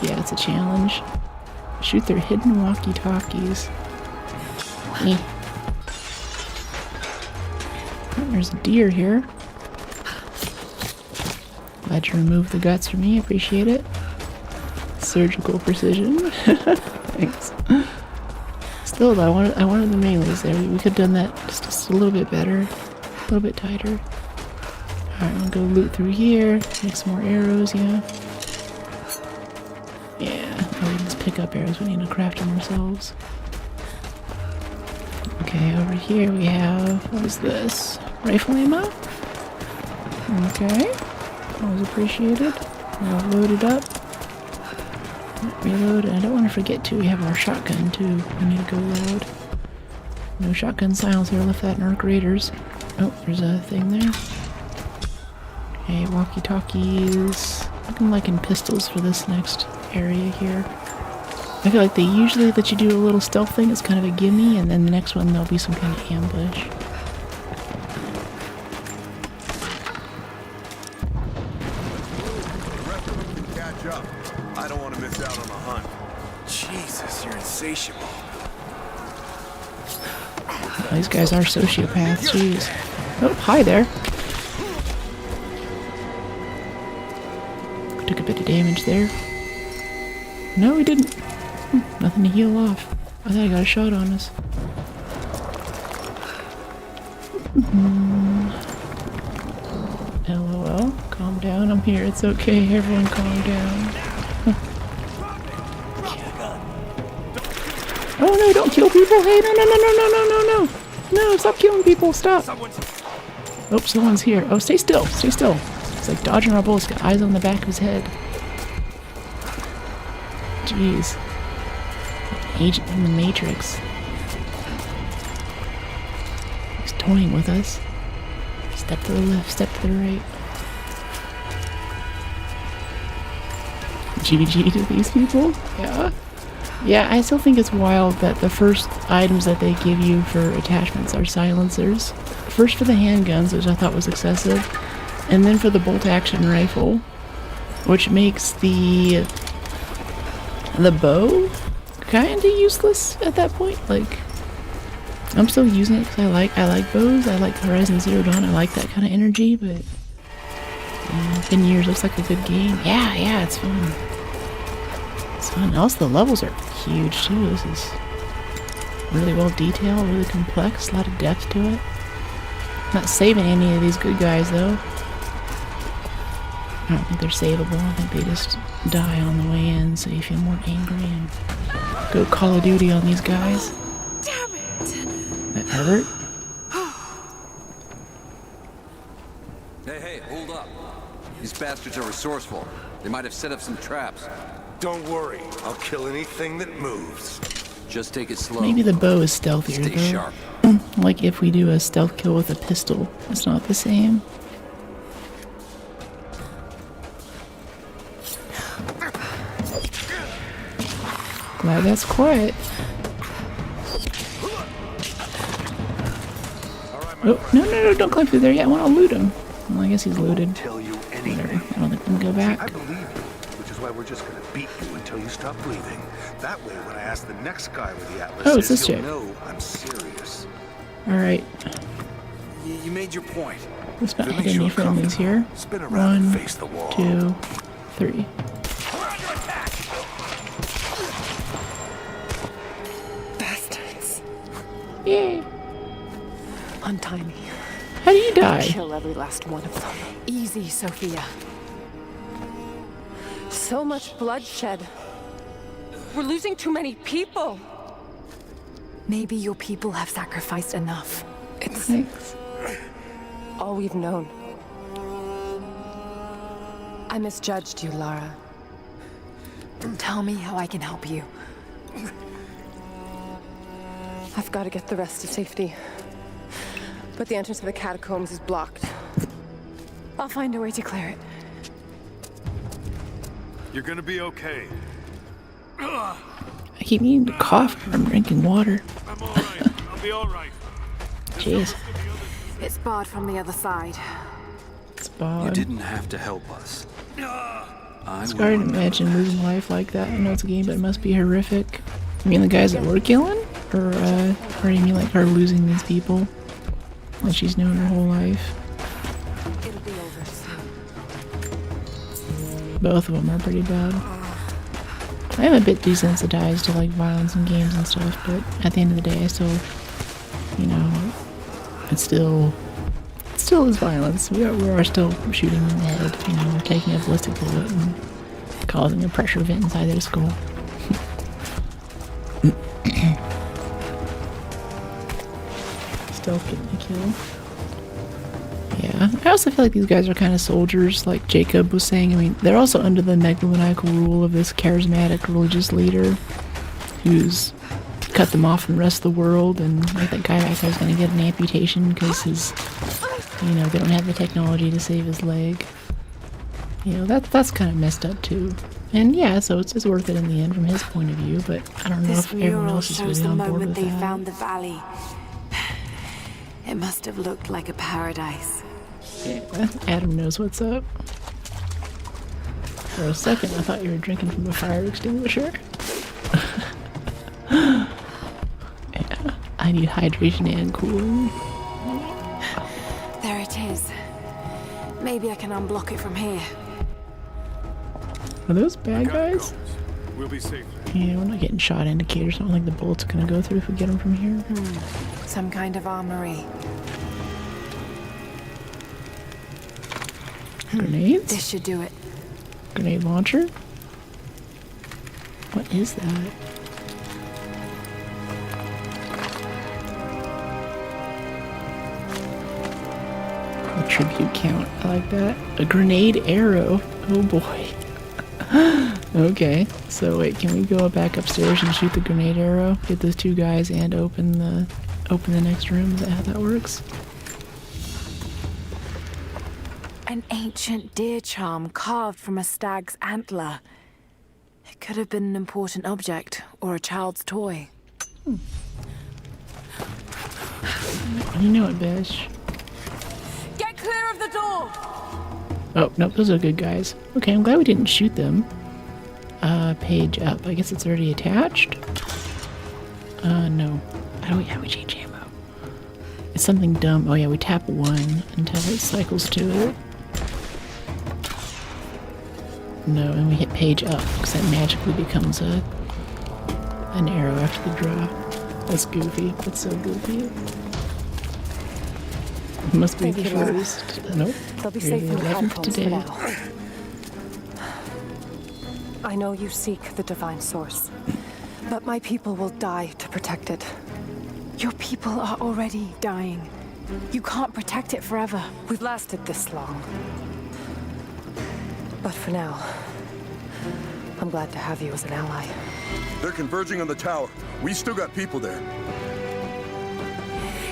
Speaker 1: Yeah, it's a challenge. Shoot their hidden walkie-talkies. Eh. Oh, there's a deer here. Glad you removed the guts for me, appreciate it. Surgical precision. Thanks. Still though, I wanted the melees there. We could have done that just a little bit better. A little bit tighter. Alright, I'm gonna go loot through here. Make some more arrows, yeah. Yeah, oh, we can just pick up arrows. We need to craft them ourselves. Okay, over here we have, what is this? Rifle ammo? Okay. Always appreciated. We'll load it up. Reload, and I don't want to forget too, we have our shotgun too. We need to go loud. No shotgun silencer, left that in our graders. Oh, there's a thing there. Okay, walkie-talkies. Looking like in pistols for this next area here. I feel like they usually let you do a little stealth thing, it's kind of a gimme, and then the next one there'll be some kind of ambush.
Speaker 12: I don't want to miss out on the hunt. Jesus, you're insatiable.
Speaker 1: These guys are sociopaths, jeez. Oh, hi there. Took a bit of damage there. No, we didn't. Nothing to heal off. I thought I got a shot on us. LOL. Calm down, I'm here. It's okay, everyone calm down. Oh no, don't kill people! Hey, no! No, stop killing people, stop! Oh, someone's here. Oh, stay still, stay still. It's like dodging our bullets, got eyes on the back of his head. Jeez. Agent from the Matrix. He's toying with us. Step to the left, step to the right. GG to these people. Yeah. Yeah, I still think it's wild that the first items that they give you for attachments are silencers. First for the handguns, which I thought was excessive, and then for the bolt-action rifle, which makes the bow kinda useless at that point. Like, I'm still using it because I like bows. I like Horizon Zero Dawn. I like that kind of energy, but it's been years. Looks like a good game. Yeah, it's fun. It's fun. Also, the levels are huge too. This is really well detailed, really complex, a lot of depth to it. Not saving any of these good guys though. I don't think they're savable. I think they just die on the way in, so you feel more angry and go Call of Duty on these guys.
Speaker 8: Damn it!
Speaker 1: That hurt?
Speaker 18: Hey, hold up. These bastards are resourceful. They might have set up some traps.
Speaker 14: Don't worry. I'll kill anything that moves.
Speaker 18: Just take it slow.
Speaker 1: Maybe the bow is stealthier
Speaker 18: Stay
Speaker 1: though.
Speaker 18: sharp.
Speaker 1: Like if we do a stealth kill with a pistol, it's not the same. Glad that's quiet. Oh, no, don't climb through there yet. I want to loot him. Well, I guess he's looted.
Speaker 14: Tell you
Speaker 1: Whatever.
Speaker 14: anything.
Speaker 1: I don't think we can go back.
Speaker 14: I believe you, which is why we're just gonna beat you until you stop breathing. That way, when I ask the next guy where the Atlas
Speaker 1: Oh, it's this
Speaker 14: is, he'll
Speaker 1: chick.
Speaker 14: know I'm serious.
Speaker 1: Alright.
Speaker 13: You made your point.
Speaker 1: Let's not
Speaker 14: If it
Speaker 1: hit
Speaker 14: makes you
Speaker 1: any friendlies here.
Speaker 14: Spin around and
Speaker 1: 1,
Speaker 14: face the wall.
Speaker 1: 2, 3.
Speaker 2: Bastards.
Speaker 1: Yay.
Speaker 2: Untie me.
Speaker 1: How do you die?
Speaker 2: Kill every last one of them. Easy, Sophia.
Speaker 6: So much bloodshed. We're losing too many people.
Speaker 2: Maybe your people have sacrificed enough. It's
Speaker 1: Thanks.
Speaker 6: All we've known. I misjudged you, Lara.
Speaker 2: Tell me how I can help you.
Speaker 6: I've got to get the rest to safety. But the entrance to the catacombs is blocked.
Speaker 2: I'll find a way to clear it.
Speaker 4: You're gonna be okay.
Speaker 1: I keep needing to cough when I'm drinking water.
Speaker 4: I'm alright. I'll be alright.
Speaker 1: Jeez.
Speaker 2: It's barred from the other side.
Speaker 1: It's
Speaker 18: You
Speaker 1: bad.
Speaker 18: didn't have to help us.
Speaker 1: It's hard to imagine losing life like that. I know it's a game, but it must be horrific. You mean the guys that we're killing? Or do you mean like her losing these people that she's known her whole life?
Speaker 2: It'll be over soon.
Speaker 1: Both of them are pretty bad. I am a bit desensitized to like violence in games and stuff, but at the end of the day, I still, you know, it still is violence. We are still shooting in the head. You know, we're taking a ballistic bullet and causing a pressure vent inside their skull. Stealth getting a kill. Yeah, I also feel like these guys are kind of soldiers, like Jacob was saying. I mean, they're also under the megalomaniacal rule of this charismatic religious leader who's cut them off from the rest of the world, and like that guy back there is going to get an amputation because his, you know, they don't have the technology to save his leg. You know, that's kind of messed up too. And yeah, so it's worth it in the end from his point of view, but I don't know
Speaker 2: This
Speaker 1: if everyone
Speaker 2: mural
Speaker 1: else is
Speaker 2: shows
Speaker 1: really
Speaker 2: the
Speaker 1: on board
Speaker 2: moment
Speaker 1: with
Speaker 2: they
Speaker 1: that.
Speaker 2: found the valley. It must have looked like a paradise.
Speaker 1: Yeah, Adam knows what's up. For a second, I thought you were drinking from the fire extinguisher. Yeah, I need hydration and cooling.
Speaker 2: There it is. Maybe I can unblock it from here.
Speaker 1: Are those bad guys?
Speaker 4: We'll be safe.
Speaker 1: Yeah, we're not getting shot indicators. I don't think the bullets are gonna go through if we get them from here.
Speaker 2: Some kind of armory.
Speaker 1: Grenades?
Speaker 2: This should do it.
Speaker 1: Grenade launcher? What is that? A tribute count. I like that. A grenade arrow. Oh boy. Okay. So wait, can we go back upstairs and shoot the grenade arrow? Get those two guys and open the next room? Is that how that works?
Speaker 2: An ancient deer charm carved from a stag's antler. It could have been an important object or a child's toy.
Speaker 1: You know it, Bish.
Speaker 6: Get clear of the door!
Speaker 1: Oh, nope, those are good guys. Okay, I'm glad we didn't shoot them. Page up. I guess it's already attached. No. How do we change ammo? It's something dumb. Oh yeah, we tap 1 until it cycles to it. No, and we hit page up because that magically becomes an arrow after the draw. That's goofy. That's so goofy. It must be the first. Nope.
Speaker 8: They'll be
Speaker 1: You're
Speaker 8: safe
Speaker 1: the
Speaker 8: in the
Speaker 1: 11th
Speaker 8: catacombs
Speaker 1: today.
Speaker 8: for now. I know you seek the divine source, but my people will die to protect it.
Speaker 2: Your people are already dying. You can't protect it forever.
Speaker 8: We've lasted this long. But for now, I'm glad to have you as an ally.
Speaker 16: They're converging on the tower. We still got people there.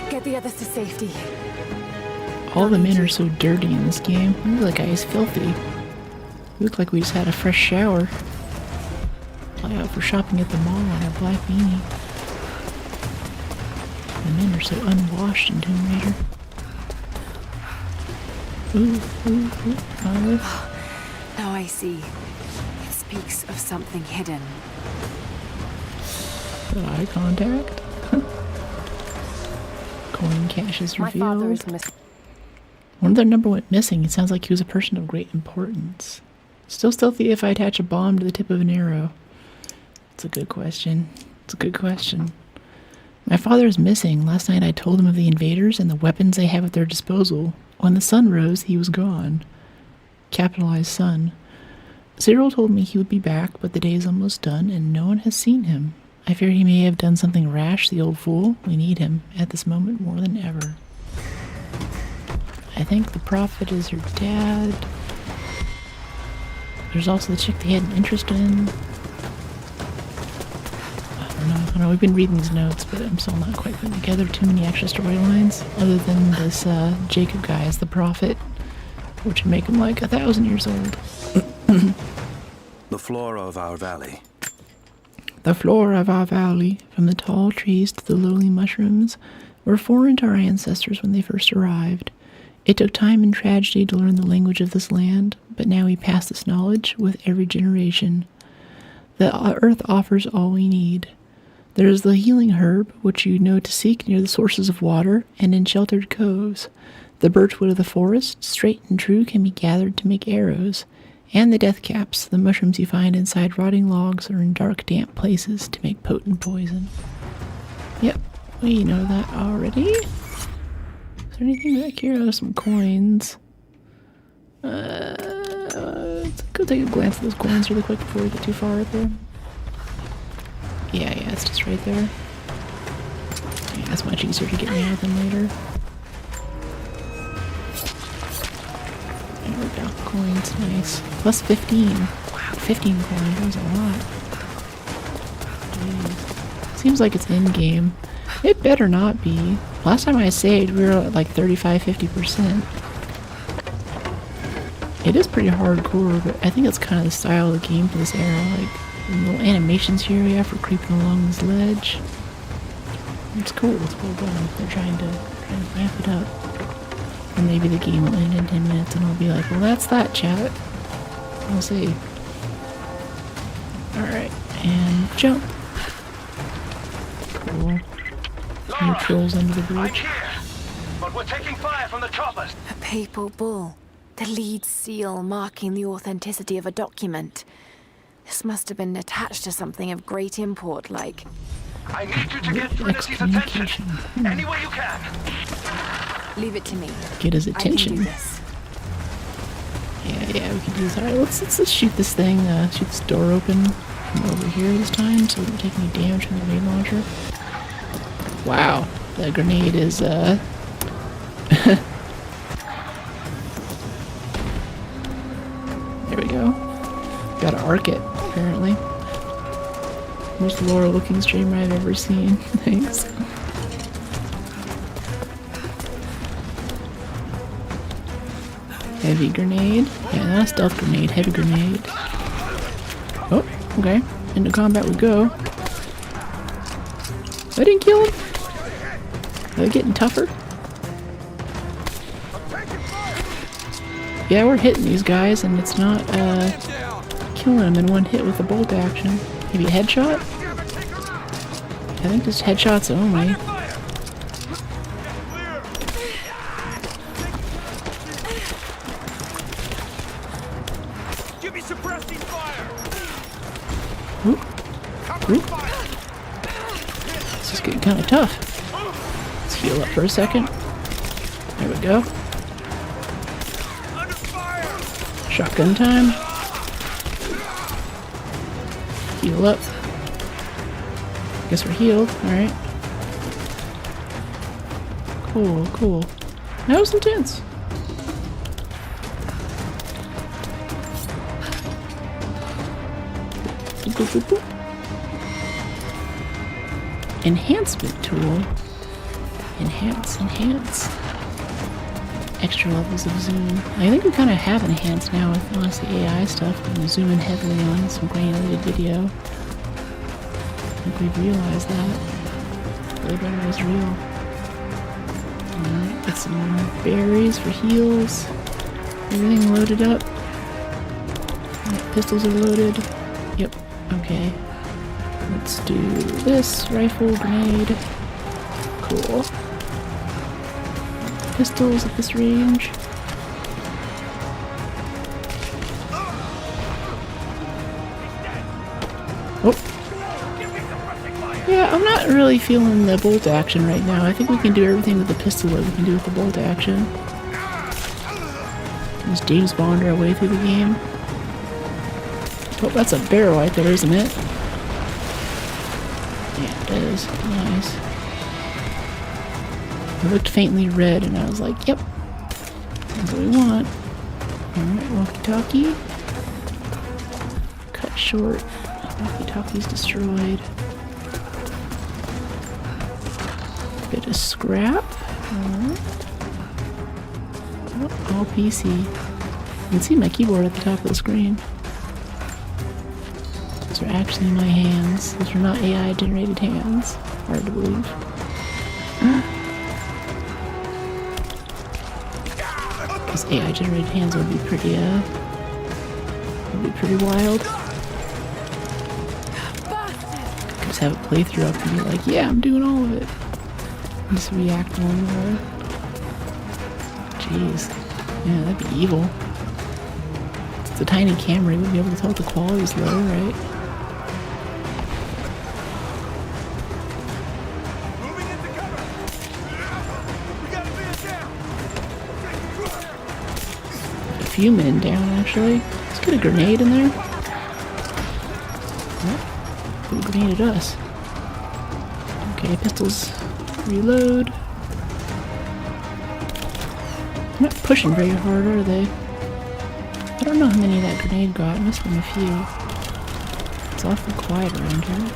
Speaker 2: Get the others to safety.
Speaker 1: All the men are so dirty in this game. Ooh, that guy is filthy. We look like we just had a fresh shower. Fly out for shopping at the mall on our black beanie. The men are so unwashed in Tomb Raider. Ooh.
Speaker 2: Now I see. It speaks of something hidden.
Speaker 1: Eye contact. Coin cache is revealed.
Speaker 8: My father is missing.
Speaker 1: One of their number went missing. It sounds like he was a person of great importance. Still stealthy if I attach a bomb to the tip of an arrow. It's a good question. It's a good question. My father is missing. Last night I told him of the invaders and the weapons they have at their disposal. When the sun rose, he was gone. Capitalized sun. Cyril told me he would be back, but the day is almost done and no one has seen him. I fear he may have done something rash, the old fool. We need him at this moment more than ever. I think the prophet is her dad. There's also the chick they had an interest in. I don't know. We've been reading these notes, but I'm still not quite putting together too many extra storylines, other than this Jacob guy as the prophet, which would make him like 1,000 years old.
Speaker 3: The flora of our valley.
Speaker 1: The flora of our valley, from the tall trees to the lowly mushrooms, were foreign to our ancestors when they first arrived. It took time and tragedy to learn the language of this land, but now we pass this knowledge with every generation. The earth offers all we need. There is the healing herb, which you know to seek near the sources of water and in sheltered coves. The birchwood of the forest, straight and true, can be gathered to make arrows. And the death caps, the mushrooms you find inside rotting logs or in dark, damp places to make potent poison. Yep, we know that already. Is there anything back here? Oh, some coins. Let's go take a glance at those coins really quick before we get too far right there. Yeah, it's just right there. Yeah, it's much easier to get me out than later. There we go. Coins, nice. Plus 15. Wow, 15 coins. That was a lot. Jeez. Seems like it's in-game. It better not be. Last time I saved, we were at like 35-50%. It is pretty hardcore, but I think it's kind of the style of the game for this era. Like, the little animations here we have for creeping along this ledge. It's cool. It's well done. They're trying to ramp it up. And maybe the game will end in 10 minutes and I'll be like, well, that's that, chat. We'll see. Alright, and jump. Cool. New trolls under the bridge.
Speaker 14: But we're taking fire from the choppers.
Speaker 2: A papal bull. The lead seal marking the authenticity of a document. This must have been attached to something of great import, like...
Speaker 14: I need you to get Trinity's attention. Any way you can.
Speaker 2: Leave it to me.
Speaker 1: Get his attention.
Speaker 2: I can do this.
Speaker 1: Yeah, we can do this. Alright, let's shoot this thing, shoot this door open from over here this time so we don't take any damage from the grenade launcher. Wow, that grenade is, there we go. Gotta arc it, apparently. Most Laura looking streamer I've ever seen. Thanks. Heavy grenade. Yeah, not a stealth grenade, heavy grenade. Oh, Okay, into combat we go. I didn't kill him. Are they getting tougher? Yeah, we're hitting these guys, and it's not killing them in one hit with the bolt action. Maybe a headshot? I think just headshots only.
Speaker 13: Give me suppressing fire.
Speaker 1: Oop. Oop. This is getting kind of tough. Let's heal up for a second. There we go. Shotgun time. Heal up. Guess we're healed. Alright. Cool, cool. That was intense. Boop, boop, boop, boop. Enhancement tool. Enhance, enhance. Extra levels of zoom. I think we kind of have enhanced now with honestly AI stuff. I'm zooming heavily on some granulated video. I think we've realized that. Blade Runner is real. Alright, get some berries for heals. Everything loaded up. Pistols are loaded. Yep, okay. Let's do this. Rifle, grenade. Cool. Pistols at this range. Oh. Yeah, I'm not really feeling the bolt action right now. I think we can do everything with the pistol that we can do with the bolt action. Just James Bond our way through the game. Oh, that's a barrel right there, isn't it? Yeah, it is. Nice. It looked faintly red, and I was like, yep, that's what we want. Alright, walkie-talkie. Cut short. Walkie-talkie's destroyed. Bit of scrap. Alright. Oh, all PC. You can see my keyboard at the top of the screen. Those are actually my hands. Those are not AI-generated hands. Hard to believe. Those AI-generated hands would be pretty wild. Could just have a playthrough up and be like, yeah, I'm doing all of it. And just react one more. Jeez. Yeah, that'd be evil. It's a tiny camera, you wouldn't be able to tell if the quality's low, right? A few men down, actually. Let's get a grenade in there. Oh, who grenaded us? Okay, pistols. Reload. They're not pushing very hard, are they? I don't know how many that grenade got. It must have been a few. It's awfully quiet around here.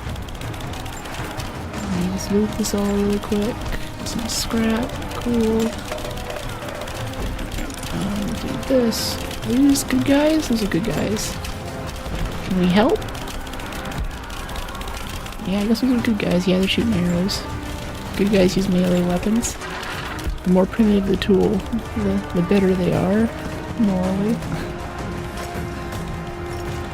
Speaker 1: Let me just loot this all really quick. Some scrap. Cool. Do this. Are these good guys? Those are good guys. Can we help? Yeah, I guess those are good guys. Yeah, they're shooting arrows. Good guys use melee weapons. The more primitive the tool, the better they are, morally.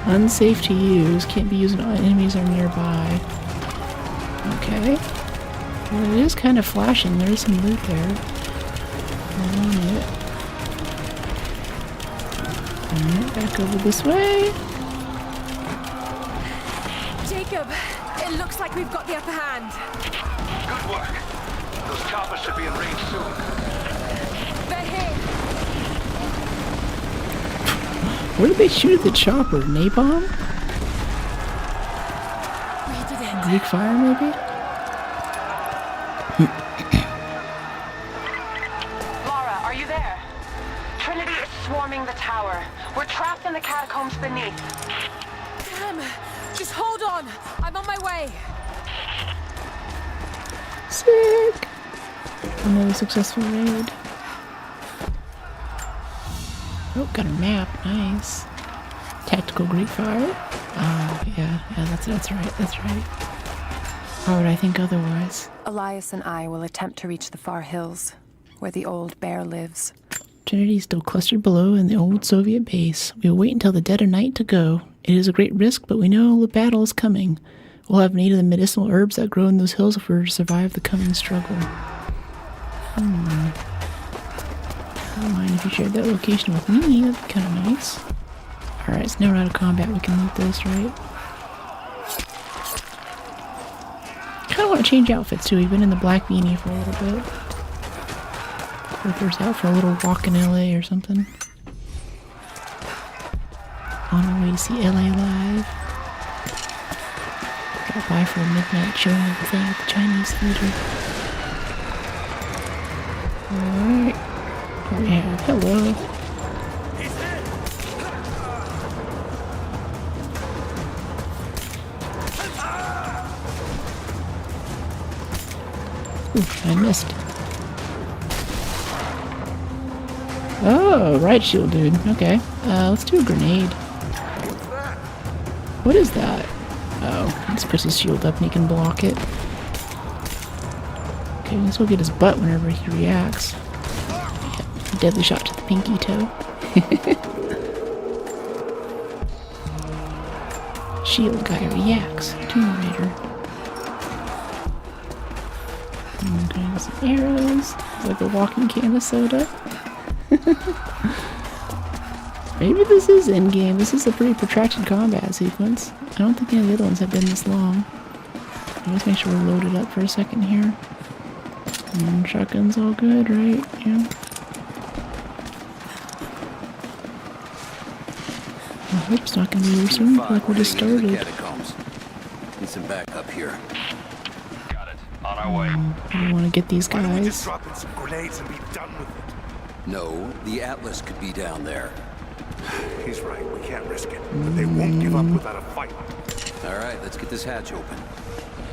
Speaker 1: Unsafe to use. Can't be used when enemies are nearby. Okay. Well, it is kind of flashing. There is some loot there. I want it. Alright, back over this way.
Speaker 6: Jacob, it looks like we've got the upper hand.
Speaker 14: Good work. Those choppers should be in range soon.
Speaker 6: They're here.
Speaker 1: Where did they shoot at the chopper? Napalm?
Speaker 6: We did it.
Speaker 1: Greek fire, maybe?
Speaker 6: Lara, are you there? Trinity is swarming the tower. We're trapped in the catacombs beneath. Damn! Just hold on. I'm on my way.
Speaker 1: Sick! Another successful raid. Oh, got a map. Nice. Tactical Greek fire. Yeah, that's right, that's right. Why would I think otherwise?
Speaker 8: Elias and I will attempt to reach the far hills, where the old bear lives.
Speaker 1: Trinity is still clustered below in the old Soviet base. We will wait until the dead of night to go. It is a great risk, but we know the battle is coming. We'll have need of the medicinal herbs that grow in those hills if we're to survive the coming struggle. I don't mind if you shared that location with me. That'd be kind of nice. Alright, so now we're out of combat. We can loot this, right? Kind of want to change outfits too. We've been in the black beanie for a little bit. First out for a little walk in LA or something. On our way to see LA Live. Got by for a midnight showing of the thing at the Chinese theater. Alright. Oh yeah, hello. Oof, I missed. Oh, right shield, dude. Okay. Let's do a grenade. What is that? Oh, he just puts his shield up and he can block it. Okay, let's go get his butt whenever he reacts. Yeah, deadly shot to the pinky toe. Shield guy reacts. Tomb Raider. Okay, some arrows. It's like a walking can of soda. Maybe this is in-game. This is a pretty protracted combat sequence. I don't think any of the other ones have been this long. Let's make sure we're loaded up for a second here. Shotgun's all good, right? Yeah. I hope it's not going to be soon. Like we just started.
Speaker 18: Need some backup here.
Speaker 11: Got it. On our way.
Speaker 1: I want to get these
Speaker 14: Why don't we just
Speaker 1: guys.
Speaker 14: drop in some grenades and be done with it?
Speaker 18: No, the Atlas could be down there.
Speaker 14: He's right. We can't risk it. But they won't give up without a fight.
Speaker 18: All right, let's get this hatch open.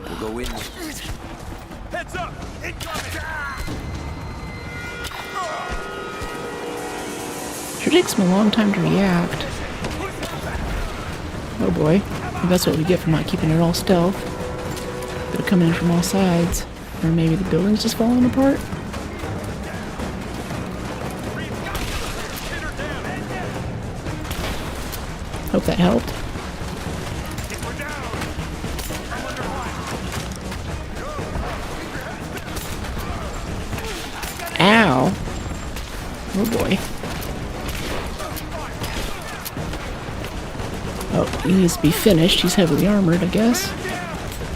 Speaker 18: We'll go in.
Speaker 14: Heads up! Incoming!
Speaker 1: Sure takes him a long time to react. Oh boy. Maybe that's what we get for not keeping it all stealth. They're coming in from all sides. Or maybe the building's just falling apart? Hope that helped. Ow. Oh boy. Oh, he needs to be finished. He's heavily armored, I guess.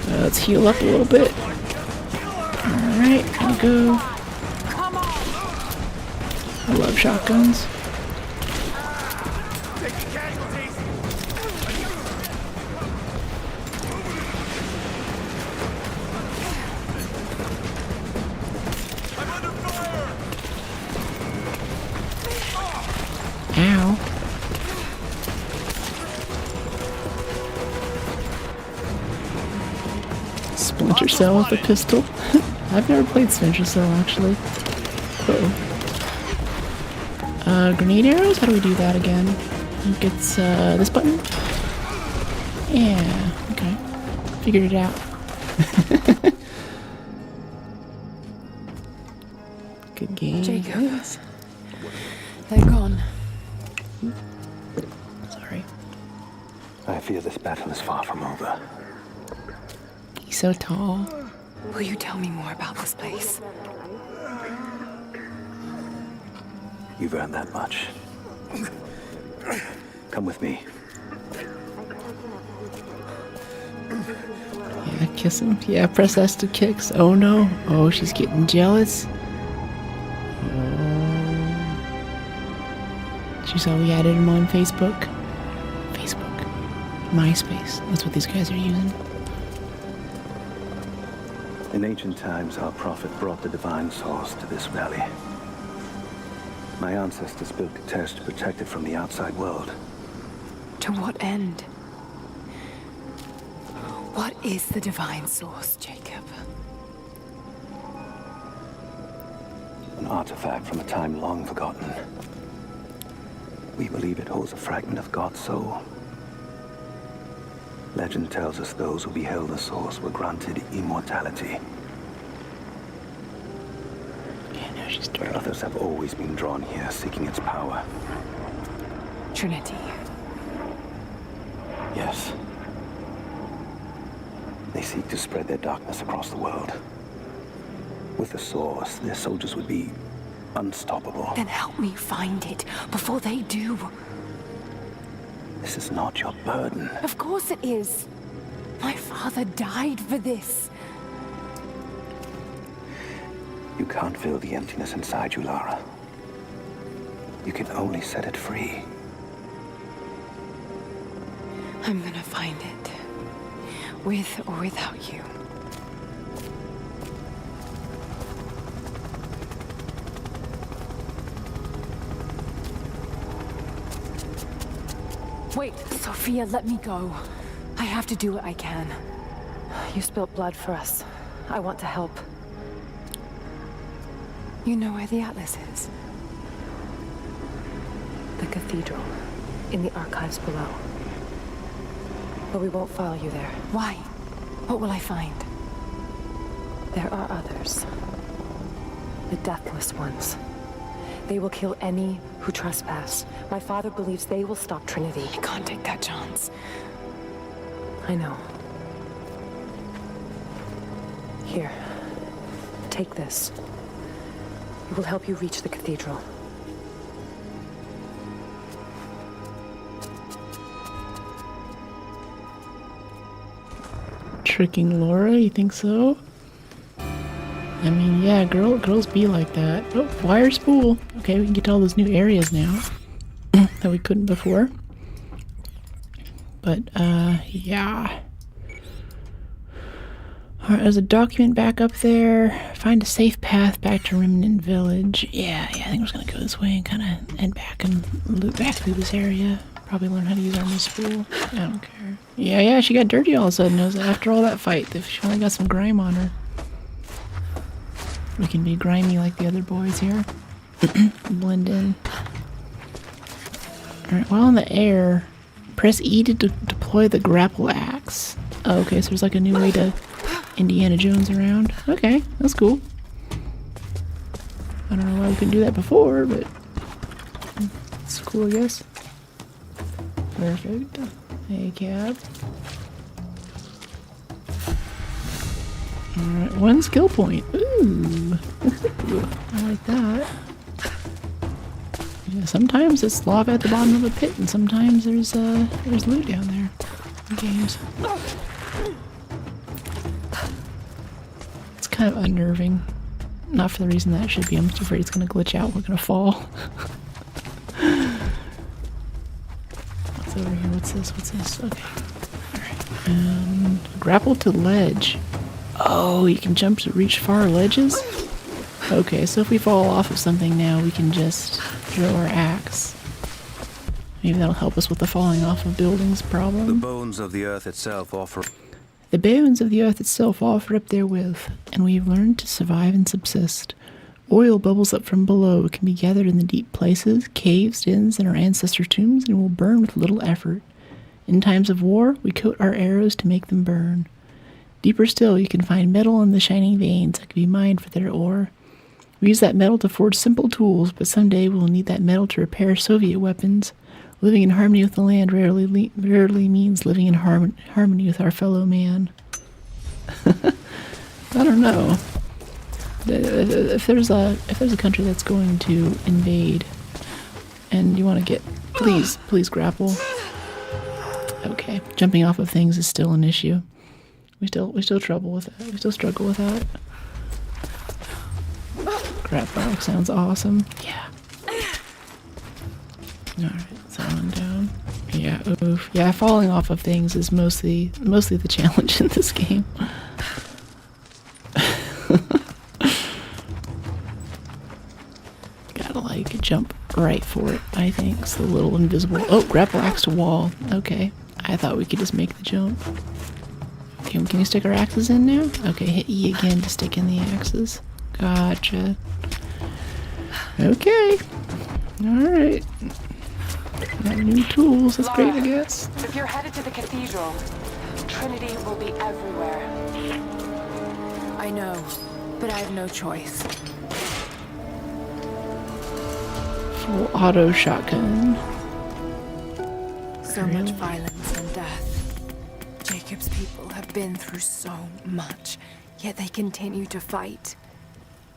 Speaker 1: Let's heal up a little bit. Alright, gonna go. I love shotguns. Ow. Splinter Cell with a pistol. I've never played Splinter Cell, actually. Uh-oh. Grenade arrows? How do we do that again? I think it's, this button? Yeah, okay. Figured it out. Good game.
Speaker 8: Jacob. They're gone.
Speaker 1: Sorry.
Speaker 3: I fear this battle is far from over.
Speaker 1: He's so tall.
Speaker 8: Will you tell me more about this place?
Speaker 3: You've earned that much. Come with me.
Speaker 1: Yeah, kiss him. Yeah, press S to kicks. Oh no. Oh, she's getting jealous. She saw we added him on Facebook. MySpace. That's what these guys are using.
Speaker 3: In ancient times, our prophet brought the divine source to this valley. My ancestors built Cathedral to protect it from the outside world.
Speaker 8: To what end? What is the divine source, Jacob?
Speaker 3: An artifact from a time long forgotten. We believe it holds a fragment of God's soul. Legend tells us those who beheld the source were granted immortality.
Speaker 1: Yeah, now she's
Speaker 3: But others have always been drawn here, seeking its power.
Speaker 2: Trinity.
Speaker 3: Yes. They seek to spread their darkness across the world. With the source, their soldiers would be unstoppable.
Speaker 2: Then help me find it before they do.
Speaker 3: This is not your burden.
Speaker 2: Of course it is. My father died for this.
Speaker 3: You can't fill the emptiness inside you, Lara. You can only set it free.
Speaker 2: I'm gonna find it. With or without you. Wait, Sophia, let me go. I have to do what I can.
Speaker 8: You spilt blood for us. I want to help.
Speaker 2: You know where the Atlas is?
Speaker 8: The Cathedral. In the archives below. But we won't follow you there.
Speaker 2: Why? What will I find?
Speaker 8: There are others. The Deathless Ones. They will kill any who trespass. My father believes they will stop Trinity.
Speaker 2: I can't take that chance.
Speaker 8: I know. Here. Take this. It will help you reach the Cathedral.
Speaker 1: Tricking Laura, you think so? I mean, yeah, girls be like that. Oh, wire spool. Okay, we can get to all those new areas now that we couldn't before. But, yeah. Alright, there's a document back up there. Find a safe path back to Remnant Village. Yeah, I think we're just gonna go this way and kind of head back and loop back through this area. Probably learn how to use armor spool. I don't care. Yeah, she got dirty all of a sudden. After all that fight, she only got some grime on her. We can be grimy like the other boys here. Blend in. Alright, while in the air, press E to deploy the grapple axe. Oh, okay, so there's like a new way to Indiana Jones around. Okay, that's cool. I don't know why we couldn't do that before, but it's cool, I guess. Perfect. Hey, Cap. Alright, 1 skill point. Ooh. I like that. Yeah, sometimes it's lava at the bottom of a pit, and sometimes there's loot down there in games. It's kind of unnerving. Not for the reason that it should be. I'm just afraid it's gonna glitch out. We're gonna fall. What's over here? What's this? Okay. Alright. And grapple to ledge. Oh, you can jump to reach far ledges? Okay, so if we fall off of something now, we can just throw our axe. Maybe that'll help us with the falling off of buildings problem.
Speaker 3: The bones of the earth itself offer...
Speaker 1: The bones of the earth itself offer up therewith, and we have learned to survive and subsist. Oil bubbles up from below, can be gathered in the deep places, caves, dens, and our ancestors' tombs, and will burn with little effort. In times of war, we coat our arrows to make them burn. Deeper still, you can find metal in the shining veins that can be mined for their ore. We use that metal to forge simple tools, but someday we'll need that metal to repair Soviet weapons. Living in harmony with the land rarely means living in harmony with our fellow man. I don't know. If there's a country that's going to invade, and you want to get, please grapple. Okay, jumping off of things is still an issue. We still struggle with that. Grapple sounds awesome. Yeah. Alright, so on down. Yeah, oof. Yeah, falling off of things is mostly the challenge in this game. Gotta like jump right for it, I think. It's a little invisible. Oh, grapple axe to wall. Okay. I thought we could just make the jump. Okay, can we stick our axes in now? Okay, hit E again to stick in the axes. Gotcha. Okay. Alright. Got new tools, that's great, I guess.
Speaker 6: If you're headed to the cathedral, Trinity will be everywhere.
Speaker 2: I know, but I have no choice.
Speaker 1: Full auto shotgun.
Speaker 2: So much violence and death. Jacob's people have been through so much, yet they continue to fight.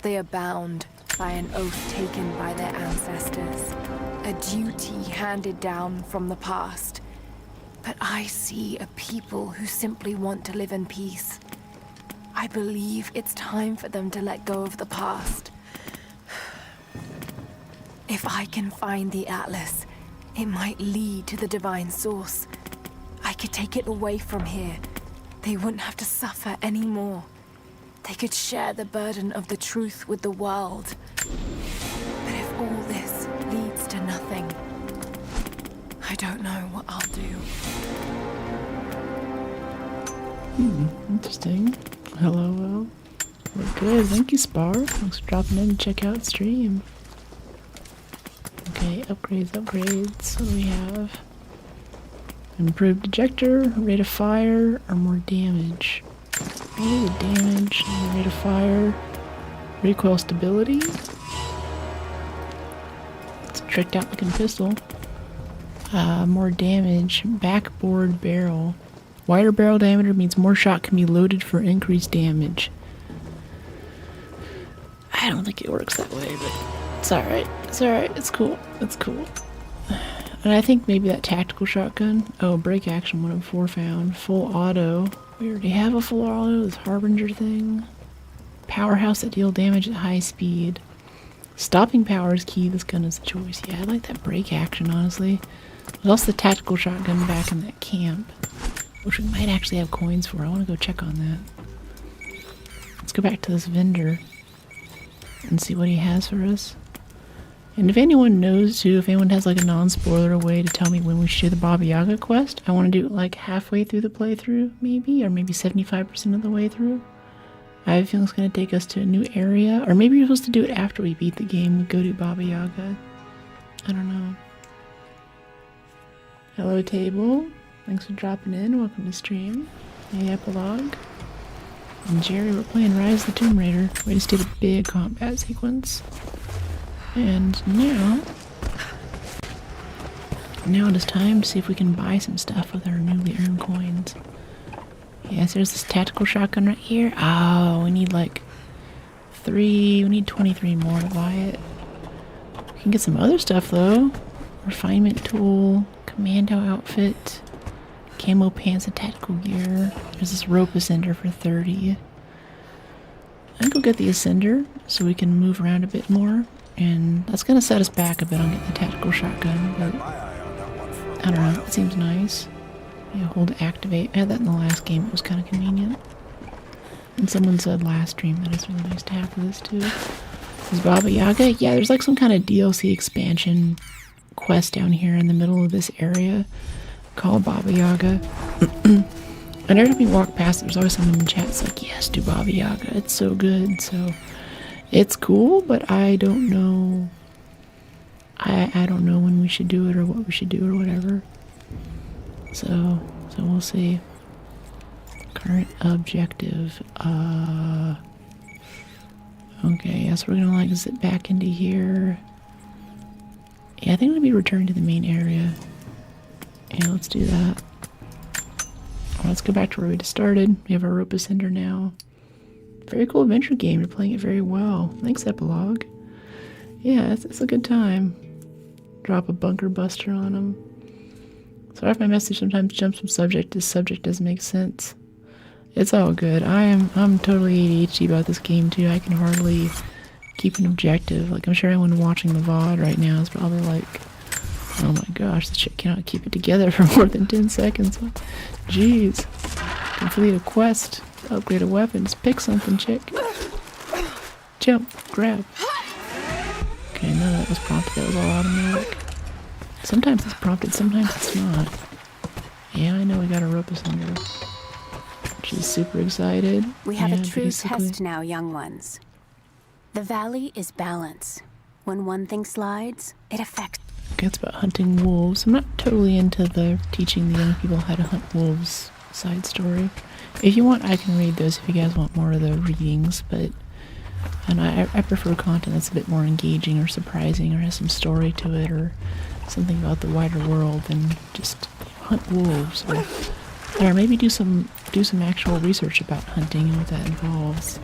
Speaker 2: They are bound by an oath taken by their ancestors, a duty handed down from the past. But I see a people who simply want to live in peace. I believe it's time for them to let go of the past. If I can find the Atlas, it might lead to the divine source. I could take it away from here. They wouldn't have to suffer anymore. They could share the burden of the truth with the world. But if all this leads to nothing, I don't know what I'll do.
Speaker 1: Interesting. Hello. Well, good. Thank you, Spar. Thanks for dropping in to check out stream. Okay, upgrades. What do we have? Improved ejector, rate of fire, or more damage. Maybe the damage, and the rate of fire. Recoil stability. It's a tricked out looking pistol. More damage. Backboard barrel. Wider barrel diameter means more shot can be loaded for increased damage. I don't think it works that way, but it's alright. It's cool. And I think maybe that tactical shotgun. Oh, break action 1 of 4 found. Full auto. We already have a full auto. This Harbinger thing. Powerhouse that deal damage at high speed. Stopping power is key. This gun is a choice. Yeah, I like that break action, honestly. There's also the tactical shotgun back in that camp, which we might actually have coins for. I want to go check on that. Let's go back to this vendor and see what he has for us. And if anyone knows too, if anyone has like a non-spoiler way to tell me when we should do the Baba Yaga quest, I want to do it like halfway through the playthrough, maybe, or maybe 75% of the way through. I have a feeling it's going to take us to a new area, or maybe you're supposed to do it after we beat the game. We go to Baba Yaga. I don't know. Hello, table. Thanks for dropping in. Welcome to stream. Hey, Epilogue. And Jerry, we're playing Rise of the Tomb Raider. We just did a big combat sequence. And now it is time to see if we can buy some stuff with our newly earned coins. Yes, there's this tactical shotgun right here. Oh, we need like 23 more to buy it. We can get some other stuff though. Refinement tool, commando outfit, camo pants and tactical gear. There's this rope ascender for 30. I'll go get the ascender so we can move around a bit more. And that's going to set us back a bit on getting the tactical shotgun, but I don't know, it seems nice. Yeah, hold activate. I had that in the last game, it was kind of convenient. And someone said last stream that it's really nice to have for this too. Is Baba Yaga? Yeah, there's like some kind of DLC expansion quest down here in the middle of this area called Baba Yaga. And every time you walk past, there's always someone in the chat that's like, yes, do Baba Yaga, it's so good, so... It's cool, but I don't know. I don't know when we should do it or what we should do or whatever. So we'll see. Current objective. Okay, yes, we're gonna like zip back into here. Yeah, I think we're gonna be returning to the main area. Yeah, let's do that. Let's go back to where we just started. We have our rope ascender now. Very cool adventure game. You're playing it very well. Thanks, Epilogue. Yeah, it's a good time. Drop a bunker buster on them. Sorry if my message sometimes jumps from subject to subject, doesn't make sense. It's all good. I'm totally ADHD about this game too. I can hardly keep an objective. Like, I'm sure anyone watching the VOD right now is probably like, oh my gosh, this chick cannot keep it together for more than 10 seconds. Like, jeez. Complete a quest. Upgrade a weapon. Just pick something, chick. Jump. Grab. Okay, none of that was prompted. That was all automatic. Sometimes it's prompted, sometimes it's not. Yeah, I know we got a rope ascender. She's super excited.
Speaker 9: We have a true test now, young ones. The valley is balance. When one thing slides, it affects...
Speaker 1: Okay, it's about hunting wolves. I'm not totally into the teaching the young people how to hunt wolves side story. If you want, I can read those if you guys want more of the readings, but and I prefer content that's a bit more engaging or surprising or has some story to it or something about the wider world than just hunt wolves or maybe do some actual research about hunting and what that involves.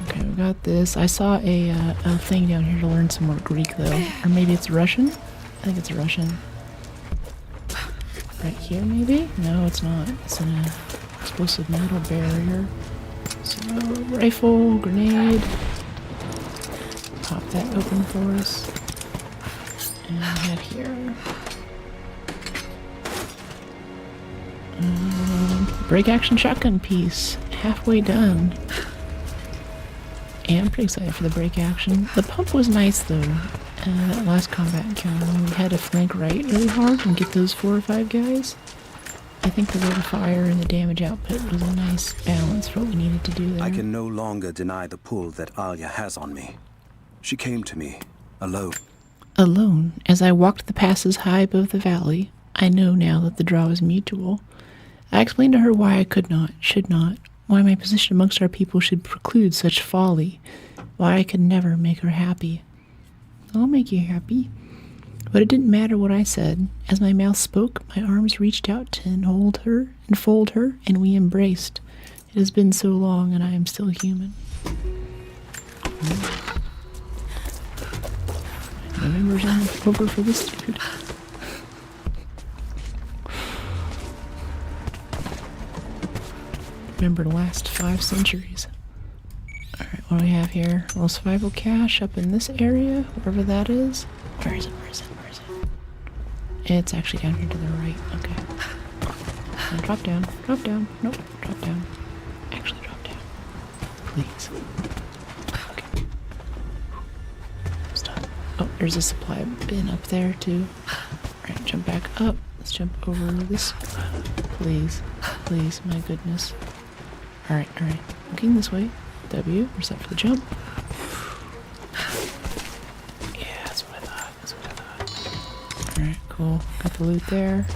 Speaker 1: Okay, we got this. I saw a thing down here to learn some more Greek though, or maybe it's Russian. I think it's Russian. Right here, maybe? No, it's not. It's in an explosive metal barrier. So, rifle, grenade. Pop that open for us. And head here. Break action shotgun piece. Halfway done. And I'm pretty excited for the break action. The pump was nice though. That last combat encounter when we had to flank right really hard and get those 4 or 5 guys. I think the rate of fire and the damage output was a nice balance for what we needed to do there.
Speaker 3: I can no longer deny the pull that Alia has on me. She came to me, alone.
Speaker 1: Alone, as I walked the passes high above the valley, I know now that the draw is mutual. I explained to her why I could not, should not, why my position amongst our people should preclude such folly, why I could never make her happy. I'll make you happy. But it didn't matter what I said. As my mouth spoke, my arms reached out to hold her and fold her, and we embraced. It has been so long, and I am still human. November's over for this dude. Remember the last 5 centuries. Alright, what do we have here? A little survival cache up in this area, wherever that is. Where is it? Where is it? Where is it? It's actually down here to the right. Okay. Drop down. Drop down. Nope. Drop down. Actually drop down. Please. Okay. Stop. Oh, there's a supply bin up there too. Alright, jump back up. Let's jump over this. Please. Please, my goodness. Alright, alright. Looking this way. W, we're set for the jump. Yeah, that's what I thought. That's what I thought. Alright, cool. Got the loot there.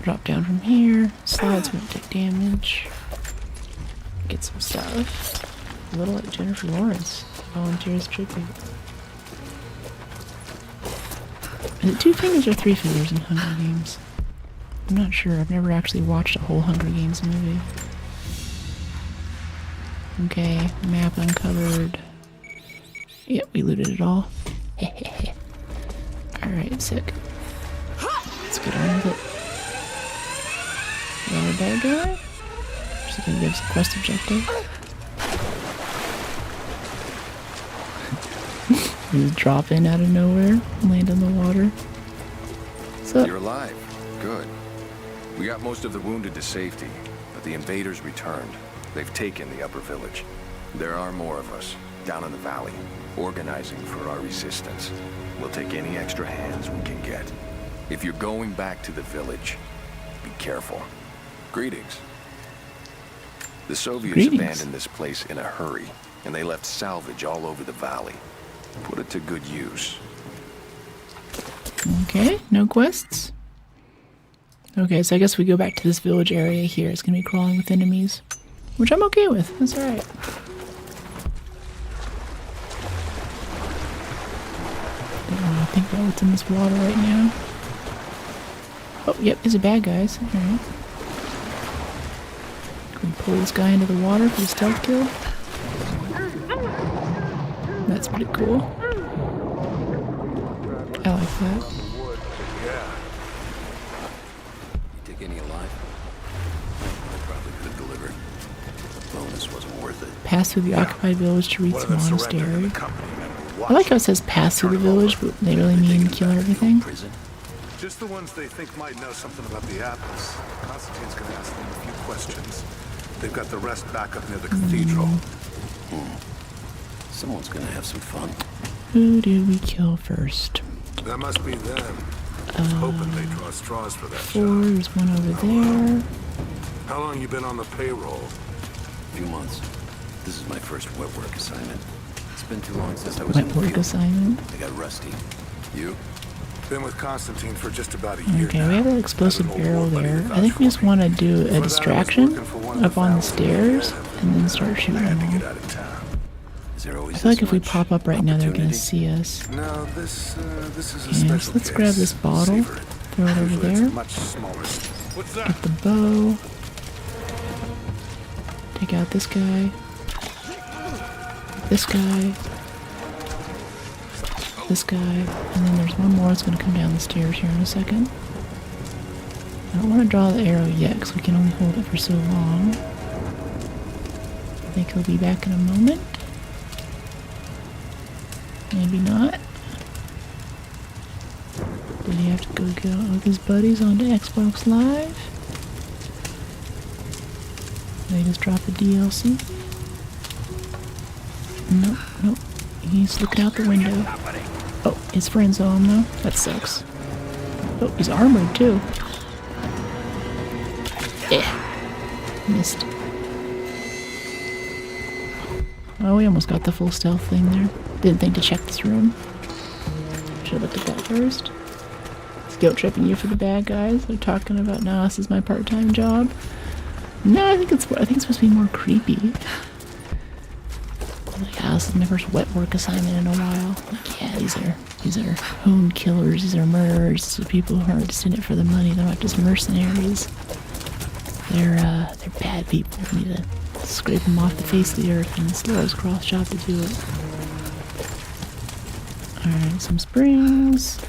Speaker 1: Drop down from here. Slides won't take damage. Get some stuff. A little like Jennifer Lawrence. Volunteers tribute. Is it 2 fingers or 3 fingers in Hunger Games? I'm not sure. I've never actually watched a whole Hunger Games movie. Okay, map uncovered. Yep, we looted it all. Alright, sick. Let's get on with it. Is that a bad guy? Just gonna give us a quest objective. Just drop in out of nowhere, land in the water. So
Speaker 12: you're alive. Good. We got most of the wounded to safety, but the invaders returned. They've taken the upper village. There are more of us, down in the valley, organizing for our resistance. We'll take any extra hands we can get. If you're going back to the village, be careful. Greetings. The Soviets abandoned this place in a hurry, and they left salvage all over the valley. Put it to good use.
Speaker 1: Okay, no quests. Okay, so I guess we go back to this village area here. It's gonna be crawling with enemies, which I'm okay with. That's alright. Don't want to think about what's in this water right now. Oh, yep, these are bad guys. Alright. Can we pull this guy into the water for the stealth kill? That's pretty cool. I like that.
Speaker 18: Any alive? I probably could have delivered. The bonus wasn't worth it.
Speaker 1: Pass through the occupied village to reach the monastery. I like how it says pass through the village, but they really mean kill everything.
Speaker 19: Just the ones they think might know something about the Atlas. Constantine's gonna ask them a few questions. They've got the rest back up near the Cathedral.
Speaker 18: Someone's gonna have some fun.
Speaker 1: Who do we kill first?
Speaker 19: That must be them. Hoping they draw straws for that
Speaker 1: 4, there's one over there.
Speaker 19: How long you been on the payroll?
Speaker 18: A few months. This is my first wet work assignment. It's been too long since I was
Speaker 1: Wet
Speaker 18: in the
Speaker 1: work
Speaker 18: field.
Speaker 1: assignment?
Speaker 18: I got rusty. You?
Speaker 19: Been with Constantine for just about a year.
Speaker 1: Okay, we have an explosive barrel there. I think we just want to do a distraction up on the stairs and then start shooting them all. I feel like if we pop up right now, they're gonna see us.
Speaker 19: No, this is a
Speaker 1: Okay,
Speaker 19: special
Speaker 1: so let's
Speaker 19: case.
Speaker 1: grab this bottle, throw it over
Speaker 19: Usually it's
Speaker 1: there,
Speaker 19: much smaller. What's that?
Speaker 1: get the bow, take out this guy, this guy, this guy, and then there's one more that's gonna come down the stairs here in a second. I don't want to draw the arrow yet because we can only hold it for so long. I think he'll be back in a moment. Maybe not. Did he have to go get all of his buddies onto Xbox Live? They just drop the DLC? Nope, nope. He's looking out the window. Oh, his friends saw him though. That sucks. Oh, he's armored too. Yeah. Missed. Oh, we almost got the full stealth thing there. Didn't think to check this room. Should've looked at that first. It's guilt tripping you for the bad guys. They're talking about, no, this is my part-time job. No, I think it's supposed to be more creepy. Like, yeah, this is my first wet work assignment in a while. Like, yeah, these are home killers, these are murderers, these are people who aren't just in it for the money, they're not just mercenaries. They're bad people. We need to scrape them off the face of the earth, and it's Laura's cross job to do it. Alright, some springs.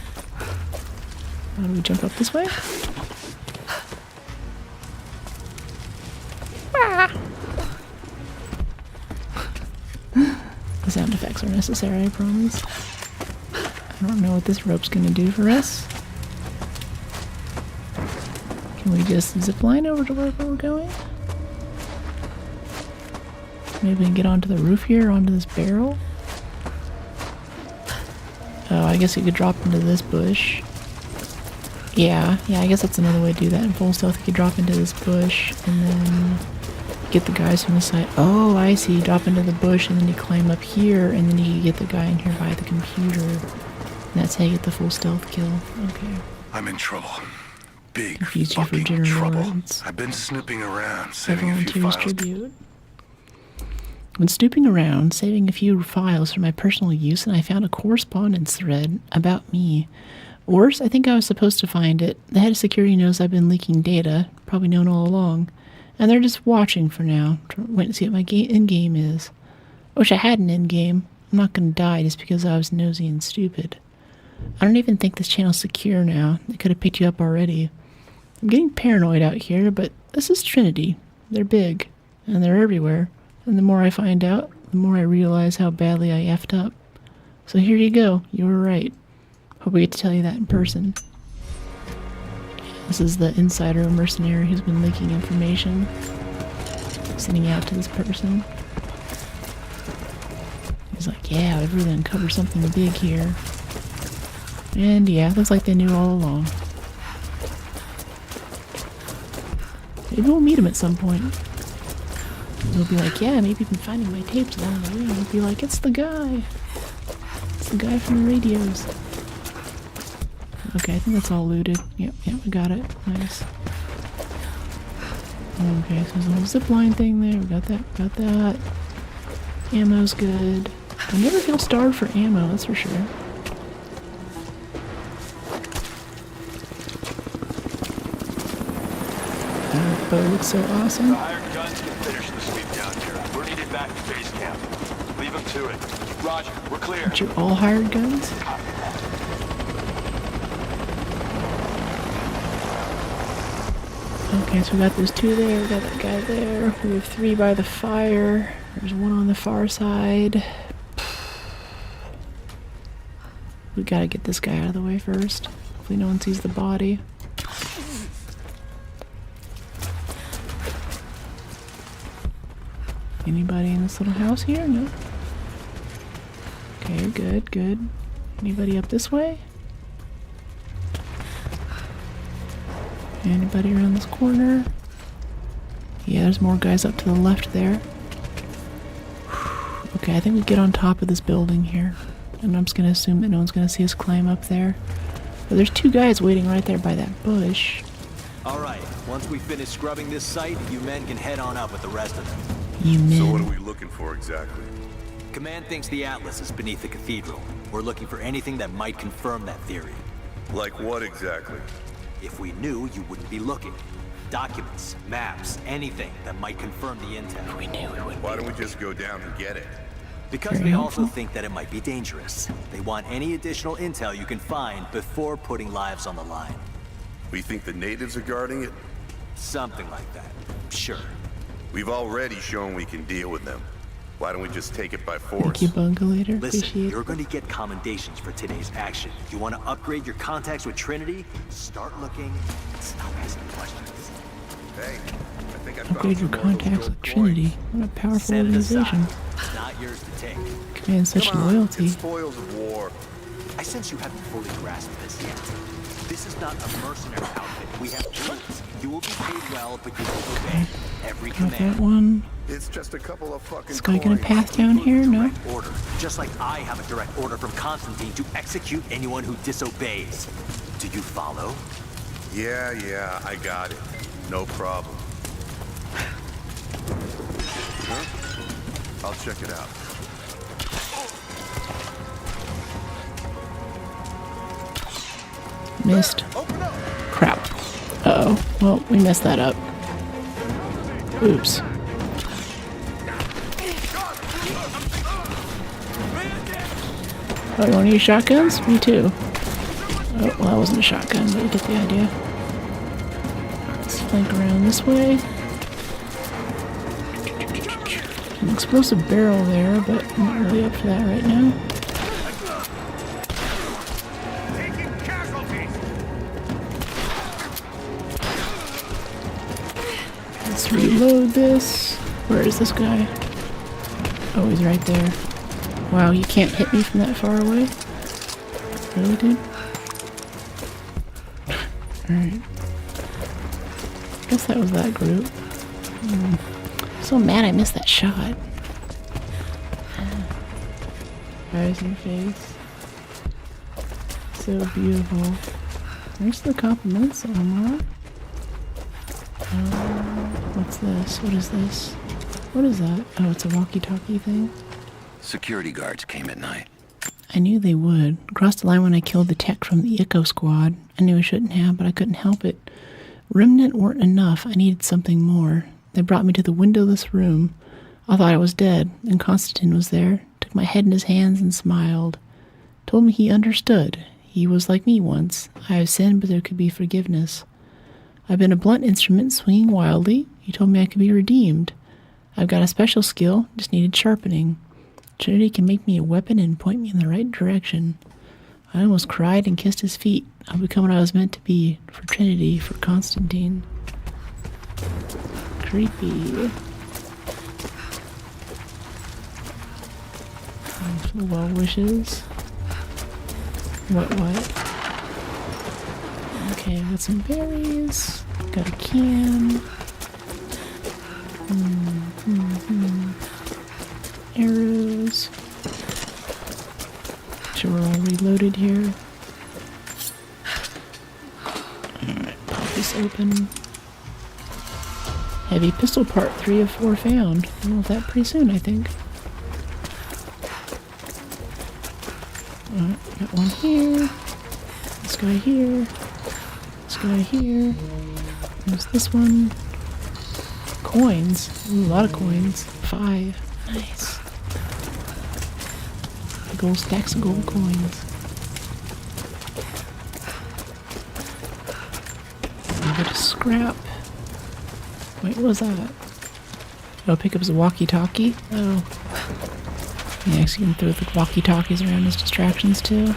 Speaker 1: How do we jump up this way? The sound effects are necessary, I promise. I don't know what this rope's gonna do for us. Can we just zipline over to where we're going? Maybe we can get onto the roof here, onto this barrel. Oh, I guess you could drop into this bush. Yeah, I guess that's another way to do that. In full stealth, you could drop into this bush and then get the guys from the side. Oh, I see. You drop into the bush and then you climb up here and then you get the guy in here by the computer. And that's how you get the full stealth kill. Okay.
Speaker 19: I'm in trouble. Big
Speaker 1: Confuse you for
Speaker 19: fucking
Speaker 1: General
Speaker 19: trouble.
Speaker 1: Lawrence.
Speaker 19: I've been snooping around,
Speaker 1: The
Speaker 19: saving a few
Speaker 1: volunteers
Speaker 19: files.
Speaker 1: tribute. When snooping around, saving a few files for my personal use, and I found a correspondence thread about me. Worse, I think I was supposed to find it. The head of security knows I've been leaking data, probably known all along. And they're just watching for now, waiting to see what my endgame is. I wish I had an endgame. I'm not gonna die just because I was nosy and stupid. I don't even think this channel's secure now. They could have picked you up already. I'm getting paranoid out here, but this is Trinity. They're big, and they're everywhere. And the more I find out, the more I realize how badly I effed up. So here you go. You were right. Hope we get to tell you that in person. This is the insider mercenary who's been leaking information, sending out to this person. He's like, yeah, we've really uncovered something big here. And yeah, looks like they knew all along. Maybe we'll meet him at some point. He'll be like, yeah, maybe you've been finding my tapes along the way. And we'll be like, it's the guy. It's the guy from the radios. Okay, I think that's all looted. Yep, we got it. Nice. Okay, so there's a little zipline thing there. We got that. Ammo's good. I never feel starved for ammo, that's for sure. That bow looks so awesome.
Speaker 14: The hired guns can finish the sweep down here. We're needed back to base camp. Leave them to it. Roger, we're clear.
Speaker 1: Aren't you all hired guns? Okay, so we got those two there, we got that guy there. We have 3 by the fire. There's 1 on the far side. We gotta get this guy out of the way first. Hopefully no one sees the body. Anybody in this little house here? No. Okay, good. Anybody up this way? Anybody around this corner? Yeah, there's more guys up to the left there. Okay, I think we get on top of this building here. And I'm just gonna assume that no one's gonna see us climb up there. But there's two guys waiting right there by that bush.
Speaker 20: All right. Once we finish scrubbing this site, you men can head on up with the rest of them.
Speaker 1: You men.
Speaker 19: So what are we looking for exactly?
Speaker 20: Command thinks the Atlas is beneath the Cathedral. We're looking for anything that might confirm that theory.
Speaker 19: Like what exactly?
Speaker 20: If we knew, you wouldn't be looking. Documents, maps, anything that might confirm the intel.
Speaker 1: We knew we wouldn't.
Speaker 19: Why don't we just go down and get it?
Speaker 20: Because they also think that it might be dangerous. They want any additional intel you can find before putting lives on the line.
Speaker 19: We think the natives are guarding it?
Speaker 20: Something like that. Sure.
Speaker 19: We've already shown we can deal with them. Why don't we just take it by force?
Speaker 1: Thank you, Bungalator.
Speaker 20: Listen,
Speaker 1: Appreciate
Speaker 20: you're
Speaker 1: it.
Speaker 20: going to get commendations for today's action. You want to upgrade your contacts with Trinity? Start looking and stop asking questions.
Speaker 19: Hey, I think I
Speaker 1: Upgrade your contacts with Trinity. What a powerful organization.
Speaker 20: It's not yours to take.
Speaker 1: Commands such loyalty.
Speaker 19: It's spoils of war.
Speaker 20: I sense you haven't fully grasped this yet. This is not a mercenary outfit. We have rules. You will be paid well, but you will obey every
Speaker 1: Got
Speaker 20: command.
Speaker 1: that one.
Speaker 19: It's just a couple of fucking
Speaker 1: This guy gonna pass down here? No.
Speaker 20: Order. Just like I have a direct order from Constantine to execute anyone who disobeys. Do you follow?
Speaker 19: Yeah, I got it. No problem. Huh? I'll check it out.
Speaker 1: Missed. Crap. Uh-oh. Well, we messed that up. Oops. Oh, you want to use shotguns? Me too. Oh, well, that wasn't a shotgun, but you get the idea. Let's flank around this way. An explosive barrel there, but I'm not really up to that right now. Let's reload this. Where is this guy? Oh, he's right there. Wow, you can't hit me from that far away? Really, dude? Alright. Guess that was that group. So mad I missed that shot. Eyes in your face. So beautiful. Thanks for the compliments, Omar. What's this? What is this? What is that? Oh, it's a walkie-talkie thing.
Speaker 18: Security guards came at night.
Speaker 1: I knew they would. Crossed the line when I killed the tech from the Echo Squad. I knew I shouldn't have, but I couldn't help it. Remnant weren't enough. I needed something more. They brought me to the windowless room. I thought I was dead, and Constantine was there. Took my head in his hands and smiled. Told me he understood. He was like me once. I have sinned, but there could be forgiveness. I've been a blunt instrument swinging wildly. He told me I could be redeemed. I've got a special skill, just needed sharpening. Trinity can make me a weapon and point me in the right direction. I almost cried and kissed his feet. I'll become what I was meant to be. For Trinity, for Constantine. Creepy. Well wishes. What? Okay, got some berries. Got a can. Arrows. Sure we're all reloaded here. Alright, pop this open. Heavy pistol part 3 of 4 found. We'll have that pretty soon, I think. Alright, got one here. This guy here. This guy here. There's this one. Coins. Ooh, a lot of coins. 5. Nice. Gold stacks of gold coins. A bit of scrap. Wait, what was that? Oh, pick up his walkie-talkie. Oh. Yeah, so you can throw the walkie-talkies around as distractions too.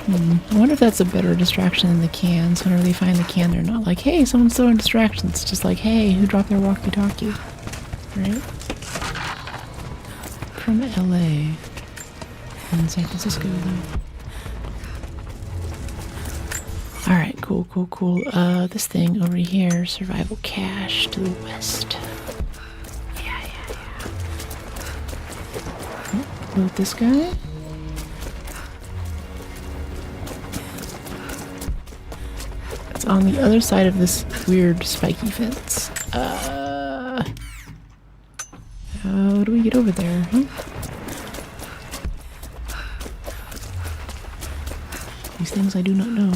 Speaker 1: I wonder if that's a better distraction than the cans. Whenever they find the can, they're not like, hey, someone's throwing distractions. It's just like, hey, who dropped their walkie-talkie? Right? From LA. In San Francisco, though. Alright, cool. This thing over here, survival cache to the west. Yeah. Loot this guy. It's on the other side of this weird spiky fence. How do we get over there, huh? These things I do not know.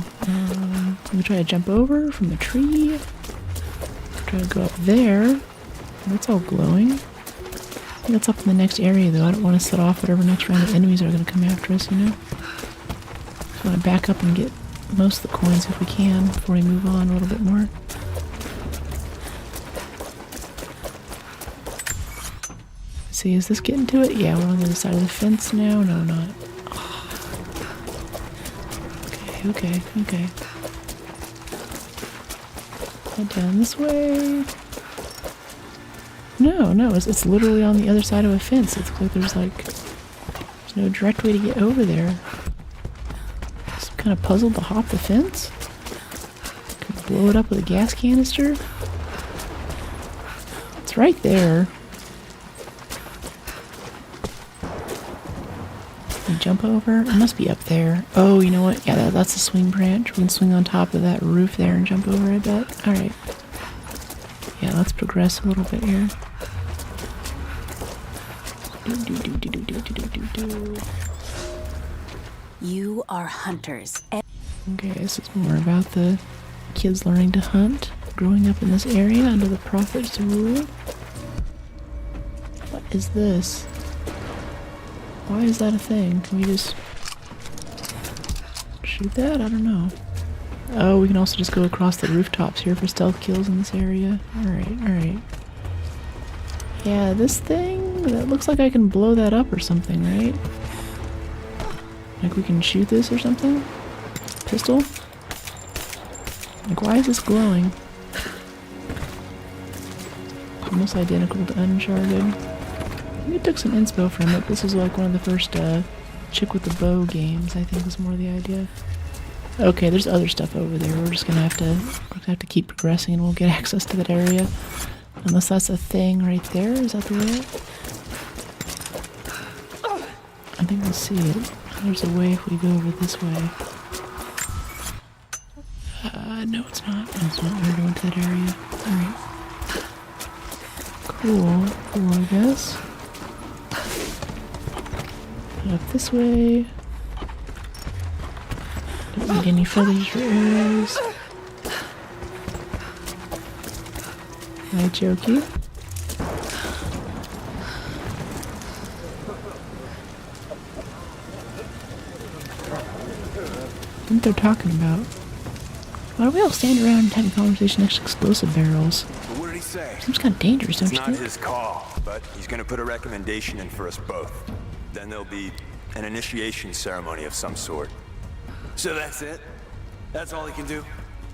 Speaker 1: Let me try to jump over from the tree. Try to go up there. That's all glowing. I think that's up in the next area though. I don't want to set off whatever next round of enemies are going to come after us, you know? Just want to back up and get most of the coins if we can before we move on a little bit more. Let's see, is this getting to it? Yeah, we're on the other side of the fence now. No, not. Okay. Head down this way. No, it's literally on the other side of a fence. It's like there's no direct way to get over there. Some kind of puzzle to hop the fence? Could blow it up with a gas canister? It's right there. Jump over? It must be up there. Oh, you know what? Yeah, that's a swing branch. We can swing on top of that roof there and jump over, I bet. Alright. Yeah, let's progress a little bit here.
Speaker 9: You are hunters.
Speaker 1: Okay, this is more about the kids learning to hunt, growing up in this area under the Prophet's rule. What is this? Why is that a thing? Can we just shoot that? I don't know. Oh, we can also just go across the rooftops here for stealth kills in this area. Alright. Yeah, this thing, that looks like I can blow that up or something, right? Like we can shoot this or something? Pistol? Like, why is this glowing? Almost identical to Uncharted. I think it took some inspo from it. This was like one of the first chick with the bow games, I think was more the idea. Okay, there's other stuff over there. We're just gonna have to keep progressing and we'll get access to that area. Unless that's a thing right there. Is that the way? I think we'll see it. There's a way if we go over this way. No it's not. No, it's not. We're going to that area. Alright. Cool, I guess. Up this way. Don't need any feathers or arrows. Hi, Jokey. What they're talking about? Why do we all stand around and have a conversation next to explosive barrels?
Speaker 21: What did he say?
Speaker 1: Seems kind of dangerous, don't you think?
Speaker 21: It's not his call, but he's gonna put a recommendation in for us both. Then there'll be an initiation ceremony of some sort. So that's it? That's all he can do?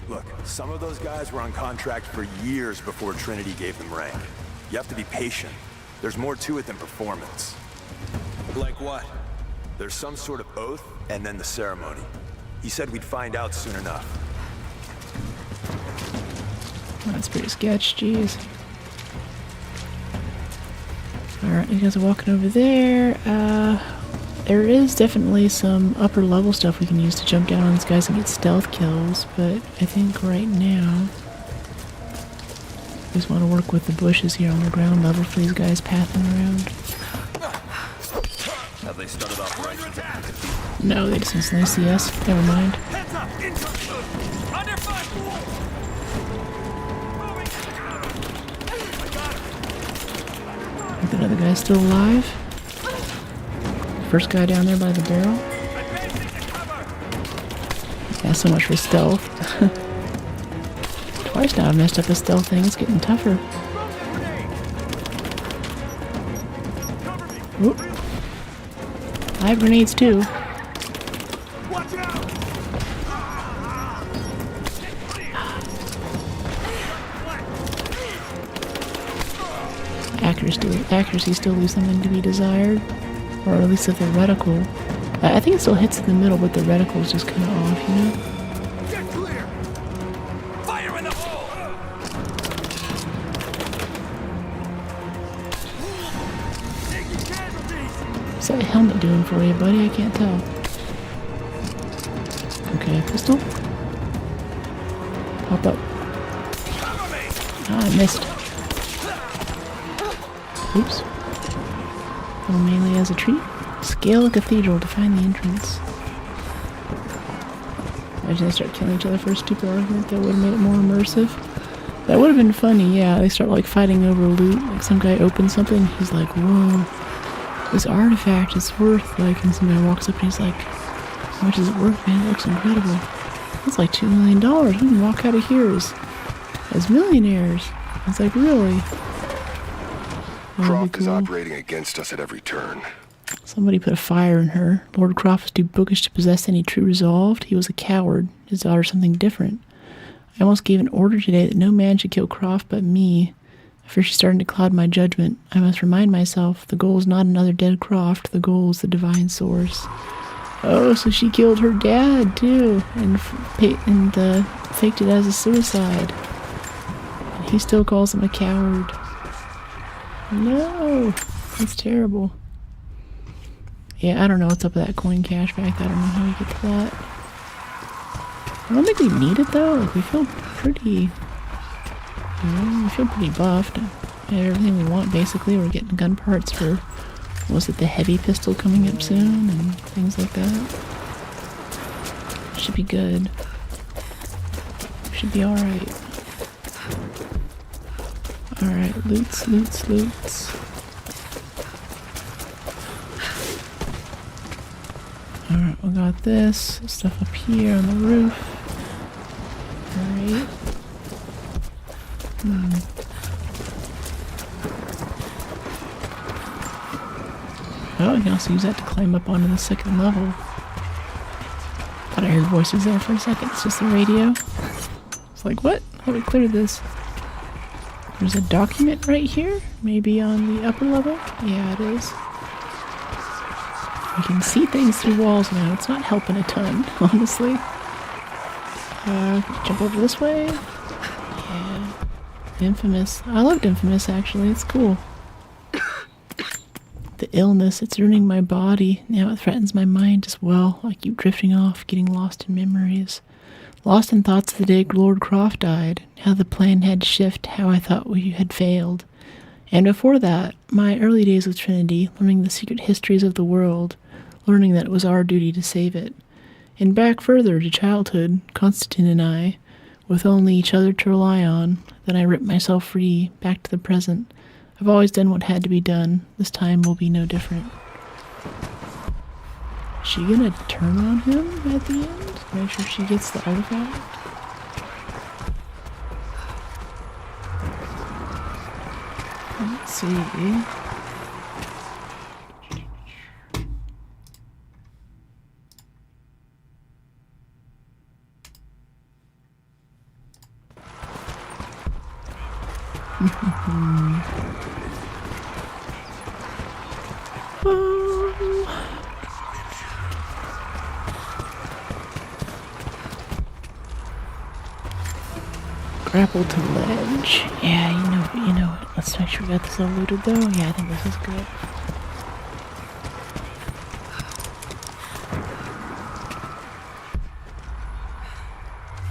Speaker 21: Look, some of those guys were on contract for years before Trinity gave them rank. You have to be patient. There's more to it than performance. Like what? There's some sort of oath, and then the ceremony. He said we'd find out soon enough.
Speaker 1: That's pretty sketch, jeez. Alright, you guys are walking over there. There is definitely some upper level stuff we can use to jump down on these guys and get stealth kills, but I think right now we just want to work with the bushes here on the ground level for these guys pathing around.
Speaker 21: Have they started off right?
Speaker 1: No, they just instantly see us. Never mind. I think another guy's still alive. First guy down there by the barrel. Yeah, so much for stealth. Twice now I've messed up a stealth thing. It's getting tougher. Oop. I have grenades too. Accuracy still leaves something to be desired. Or at least if the reticle. I think it still hits in the middle, but the reticle is just kind of off, you know?
Speaker 21: Get clear! Fire in the hole!
Speaker 1: What's that helmet doing for you, buddy? I can't tell. Okay, pistol. pop up. Ah, I missed. Oops. Roll melee as a treat. Scale a cathedral to find the entrance. Imagine they start killing each other for a stupid argument. That would have made it more immersive. That would have been funny, yeah. They start like fighting over loot. Like some guy opens something, he's like, whoa, this artifact is worth like, and some guy walks up and he's like, how much is it worth, man? It looks incredible. It's like $2 million. We can walk out of here as millionaires. It's like, really?
Speaker 16: Croft is operating against us at every turn.
Speaker 1: Somebody put a fire in her. Lord Croft was too bookish to possess any true resolve. He was a coward. His daughter something different. I almost gave an order today that no man should kill Croft but me. I fear she's starting to cloud my judgment. I must remind myself, the goal is not another dead Croft. The goal is the divine source. Oh, so she killed her dad, too. And faked it as a suicide. And he still calls him a coward. No! That's terrible. Yeah, I don't know what's up with that coin cache back. I don't know how we get to that. I don't think we need it though. Like, we feel pretty, buffed. We have everything we want basically. We're getting gun parts for, was it the heavy pistol coming up soon and things like that. Should be good. Should be alright. Alright, loots. Alright, we got this stuff up here on the roof. Alright. Oh, you can also use that to climb up onto the second level. Thought I heard voices there for a second. It's just the radio. It's like, what? How do we clear this? There's a document right here? Maybe on the upper level? Yeah, it is. You can see things through walls now. It's not helping a ton, honestly. Jump over this way. Yeah. Infamous. I loved Infamous, actually. It's cool. The illness, it's ruining my body. Now it threatens my mind as well. I keep drifting off, getting lost in memories. Lost in thoughts of the day Lord Croft died. How the plan had to shift, how I thought we had failed. And before that, my early days with Trinity, learning the secret histories of the world, learning that it was our duty to save it. And back further to childhood, Constantine and I, with only each other to rely on, then I ripped myself free, back to the present. I've always done what had to be done. This time will be no different. Is she gonna turn on him at the end? Make sure she gets the artifact? Let's see. Grapple to ledge. Yeah, you know it. Let's make sure we got this all looted though. Yeah, I think this is good.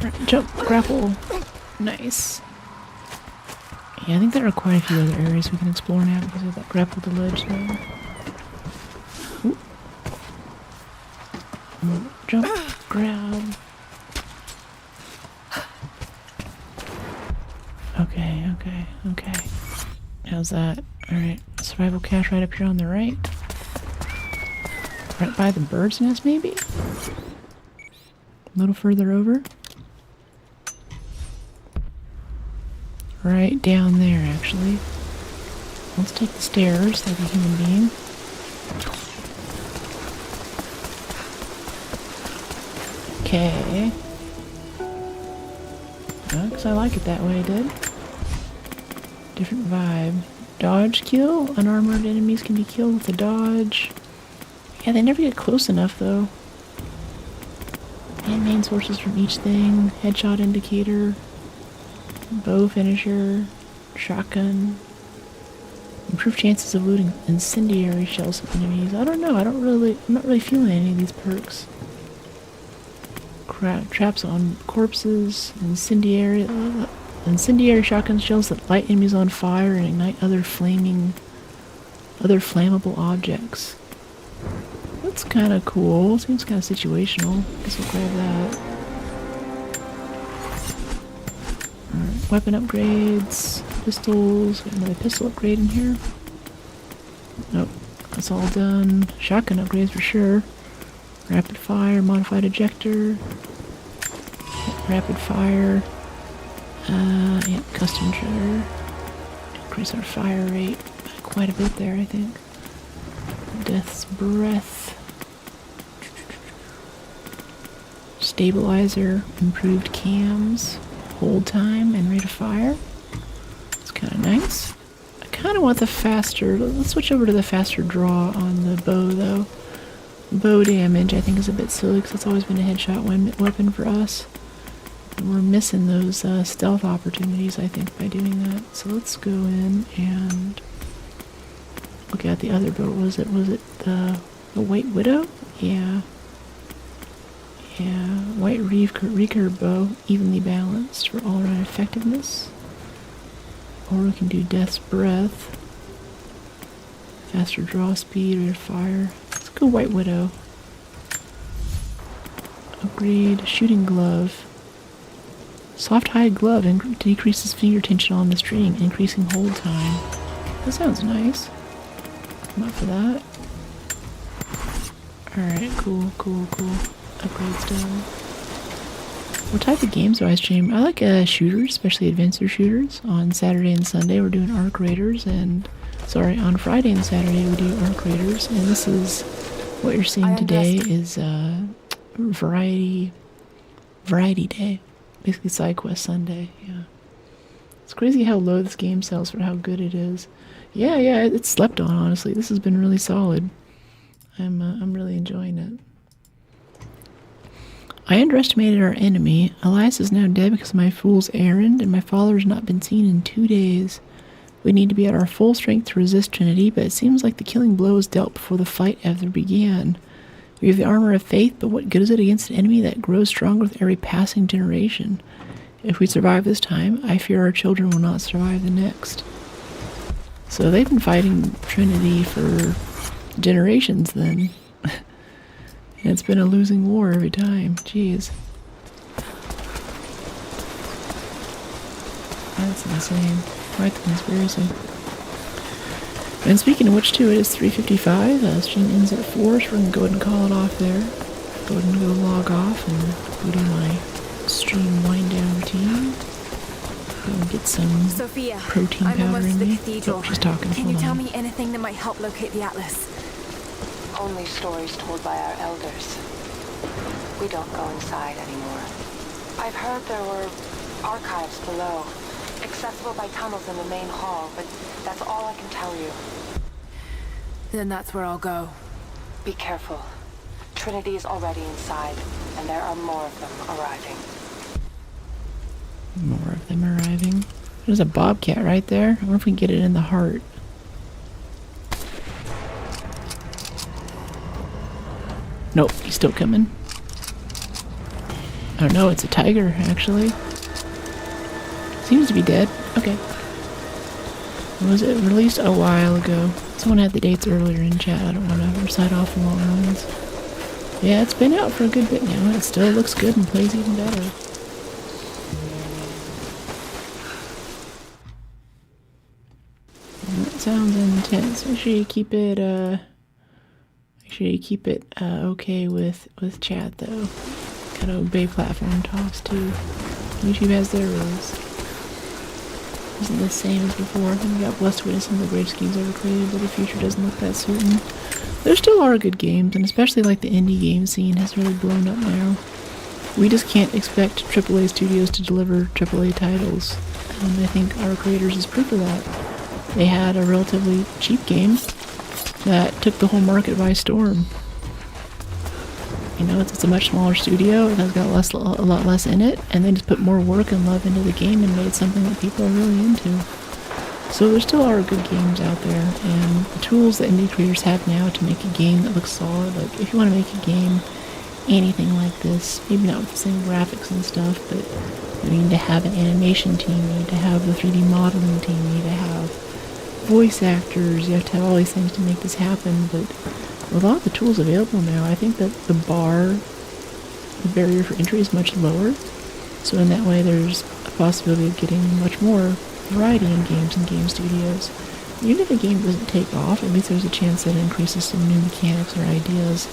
Speaker 1: Right, jump, grapple. Nice. Yeah, I think there are quite a few other areas we can explore now because of that grapple to ledge there. Ooh. Jump, grab. Okay. How's that? Alright, survival cache right up here on the right. Right by the bird's nest, maybe? A little further over. Right down there, actually. Let's take the stairs like a human being. Okay. Oh, because I like it that way, dude. Different vibe. Dodge kill. Unarmored enemies can be killed with a dodge. Yeah, they never get close enough, though. And main sources from each thing. Headshot indicator. Bow finisher. Shotgun. Improved chances of looting incendiary shells of enemies. I don't know. I'm not really feeling any of these perks. traps on corpses, incendiary shotgun shells that light enemies on fire and ignite other flammable objects. That's kind of cool. Seems kind of situational. Guess we'll grab that. Alright, weapon upgrades, pistols. Got another pistol upgrade in here. Nope, that's all done. Shotgun upgrades for sure. Rapid fire, modified ejector. Rapid fire. Yep, custom trigger. Increase our fire rate by quite a bit there, I think. Death's breath. Stabilizer, improved cams, hold time, and rate of fire. It's kind of nice. I kind of want the faster. Let's switch over to the faster draw on the bow, though. Bow damage, I think, is a bit silly because it's always been a headshot weapon for us. And we're missing those stealth opportunities, I think, by doing that. So let's go in and look at the other bow. Was it the White Widow? Yeah. Yeah, white recurve bow, evenly balanced for all-around effectiveness. Or we can do Death's Breath. Faster draw speed, rate of fire. Let's go White Widow. Upgrade Shooting Glove. Soft hide glove decreases finger tension on the string, increasing hold time. That sounds nice. I'm up for that. Alright, cool. Upgrades done. What type of games do I stream? I like shooters, especially adventure shooters. On Saturday and Sunday we're doing Arc Raiders, and on Friday and Saturday we do Arc Raiders, and this is what you're seeing today is variety day. Basically side quest Sunday, yeah. It's crazy how low this game sells for how good it is. Yeah, it's slept on, honestly. This has been really solid. I'm really enjoying it. I underestimated our enemy. Elias is now dead because of my fool's errand, and my father has not been seen in 2 days. We need to be at our full strength to resist Trinity, but it seems like the killing blow was dealt before the fight ever began. We have the armor of faith, but what good is it against an enemy that grows stronger with every passing generation? If we survive this time, I fear our children will not survive the next. So they've been fighting Trinity for generations then. And it's been a losing war every time. Jeez. That's insane. Quite the conspiracy. And speaking of which, too, it is 3:55. Stream ends at 4, so we're going to go ahead and call it off there. Go ahead and go log off and go do my stream wind-down routine. Go and get some protein powder in me. Oh, she's talking.
Speaker 2: Can you tell me anything that might help locate the Atlas?
Speaker 8: Only stories told by our elders. We don't go inside anymore. I've heard there were archives below, accessible by tunnels in the main hall, but that's all I can tell you.
Speaker 2: Then that's where I'll go.
Speaker 8: Be careful. Trinity is already inside, and there are more of them arriving.
Speaker 1: More of them arriving. There's a bobcat right there. I wonder if we can get it in the heart. Nope, he's still coming. Oh no, it's a tiger, actually. Seems to be dead. Okay. Was it released a while ago? Someone had the dates earlier in chat. I don't want to recite off the long ones. Yeah, it's been out for a good bit now. It still looks good and plays even better. That sounds intense. Make sure you keep it, okay with chat, though. Gotta obey platform talks, too. YouTube has their rules. Isn't the same as before. We got blessed witnessing the greatest games ever created, but the future doesn't look that certain. There still are good games, and especially like the indie game scene has really blown up now. We just can't expect AAA studios to deliver AAA titles, and I think our creators is proof of that. They had a relatively cheap game that took the whole market by storm. You know, it's a much smaller studio, it has got a lot less in it, and they just put more work and love into the game and made something that people are really into. So there still are good games out there, and the tools that indie creators have now to make a game that looks solid, like if you want to make a game anything like this. Maybe not with the same graphics and stuff, but you need to have an animation team, you need to have the 3D modeling team, you need to have voice actors, you have to have all these things to make this happen, but with all the tools available now, I think that the barrier for entry is much lower, so in that way there's a possibility of getting much more variety in games and game studios. Even if a game doesn't take off, at least there's a chance that it increases some new mechanics or ideas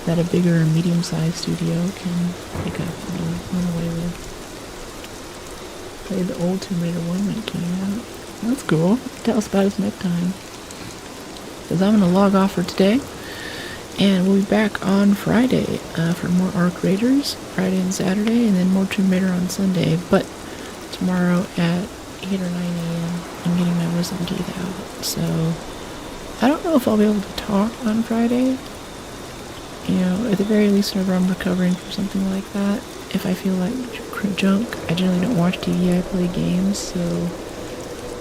Speaker 1: that a bigger or medium-sized studio can pick up and run away with. Played the old Tomb Raider 1 when it came out. That's cool. Tell us about it next time. Because I'm going to log off for today. And we'll be back on Friday for more Arc Raiders, Friday and Saturday, and then more Tomb Raider on Sunday. But tomorrow at 8 or 9 a.m. I'm getting my wisdom teeth out. So I don't know if I'll be able to talk on Friday. You know, at the very least, whenever I'm recovering from something like that, if I feel like junk, I generally don't watch TV, I play games, so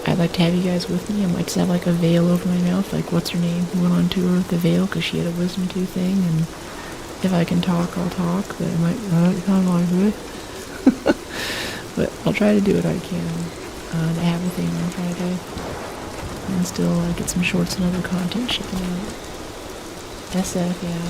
Speaker 1: I'd like to have you guys with me. I might just have like a veil over my mouth, like what's her name, who went on tour with the veil because she had a wisdom tooth thing, and if I can talk, I'll talk, but it might not sound like it. But I'll try to do what I can to have a thing on Friday, and still get some shorts and other content shipping out. SF, yeah.